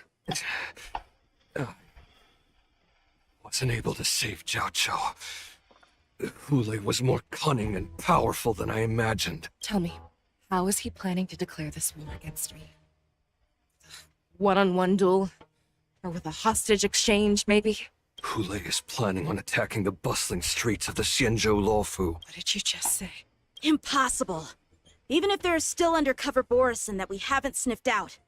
Wasn't able to save Jiao Chou. Hule was more cunning and powerful than I imagined. Tell me, how is he planning to declare this war against me? One-on-one duel? Or with a hostage exchange, maybe? Hule is planning on attacking the bustling streets of the Xianzhou Luofu. What did you just say? Impossible. Even if there are still undercover Borisin that we haven't sniffed out,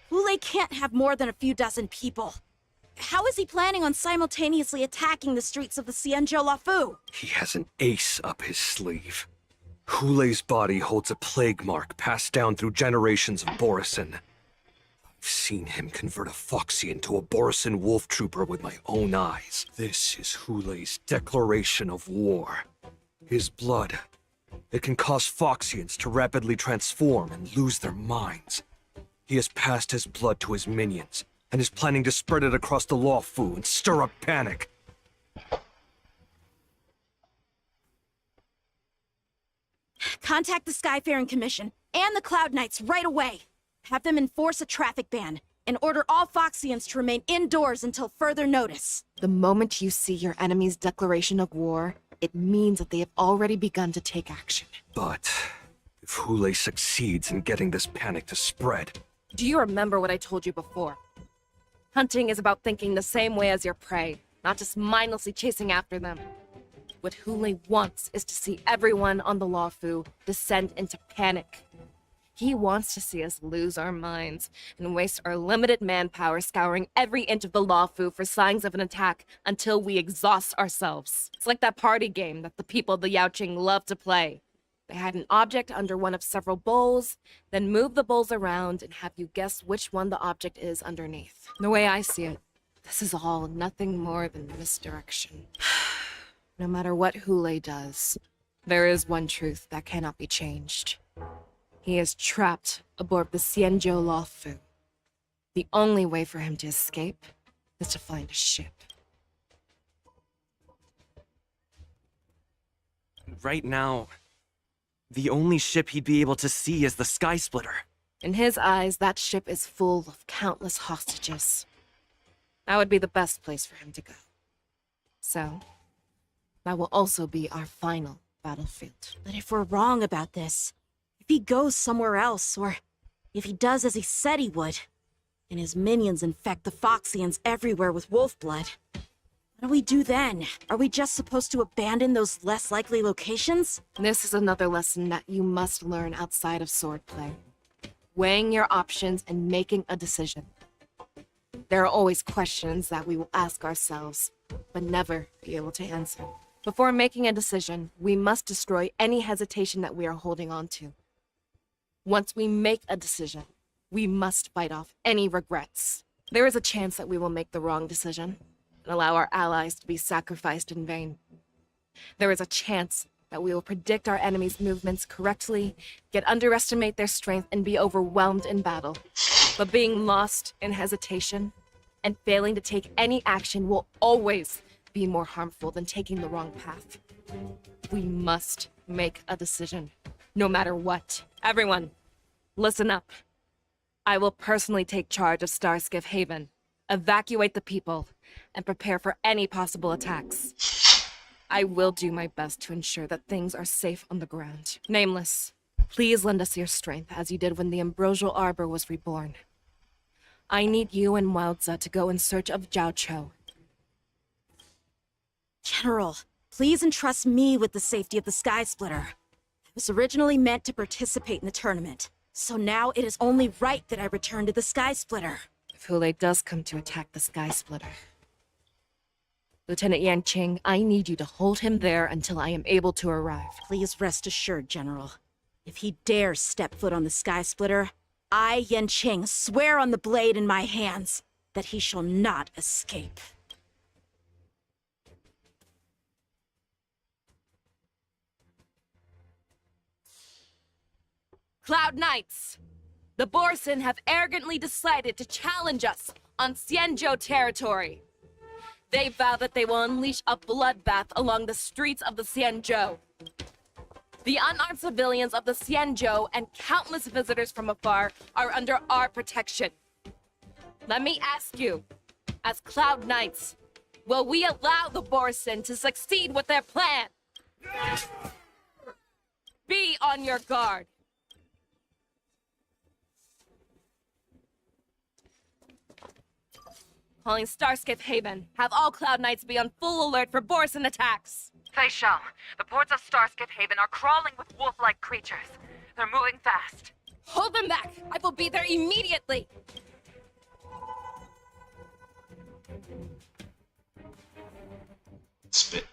Hule can't have more than a few dozen people. How is he planning on simultaneously attacking the streets of the Xianzhou Luofu? He has an ace up his sleeve. Hule's body holds a plague mark passed down through generations of Borisin. I've seen him convert a Foxy into a Borisin wolf trooper with my own eyes. This is Hule's declaration of war. His blood. It can cause Foxians to rapidly transform and lose their minds. He has passed his blood to his minions, and is planning to spread it across the Luofu and stir up panic. Contact the Skyfaring Commission and the Cloud Knights right away. Have them enforce a traffic ban and order all Foxians to remain indoors until further notice. The moment you see your enemy's declaration of war, it means that they have already begun to take action. But if Hule succeeds in getting this panic to spread... Do you remember what I told you before? Hunting is about thinking the same way as your prey, not just mindlessly chasing after them. What Hule wants is to see everyone on the Luofu descend into panic. He wants to see us lose our minds and waste our limited manpower scouring every inch of the Luofu for signs of an attack until we exhaust ourselves. It's like that party game that the people of the Yaoqing love to play. They hide an object under one of several bowls, then move the bowls around and have you guess which one the object is underneath. The way I see it, this is all nothing more than misdirection. No matter what Hule does, there is one truth that cannot be changed. He is trapped aboard the Xianzhou Luofu. The only way for him to escape is to find a ship. Right now, the only ship he'd be able to see is the Sky Splitter. In his eyes, that ship is full of countless hostages. That would be the best place for him to go. So, that will also be our final battlefield. But if we're wrong about this, if he goes somewhere else, or if he does as he said he would, and his minions infect the Foxians everywhere with wolf blood, what do we do then? Are we just supposed to abandon those less likely locations? This is another lesson that you must learn outside of swordplay. Weighing your options and making a decision. There are always questions that we will ask ourselves, but never be able to answer. Before making a decision, we must destroy any hesitation that we are holding on to. Once we make a decision, we must fight off any regrets. There is a chance that we will make the wrong decision and allow our allies to be sacrificed in vain. There is a chance that we will predict our enemies' movements correctly, yet underestimate their strength and be overwhelmed in battle. But being lost in hesitation and failing to take any action will always be more harmful than taking the wrong path. We must make a decision, no matter what. Everyone, listen up. I will personally take charge of Starskiff Haven, evacuate the people, and prepare for any possible attacks. I will do my best to ensure that things are safe on the ground. Nameless, please lend us your strength as you did when the Ambrosial Arbor was reborn. I need you and Wildza to go in search of Jiao Cho. General, please entrust me with the safety of the Sky Splitter. I was originally meant to participate in the tournament, so now it is only right that I return to the Sky Splitter. If Hule does come to attack the Sky Splitter, Lieutenant Yanqing, I need you to hold him there until I am able to arrive. Please rest assured, General. If he dares step foot on the Sky Splitter, I, Yanqing, swear on the blade in my hands that he shall not escape. Cloud Knights! The Borson have arrogantly decided to challenge us on Xianzhou territory. They vow that they will unleash a bloodbath along the streets of the Xianzhou. The unarmed civilians of the Xianzhou and countless visitors from afar are under our protection. Let me ask you, as Cloud Knights, will we allow the Borson to succeed with their plan? Be on your guard. Calling Starskiff Haven. Have all Cloud Knights be on full alert for Borson attacks. Fei Shao, the ports of Starskiff Haven are crawling with wolf-like creatures. They're moving fast. Hold them back! I will be there immediately! Spit.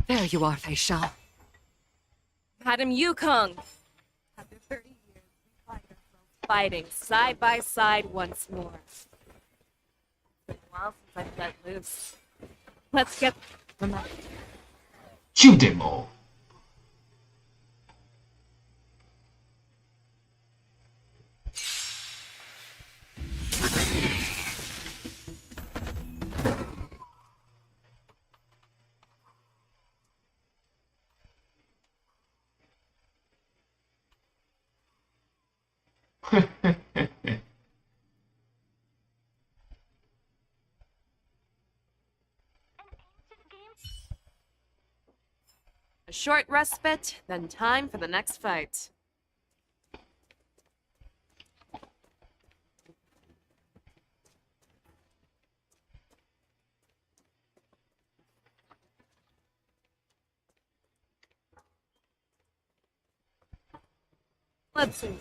There you are, Fei Shao. Madam Yukong! After 30 years, we find ourselves fighting side by side once more. It's been a while since I've let loose. Let's get them out. Kill them all. A short respite, then time for the next fight. Let's see.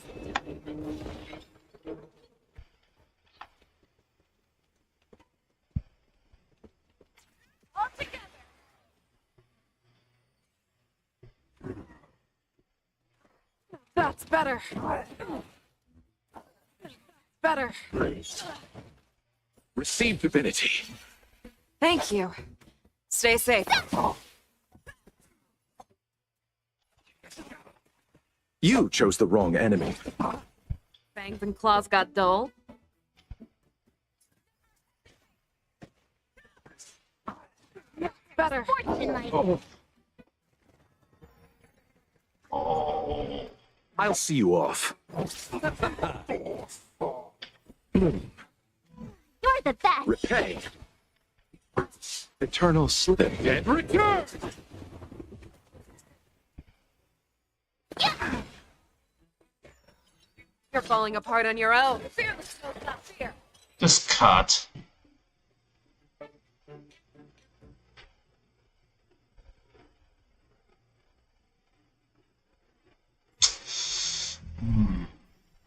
All together. That's better. Better. Receive divinity. Thank you. Stay safe. You chose the wrong enemy. Fangs and claws got dull. Better. I'll see you off. You're the best. Repay. Eternal slip and return! You're falling apart on your own. Fearless knows not fear. Just cut.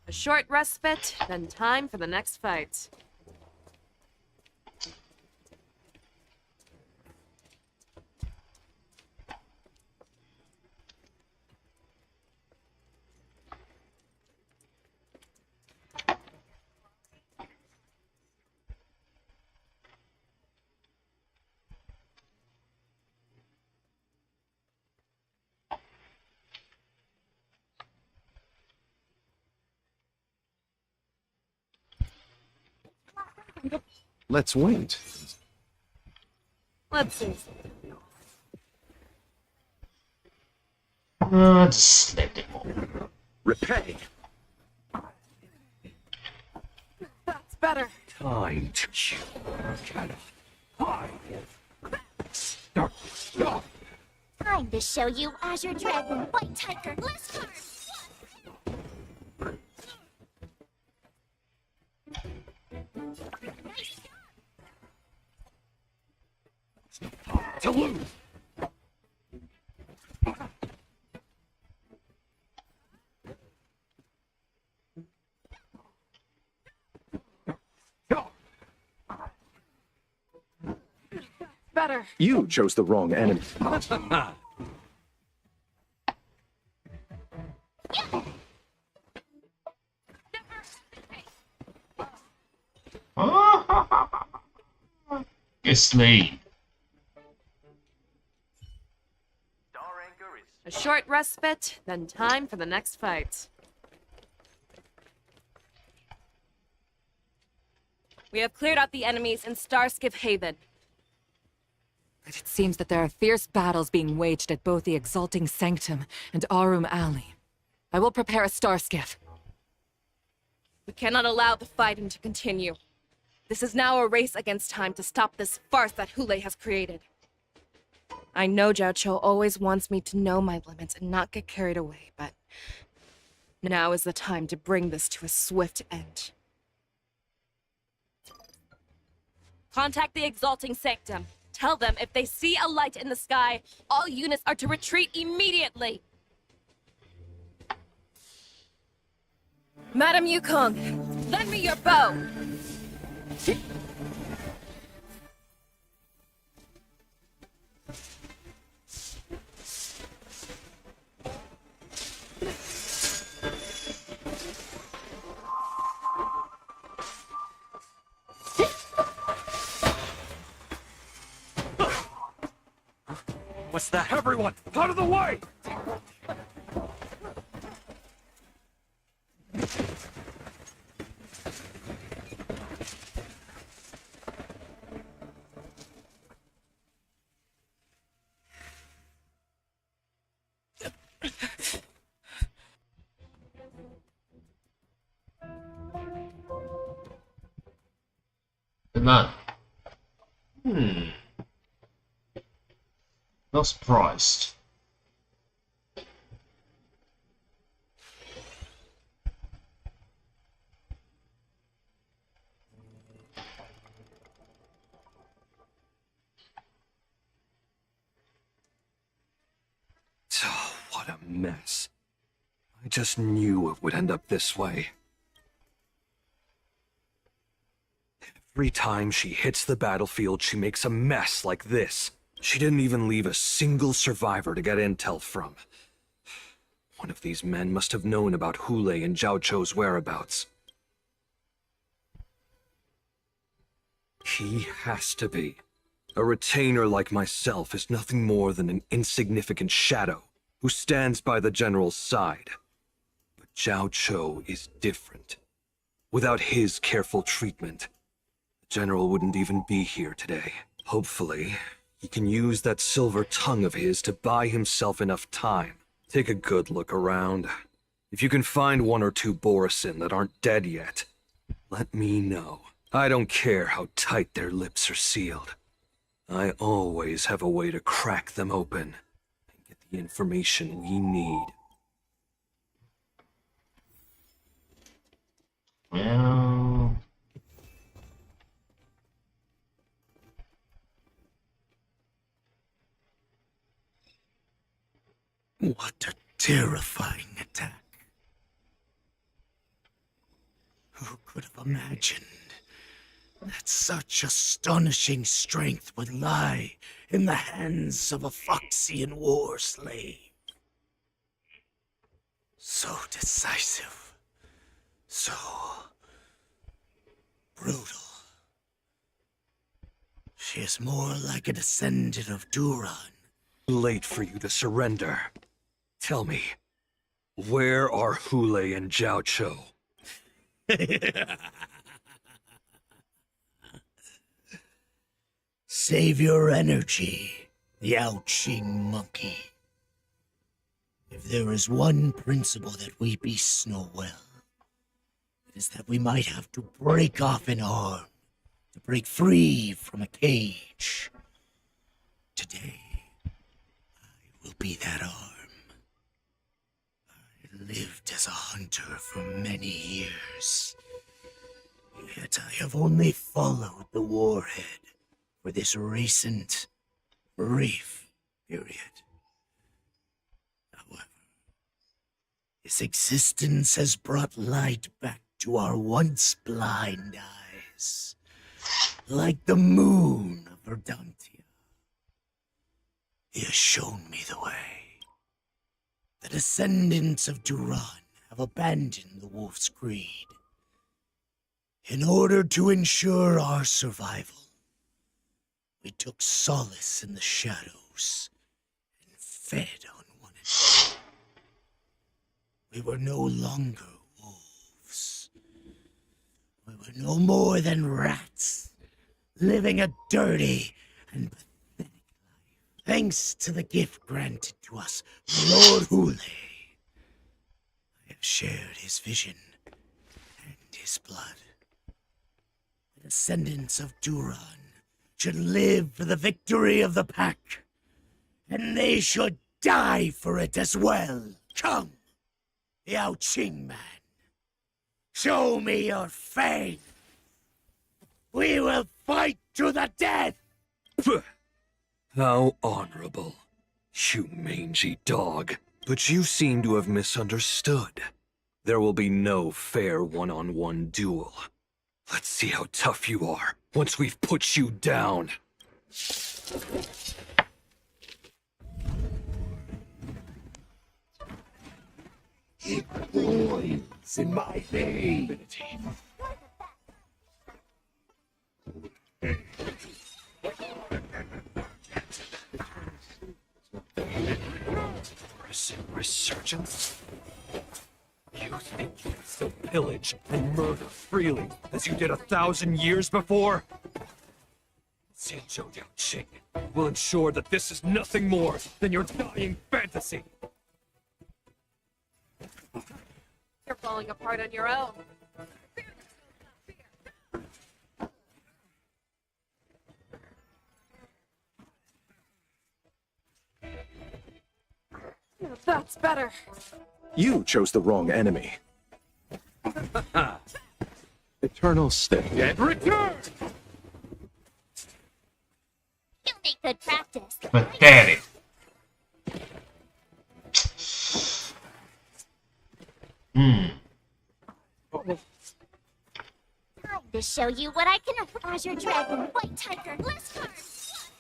A short respite, then time for the next fight. Let's wait. Let's see. Just let them all. Repay. That's better. Time to kill. Time to show you Azure Dragon, White Tiger, last card. To lose. Better. You chose the wrong enemy. Get slain. A short respite, then time for the next fight. We have cleared out the enemies in Starskip Haven. But it seems that there are fierce battles being waged at both the Exalting Sanctum and Arum Alley. I will prepare a Starskiff. We cannot allow the fighting to continue. This is now a race against time to stop this farce that Hule has created. I know Zhao Cho always wants me to know my limits and not get carried away, but now is the time to bring this to a swift end. Contact the Exalting Sanctum. Tell them if they see a light in the sky, all units are to retreat immediately. Madam Yukong, lend me your bow. What's that? Everyone, out of the way! Good man. Not surprised. Oh, what a mess. I just knew it would end up this way. Every time she hits the battlefield, she makes a mess like this. She didn't even leave a single survivor to get intel from. One of these men must have known about Hule and Zhao Cho's whereabouts. He has to be. A retainer like myself is nothing more than an insignificant shadow who stands by the general's side. But Zhao Cho is different. Without his careful treatment, the general wouldn't even be here today. Hopefully, he can use that silver tongue of his to buy himself enough time. Take a good look around. If you can find one or two Borisin that aren't dead yet, let me know. I don't care how tight their lips are sealed. I always have a way to crack them open and get the information we need. Well... What a terrifying attack. Who could have imagined that such astonishing strength would lie in the hands of a Foxian war slave? So decisive, so brutal. She is more like a descendant of Duran. Late for you to surrender. Tell me, where are Hule and Jiao Cho? Save your energy, Yao Qing monkey. If there is one principle that we beasts know well, it is that we might have to break off an arm to break free from a cage. Today, I will be that arm. I lived as a hunter for many years, yet I have only followed the warhead for this recent, brief period. However, his existence has brought light back to our once blind eyes, like the moon of Verdantia. He has shown me the way. The descendants of Duran have abandoned the wolf's creed. In order to ensure our survival, we took solace in the shadows and fed on one another. We were no longer wolves. We were no more than rats, living a dirty and pathetic life. Thanks to the gift granted to us by Lord Hule, I have shared his vision and his blood. The descendants of Duran should live for the victory of the pack, and they should die for it as well. Come, Yao Qing man, show me your faith. We will fight to the death. How honorable, you mangy dog. But you seem to have misunderstood. There will be no fair one-on-one duel. Let's see how tough you are once we've put you down. It boils in my veins. Resurgence? You think you can still pillage and murder freely as you did 1,000 years before? Sancho Yao Qing will ensure that this is nothing more than your dying fantasy. You're falling apart on your own. That's better. You chose the wrong enemy. Eternal Stick. Get return! You'll make good practice. Pathetic. Time to show you what I can offer. Azure Dragon, White Tiger, less cards.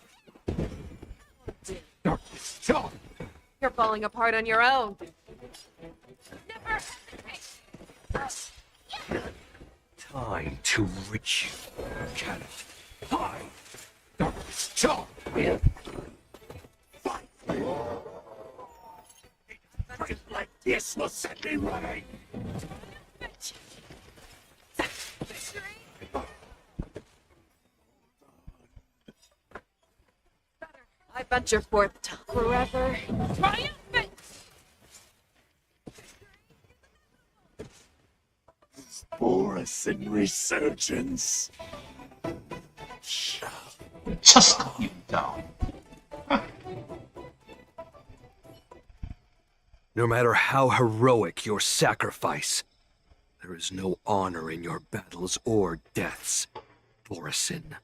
You're falling apart on your own. Time to rid you, cat. Hi! Darkness, Chop! Like this will set me right. I bet your fourth time forever. Triumphant! For Borisin resurgence. Just you down. No matter how heroic your sacrifice, there is no honor in your battles or deaths, Borisin.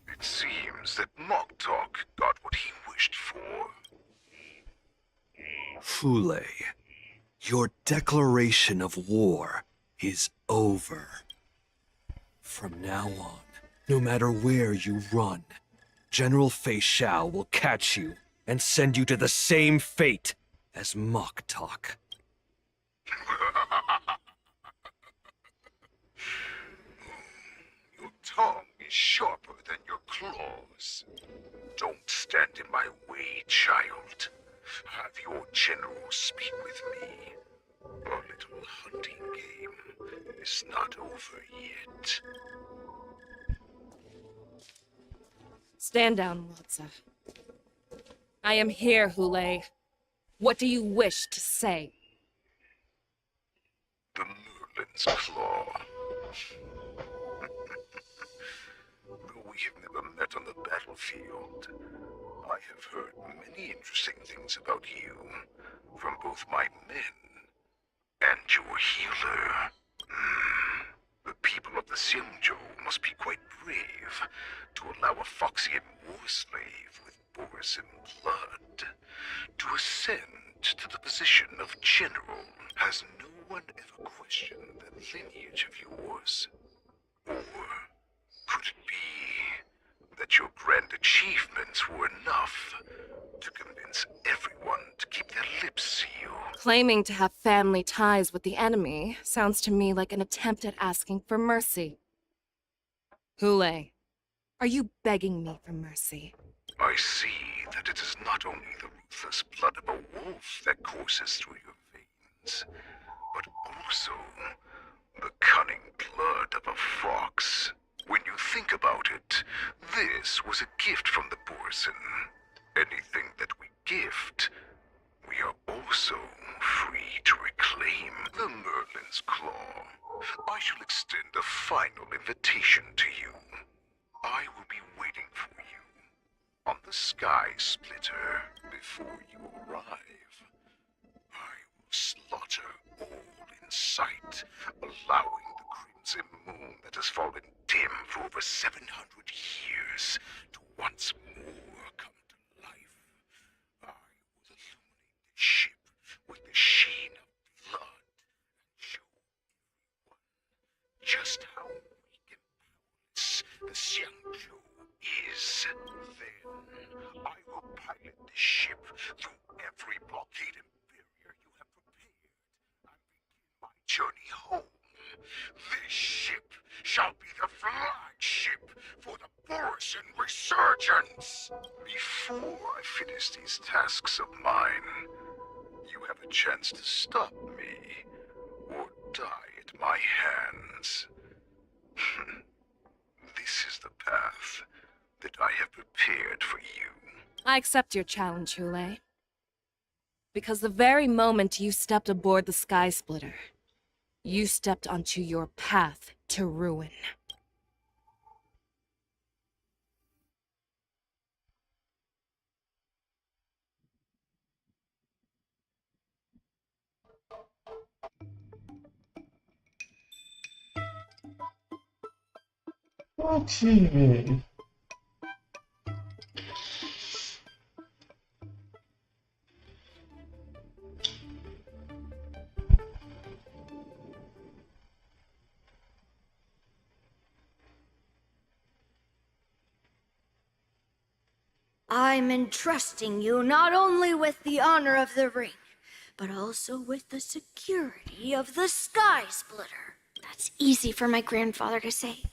It seems that Moktok got what he wished for. Hule, your declaration of war is over. From now on, no matter where you run, General Fei Shao will catch you and send you to the same fate as Moktok. Your tongue is sharper than your claws. Don't stand in my way, child. Have your general speak with me. Our little hunting game is not over yet. Stand down, Watsa. I am here, Hule. What do you wish to say? The Merlin's Claw. Though we have never met on the battlefield, I have heard many interesting things about you from both my men and your healer. The people of the Xianzhou must be quite brave to allow a Foxian war slave with Borisin blood to ascend to the position of general. Has no one ever questioned that lineage of yours? Or could it be that your grand achievements were enough to convince everyone to keep their lips sealed? Claiming to have family ties with the enemy sounds to me like an attempt at asking for mercy. Hule, are you begging me for mercy? I see that it is not only the ruthless blood of a wolf that courses through your veins, but also the cunning blood of a fox. When you think about it, this was a gift from the Borisin. Anything that we gift, we are also free to reclaim. The Merlin's Claw. I shall extend a final invitation to you. I will be waiting for you on the Sky Splitter before you arrive. I will slaughter all in sight, allowing the crimson moon that has fallen dim for over 700 years to once more come to life. I will illuminate the ship with the sheen of blood and show everyone just how weak and powerless the Xianzhou is. Then I will pilot the ship through every blockade and barrier you have prepared and begin my journey home. This ship shall be the flagship for the Borisin Resurgence. Before I finish these tasks of mine, you have a chance to stop me or die at my hands. This is the path that I have prepared for you. I accept your challenge, Hule. Because the very moment you stepped aboard the Sky Splitter, you stepped onto your path to ruin. Okay. I'm entrusting you not only with the honor of the ring, but also with the security of the Sky Splitter. That's easy for my grandfather to say.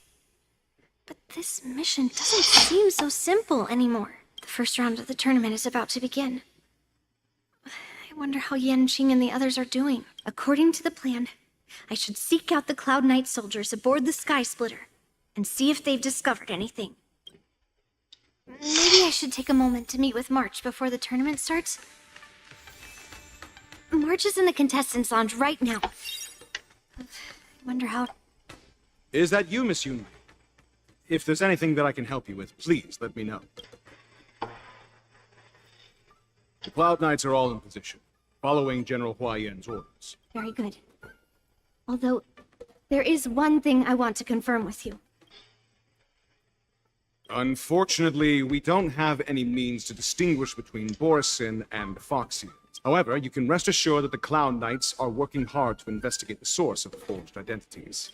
But this mission doesn't seem so simple anymore. The first round of the tournament is about to begin. I wonder how Yanqing and the others are doing. According to the plan, I should seek out the Cloud Knight soldiers aboard the Sky Splitter and see if they've discovered anything. Maybe I should take a moment to meet with March before the tournament starts. March is in the contestants' lounge right now. Wonder how... Is that you, Miss Yunli? If there's anything that I can help you with, please let me know. The Cloud Knights are all in position, following General Hua Yan's orders. Very good. Although, there is one thing I want to confirm with you. Unfortunately, we don't have any means to distinguish between Borisin and Foxians. However, you can rest assured that the Cloud Knights are working hard to investigate the source of the forged identities.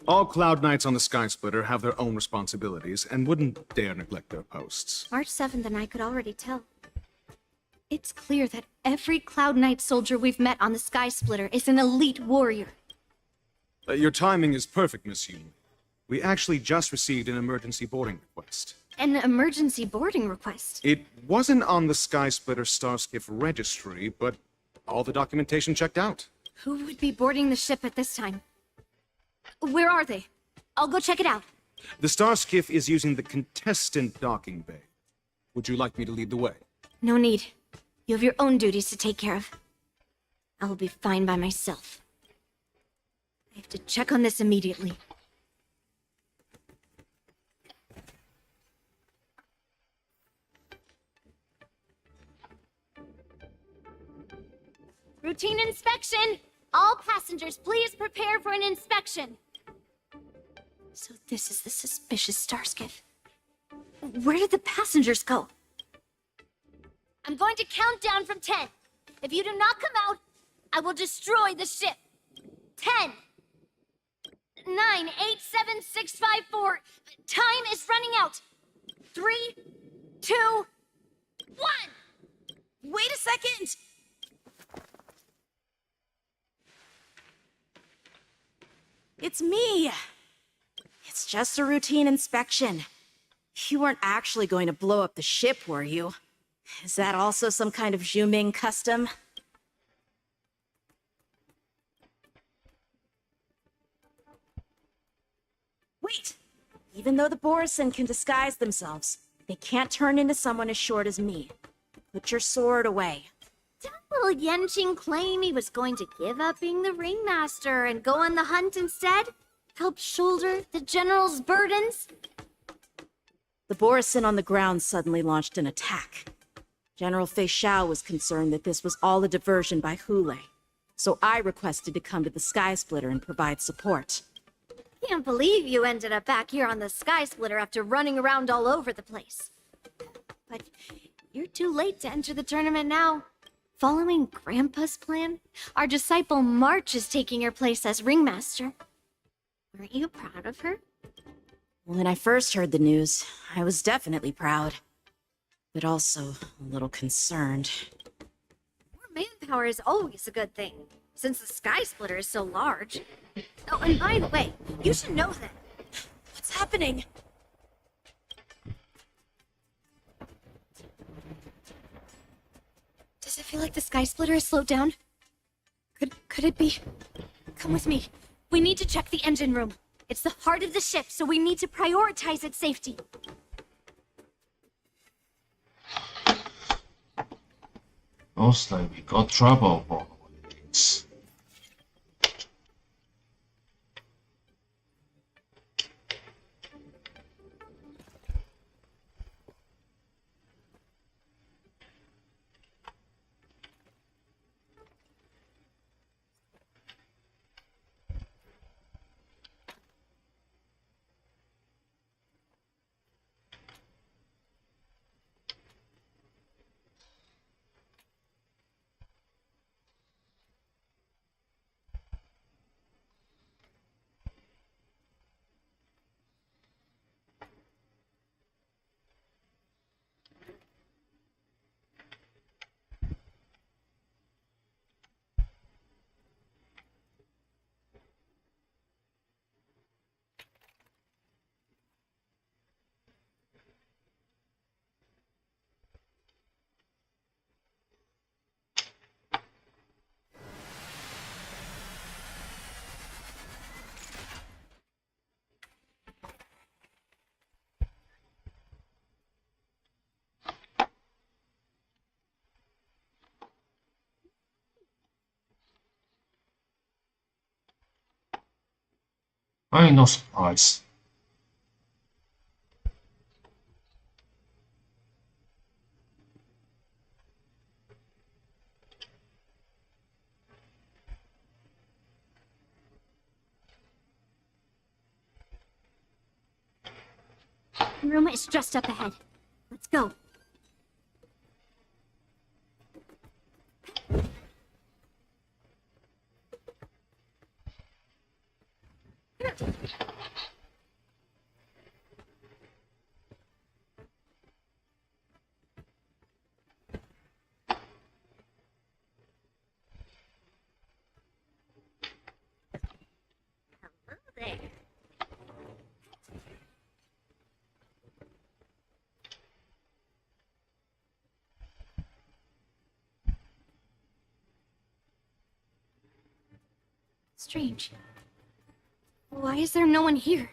All Cloud Knights on the Sky Splitter have their own responsibilities and wouldn't dare neglect their posts. March 7th and I could already tell. It's clear that every Cloud Knight soldier we've met on the Sky Splitter is an elite warrior. Your timing is perfect, Miss Yun. We actually just received an emergency boarding request. An emergency boarding request? It wasn't on the Sky Splitter Starskiff registry, but all the documentation checked out. Who would be boarding the ship at this time? Where are they? I'll go check it out. The Starskiff is using the contestant docking bay. Would you like me to lead the way? No need. You have your own duties to take care of. I will be fine by myself. I have to check on this immediately. Routine inspection! All passengers, please prepare for an inspection. So this is the suspicious Starskiff. Where did the passengers go? I'm going to count down from 10. If you do not come out, I will destroy the ship. 10, 9, 8, 7, 6, 5, 4. Time is running out. 3, 2, 1. Wait a second! It's me! It's just a routine inspection. You weren't actually going to blow up the ship, were you? Is that also some kind of Zhuming custom? Wait! Even though the Borisin can disguise themselves, they can't turn into someone as short as me. Put your sword away. Didn't little Yenqing claim he was going to give up being the ringmaster and go on the hunt instead? Help shoulder the general's burdens? The Borisin on the ground suddenly launched an attack. General Fei Xiao was concerned that this was all a diversion by Hule, so I requested to come to the Sky Splitter and provide support. Can't believe you ended up back here on the Sky Splitter after running around all over the place. But you're too late to enter the tournament now. Following Grandpa's plan, our disciple March is taking your place as ringmaster. Aren't you proud of her? When I first heard the news, I was definitely proud, but also a little concerned. More manpower is always a good thing, since the Sky Splitter is so large. Oh, and by the way, you should know that. What's happening? Does it feel like the Sky Splitter has slowed down? Could it be? Come with me. We need to check the engine room. It's the heart of the ship, so we need to prioritize its safety. Looks like we got trouble for this. I ain't no surprise. Room is just up ahead. Let's go. Hello there. Strange. Why is there no one here?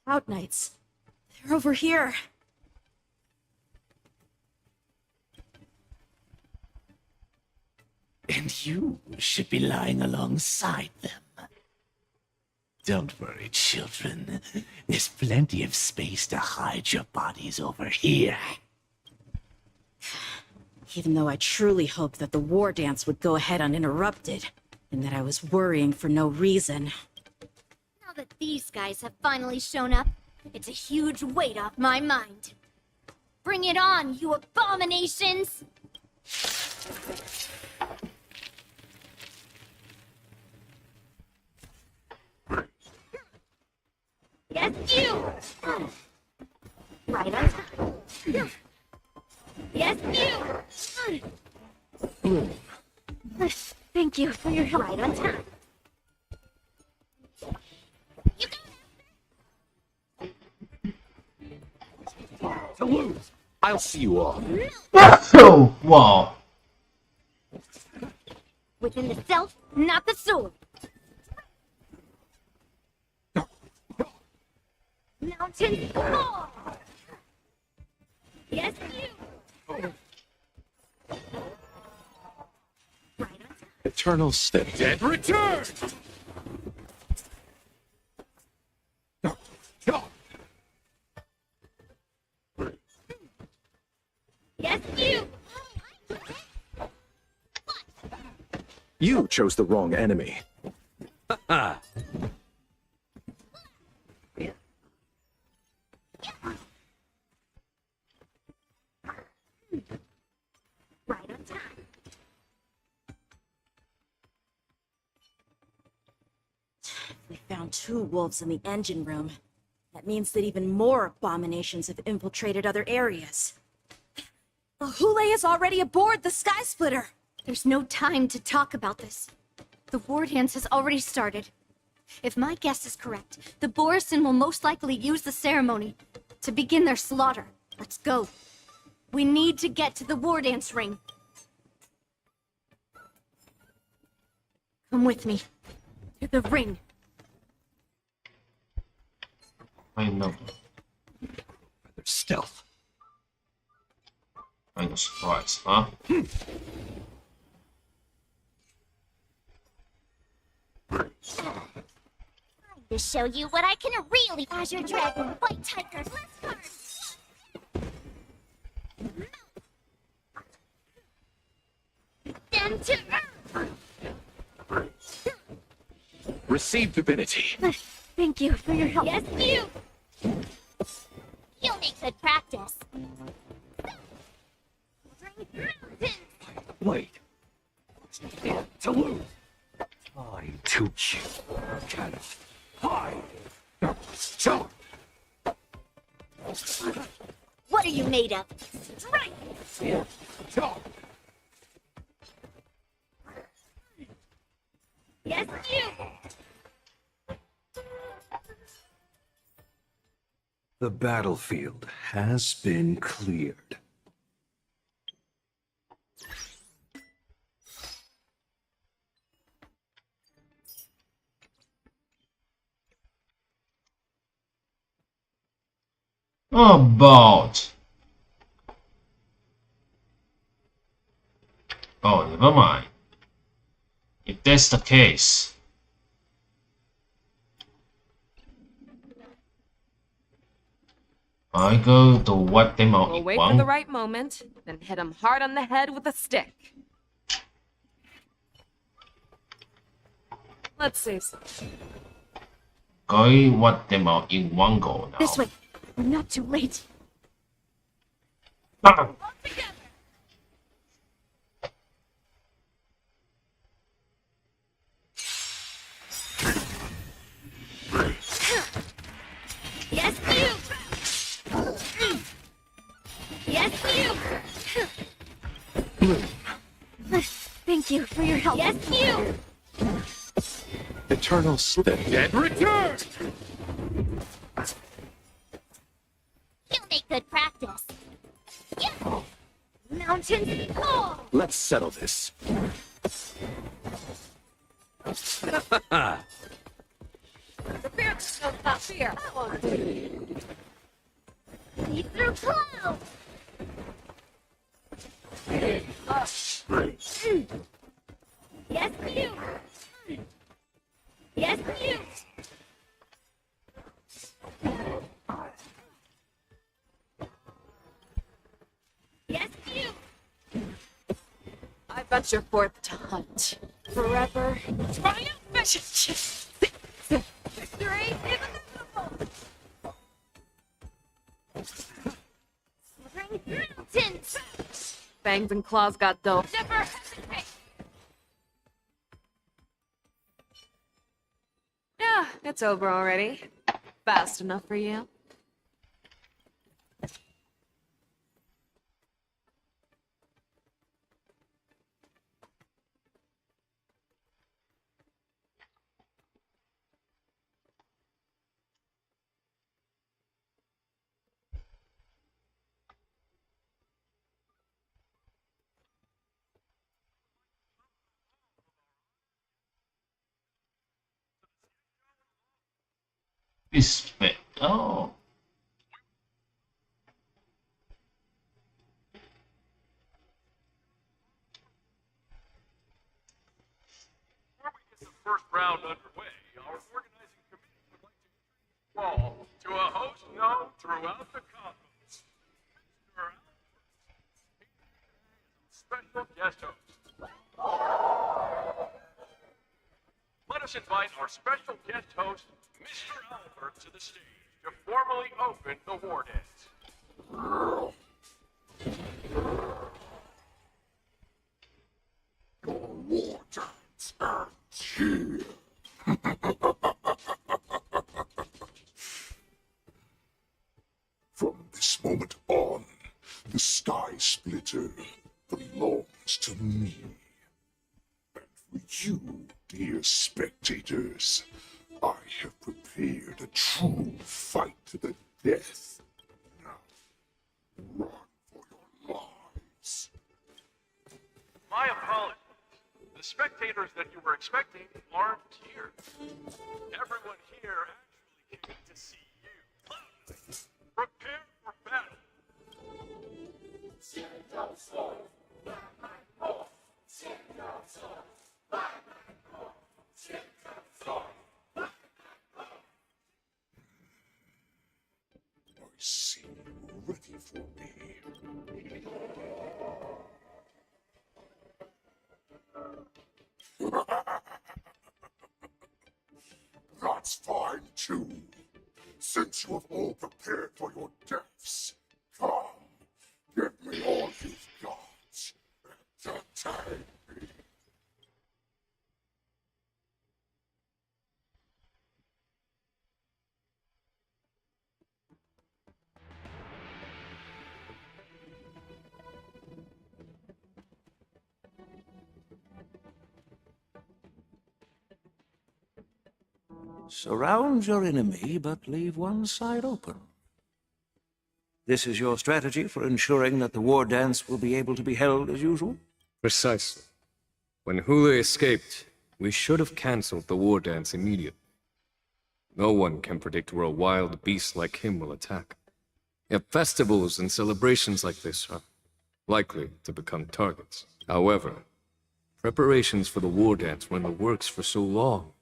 Cloud Knights. They're over here. And you should be lying alongside them. Don't worry, children. There's plenty of space to hide your bodies over here. Even though I truly hoped that the war dance would go ahead uninterrupted, and that I was worrying for no reason. Now that these guys have finally shown up, it's a huge weight off my mind. Bring it on, you abominations! Yes, you! Right on time. Yes, you! Thank you for your help. Right on time. To lose. I'll see you all. Oh, wow. Within the self, not the sword. Mountain fall! Yes, you! Eternal step. Dead return! Yes, you! You chose the wrong enemy. Right on time. We found 2 wolves in the engine room. That means that even more abominations have infiltrated other areas. The Hule is already aboard the Sky Splitter! There's no time to talk about this. The war dance has already started. If my guess is correct, the Borison will most likely use the ceremony to begin their slaughter. Let's go. We need to get to the war dance ring. Come with me. To the ring. I know. Stealth. I know surprise, huh? To show you what I can really... Azure Dragon, White Tiger, left guard! Them to earth! Receive divinity. Thank you for your help. Yes, you! You'll make good practice. Blade. To lose. Time to kill. Hide. So. What are you made of? Strike! Yes, you! The battlefield has been cleared. About. Oh, never mind. If that's the case. I go to what them out. We'll wait for the right moment, then hit him hard on the head with a stick. Let's see. Go what them out in one go now. This way. We're not too late. Yes, you! Yes, you! Thank you for your help. Yes, you! Eternal slip. Dead return! You'll make good practice. Yeah. Mountains fall! Let's settle this. The beard does not fear. See through clouds! Yes, you! Yes, you! Yes, you! I bet you're forth to hunt. Forever. Triumphant! Victory is inevitable! Slithering mountains! Fangs and claws got dull. Never hesitate! Yeah, it's over already. Fast enough for you? Respect. Oh. Before we get the first round underway, our organizing committee would like to introduce you all to a host known throughout the cosmos. Mr. Albert, special guest host. Let us invite our special guest host, Mr. Albert, to the stage to formally open the war dance. War dance ends here. From this moment on, the Sky Splitter belongs to me. And for you, dear spectators, I have prepared a true fight to the death. Now, run for your lives. My apologies. The spectators that you were expecting aren't here. Everyone here actually came to see you. Prepare for battle. I see you ready for me. That's fine too. Since you have all prepared for your deaths, come, give me all you've got. Entertain me. Surround your enemy, but leave one side open. This is your strategy for ensuring that the war dance will be able to be held as usual? Precisely. When Hule escaped, we should have cancelled the war dance immediately. No one can predict where a wild beast like him will attack. Yet festivals and celebrations like this are likely to become targets. However, preparations for the war dance were in the works for so long,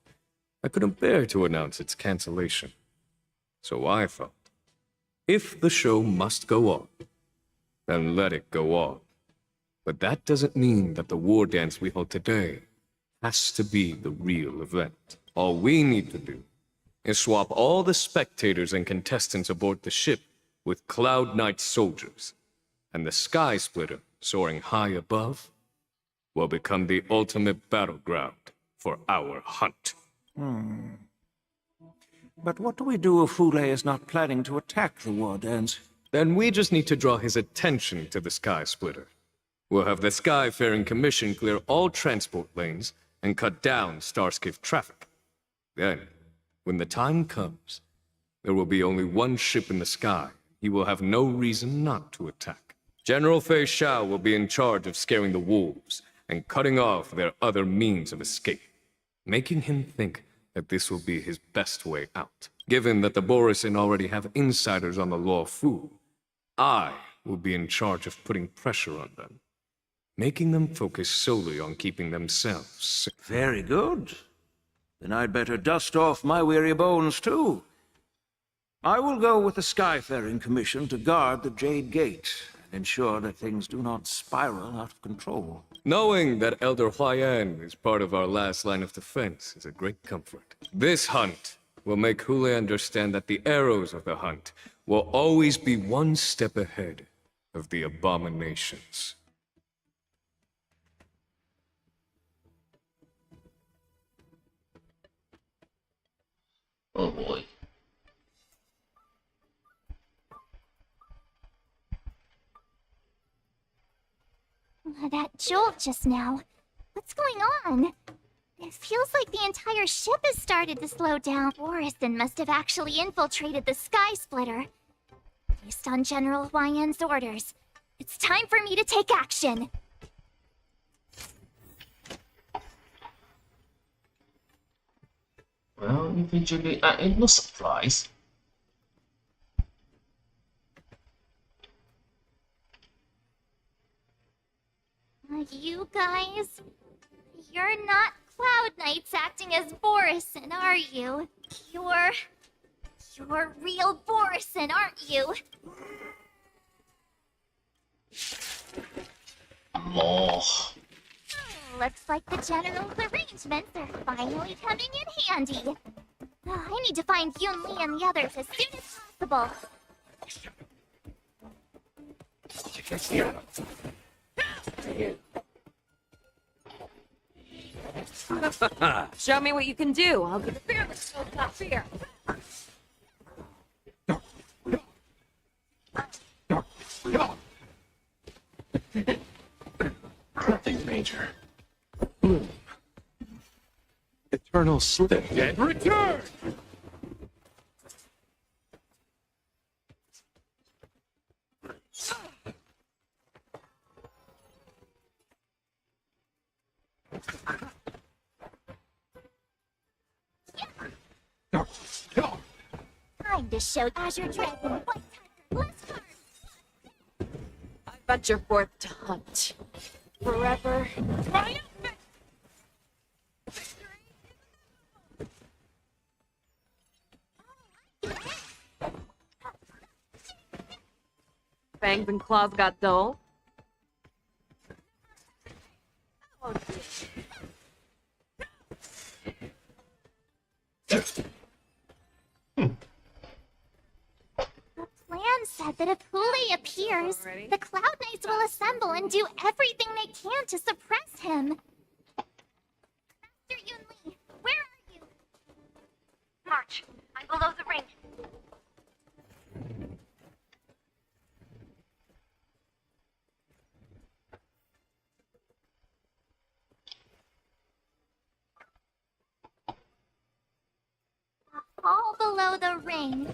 I couldn't bear to announce its cancellation. So I thought, if the show must go on, then let it go on. But that doesn't mean that the war dance we hold today has to be the real event. All we need to do is swap all the spectators and contestants aboard the ship with Cloud Knight soldiers, and the Sky Splitter, soaring high above, will become the ultimate battleground for our hunt. But what do we do if Hule is not planning to attack the war dance? Then we just need to draw his attention to the Sky Splitter. We'll have the Skyfaring Commission clear all transport lanes and cut down Starskiff traffic. Then, when the time comes, there will be only one ship in the sky. He will have no reason not to attack. General Fei Shao will be in charge of scaring the wolves and cutting off their other means of escape, making him think that this will be his best way out. Given that the Borisin already have insiders on the Law Fu, I will be in charge of putting pressure on them, making them focus solely on keeping themselves safe. Very good. Then I'd better dust off my weary bones, too. I will go with the Skyfaring Commission to guard the Jade Gate and ensure that things do not spiral out of control. Knowing that Elder Huayan is part of our last line of defense is a great comfort. This hunt will make Hule understand that the arrows of the hunt will always be one step ahead of the abominations. Oh boy. That jolt just now. What's going on? It feels like the entire ship has started to slow down. Borisin must have actually infiltrated the Sky Splitter. Based on General Huayan's orders, it's time for me to take action. Well, eventually, it's no surprise. You guys, you're not Cloud Knights acting as Borisin, are you? You're real Borisin, aren't you? More. Looks like the General's arrangements are finally coming in handy. I need to find Yun Li and the others as soon as possible. Show me what you can do. I'll be the fearless, no top fear. Nothing major. Bloom. Eternal slip. Dead return! Time to show Azure Dragon what type of blessed card. I venture forth to hunt. Forever. Triumphant! Fangs and claws got dull. Oh, Plan said that if Hule appears, the Cloud Knights will assemble and do everything they can to suppress him. Master Yun Li, where are you? March, I'm below the ring. All below the ring.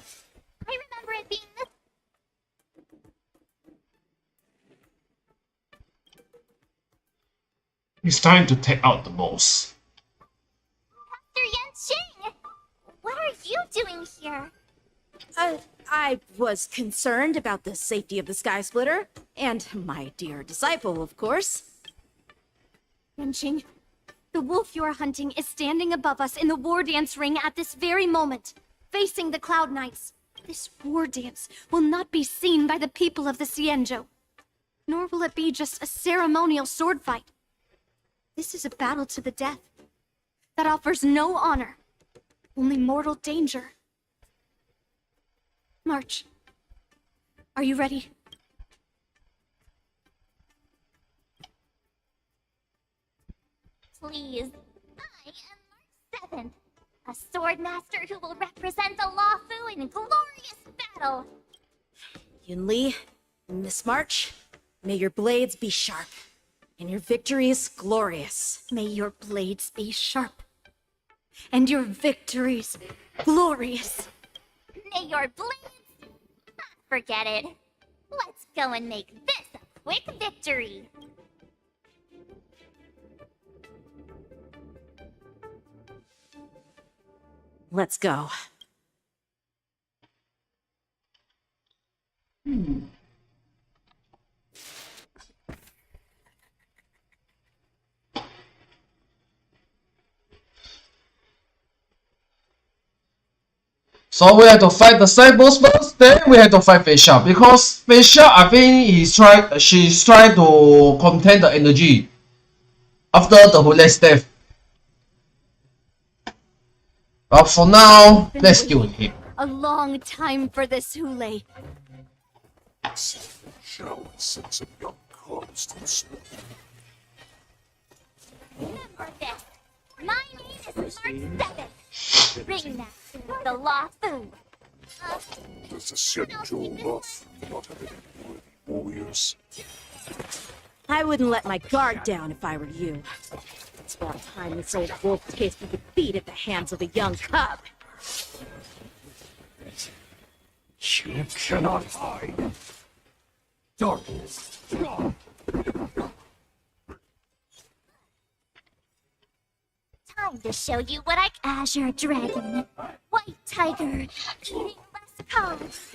I remember it being this. It's time to take out the boss. Master Yan Xing! What are you doing here? I was concerned about the safety of the Sky Splitter, and my dear disciple, of course. Yanqing, the wolf you are hunting is standing above us in the war dance ring at this very moment, facing the Cloud Knights. This war dance will not be seen by the people of the Xianzhou, nor will it be just a ceremonial sword fight. This is a battle to the death that offers no honor, only mortal danger. March, are you ready? Please, I am March 7th, a sword master who will represent the Luofu in a glorious battle. Yunli, Miss March, may your blades be sharp, and your victories glorious. May your blades be sharp, and your victories glorious. May your blades... Forget it. Let's go and make this a quick victory. Let's go. So we have to fight the side boss first, then we have to fight Feisha, because Feisha, I think she's trying to contain the energy after the Hule's death. But for now, let's deal with him. A long time for this Hule. Shall sense of young constancy. Remember this. My name is March 7th. Ringmaster of the Luofu. Does the Xianzhou love not have any worthy warriors? I wouldn't let my guard down if I were you. It's about time this old wolf tasted defeat at the hands of a young cub. You cannot hide. Darkness. Time to show you what I... Azure Dragon. White Tiger. Eating less carbs.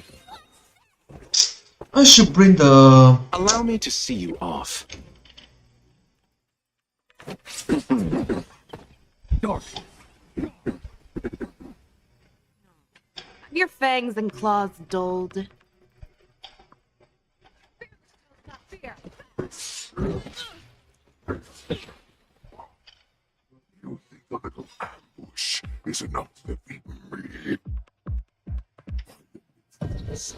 I should bring the... Allow me to see you off. Dark. Your fangs and claws dulled. You think a little ambush is enough to beat me? Just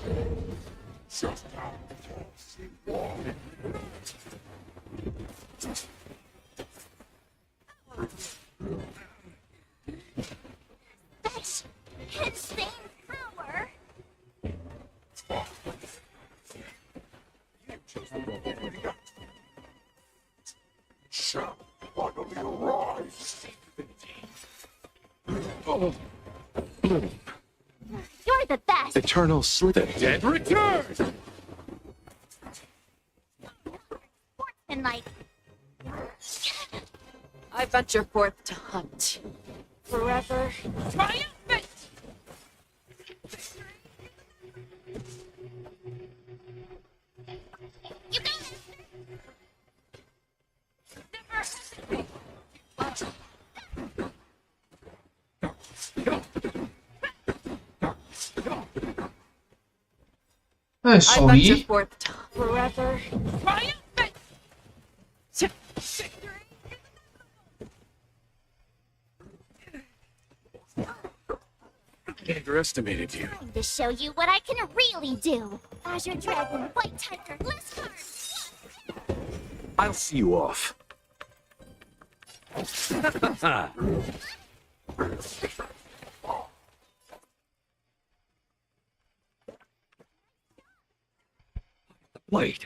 That's insane power. shall finally arise. You're the best. Eternal sleep. The dead return! And like... I venture forth to hunt. Forever triumphant! You got it. Hey, I sorry. venture forth to forever triumphant! I underestimated you. Time to show you what I can really do. Azure Dragon, White Tiger, list cards. I'll see you off. Wait.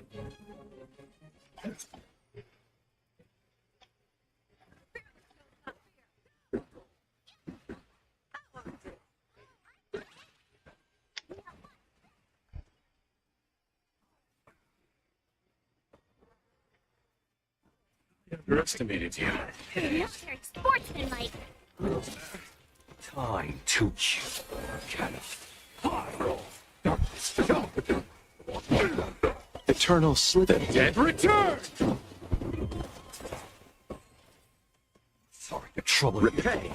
Underestimated you. Military sportsman, like... Time to get Eternal slither. Dead return! Sorry to trouble Repay.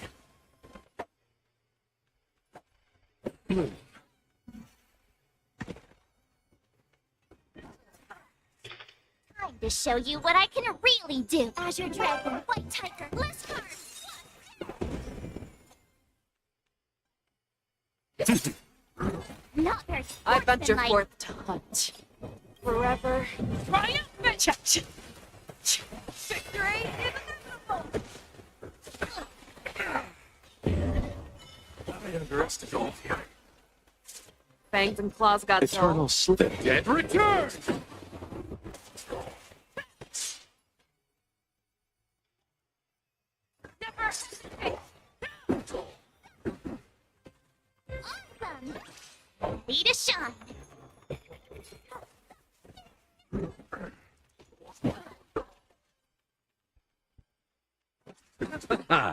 Time to show you what I can really do. Azure Dragon, White Tiger, less cards. Not very I venture sportsmanlike. forth to hunt. Forever. Triumphant! Victory is inevitable. I underestimated you. Fangs and claws got Eternal dull. slither. Dead return! Awesome. Ready to shine. Time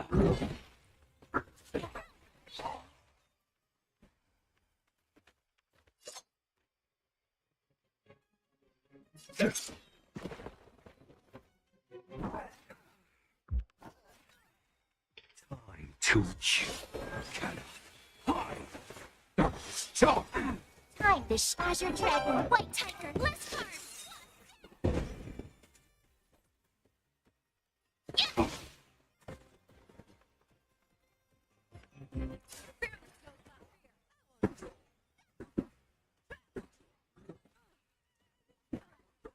to Time to Azure Dragon, White Tiger, less cards.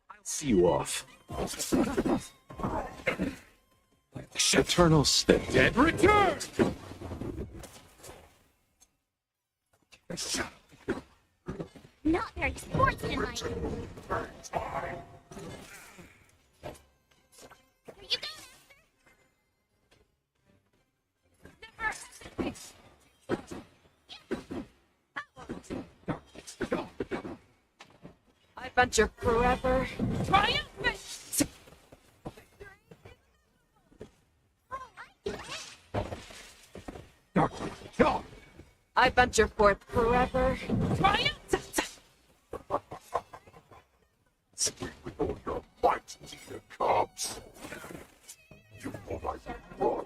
I'll see you off. Eternal slither. Dead return! Not very sportsmanlike. Here you go. I venture forever. Triumphant! I venture forth forever. Triumphant! Speak with all your might, Tina Cubs. You know I run.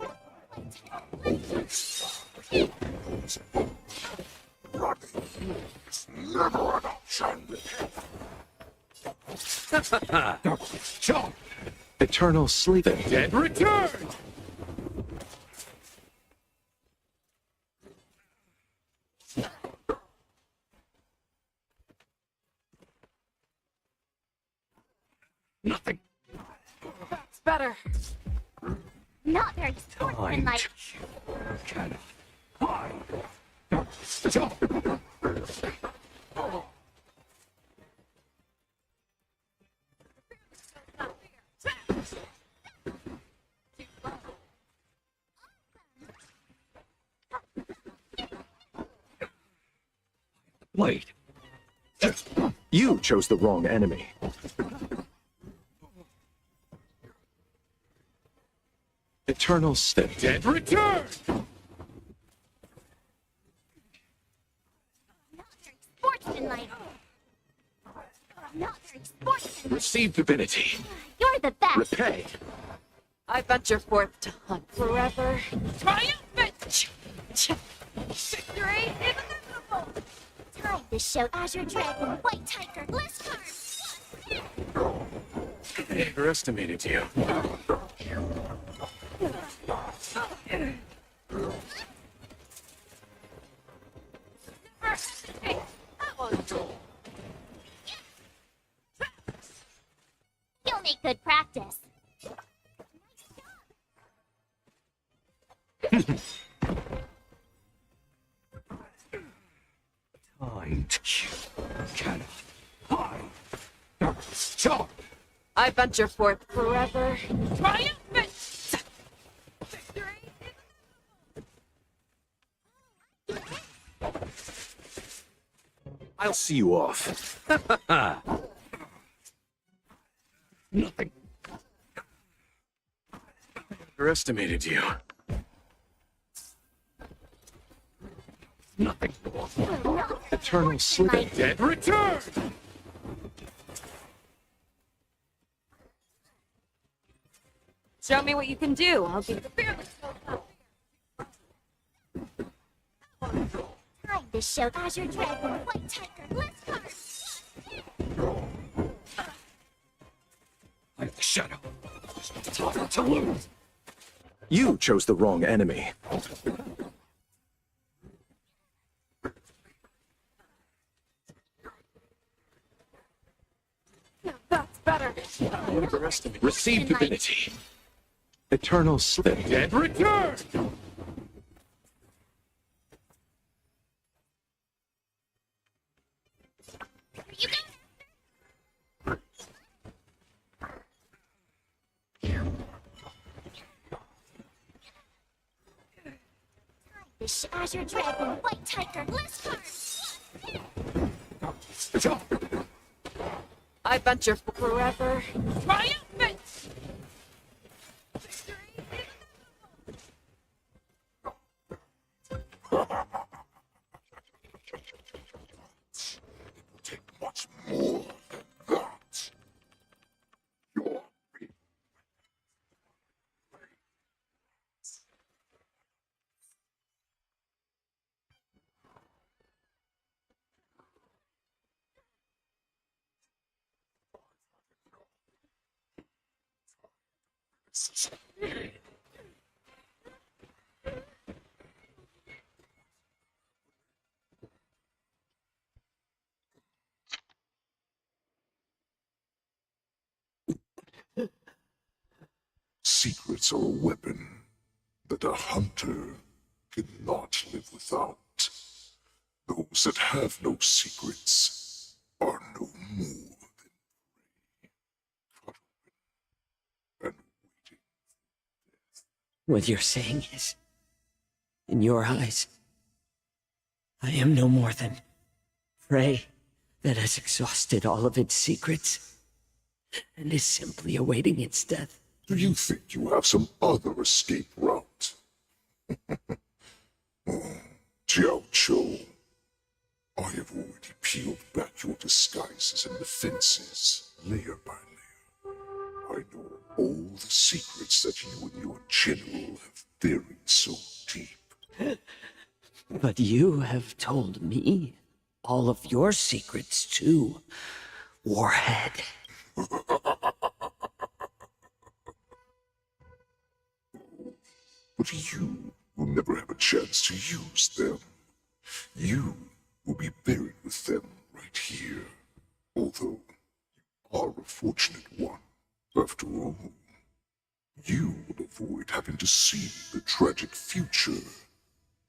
Running is never an option. Eternal slither. Dead return! nothing. That's better. Not very sportsmanlike. Cannot Wait. You chose the wrong enemy. Eternal slither. Dead return! Sportsmanlike. Not very sportsmanlike. Receive divinity. You're the best. Repay. I venture forth to hunt forever. Triumphant! Victory is inevitable! Time to show Azure Dragon, White Tiger, less cards. I underestimated you. You'll make good practice. time to cannot I venture forth forever. Triumphant! I'll see you off. nothing. I underestimated you. Nothing more. Eternal sleep. Dead return! Show me what you can do. I'll be the fearless. Time to show Azure Dragon, White Tiger, let's go! I'm the shadow. There's no time to lose. You chose the wrong enemy. That's better. Underestimate. Receive divinity. Eternal sleep. Dead return! This Azure Dragon, White Tiger, let's go! I venture forever. Triumphant! Take much more than that. Your secrets are a weapon that a hunter cannot live without. Those that have no secrets are no more than prey, cut open and waiting. What you're saying is, in your eyes, I am no more than prey that has exhausted all of its secrets and is simply awaiting its death. Do you think you have some other escape route? Jiao Cho, I have already peeled back your disguises and defenses, layer by layer. I know all the secrets that you and your general have buried so deep. But you have told me all of your secrets too, Warhead. But you will never have a chance to use them. You will be buried with them right here. Although you are a fortunate one. After all, you will avoid having to see the tragic future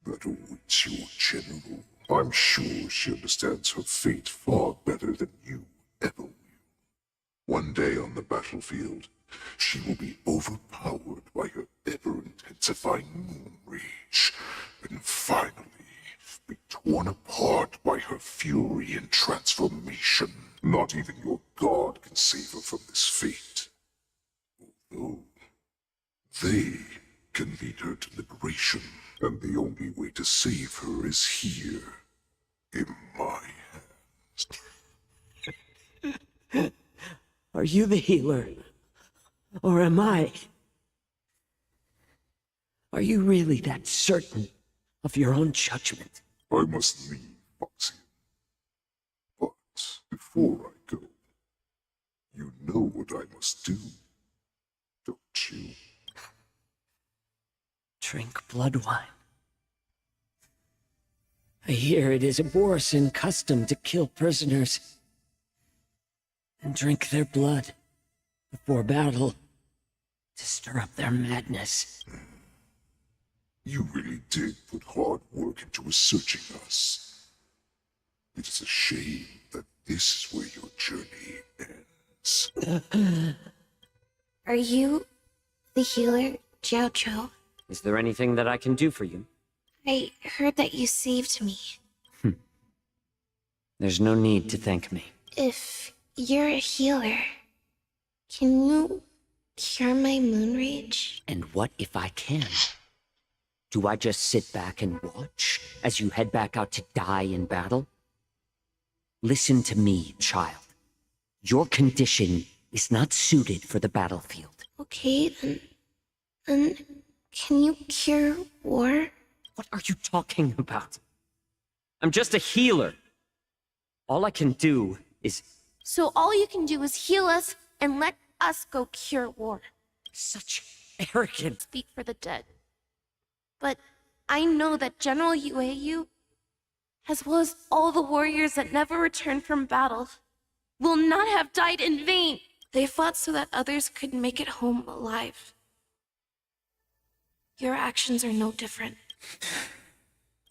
that awaits your general. I'm sure she understands her fate far better than you ever will. One day on the battlefield, she will be overpowered by her ever-intensifying moon rage, and finally be torn apart by her fury and transformation. Not even your god can save her from this fate. Although, they can lead her to liberation, and the only way to save her is here, in my hands. Are you the healer? Or am I? Are you really that certain of your own judgment? I must leave, Foxy. But before I go, you know what I must do, don't you? Drink blood wine. I hear it is a Borisin custom to kill prisoners and drink their blood before battle to stir up their madness. You really did put hard work into researching us. It is a shame that this is where your journey ends. Are you the healer, Jiao Cho? Is there anything that I can do for you? I heard that you saved me. There's no need to thank me. If you're a healer, can you cure my moon rage? And what if I can? Do I just sit back and watch as you head back out to die in battle? Listen to me, child. Your condition is not suited for the battlefield. Okay, then can you cure war? What are you talking about? I'm just a healer. All I can do is... So all you can do is heal us and let us go cure war. Such arrogance. Speak for the dead. But I know that General Yueyu, as well as all the warriors that never returned from battle, will not have died in vain. They fought so that others could make it home alive. Your actions are no different.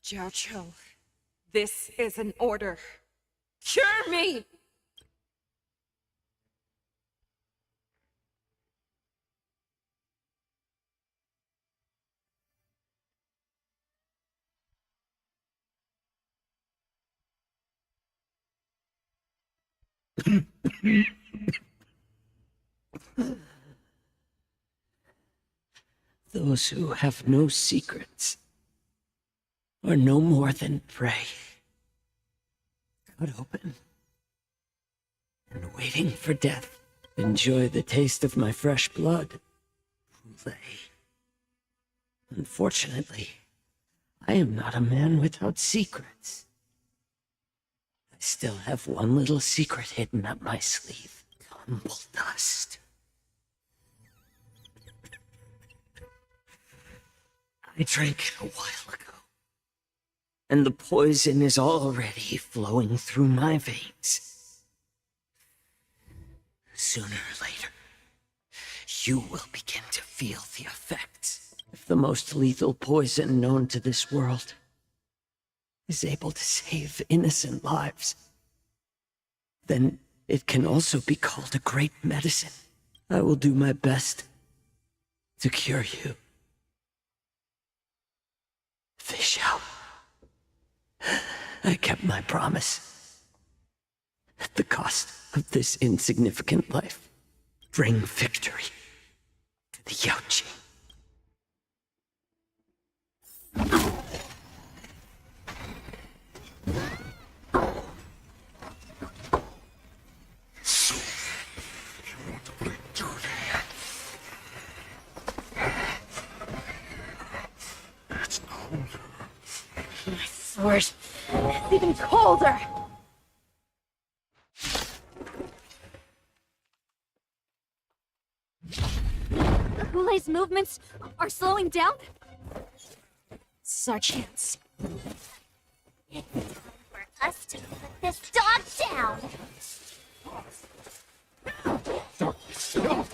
Jiao, this is an order. Cure me! Those who have no secrets are no more than prey. Cut open and waiting for death. Enjoy the taste of my fresh blood. Unfortunately, I am not a man without secrets. I still have one little secret hidden up my sleeve. Humble dust. I drank a while ago, and the poison is already flowing through my veins. Sooner or later, you will begin to feel the effects. If the most lethal poison known to this world is able to save innocent lives, then it can also be called a great medicine. I will do my best to cure you. Fish out. I kept my promise. At the cost of this insignificant life, bring victory to the Yaoqing. My sword is even colder. Hulei's movements are slowing down? This is our chance. It's time for us to put this dog down. Nice job!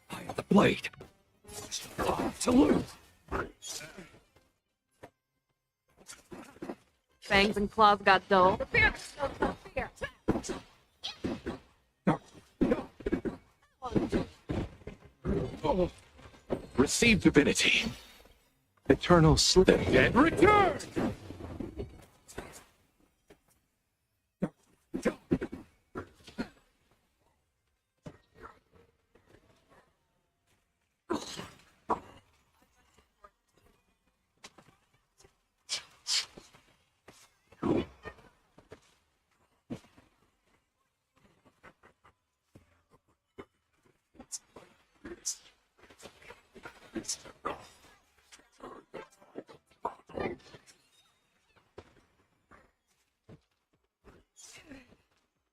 I have the blade. To lose. Fangs and claws got dull. Receive divinity. Eternal slip. And return!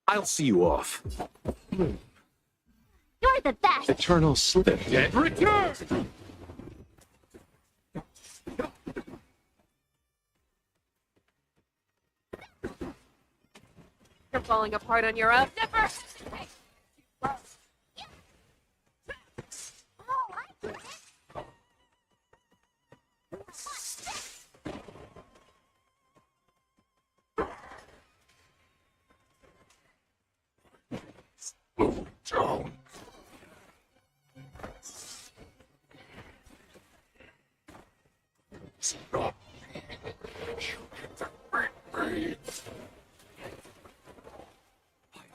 I'll see you off. You're the best. Eternal slip. And return! You're falling apart on your own. Never! Down. Stop. You get the great blade.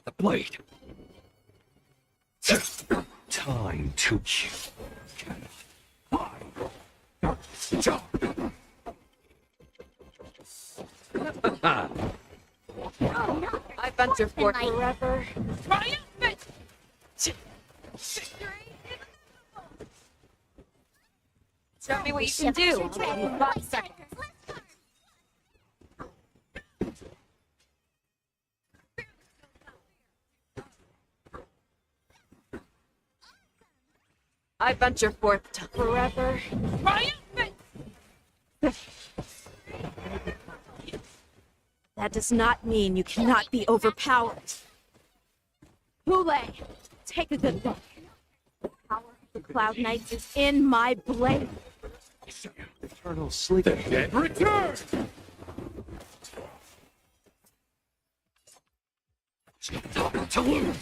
The blade. Tom. to you. I venture forth forever. triumphant. Show me what you can do. I'll give you 5 seconds. I venture forth to forever triumphant. That does not mean you cannot be overpowered. Hule, take a good look. The power of the Cloud Knights is in my blade. Eternal sleep. The dead return! To lose.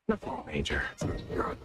Nothing major. So scared.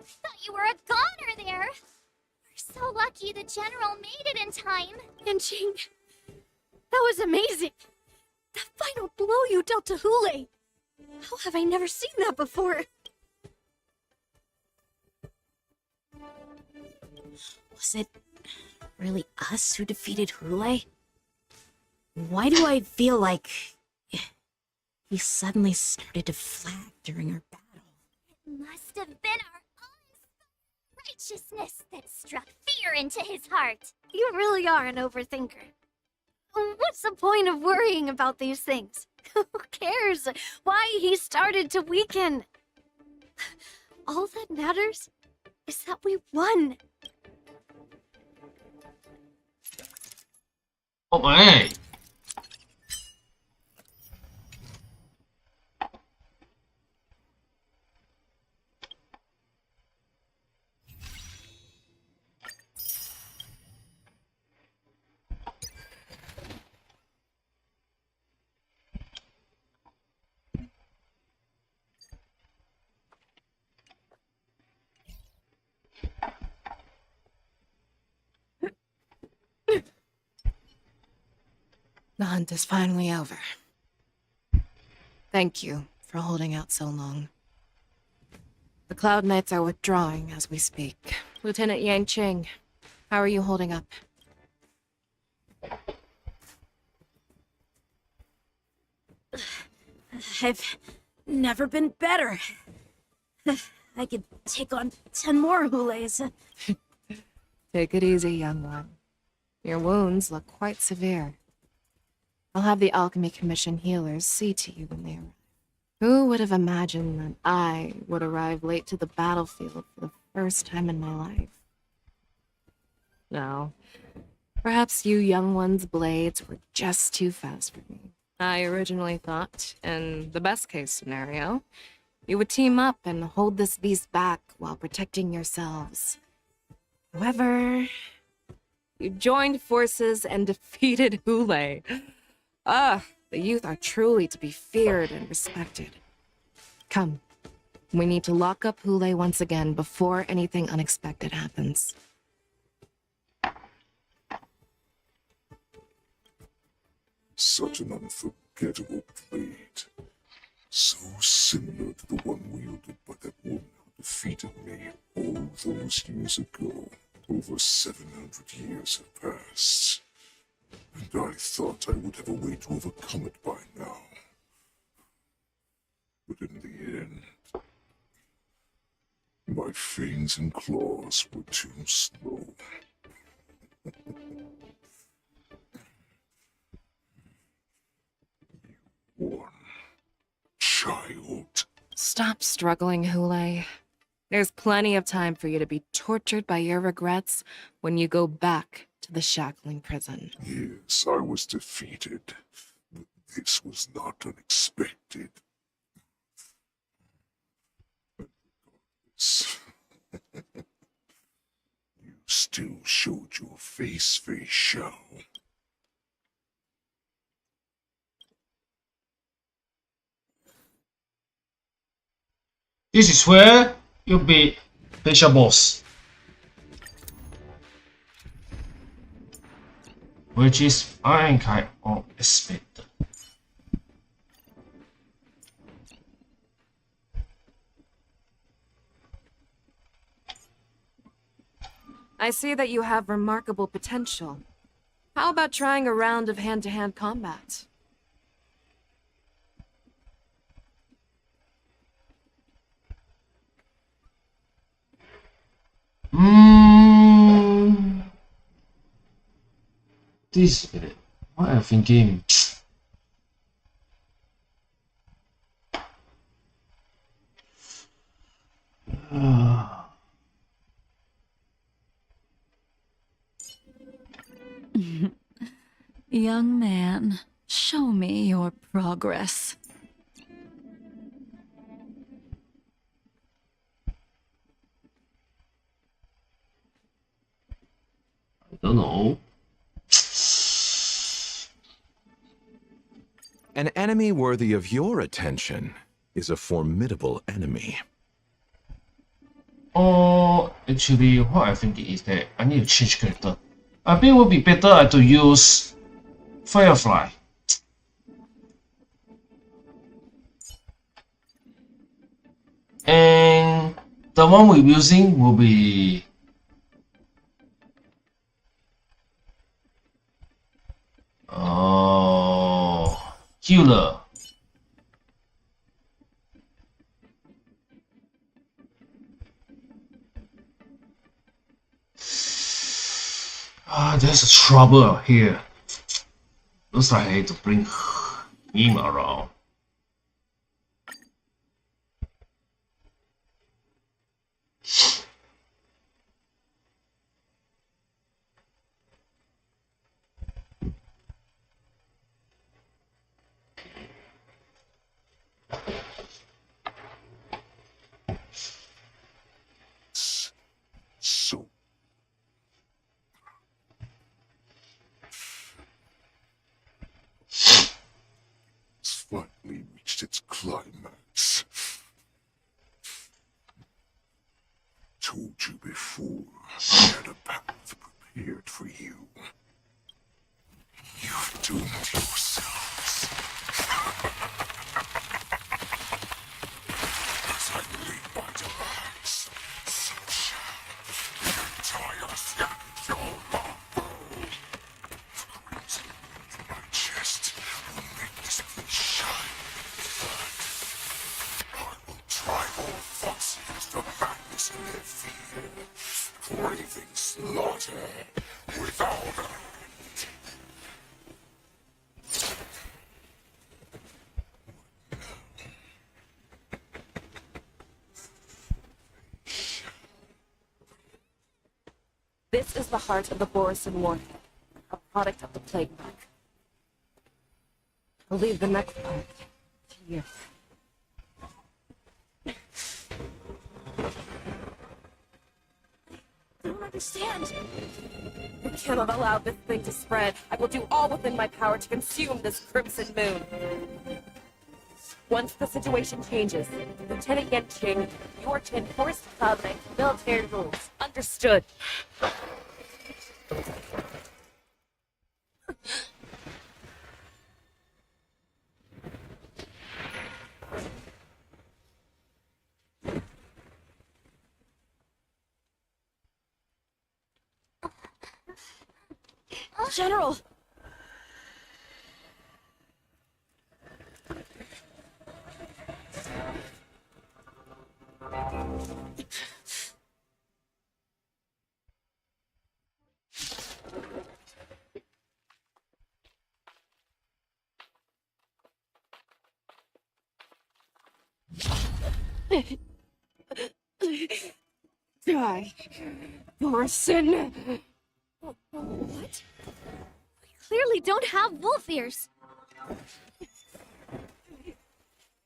Thought you were a goner there. We're so lucky the general made it in time. Yanqing, that was amazing. That final blow you dealt to Hule. How have I never seen that before? Was it really us who defeated Hule? Why do I feel like he suddenly started to flag during our battle? It must have been our own righteousness that struck fear into his heart. You really are an overthinker. What's the point of worrying about these things? Who cares why he started to weaken? All that matters is that we won. Oh my! The hunt is finally over. Thank you for holding out so long. The Cloud Knights are withdrawing as we speak. Lieutenant Yanqing, how are you holding up? I've never been better. I could take on 10 more Hules. Take it easy, young one. Your wounds look quite severe. I'll have the Alchemy Commission healers see to you when they arrive. Who would have imagined that I would arrive late to the battlefield for the first time in my life? No. Perhaps you young ones' blades were just too fast for me. I originally thought, in the best-case scenario, you would team up and hold this beast back while protecting yourselves. However, you joined forces and defeated Hule. The youth are truly to be feared and respected. Come, we need to lock up Hule once again before anything unexpected happens. Such an unforgettable blade. So similar to the one wielded by that woman who defeated me all those years ago. Over 700 years have passed, and I thought I would have a way to overcome it by now. But in the end, my fangs and claws were too slow. One child. Stop struggling, Hule. There's plenty of time for you to be tortured by your regrets when you go back to the shackling prison. Yes, I was defeated, but this was not unexpected. You still showed your face, Fei Xiao. This is where you'll be Fisher boss. Which is I kind of expected. I see that you have remarkable potential. How about trying a round of hand-to-hand combat? This is it. What I'm thinking. Young man, show me your progress. I don't know. An enemy worthy of your attention is a formidable enemy. Or actually, what I think is that I need to change character. I think it would be better to use Firefly. And the one we're using will be Healer. There's a trouble here. Looks like I need to bring him around. So it's finally reached its climax. Told you before, I had a path prepared for you. You've doomed yourselves. As I lay by your eyes, so shall your entire your love. The crimson in my chest will make this place shine with blood. I will drive all foxes to madness in their fear, craving slaughter without end. This is the heart of the Borison warhead, a product of the plague mark. I'll leave the next part to you. I don't understand. You cannot allow this thing to spread. I will do all within my power to consume this crimson moon. Once the situation changes, Lieutenant Yan Qing, your Tin Forest Cloud Knight, military rules. Understood. General! Die, Borson. What? We clearly don't have wolf ears.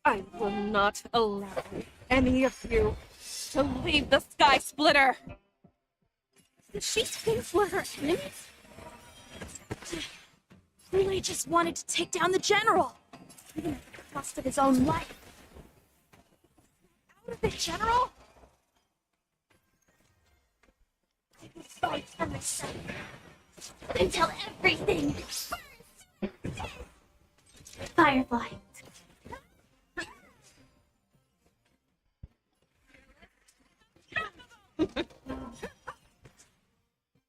I will not allow any of you to leave the Sky Splitter. Did she think we're her enemies? Relay just wanted to take down the General, even at the cost of his own life. Out of it, General! I will fight for myself. And tell everything first. Firefly.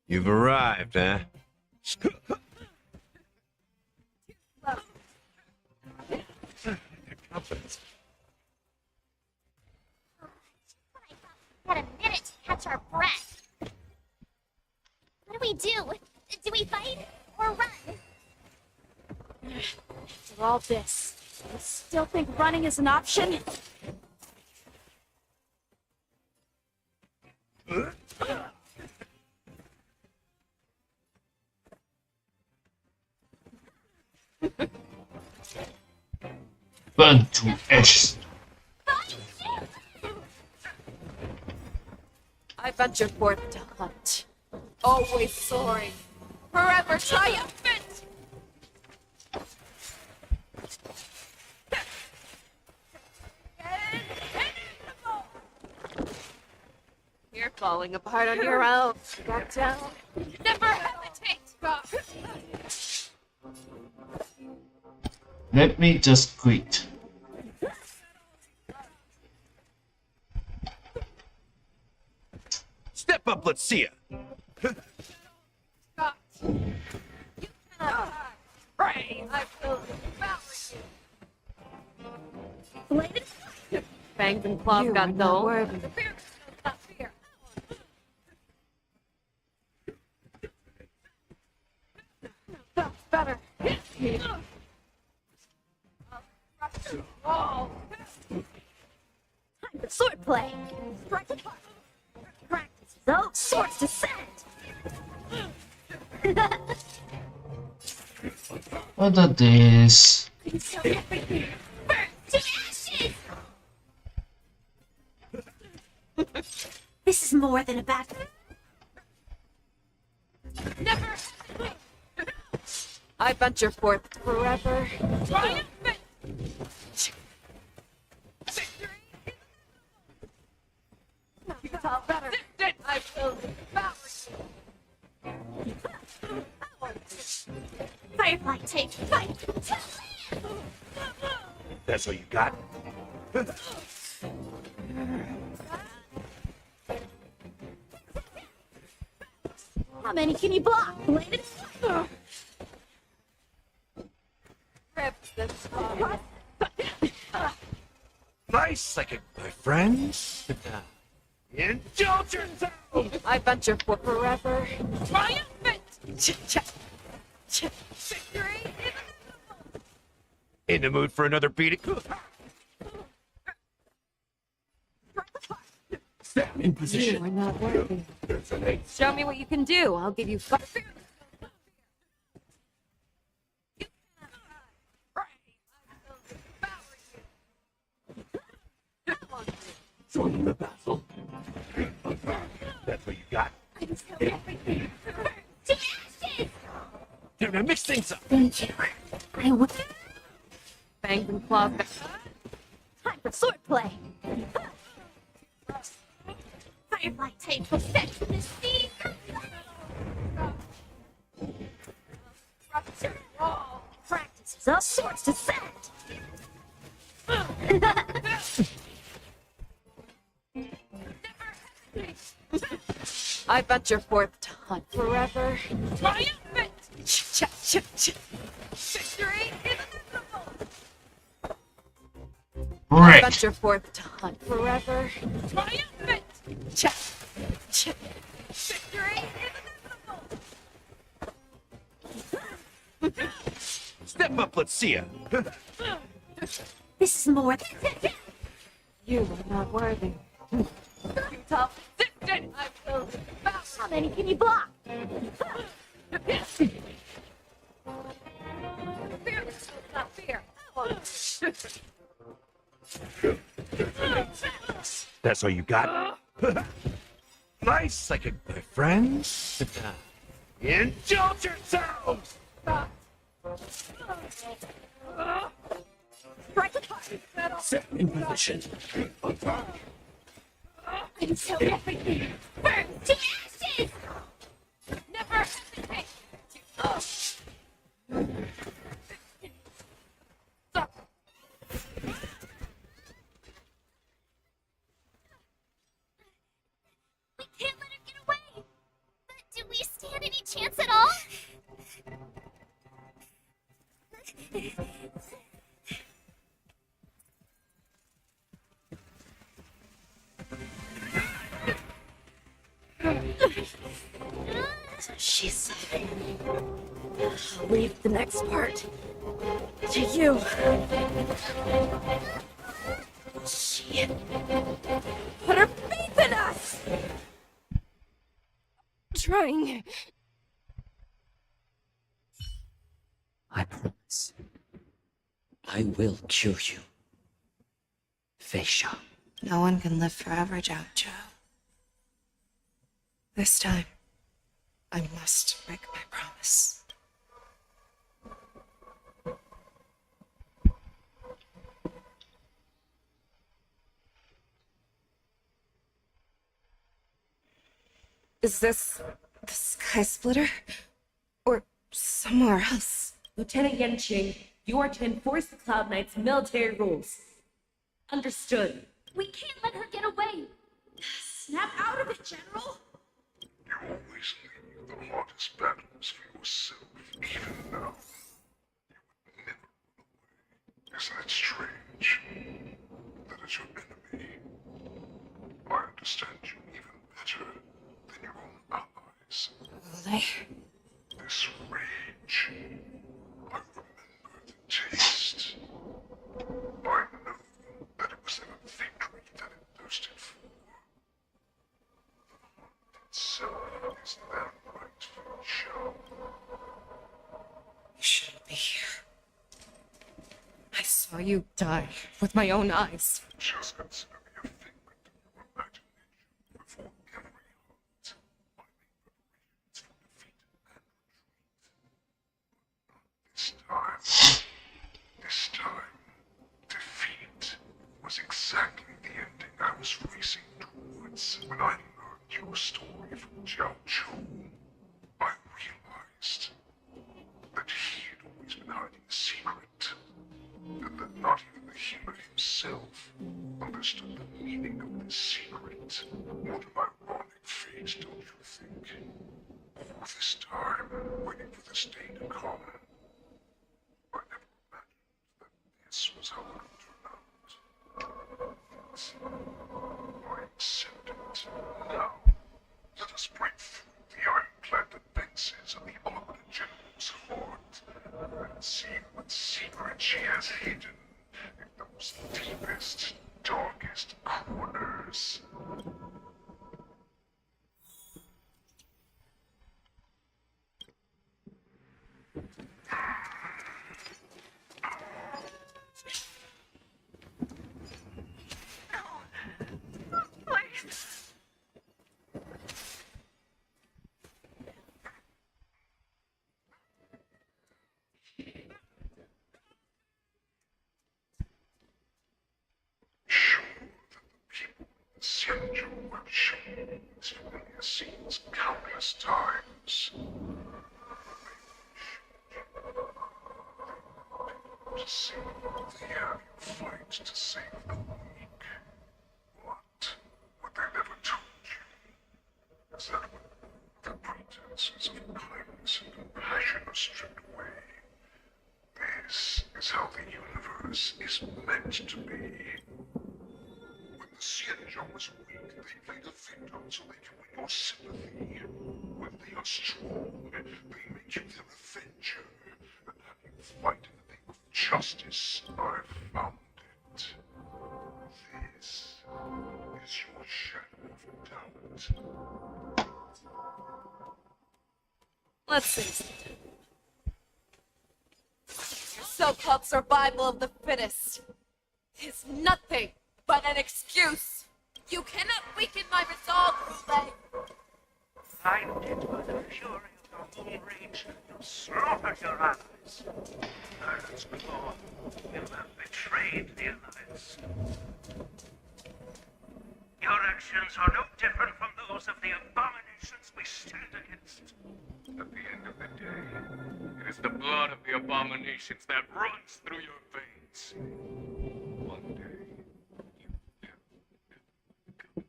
You've arrived, huh? Confidence. Got a minute to catch our breath. What do we do? Do we fight or run? After all this, you still think running is an option? Burn to ashes. I venture forth to hunt, always soaring, forever triumphant! You're falling apart on your own. Back down. Never hesitate, God. Let me just quit. Step up, let's see ya. God. You cannot pray. I will devour you. Bladed? Fangs and claws You got are not dull. worthy. The fear is not fear. That's better. Hit me. Oh. Time for swordplay. Practice those swords to set. What are this? Consume everything. Burn to ashes. This is more than a battle. Never. I venture forth forever. Triumphant. It's all better. I will devour you. Firefly, take fight. That's all you got? How many can you block, Bladed? Rip this one. Nice, like my friends. Indulge yourself! I venture for forever. Triumphant. Victory. In the mood for another beating? Stand in position. You are not worthy. Show me what you can do. I'll give you fire. Join the battle. That's what you got? Everything. Burn to ashes. Time to mix things up. Thank you. I will. Fangs and claws. Time for swordplay. Firefly, take set to the sea. Practice those swords to set. I venture forth to hunt forever. Triumphant. Victory is inevitable! Right. That's your fourth to hunt forever. Triumphant! Victory is inevitable! Step up, let's see ya. This is more. You are not worthy. Tough, resistant, I will. How many can you block? Fear is not fear. That's all you got? Nice, like my friends. Indulge yourselves! Strike a party. Set in position. Until everything burns to ashes! Never hesitate. We can't let her get away! But do we stand any chance at all? She said, I'll leave the next part to you. She put her faith in us! Trying. I promise. I will cure you. Feisha. No one can live forever, Zhao Zhou. This time, I must break my promise. Is this the Sky Splitter? Or somewhere else? Lieutenant Yanqing, you are to enforce the Cloud Knight's military rules. Understood. We can't let her get away! Snap out of it, General! You always leave the hardest battles for yourself, even now. You would never run away. Is that strange? That is your enemy. I understand you even better than your own allies. This rage, I remember the taste. I know that it was their victory that it thirsted for. Itself is their right to show. You shouldn't be here. I saw you die with my own eyes. Just consider me a figment of your imagination before every heart. I make preparations for defeat and retreat. This time, defeat was exactly the ending I was racing towards. When I learned your story from Zhao Zhou, I realized that he had always been hiding a secret, and that not even the healer himself understood the meaning of this secret. What an ironic fate, don't you think? All this time, waiting for this day to come, I never imagined that this was how it would turn out. But I accept it. Now, let us break through the ironclad defenses of the Arbiter General's heart and see what secret she has hidden in those deepest, darkest corners. Sure that the people in the Xianzhou have shown these familiar scenes countless times. To see they have you fight to save the weak. But what they never told you is that when the pretenses of kindness and compassion are stripped away, Xianzhou is weak. They play the victim so they can win your sympathy. When they are strong, they make you their avenger and have you fight in the name of justice. I've found it. This is your shadow of doubt. Let's see. Your so-called survival of the fittest is nothing but an excuse. You cannot weaken my resolve, Roulet. Find it by the fury of your moon rage. You'll slaughter your allies. Ireland's claw, you have betrayed the Alliance. Your actions are no different from those of the abominations we stand against. At the end of the day, it is the blood of the abominations that runs through your veins. One day, you will become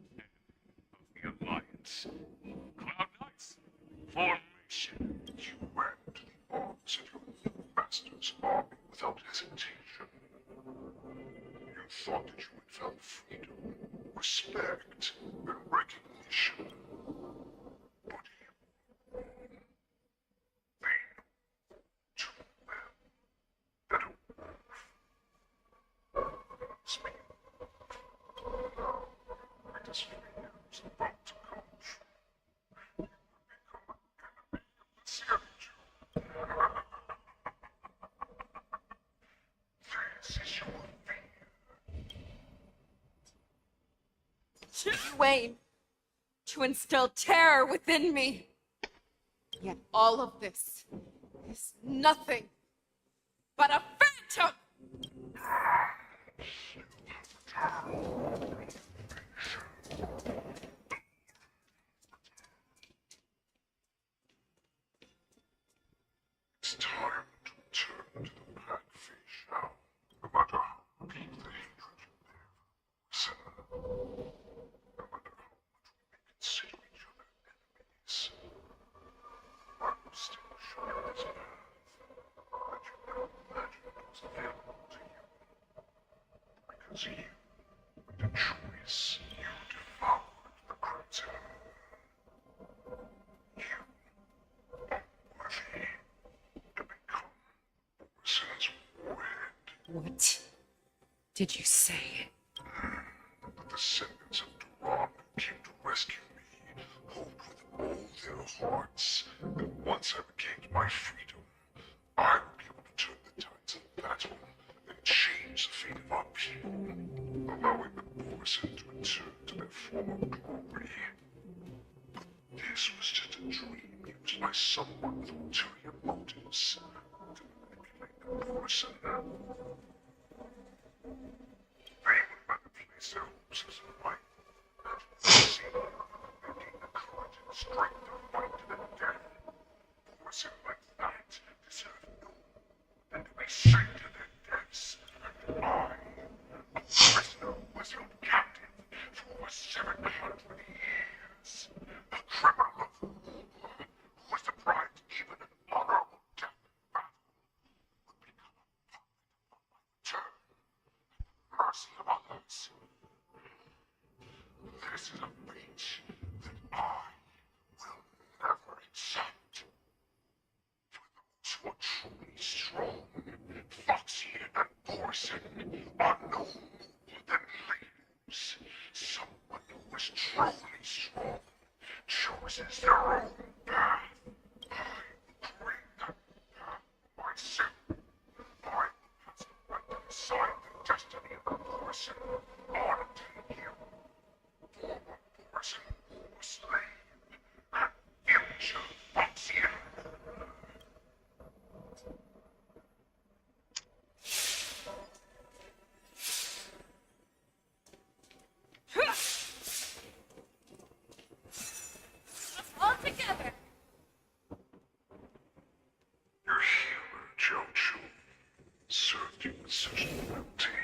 the Alliance. Cloud Knights, formation. You went to the arms of your new master's army without hesitation. You thought that you would find freedom, respect, and recognition. But you were wrong. They knew too well that a wolf speak. Now, greatest freedom is about to come true. You will become an enemy of the Xianzhou. This is your Wayne, to instill terror within me. Yet all of this is nothing but a phantom! It's time to return to the Blackfish now, no matter how deep the hatred you live. Listen, no matter how much we may consider each other enemies, I will still show you this path that you never imagined was available to you. Because you made a choice, you devoured the crimson. You are worthy to become Borison's wed. What did you say? The descendants of Duran came to rescue me, hoped with all their hearts that once I regained my freedom, I would be able to turn the tides of battle and change the fate of our people, allowing the Borison to return to their former glory. But this was just a dream used by someone with ulterior motives to manipulate the Borison. They would rather place their hopes as a right and see they gain the courage and strength to fight to the death. Borison like that deserve no more than to be sent to their deaths. And I, a prisoner who was held captive for over 700 years, a criminal of war who was deprived even an honorable death in battle, would become a puppet upon my return. Mercy of others. This is a fate that I will never accept. For those who are truly strong, Foxy and Borison are no more than leaders. Someone who is truly strong chooses their own path. I will create that path myself. I has the right to decide the destiny of the Borison until you, former Borison, were slave, and future Foxian. All together! Your healer, Joju, served you with such loyalty.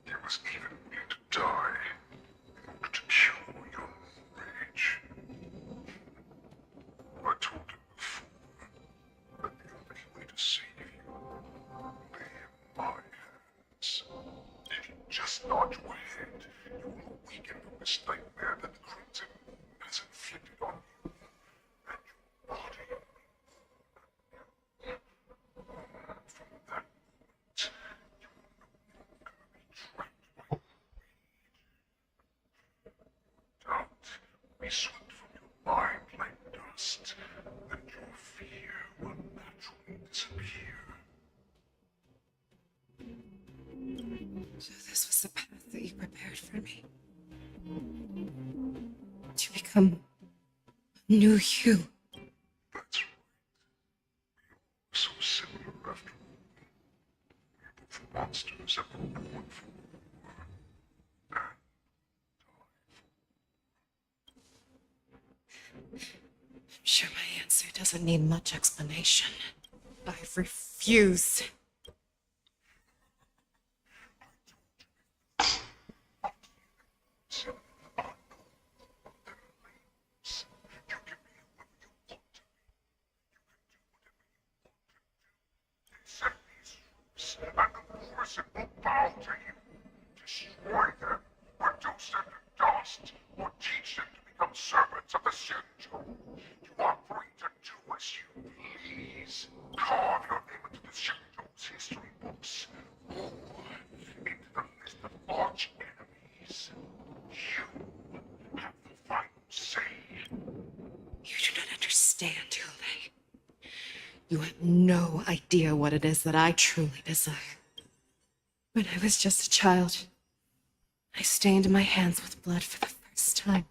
You must this nightmare that the Crimson has inflicted on you and your body. From that moment, you will no longer be trapped by doubt will be swept from your mind like dust, and your fear will naturally disappear. So this was the path that you prepared for me. To become a new you. That's right. We are so similar after all. We're both monsters that were born for war and die I'm sure my answer doesn't need much explanation. I refuse. Set these rules, and the Morrison will bow to you. Destroy them, reduce them to dust, or teach them to become servants of the Shinto. You are free to do as you please. Carve your name into the Shinto's history books, or into the list of arch enemies. You have the final say. You do not understand, Ule. You have no idea what it is that I truly desire. When I was just a child, I stained my hands with blood for the first time,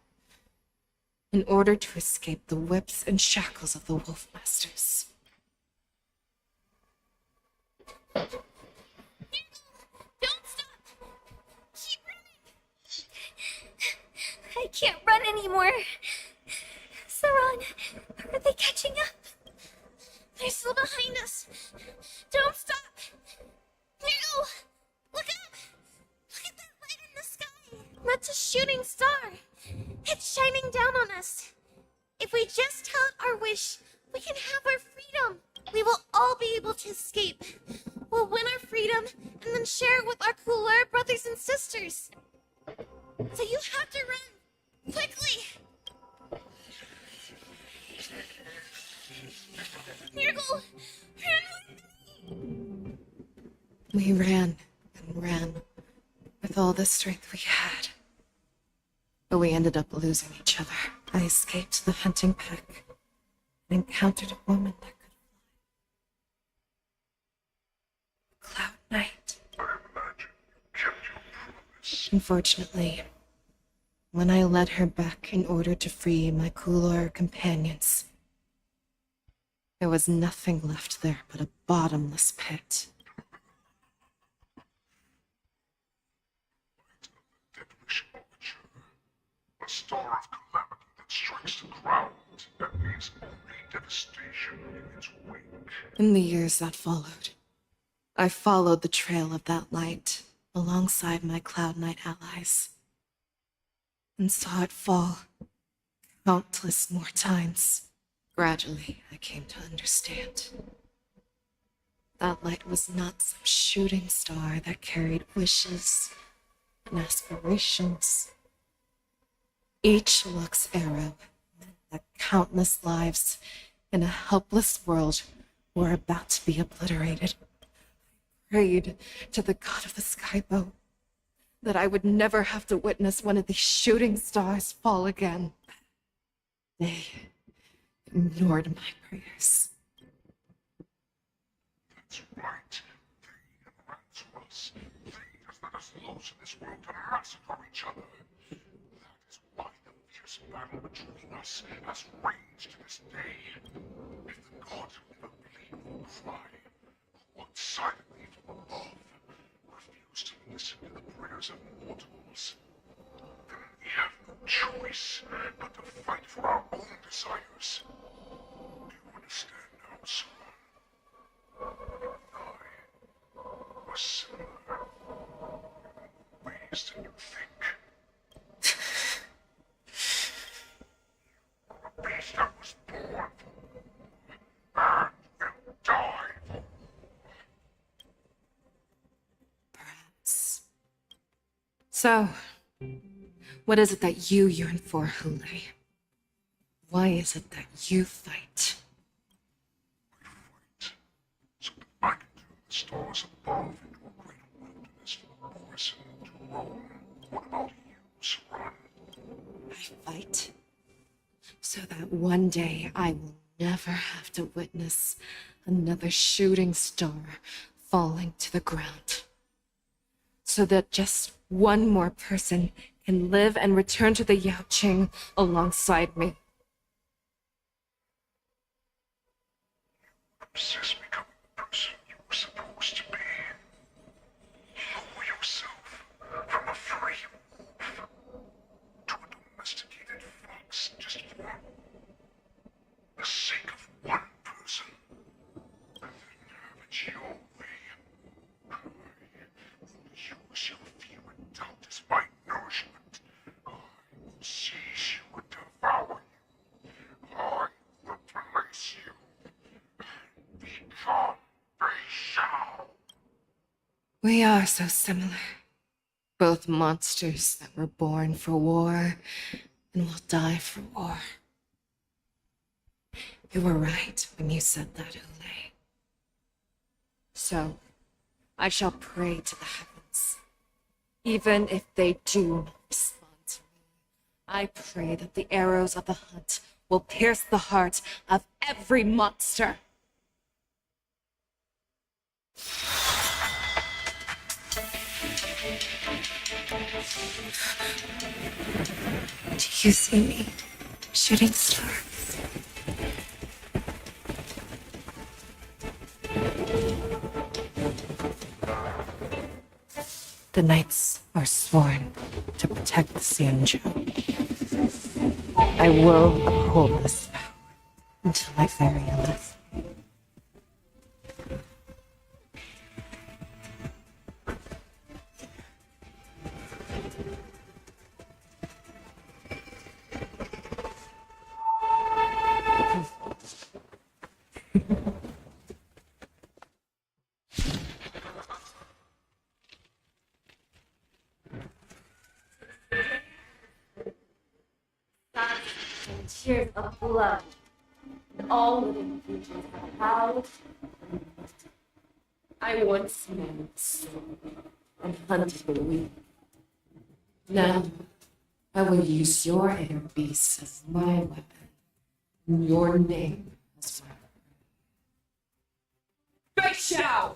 in order to escape the whips and shackles of the Wolf Masters. Don't stop! Keep running! I can't run anymore. Saran, are they catching up? They're still behind us. Don't stop! No! Look up! Look at that light in the sky! That's a shooting star! It's shining down on us. If we just tell it our wish, we can have our freedom. We will all be able to escape. We'll win our freedom and then share it with our cooler brothers and sisters. So you have to run! Quickly! Nurgle, run with me! We ran and ran with all the strength we had. But we ended up losing each other. I escaped the hunting pack and encountered a woman that could fly. Cloud Knight. I imagine you kept your promise. Unfortunately, when I led her back in order to free my Kulor companions, there was nothing left there but a bottomless pit. Devilish overture. A star of calamity that strikes the ground and leaves only devastation in its wake. In the years that followed, I followed the trail of that light alongside my Cloud Knight allies, and saw it fall countless more times. Gradually, I came to understand. That light was not some shooting star that carried wishes and aspirations. Each Lux arrow meant that countless lives in a helpless world were about to be obliterated. I prayed to the god of the skybow that I would never have to witness one of these shooting stars fall again. They ignored my prayers. That's right. They have ran to us. They have let us loose in this world to massacre each other. That is why the fierce battle between us has raged to this day. If the gods who never bleed or cry, who walk silently from above, refuse to listen to the prayers of mortals, then we have no choice but to fight for our own desires. Do you understand now, son? I was similar in ways than you think. A beast that was born for war and will die for war. Perhaps. So, What is it that you yearn for, Hule? Why is it that you fight? I can turn the stars above into a great wilderness for Morrison to roam. What about you, Saran? I fight so that one day I will never have to witness another shooting star falling to the ground. So that just one more person can live and return to the Yaoqing alongside me. Obsess becoming the person you were supposed to be. Lower yourself from a free wolf to a domesticated fox just for the sake of one person. And then have it your way. I will use your fear and doubt as my nourishment. I will seize you and devour you. I will replace you. Become Beishao. We are so similar. Both monsters that were born for war and will die for war. You were right when you said that, Hule. So, I shall pray to the heavens. Even if they do not respond to me, I pray that the arrows of the hunt will pierce the heart of every monster. Do you see me, shooting star? The knights are sworn to protect the Xianzhou. I will uphold this vow until my very last. Tears of blood. All living creatures have howled. I once knew and hunted the weak. Now, I will use your air beasts as my weapon, and your name as my weapon. Beishao!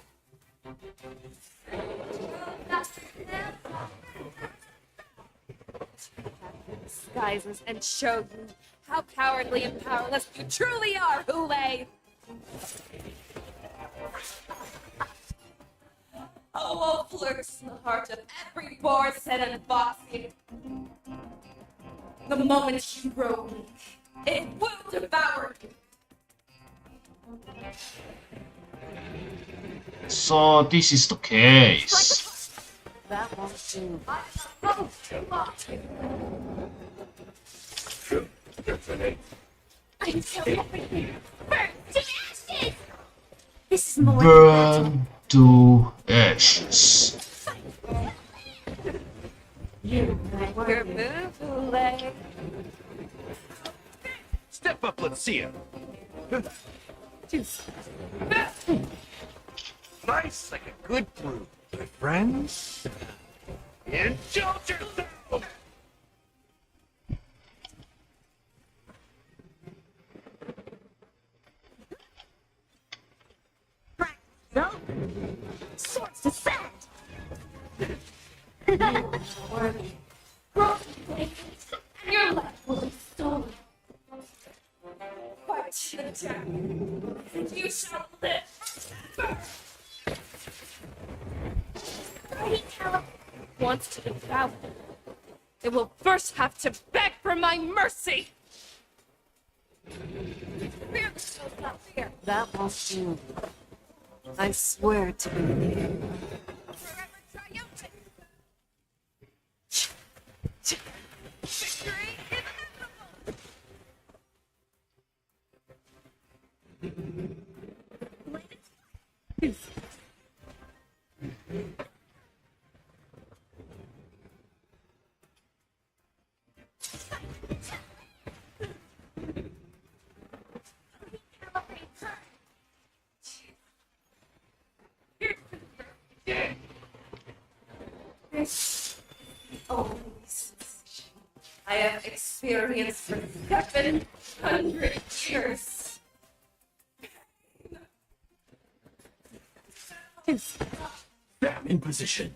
Disguises and show you how cowardly and powerless you truly are, Hule! A wolf lurks in the heart of every Borson and Foxy. The moment you grow weak, it will devour you. So this is the case. That won't do. I'm so happy. Burn to ashes! This is more Burn to ashes. You like your move, Hule. Step up, let's see it. Nice, like a good brew. My friends, indulge yourself! No. Swords to set. Worthy. And your life will be stolen. Fight to the death, and you shall live. Wants to devour. It will first have to beg for my mercy. Fear shall not fear. That won't do. I swear to be near. Forever triumphant. Victory inevitable. I have experienced for 700 years. In position.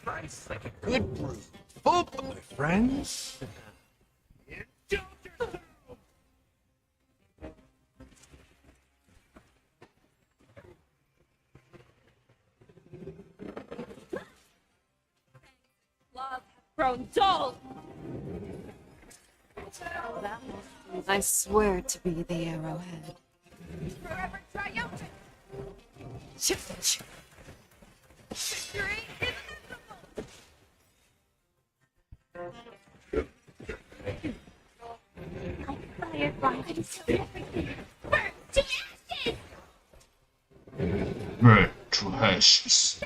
Nice, like a good brew. Full, my friends. Indulge yourself. Love have grown dull. I swear to be the arrowhead. Forever triumphant. Victory is Firefly could so everything. Burn to ashes! Burn to ashes.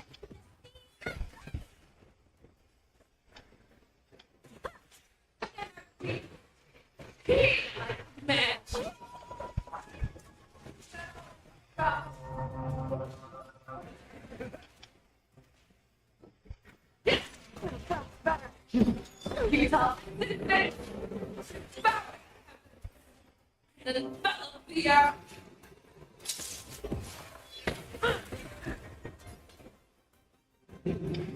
match. Then envelop the earth.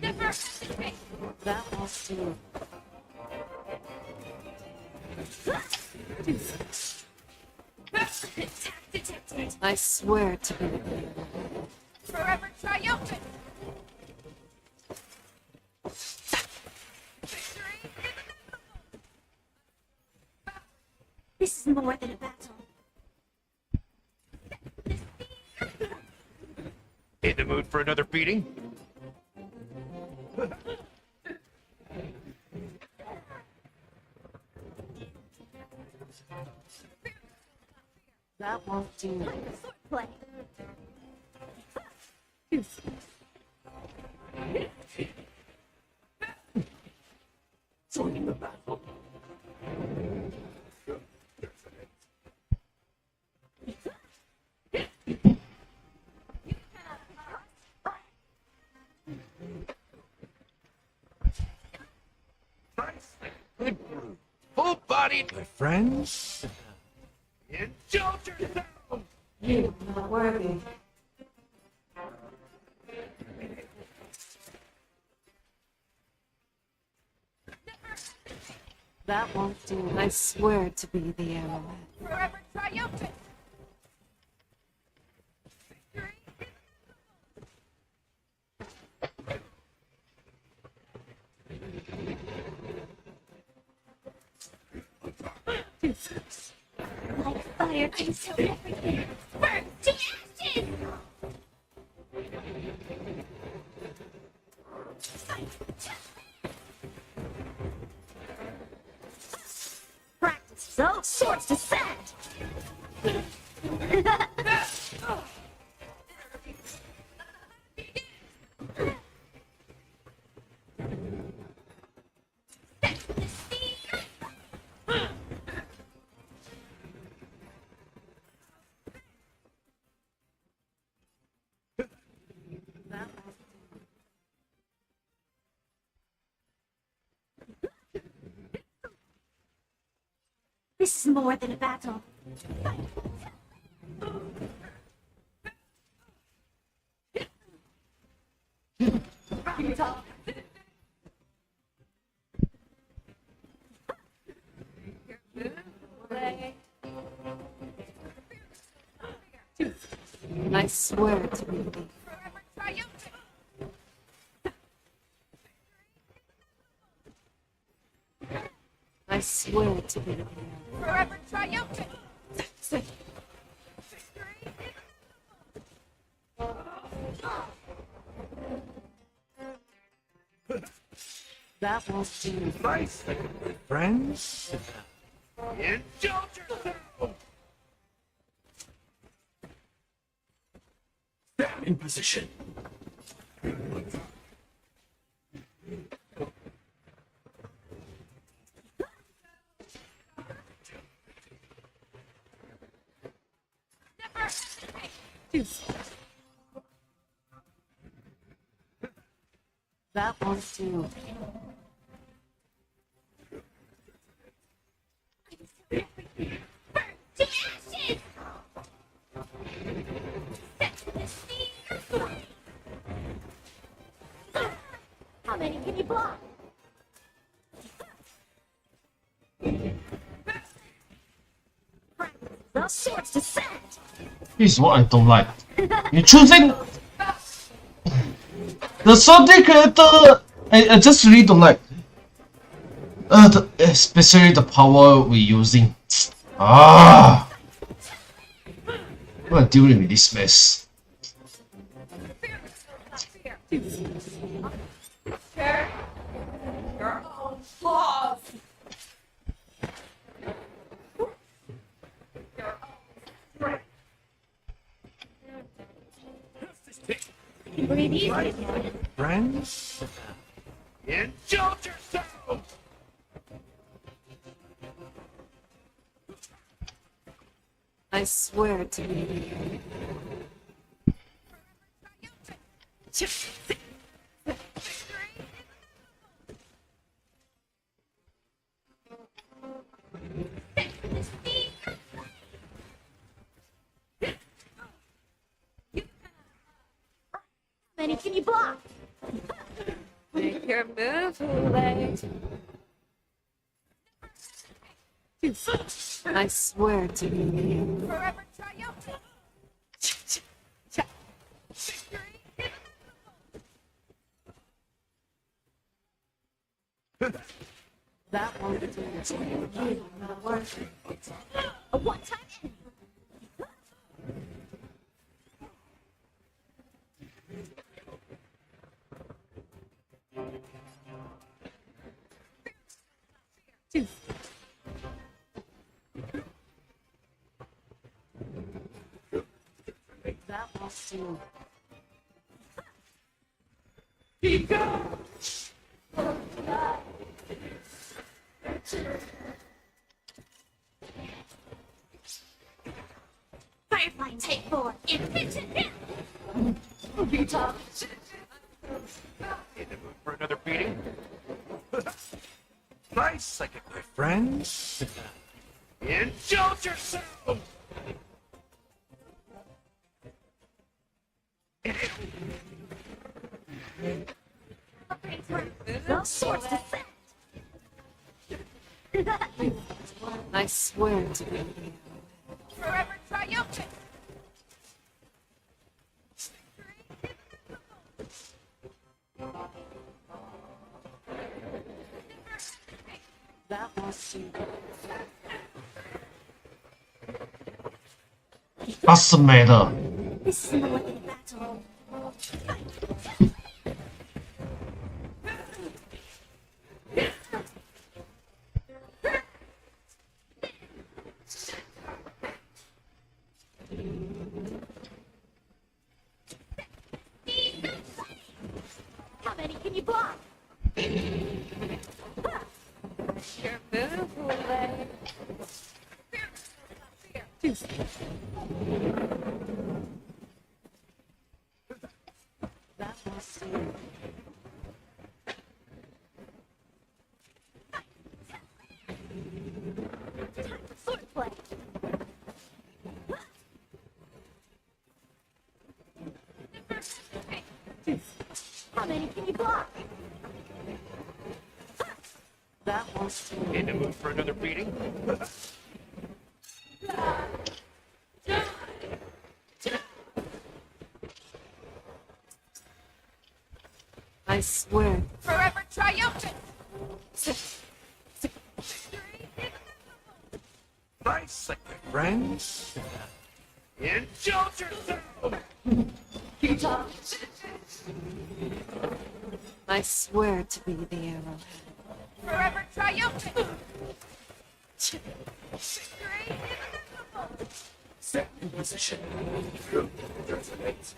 Never hesitate. That was too. I swear to be the arrowhead. Forever triumphant. This is more than a battle. In the mood for another beating? That won't do. Play. Joining the battle. Nice, like a good brew. Full-bodied, my friends. Indulge yourself. You are not worthy. That won't do. I swear to be the arrowhead. Forever triumphant. Like fire could so everything. Burn to ashes! Practice so swords to set! This is more than a battle. I swear to be the. Forever triumphant. I swear to be the. Forever triumphant. That won't do. Nice, like a good friends. Indulge yourself. In position. Never hesitate. That won't do. How many can you block? The swords to set. This is what I don't like. You choosing the subject character. I just really don't like. Especially the power we're using. Ah, I'm dealing with this mess. Share your own flaws. Your own strength. Breathe easy. Friends, indulge yourselves! I swear to you. Many can you block? Make your move, Hule. I swear to you. Forever triumphant. That won't do. Not worth it. A one-time in. That won't do. Firefly take 4. Invention now. In the mood for another beating? Nice psychic, my friends. Indulge yourselves! The swords to set. I swear to you. Forever triumphant. That won't do. What's the matter? This is the way of battle. How many can you block? Your move, Hule. That won't do. Time for swordplay. How many can you block? That won't do. In the mood for another beating? I swear. Forever triumphant. Nice psychic, my friends. Indulge yourselves! I swear to be the arrowhead. Forever triumphant. Set in position.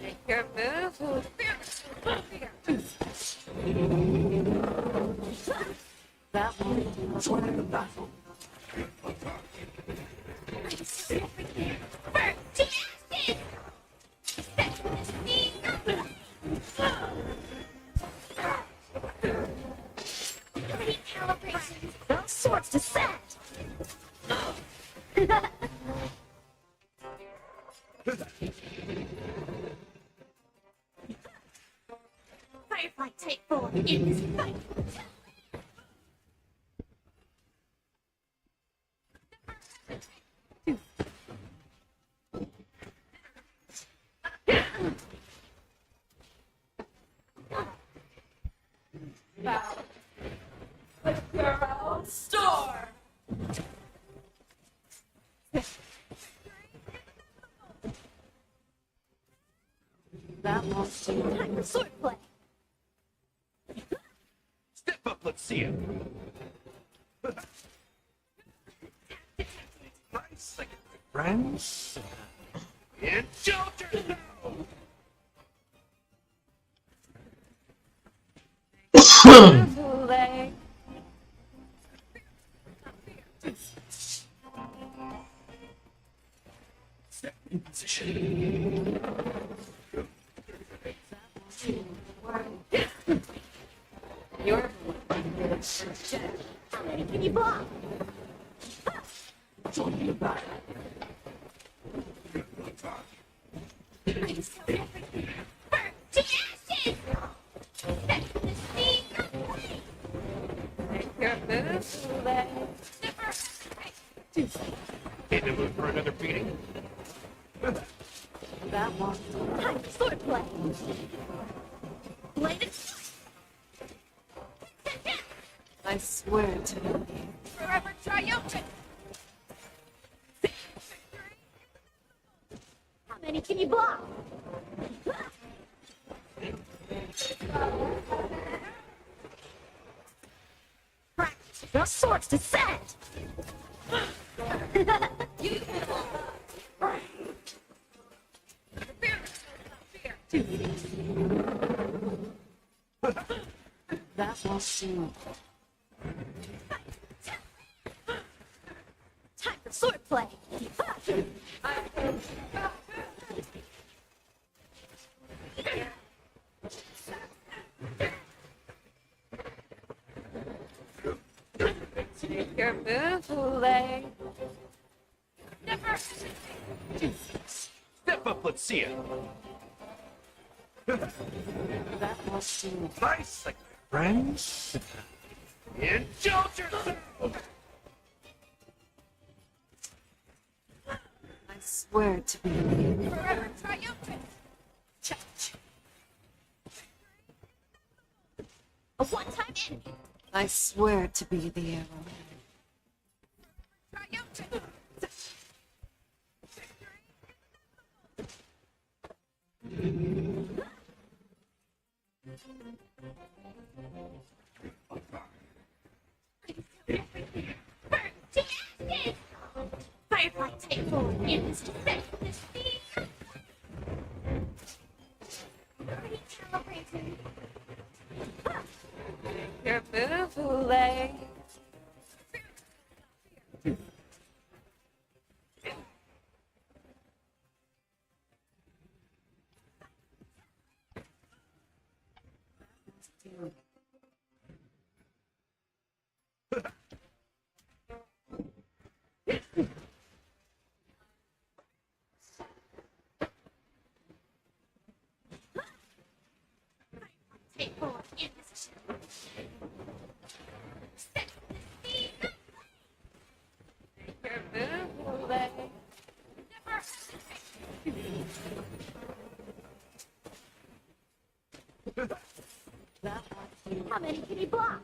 Make your move, Hule. That won't do. Join the battle. fearful in this fight. Uravel Storm! That wants to time for swordplay. Step up, let's see it. Nice, like friends. And shelter now. Step in position. You're how many can you block? Join me back. In the mood for another beating? That one. Time for swordplay. Blade it. I swear to you. Forever triumphant! How many can you block? Practice your swords to set. You That was you. Time for swordplay. take your buffet. Never. Step up, let's see it. That was you. Nice, like friends. And shelter now. I swear to be you. Forever triumphant. A one-time enemy. I swear to be the arrow. Triumphant. Firefly take forward in this descent. This speed. Recalibrating. Your buffet. Take forward in position. Set the speed. Your buffet. How many can you block?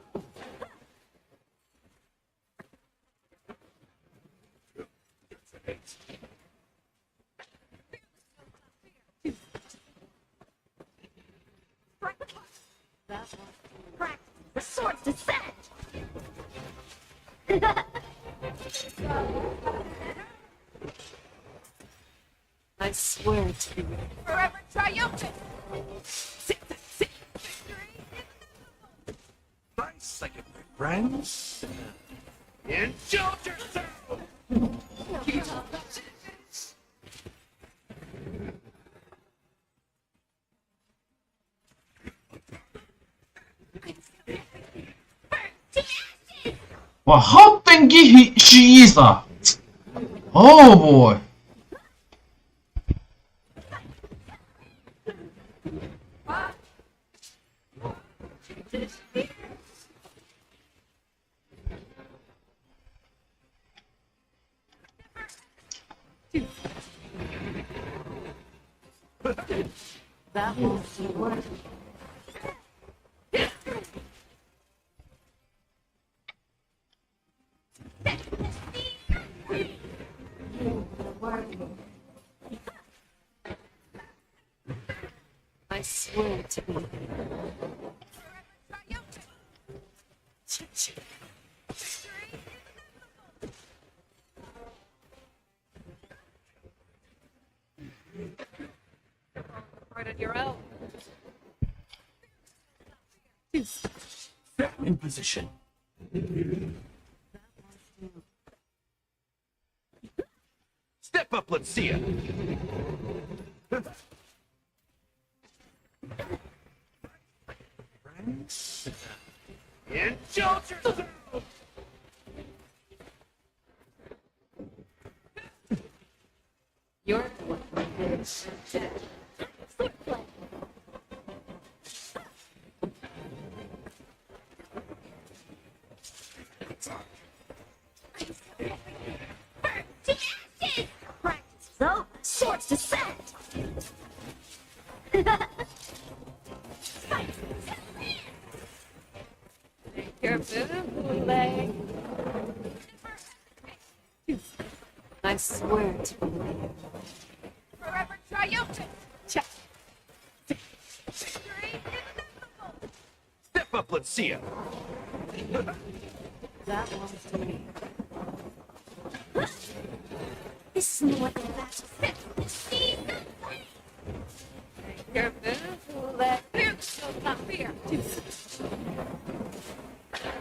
Practice the swords to set. I swear to be you. Forever triumphant. Nice, like friends. And shelter now. Wow, how tanky she is Oh boy. That won't work. I swear to be. Right on your own. In position. Step up, let's see it. Indulge yourself. You're the one who is dead. So, swords to set! Your bootleg. I swear to be. Forever triumphant. Check. Step up, let's see it. That one's to me. This is what the battle fit. Your bootleg. You shall not fear.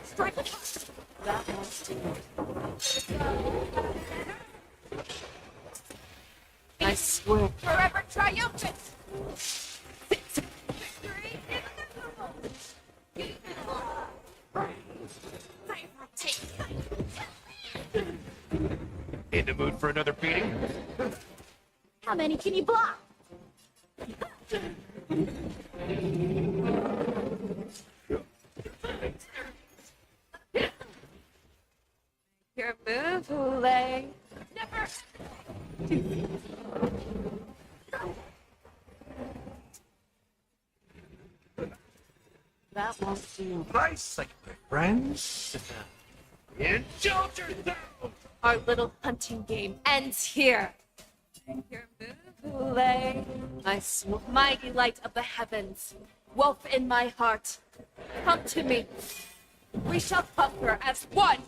Strike it. That one's to me. I swear. Forever triumphant. In the mood for another beating? How many can you block? Your bootleg. Never. That one's to me. Nice, like my friends. Indulge yourself. Our little hunting game ends here. Your bootleg. Mighty light of the heavens, wolf in my heart, come to me. We shall conquer as one.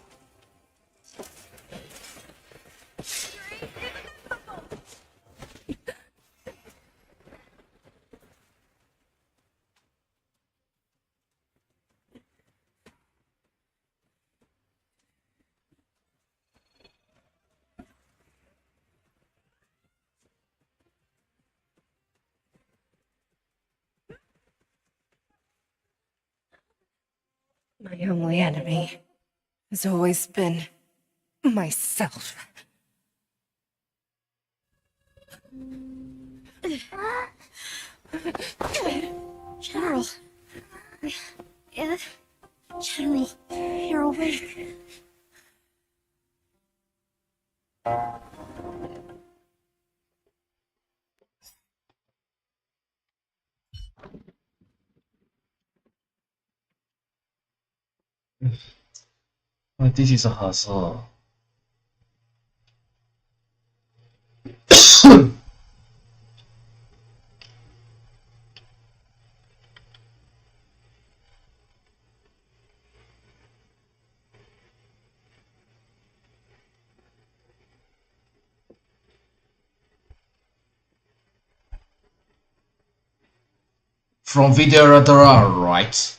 My only enemy has always been myself. General. Yeah. General, you're awake. This is a hustle. From Videoradar, right?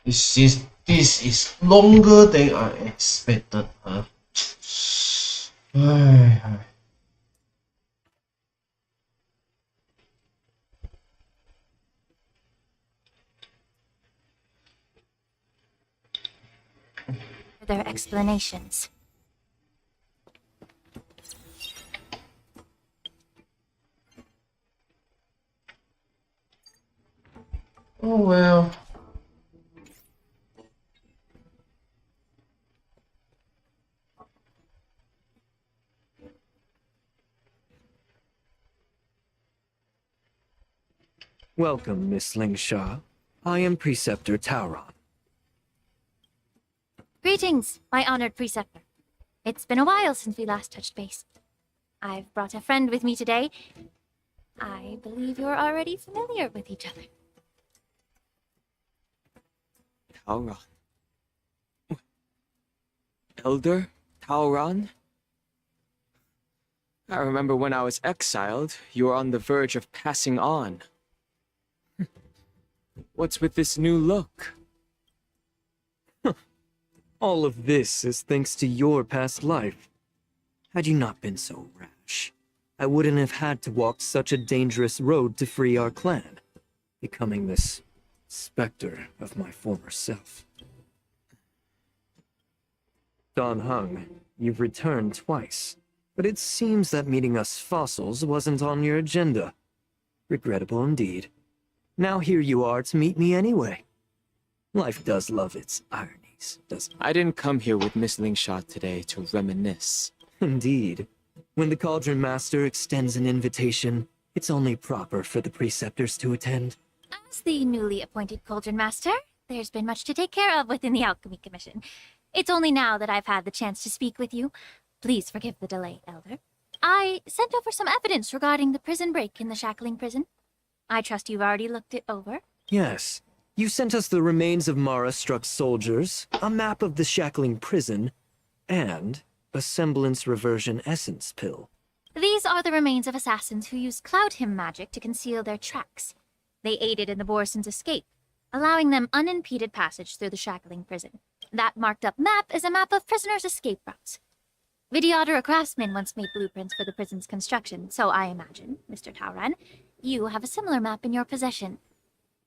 This is longer than I expected. Ai, ai. Their explanations. Oh well. Welcome, Miss Lingshaw. I am Preceptor Tauron. Greetings, my honored preceptor. It's been a while since we last touched base. I've brought a friend with me today. I believe you're already familiar with each other. Tauron. Elder Tauron? I remember when I was exiled, you were on the verge of passing on. What's with this new look? All of this is thanks to your past life. Had you not been so rash, I wouldn't have had to walk such a dangerous road to free our clan, becoming this specter of my former self. Don Hung, you've returned twice, but it seems that meeting us fossils wasn't on your agenda. Regrettable indeed. Now here you are to meet me anyway. Life does love its ironies, doesn't it? I didn't come here with Miss Lingshaw today to reminisce. Indeed. When the Cauldron Master extends an invitation, it's only proper for the Preceptors to attend. As the newly appointed Cauldron Master, there's been much to take care of within the Alchemy Commission. It's only now that I've had the chance to speak with you. Please forgive the delay, Elder. I sent over some evidence regarding the prison break in the Shackling Prison. I trust you've already looked it over. Yes. You sent us the remains of Mara-struck soldiers, a map of the Shackling Prison, and a semblance reversion essence pill. These are the remains of assassins who used Cloud Hymn magic to conceal their tracks. They aided in the Borisons' escape, allowing them unimpeded passage through the Shackling Prison. That marked-up map is a map of prisoners' escape routes. Vidyadhara craftsmen once made blueprints for the prison's construction, so I imagine, Mr. Tauron, you have a similar map in your possession.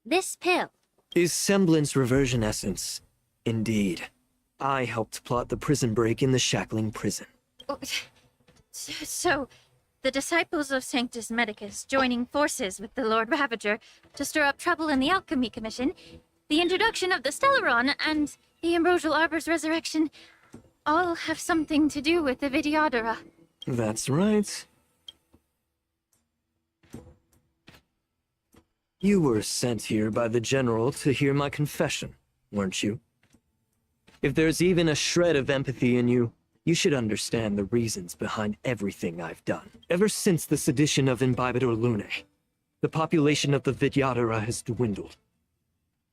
This pill Is semblance reversion essence. Indeed. I helped plot the prison break in the Shackling Prison. So, the disciples of Sanctus Medicus joining forces with the Lord Ravager to stir up trouble in the Alchemy Commission, the introduction of the Stellaron, and the Ambrosial Arbor's resurrection all have something to do with the Vidyadhara. That's right. You were sent here by the General to hear my confession, weren't you? If there's even a shred of empathy in you, you should understand the reasons behind everything I've done. Ever since the sedition of Imbibitor Lunae, the population of the Vidyadhara has dwindled.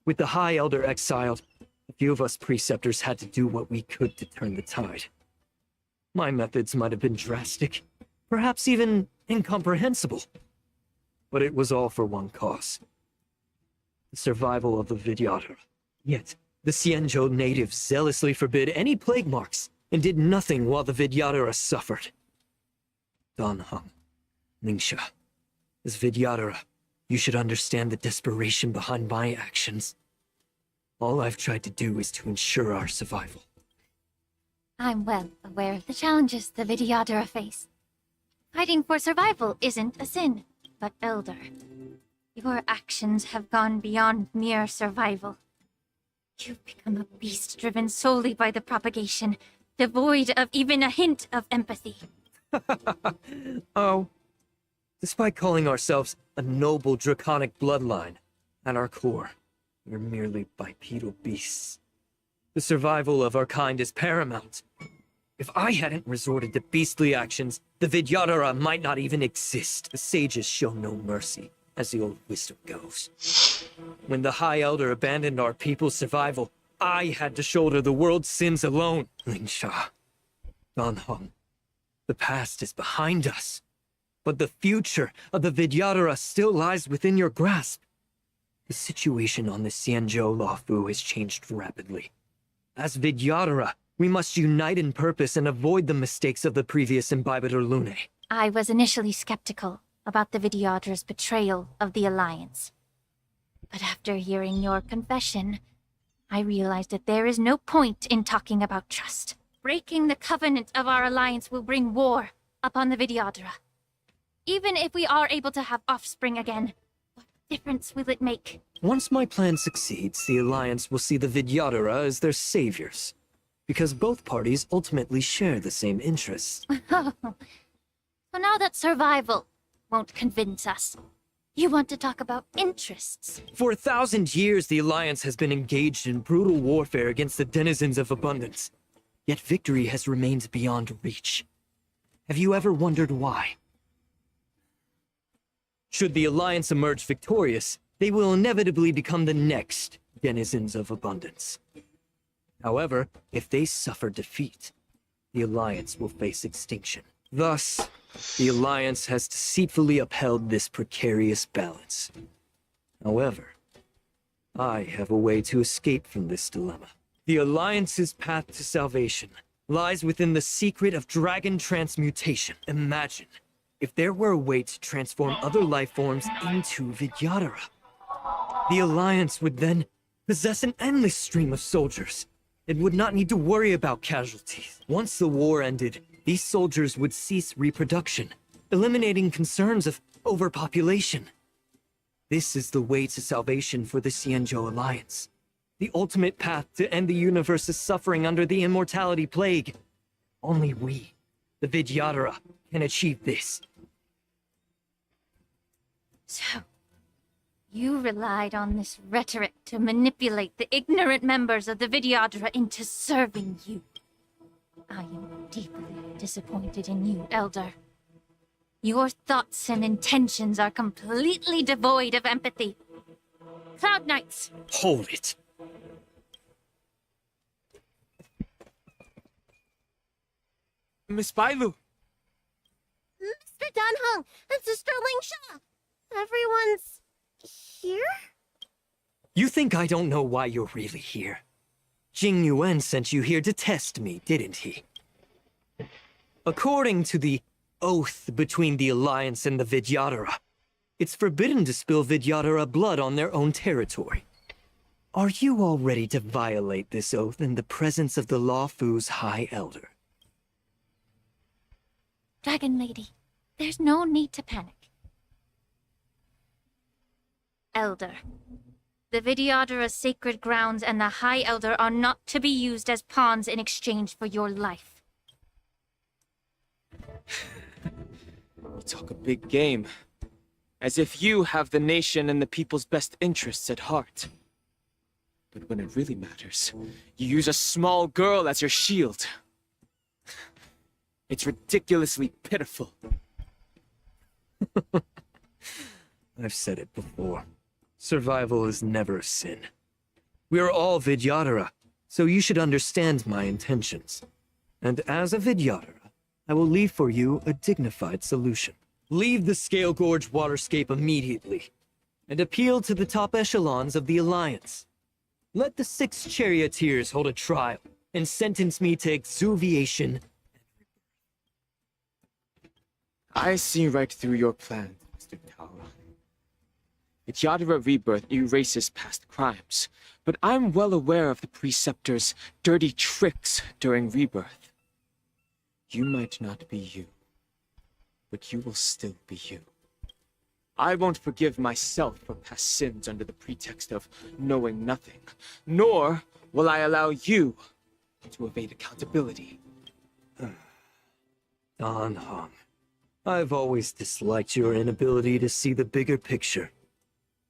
With the High Elder exiled, a few of us Preceptors had to do what we could to turn the tide. My methods might have been drastic, perhaps even incomprehensible. But it was all for one cause. The survival of the Vidyadhara. Yet, the Xianzhou natives zealously forbid any plague marks and did nothing while the Vidyadhara suffered. Don Hung, Lingsha, as Vidyadhara, you should understand the desperation behind my actions. All I've tried to do is to ensure our survival. I'm well aware of the challenges the Vidyadhara face. Fighting for survival isn't a sin, but Elder, your actions have gone beyond mere survival. You've become a beast driven solely by the propagation, devoid of even a hint of empathy. Oh. Despite calling ourselves a noble draconic bloodline, at our core, we're merely bipedal beasts. The survival of our kind is paramount. If I hadn't resorted to beastly actions, the Vidyadhara might not even exist. The sages show no mercy, as the old wisdom goes. When the High Elder abandoned our people's survival, I had to shoulder the world's sins alone. Lingsha, Don Hung, the past is behind us, but the future of the Vidyadhara still lies within your grasp. The situation on the Xianzhou Luofu has changed rapidly. As Vidyadhara, We must unite in purpose and avoid the mistakes of the previous Imbibitor Lunae. I was initially skeptical about the Vidyadhra's betrayal of the Alliance. But after hearing your confession, I realized that there is no point in talking about trust. Breaking the covenant of our alliance will bring war upon the Vidyadhra. Even if we are able to have offspring again, what difference will it make? Once my plan succeeds, the Alliance will see the Vidyadhra as their saviors, because both parties ultimately share the same interests. So now that survival won't convince us, you want to talk about interests. For 1,000 years, the Alliance has been engaged in brutal warfare against the denizens of abundance. Yet victory has remained beyond reach. Have you ever wondered why? Should the Alliance emerge victorious, they will inevitably become the next denizens of abundance. However, if they suffer defeat, the Alliance will face extinction. Thus, the Alliance has deceitfully upheld this precarious balance. However, I have a way to escape from this dilemma. The Alliance's path to salvation lies within the secret of dragon transmutation. Imagine if there were a way to transform other life forms into Vidyadhra. The Alliance would then possess an endless stream of soldiers. It would not need to worry about casualties. Once the war ended, these soldiers would cease reproduction, eliminating concerns of overpopulation. This is the way to salvation for the Xianzhou Alliance. The ultimate path to end the universe's suffering under the immortality plague. Only we, the Vidyadhra, can achieve this. So, you relied on this rhetoric to manipulate the ignorant members of the Vidyadhra into serving you. I am deeply disappointed in you, Elder. Your thoughts and intentions are completely devoid of empathy. Cloud Knights! Hold it! Miss Bailu! Mr. Danheng and Sister Lingsha! Everyone's here? You think I don't know why you're really here? Jing Yuan sent you here to test me, didn't he? According to the oath between the Alliance and the Vidyadhra, it's forbidden to spill Vidyadhra blood on their own territory. Are you all ready to violate this oath in the presence of the Luofu's High Elder? Dragon Lady, there's no need to panic. Elder, the Vidyadhra's sacred grounds and the High Elder are not to be used as pawns in exchange for your life. You talk a big game. As if you have the nation and the people's best interests at heart. But when it really matters, you use a small girl as your shield. It's ridiculously pitiful. I've said it before. Survival is never a sin. We're all Vidyadhra, so you should understand my intentions. And as a Vidyadhra, I will leave for you a dignified solution. Leave the Scale Gorge waterscape immediately, and appeal to the top echelons of the Alliance. Let the 6 charioteers hold a trial, and sentence me to exuviation. I see right through your plan, Mr. Taura. Vidyadhra rebirth erases past crimes, but I'm well aware of the Preceptor's dirty tricks during rebirth. You might not be you, but you will still be you. I won't forgive myself for past sins under the pretext of knowing nothing, nor will I allow you to evade accountability. Danheng, I've always disliked your inability to see the bigger picture.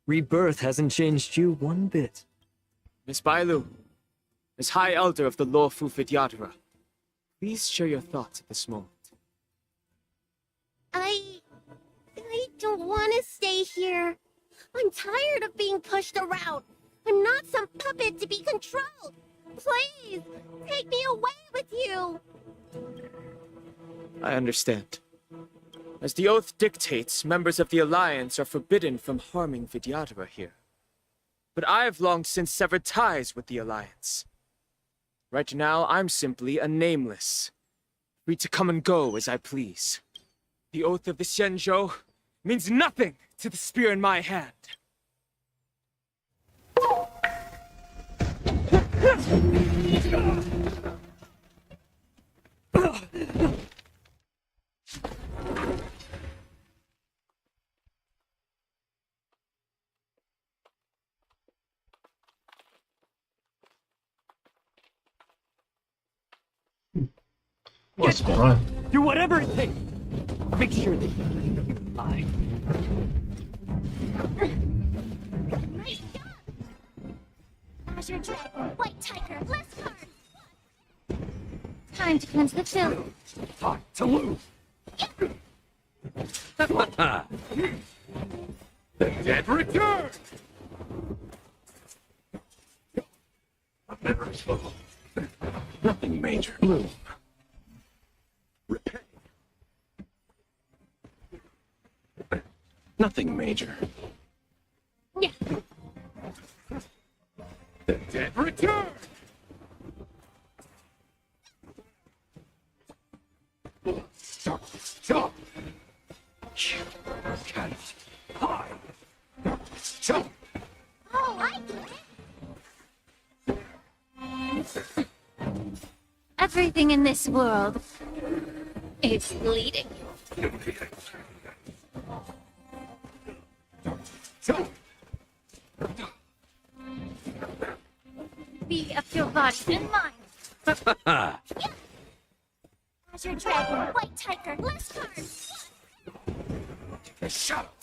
Rebirth hasn't changed you one bit. Miss Bailu, as High Elder of the Luofu Vidyadhra, please share your thoughts at this moment. I don't want to stay here. I'm tired of being pushed around. I'm not some puppet to be controlled. Please, take me away with you. I understand. As the oath dictates, members of the Alliance are forbidden from harming Vidyadhra here. But I've long since severed ties with the Alliance. Right now, I'm simply a nameless, free to come and go as I please. The oath of the Xianzhou means nothing to the spear in my hand. What's right? Do whatever it takes. Make sure that you're alive. Azure Dragon, White Tiger, left card. Time to cleanse the filth. Time to lose. The dead return! Nothing major. Bloom. Repay. Nothing major. Yeah. The dead return! Stop! Can't hide! Stop! Oh, I get it. Everything in this world is bleeding. Be of your body and mind. Azure Dragon, White Tiger, last card. Shut up!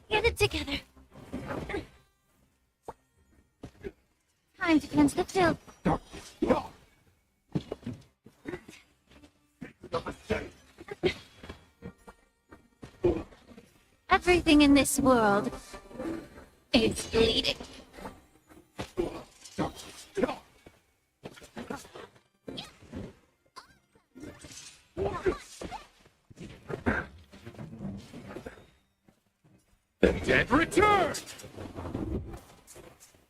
Get it together. Time to cleanse the filth. Everything in this world is bleeding. The dead return!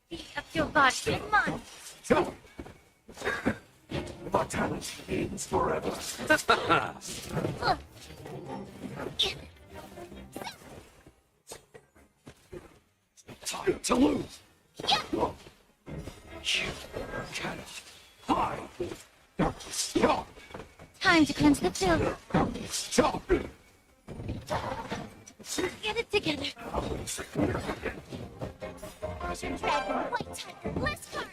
Be of your body and mind. Mortality means forever. Time to lose. You can't hide. Stop! Time to cleanse the filth. Stop! Get it together. Azure Dragon, White Tiger, last card.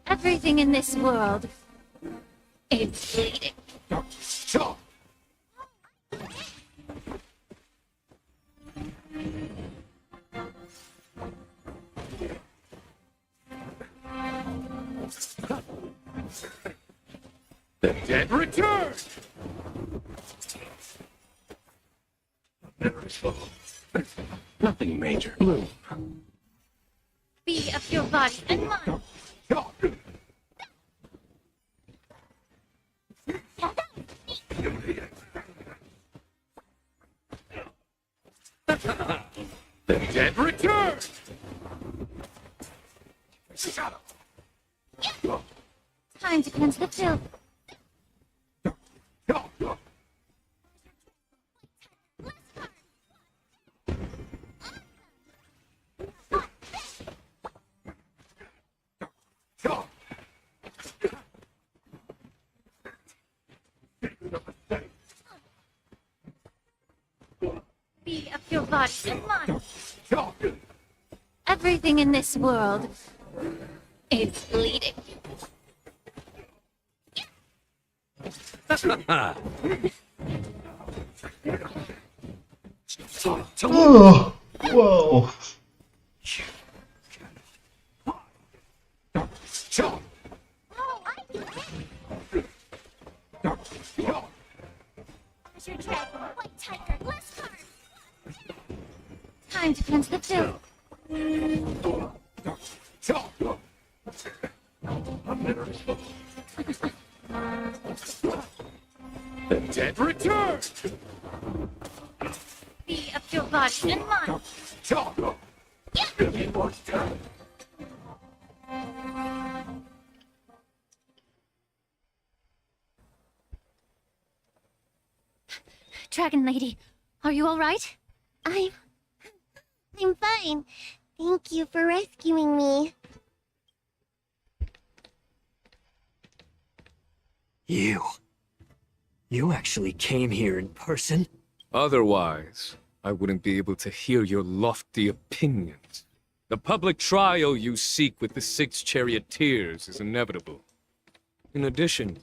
Everything in this world is bleeding. Stop! The dead return! Nothing major. Bloom. Be of your body and mind. The dead return! Shut up! Time to cleanse the filth. Be of your body and mind. Everything in this world is bleeding. Oh, whoa. Azure Dragon, White Tiger, last card. Time to cleanse the filth. The dead return! Be of your body and mind. Dragon Lady, are you alright? I'm fine. Thank you for rescuing me. You actually came here in person? Otherwise, I wouldn't be able to hear your lofty opinions. The public trial you seek with the 6 charioteers is inevitable. In addition,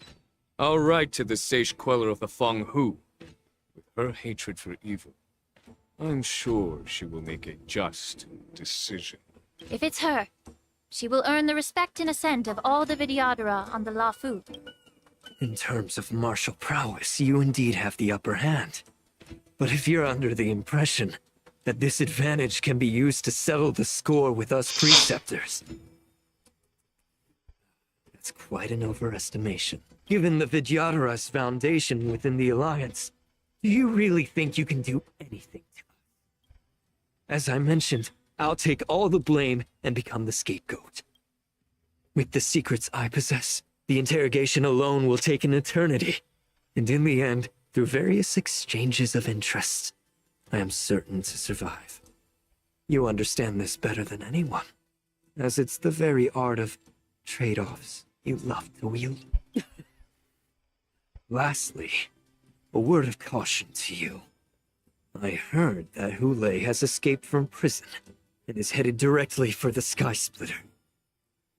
I'll write to the sage queller of the Feng Hu. With her hatred for evil, I'm sure she will make a just decision. If it's her, she will earn the respect and assent of all the Vidyadhara on the Lafu. In terms of martial prowess, you indeed have the upper hand. But if you're under the impression that this advantage can be used to settle the score with us preceptors, that's quite an overestimation. Given the Vidyadhara's foundation within the Alliance, do you really think you can do anything to us? As I mentioned, I'll take all the blame and become the scapegoat. With the secrets I possess, the interrogation alone will take an eternity. And in the end, through various exchanges of interests, I am certain to survive. You understand this better than anyone, as it's the very art of trade-offs you love to wield. Lastly, a word of caution to you. I heard that Hule has escaped from prison and is headed directly for the Sky Splitter.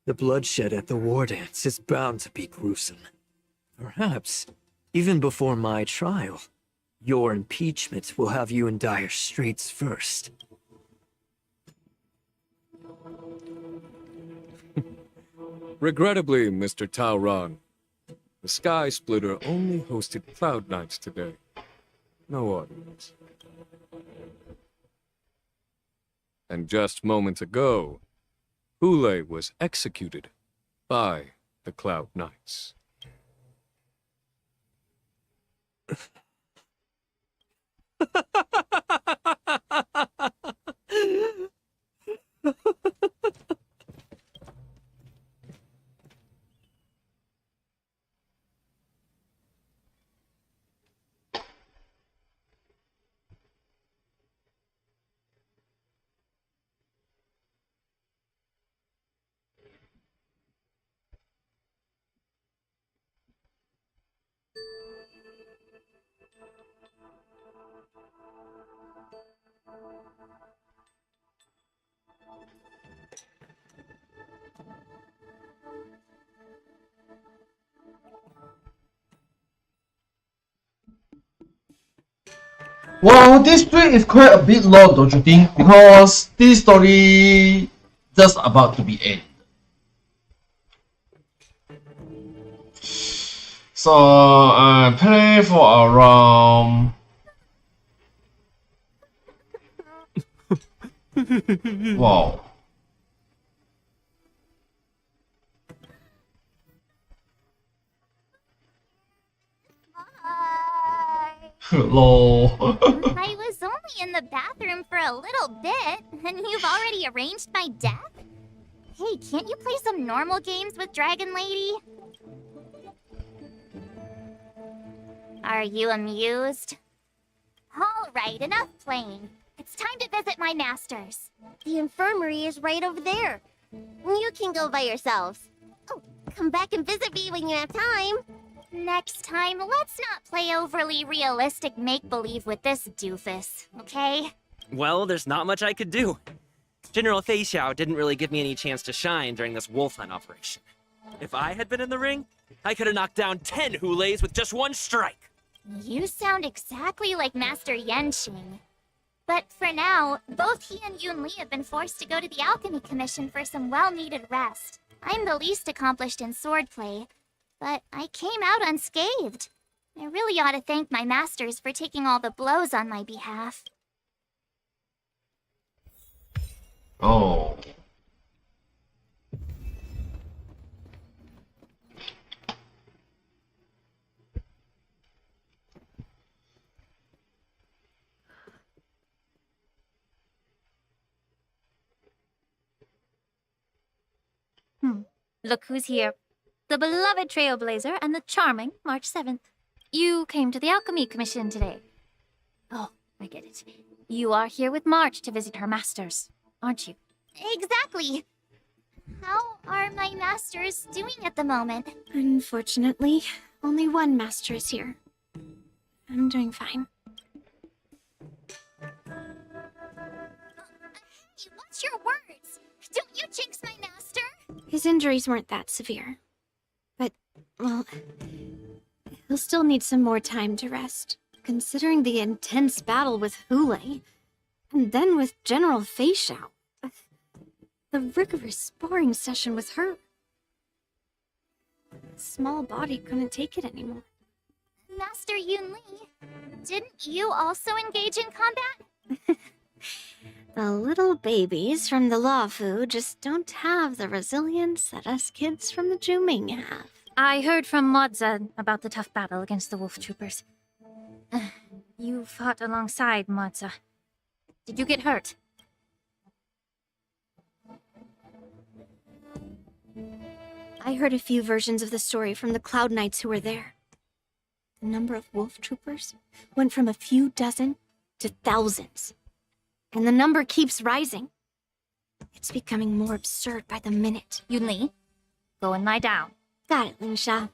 The bloodshed at the war dance is bound to be gruesome. Perhaps, even before my trial, your impeachment will have you in dire straits first. Regrettably, Mr. Taoran, the Sky Splitter only hosted Cloud Knights today. No audience. And just moments ago, Hule was executed by the Cloud Knights. Well, this street is quite a bit long, don't you think? Because this story just about to be ended. So I play for around wow. Lol. I was only in the bathroom for a little bit, and you've already arranged my death? Hey, can't you play some normal games with Dragon Lady? Are you amused? Alright, enough playing. It's time to visit my masters. The infirmary is right over there. You can go by yourselves. Oh, come back and visit me when you have time. Next time, let's not play overly realistic make-believe with this doofus, okay? Well, there's not much I could do. General Fei Xiao didn't really give me any chance to shine during this wolf hunt operation. If I had been in the ring, I could have knocked down 10 Huleis with just one strike. You sound exactly like Master Yenqing. But for now, both he and Yun Li have been forced to go to the Alchemy Commission for some well-needed rest. I'm the least accomplished in swordplay, but I came out unscathed. I really ought to thank my masters for taking all the blows on my behalf. Oh. Look who's here. The beloved Trailblazer and the charming March 7th. You came to the Alchemy Commission today. Oh, I get it. You are here with March to visit her masters, aren't you? Exactly. How are my masters doing at the moment? Unfortunately, only one master is here. I'm doing fine. Hey, what's your words? Don't you jinx my master? His injuries weren't that severe. But, well, he'll still need some more time to rest, considering the intense battle with Hule, and then with General Fei Xiao. The rigorous sparring session with her. His small body couldn't take it anymore. Master Yun Li, didn't you also engage in combat? The little babies from the Luofu just don't have the resilience that us kids from the Zhuming have. I heard from Moza about the tough battle against the wolf troopers. You fought alongside Moza. Did you get hurt? I heard a few versions of the story from the Cloud Knights who were there. The number of wolf troopers went from a few dozen to thousands. And the number keeps rising. It's becoming more absurd by the minute. Yun Li, go and lie down. Got it, Ling Sha.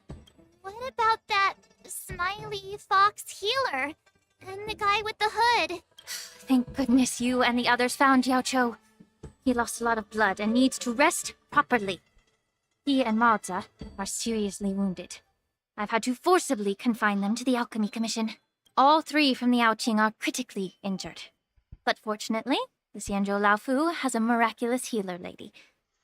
What about that smiley fox healer? And the guy with the hood? Thank goodness you and the others found Yao Cho. He lost a lot of blood and needs to rest properly. He and Maoza are seriously wounded. I've had to forcibly confine them to the Alchemy Commission. All 3 from the Yaoqing are critically injured. But fortunately, the Xianzhou Laofu has a miraculous healer lady.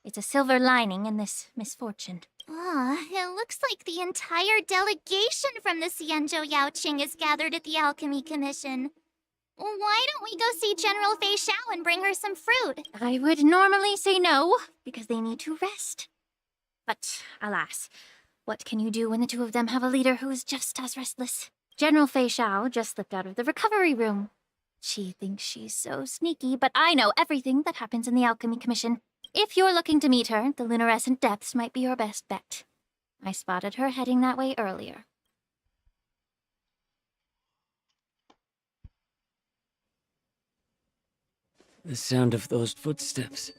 It's a silver lining in this misfortune. It looks like the entire delegation from the Xianzhou Yaoqing is gathered at the Alchemy Commission. Why don't we go see General Fei Xiao and bring her some fruit? I would normally say no, because they need to rest. But alas, what can you do when the 2 of them have a leader who is just as restless? General Fei Xiao just slipped out of the recovery room. She thinks she's so sneaky, but I know everything that happens in the Alchemy Commission. If you're looking to meet her, the luminescent depths might be your best bet. I spotted her heading that way earlier. The sound of those footsteps.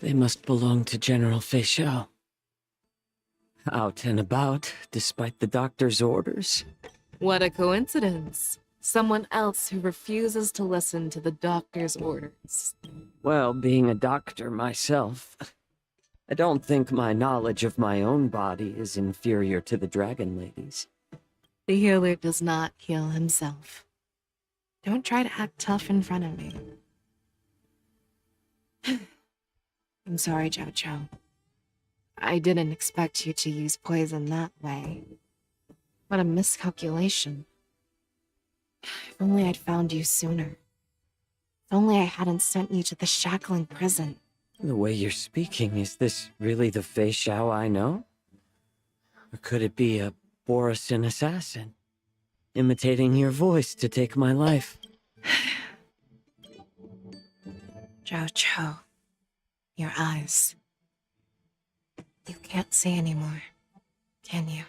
They must belong to General Fei Xiao. Out and about, despite the doctor's orders. What a coincidence. Someone else who refuses to listen to the doctor's orders. Well, being a doctor myself, I don't think my knowledge of my own body is inferior to the Dragon Lady's. The healer does not heal himself. Don't try to act tough in front of me. I'm sorry, Zhao Cho. I didn't expect you to use poison that way. What a miscalculation. If only I'd found you sooner. If only I hadn't sent you to the shackling prison. The way you're speaking, is this really the Fei Xiao I know? Or could it be a Borisin assassin, imitating your voice to take my life? Zhao Cho, your eyes. You can't see anymore, can you?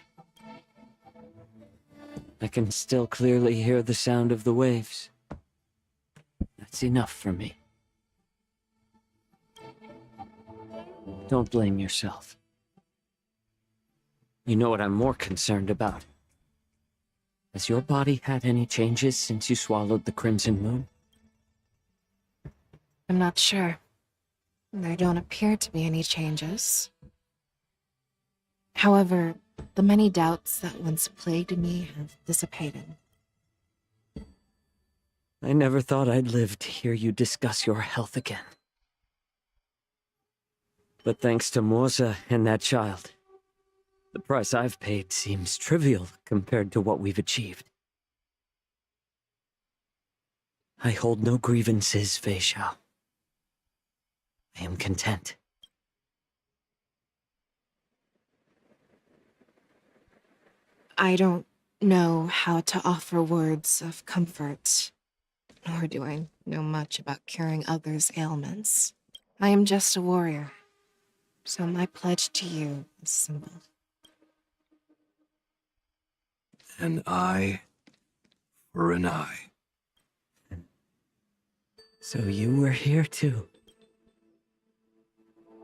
I can still clearly hear the sound of the waves. That's enough for me. Don't blame yourself. You know what I'm more concerned about? Has your body had any changes since you swallowed the Crimson Moon? I'm not sure. There don't appear to be any changes. However, the many doubts that once plagued me have dissipated. I never thought I'd live to hear you discuss your health again. But thanks to Moza and that child, the price I've paid seems trivial compared to what we've achieved. I hold no grievances, Fei Xiao. I am content. I don't know how to offer words of comfort, nor do I know much about curing others' ailments. I am just a warrior, So my pledge to you is simple. An eye for an eye. So you were here too.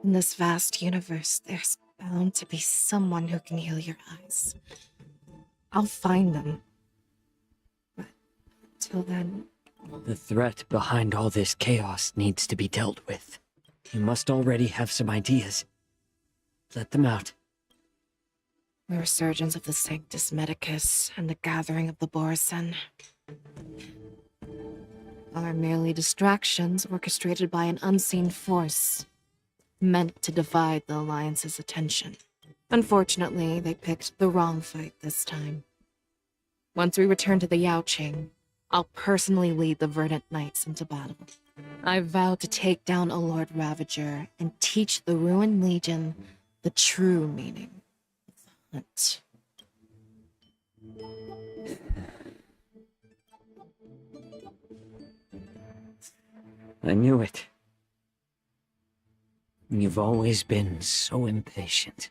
In this vast universe, there's bound to be someone who can heal your eyes. I'll find them. But until then... The threat behind all this chaos needs to be dealt with. You must already have some ideas. Let them out. The resurgence of the Sanctus Medicus and the gathering of the Borison are merely distractions orchestrated by an unseen force, meant to divide the Alliance's attention. Unfortunately, they picked the wrong fight this time. Once we return to the Yaoqing, I'll personally lead the Verdant Knights into battle. I vow to take down a Lord Ravager and teach the Ruined Legion the true meaning of the hunt. I knew it. You've always been so impatient.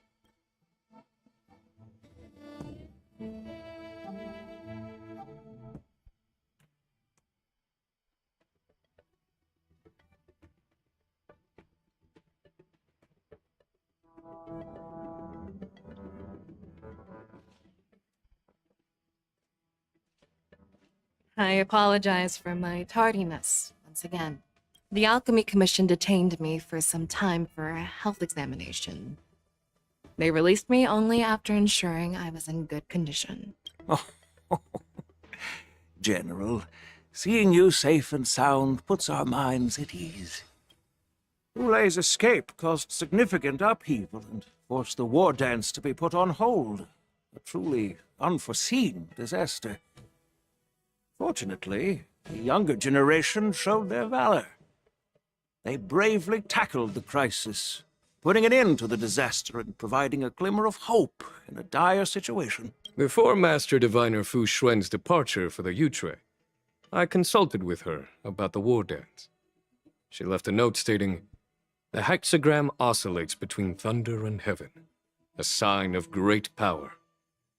I apologize for my tardiness once again. The Alchemy Commission detained me for some time for a health examination. They released me only after ensuring I was in good condition. General, seeing you safe and sound puts our minds at ease. Ulay's escape caused significant upheaval and forced the war dance to be put on hold. A truly unforeseen disaster. Fortunately, the younger generation showed their valor. They bravely tackled the crisis, putting an end to the disaster and providing a glimmer of hope in a dire situation. Before Master Diviner Fu Xuan's departure for the Yutre, I consulted with her about the war dance. She left a note stating, "The hexagram oscillates between thunder and heaven, a sign of great power,"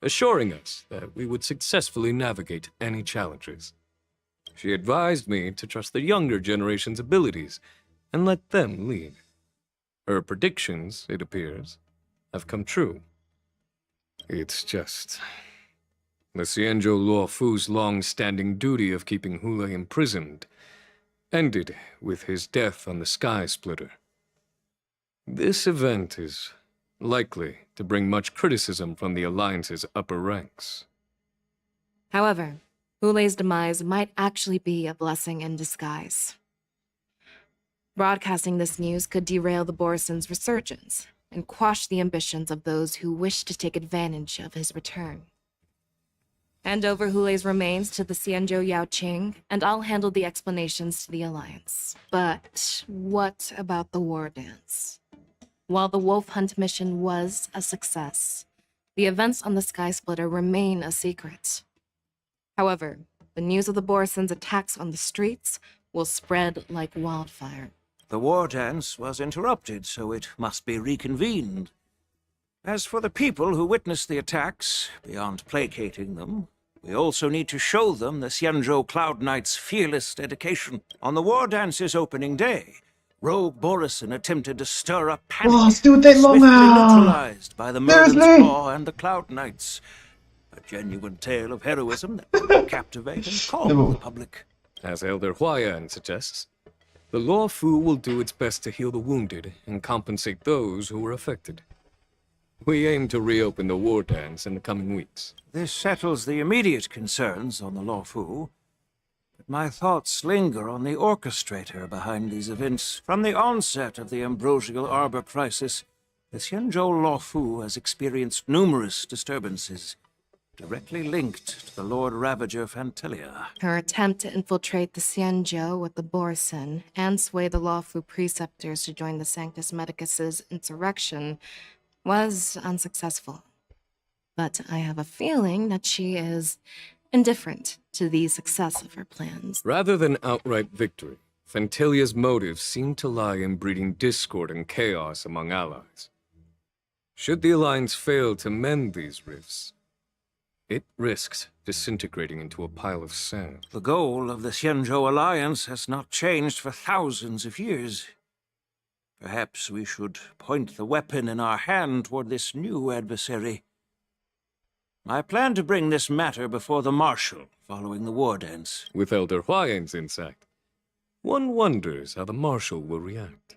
assuring us that we would successfully navigate any challenges. She advised me to trust the younger generation's abilities and let them lead. Her predictions, it appears, have come true. It's just... the Xianzhou Luo Fu's long-standing duty of keeping Hulei imprisoned ended with his death on the Sky Splitter. This event is likely to bring much criticism from the Alliance's upper ranks. However, Hulei's demise might actually be a blessing in disguise. Broadcasting this news could derail the Borison's resurgence and quash the ambitions of those who wish to take advantage of his return. Hand over Hulei's remains to the Xianzhou Yaoqing, and I'll handle the explanations to the Alliance. But what about the war dance? While the Wolf Hunt mission was a success, the events on the Sky Splitter remain a secret. However, the news of the Borison's attacks on the streets will spread like wildfire. The war dance was interrupted, so it must be reconvened. As for the people who witnessed the attacks, beyond placating them, we also need to show them the Xianzhou Cloud Knight's fearless dedication. On the war dance's opening day, Rogue Borison attempted to stir up panic, Wow, still take long, swiftly neutralized by the Merlin's Seriously? Claw and the Cloud Knights. A genuine tale of heroism that would captivate and calm the public. As Elder Huayan suggests, the Luo Fu will do its best to heal the wounded and compensate those who were affected. We aim to reopen the war dance in the coming weeks. This settles the immediate concerns on the Luo Fu. But my thoughts linger on the orchestrator behind these events. From the onset of the Ambrosial Arbor crisis, the Xianzhou Luo Fu has experienced numerous disturbances, directly linked to the Lord Ravager Fantelia. Her attempt to infiltrate the Xianzhou with the Borison and sway the Luofu preceptors to join the Sanctus Medicus's insurrection was unsuccessful. But I have a feeling that she is indifferent to the success of her plans. Rather than outright victory, Fentilia's motives seem to lie in breeding discord and chaos among allies. Should the Alliance fail to mend these rifts, it risks disintegrating into a pile of sand. The goal of the Xianzhou Alliance has not changed for thousands of years. Perhaps we should point the weapon in our hand toward this new adversary. I plan to bring this matter before the Marshal following the war dance. With Elder Huayan's insight, one wonders how the Marshal will react.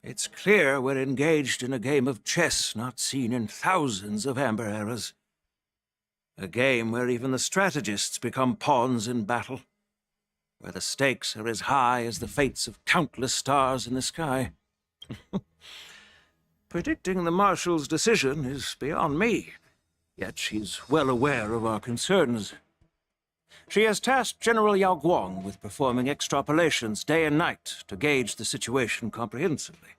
It's clear we're engaged in a game of chess not seen in thousands of Amber eras. A game where even the strategists become pawns in battle, where the stakes are as high as the fates of countless stars in the sky. Predicting the Marshal's decision is beyond me, yet she's well aware of our concerns. She has tasked General Yao Guang with performing extrapolations day and night to gauge the situation comprehensively.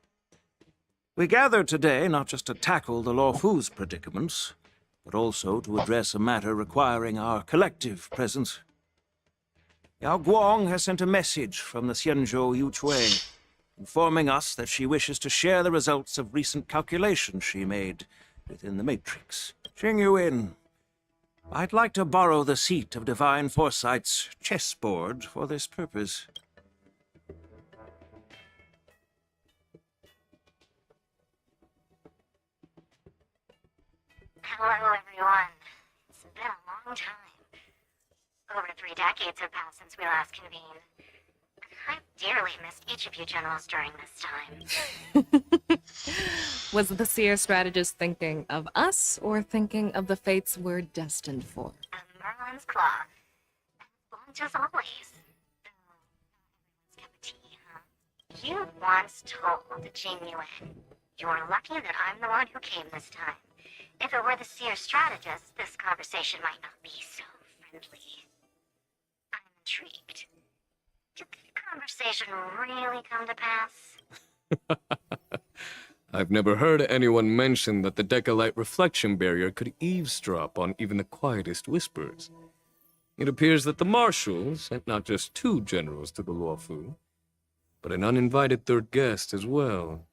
We gathered today not just to tackle the Luofu's predicaments, but also to address a matter requiring our collective presence. Yao Guang has sent a message from the Xianzhou Yuchui, informing us that she wishes to share the results of recent calculations she made within the Matrix. Jing Yuan, I'd like to borrow the seat of Divine Foresight's chessboard for this purpose. Hello, everyone. It's been a long time. Over 3 decades have passed since we last convened. I've dearly missed each of you generals during this time. Was the seer strategist thinking of us or thinking of the fates we're destined for? Merlin's Claw. Blunt as always. Everyone's cup of tea, huh? You once told Jing Yuan, "You're lucky that I'm the one who came this time. If it were the seer strategist, this conversation might not be so friendly." I'm intrigued. Did the conversation really come to pass? I've never heard anyone mention that the Decalite reflection barrier could eavesdrop on even the quietest whispers. It appears that the Marshal sent not just 2 generals to the Luofu, but an uninvited 3rd guest as well.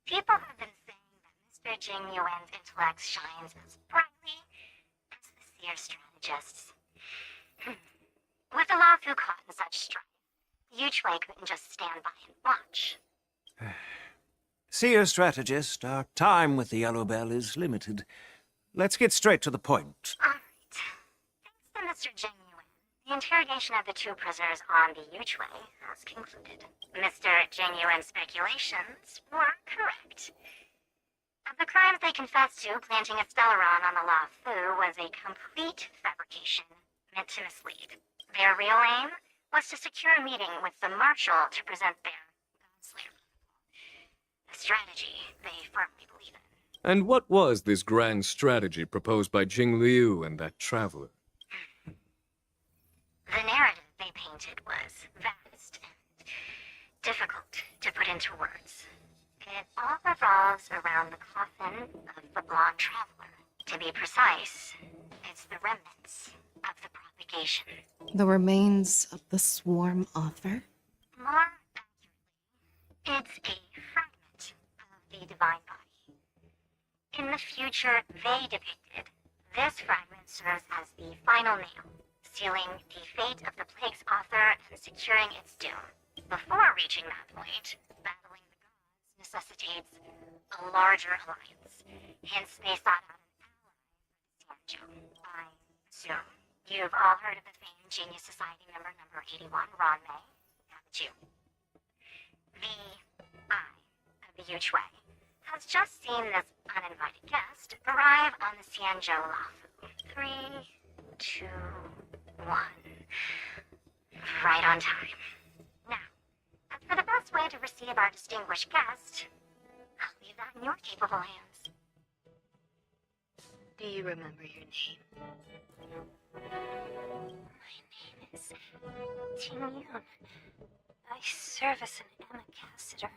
People have been saying that Mr. Jing Yuan's intellect shines as brightly as the seer strategist's. With the Luofu caught in such strife, Yuchui couldn't just stand by and watch. Seer strategist, our time with the Yellow Bell is limited. Let's get straight to the point. All right. Thanks to Mr. Jing Yuan, the interrogation of the 2 prisoners on the Yuchui has concluded. Mr. Jing Yuan's speculations were correct. The crimes they confessed to, planting a Stellaron on the Luofu, was a complete fabrication meant to mislead. Their real aim was to secure a meeting with the Marshal to present their Godslayer protocol. A strategy they firmly believe in. And what was this grand strategy proposed by Jing Liu and that traveler? The narrative they painted was vast and difficult to put into words. It all revolves around the coffin of the blonde traveler. To be precise, it's the remnants of the propagation. The remains of the swarm author? More accurately, it's a fragment of the divine body. In the future they depicted, this fragment serves as the final nail, sealing the fate of the plague's author and securing its doom. Before reaching that point, battling the gods necessitates a larger alliance. Hence, they sought out an ally for the Xianzhou. I assume you've all heard of the famed Genius Society member number 81, Ron May. Haven't you? The Eye of the Yuchui has just seen this uninvited guest arrive on the Xianzhou Luofu. 3, 2, 1. Right on time. Now, as for the best way to receive our distinguished guest, I'll leave that in your capable hands. Do you remember your name? My name is Ting Yun. I serve as an ambassador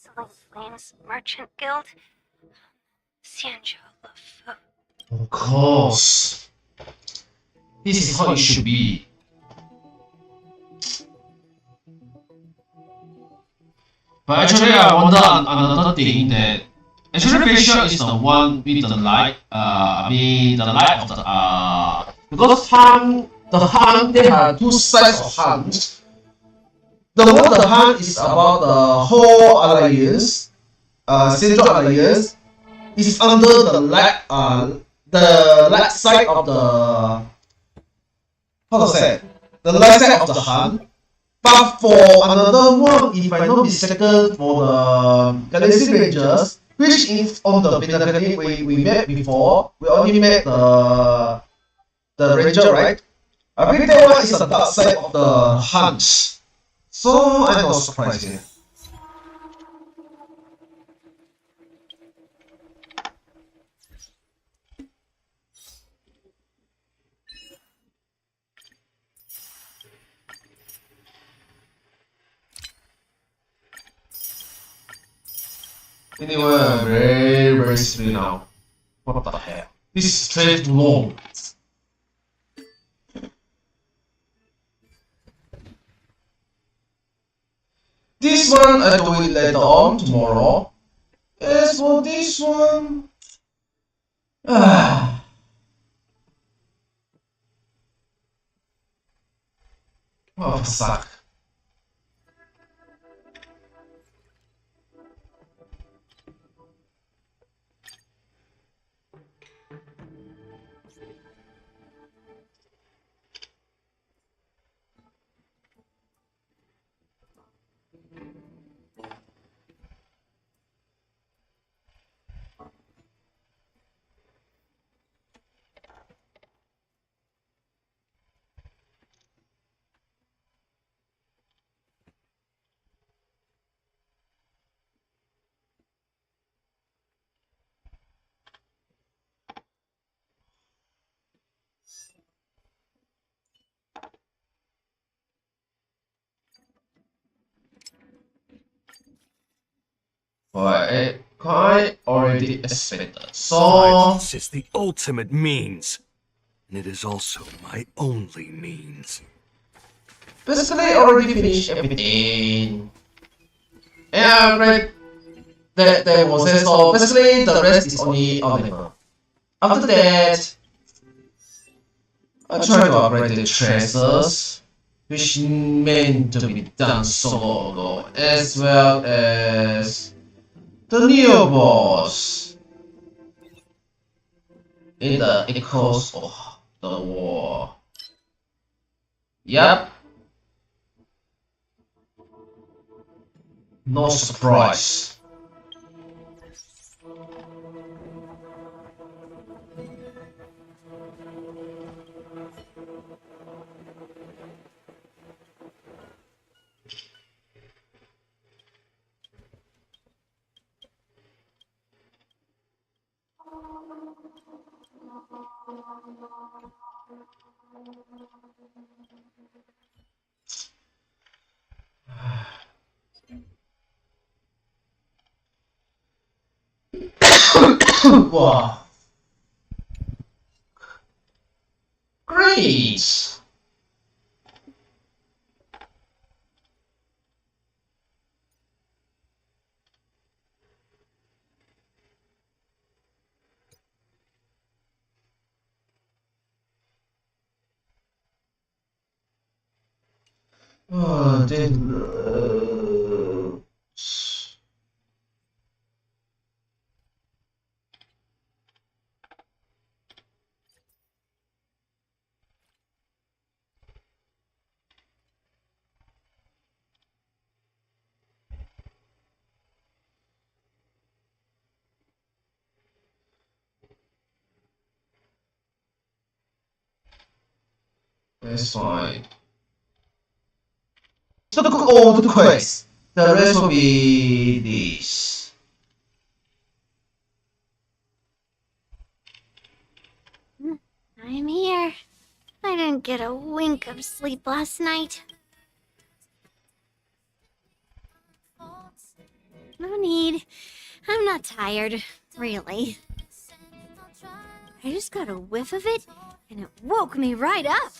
of the Whistling Flames Merchant Guild, Xianzhou Luofu. Of course. This is how it should be. But actually, I wonder another thing that actually facial is the one with the light. I mean the light of the because the hand they have two sides of hands. The hand is about the whole alliance, central alliance, is under the light side of the how to say the light side of the hand. But for another one, if I'm not mistaken, for the Galaxy Rangers, which is on the Pinnacle we met before, we only met the Ranger, right? I think that one is the dark side of the hands. So I'm not surprised here. Anyway, I'm very sleepy now. What the hell? This is straight long. This one I do it later on tomorrow. As for this one, oh fuck. I already expected. So Silence is the ultimate means, and it is also my only means. basically I already finished everything. And I read that was it, so basically the rest is only available. After that, I try to upgrade the tracers, which meant to be done so long ago, as well as the new boss in the echoes of the war. Yep. No surprise. Wow. Great. That's fine. So look all the quests. The rest will be this. I'm here. I didn't get a wink of sleep last night. No need. I'm not tired, really. I just got a whiff of it, and it woke me right up.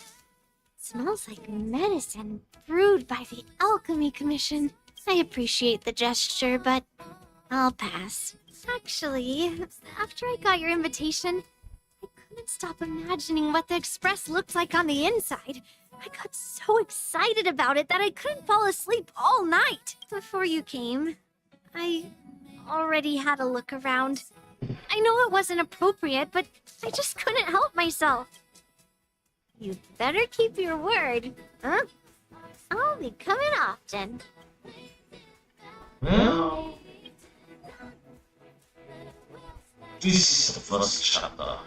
Smells like medicine brewed by the Alchemy Commission. I appreciate the gesture, but I'll pass. Actually, after I got your invitation, I couldn't stop imagining what the Express looked like on the inside. I got so excited about it that I couldn't fall asleep all night. Before you came, I already had a look around. I know it wasn't appropriate, but I just couldn't help myself. You'd better keep your word, huh? I'll be coming often. Well, this is the first chapter.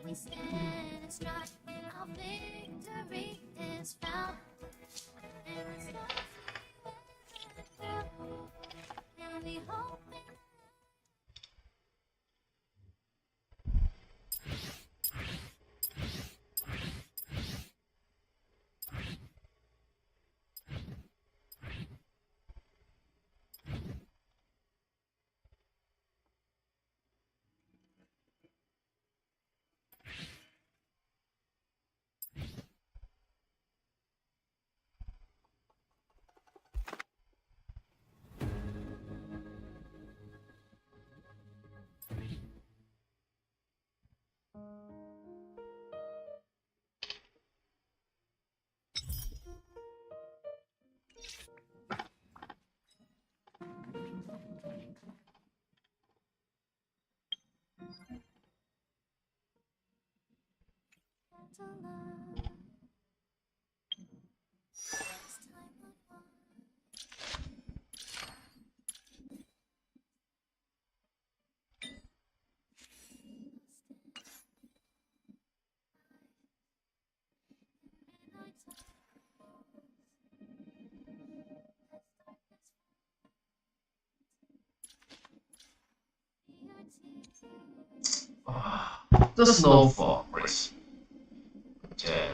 We stand and strive, our victory is found. And it's and we hope The snow forest. Yeah.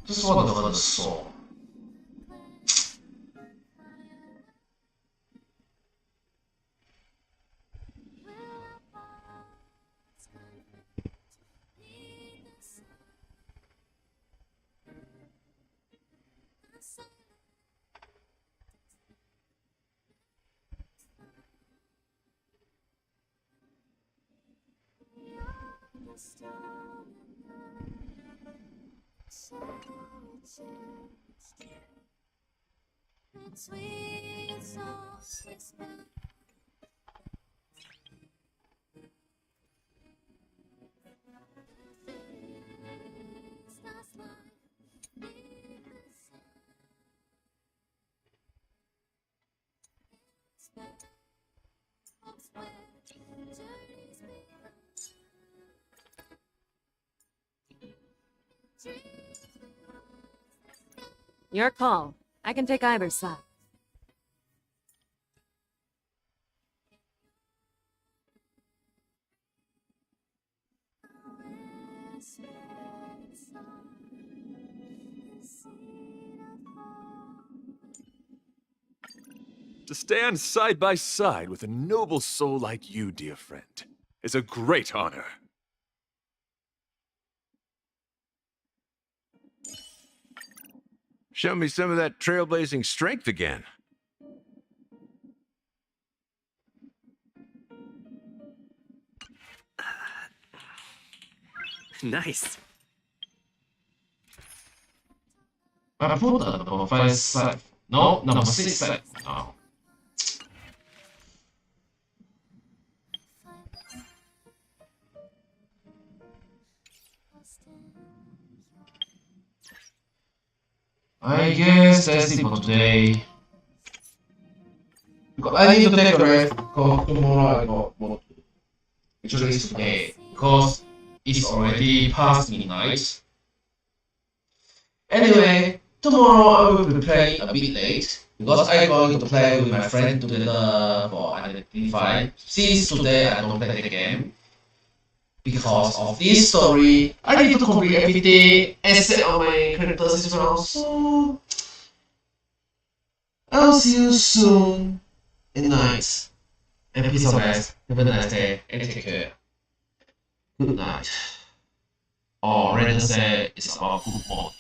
Just want to learn the song. sweet songs whisper. Your call. I can take either side. To stand side by side with a noble soul like you, dear friend, is a great honor. Show me some of that trailblazing strength again. Nice. I put the number 5 side. No, number 6 side. No. I guess that's it for today. I need to take a rest because tomorrow I got work. Actually, it's today because it's already past midnight. Anyway, tomorrow I will be playing a bit late because I'm going to play with my friend together for Identify. Since today I don't play the game. Because of this story, I need to complete everything and set all my characters as well. So I'll see you soon. Good night. And peace of rest. Have a nice day and take care. Good night. Or rather say it's about good morning.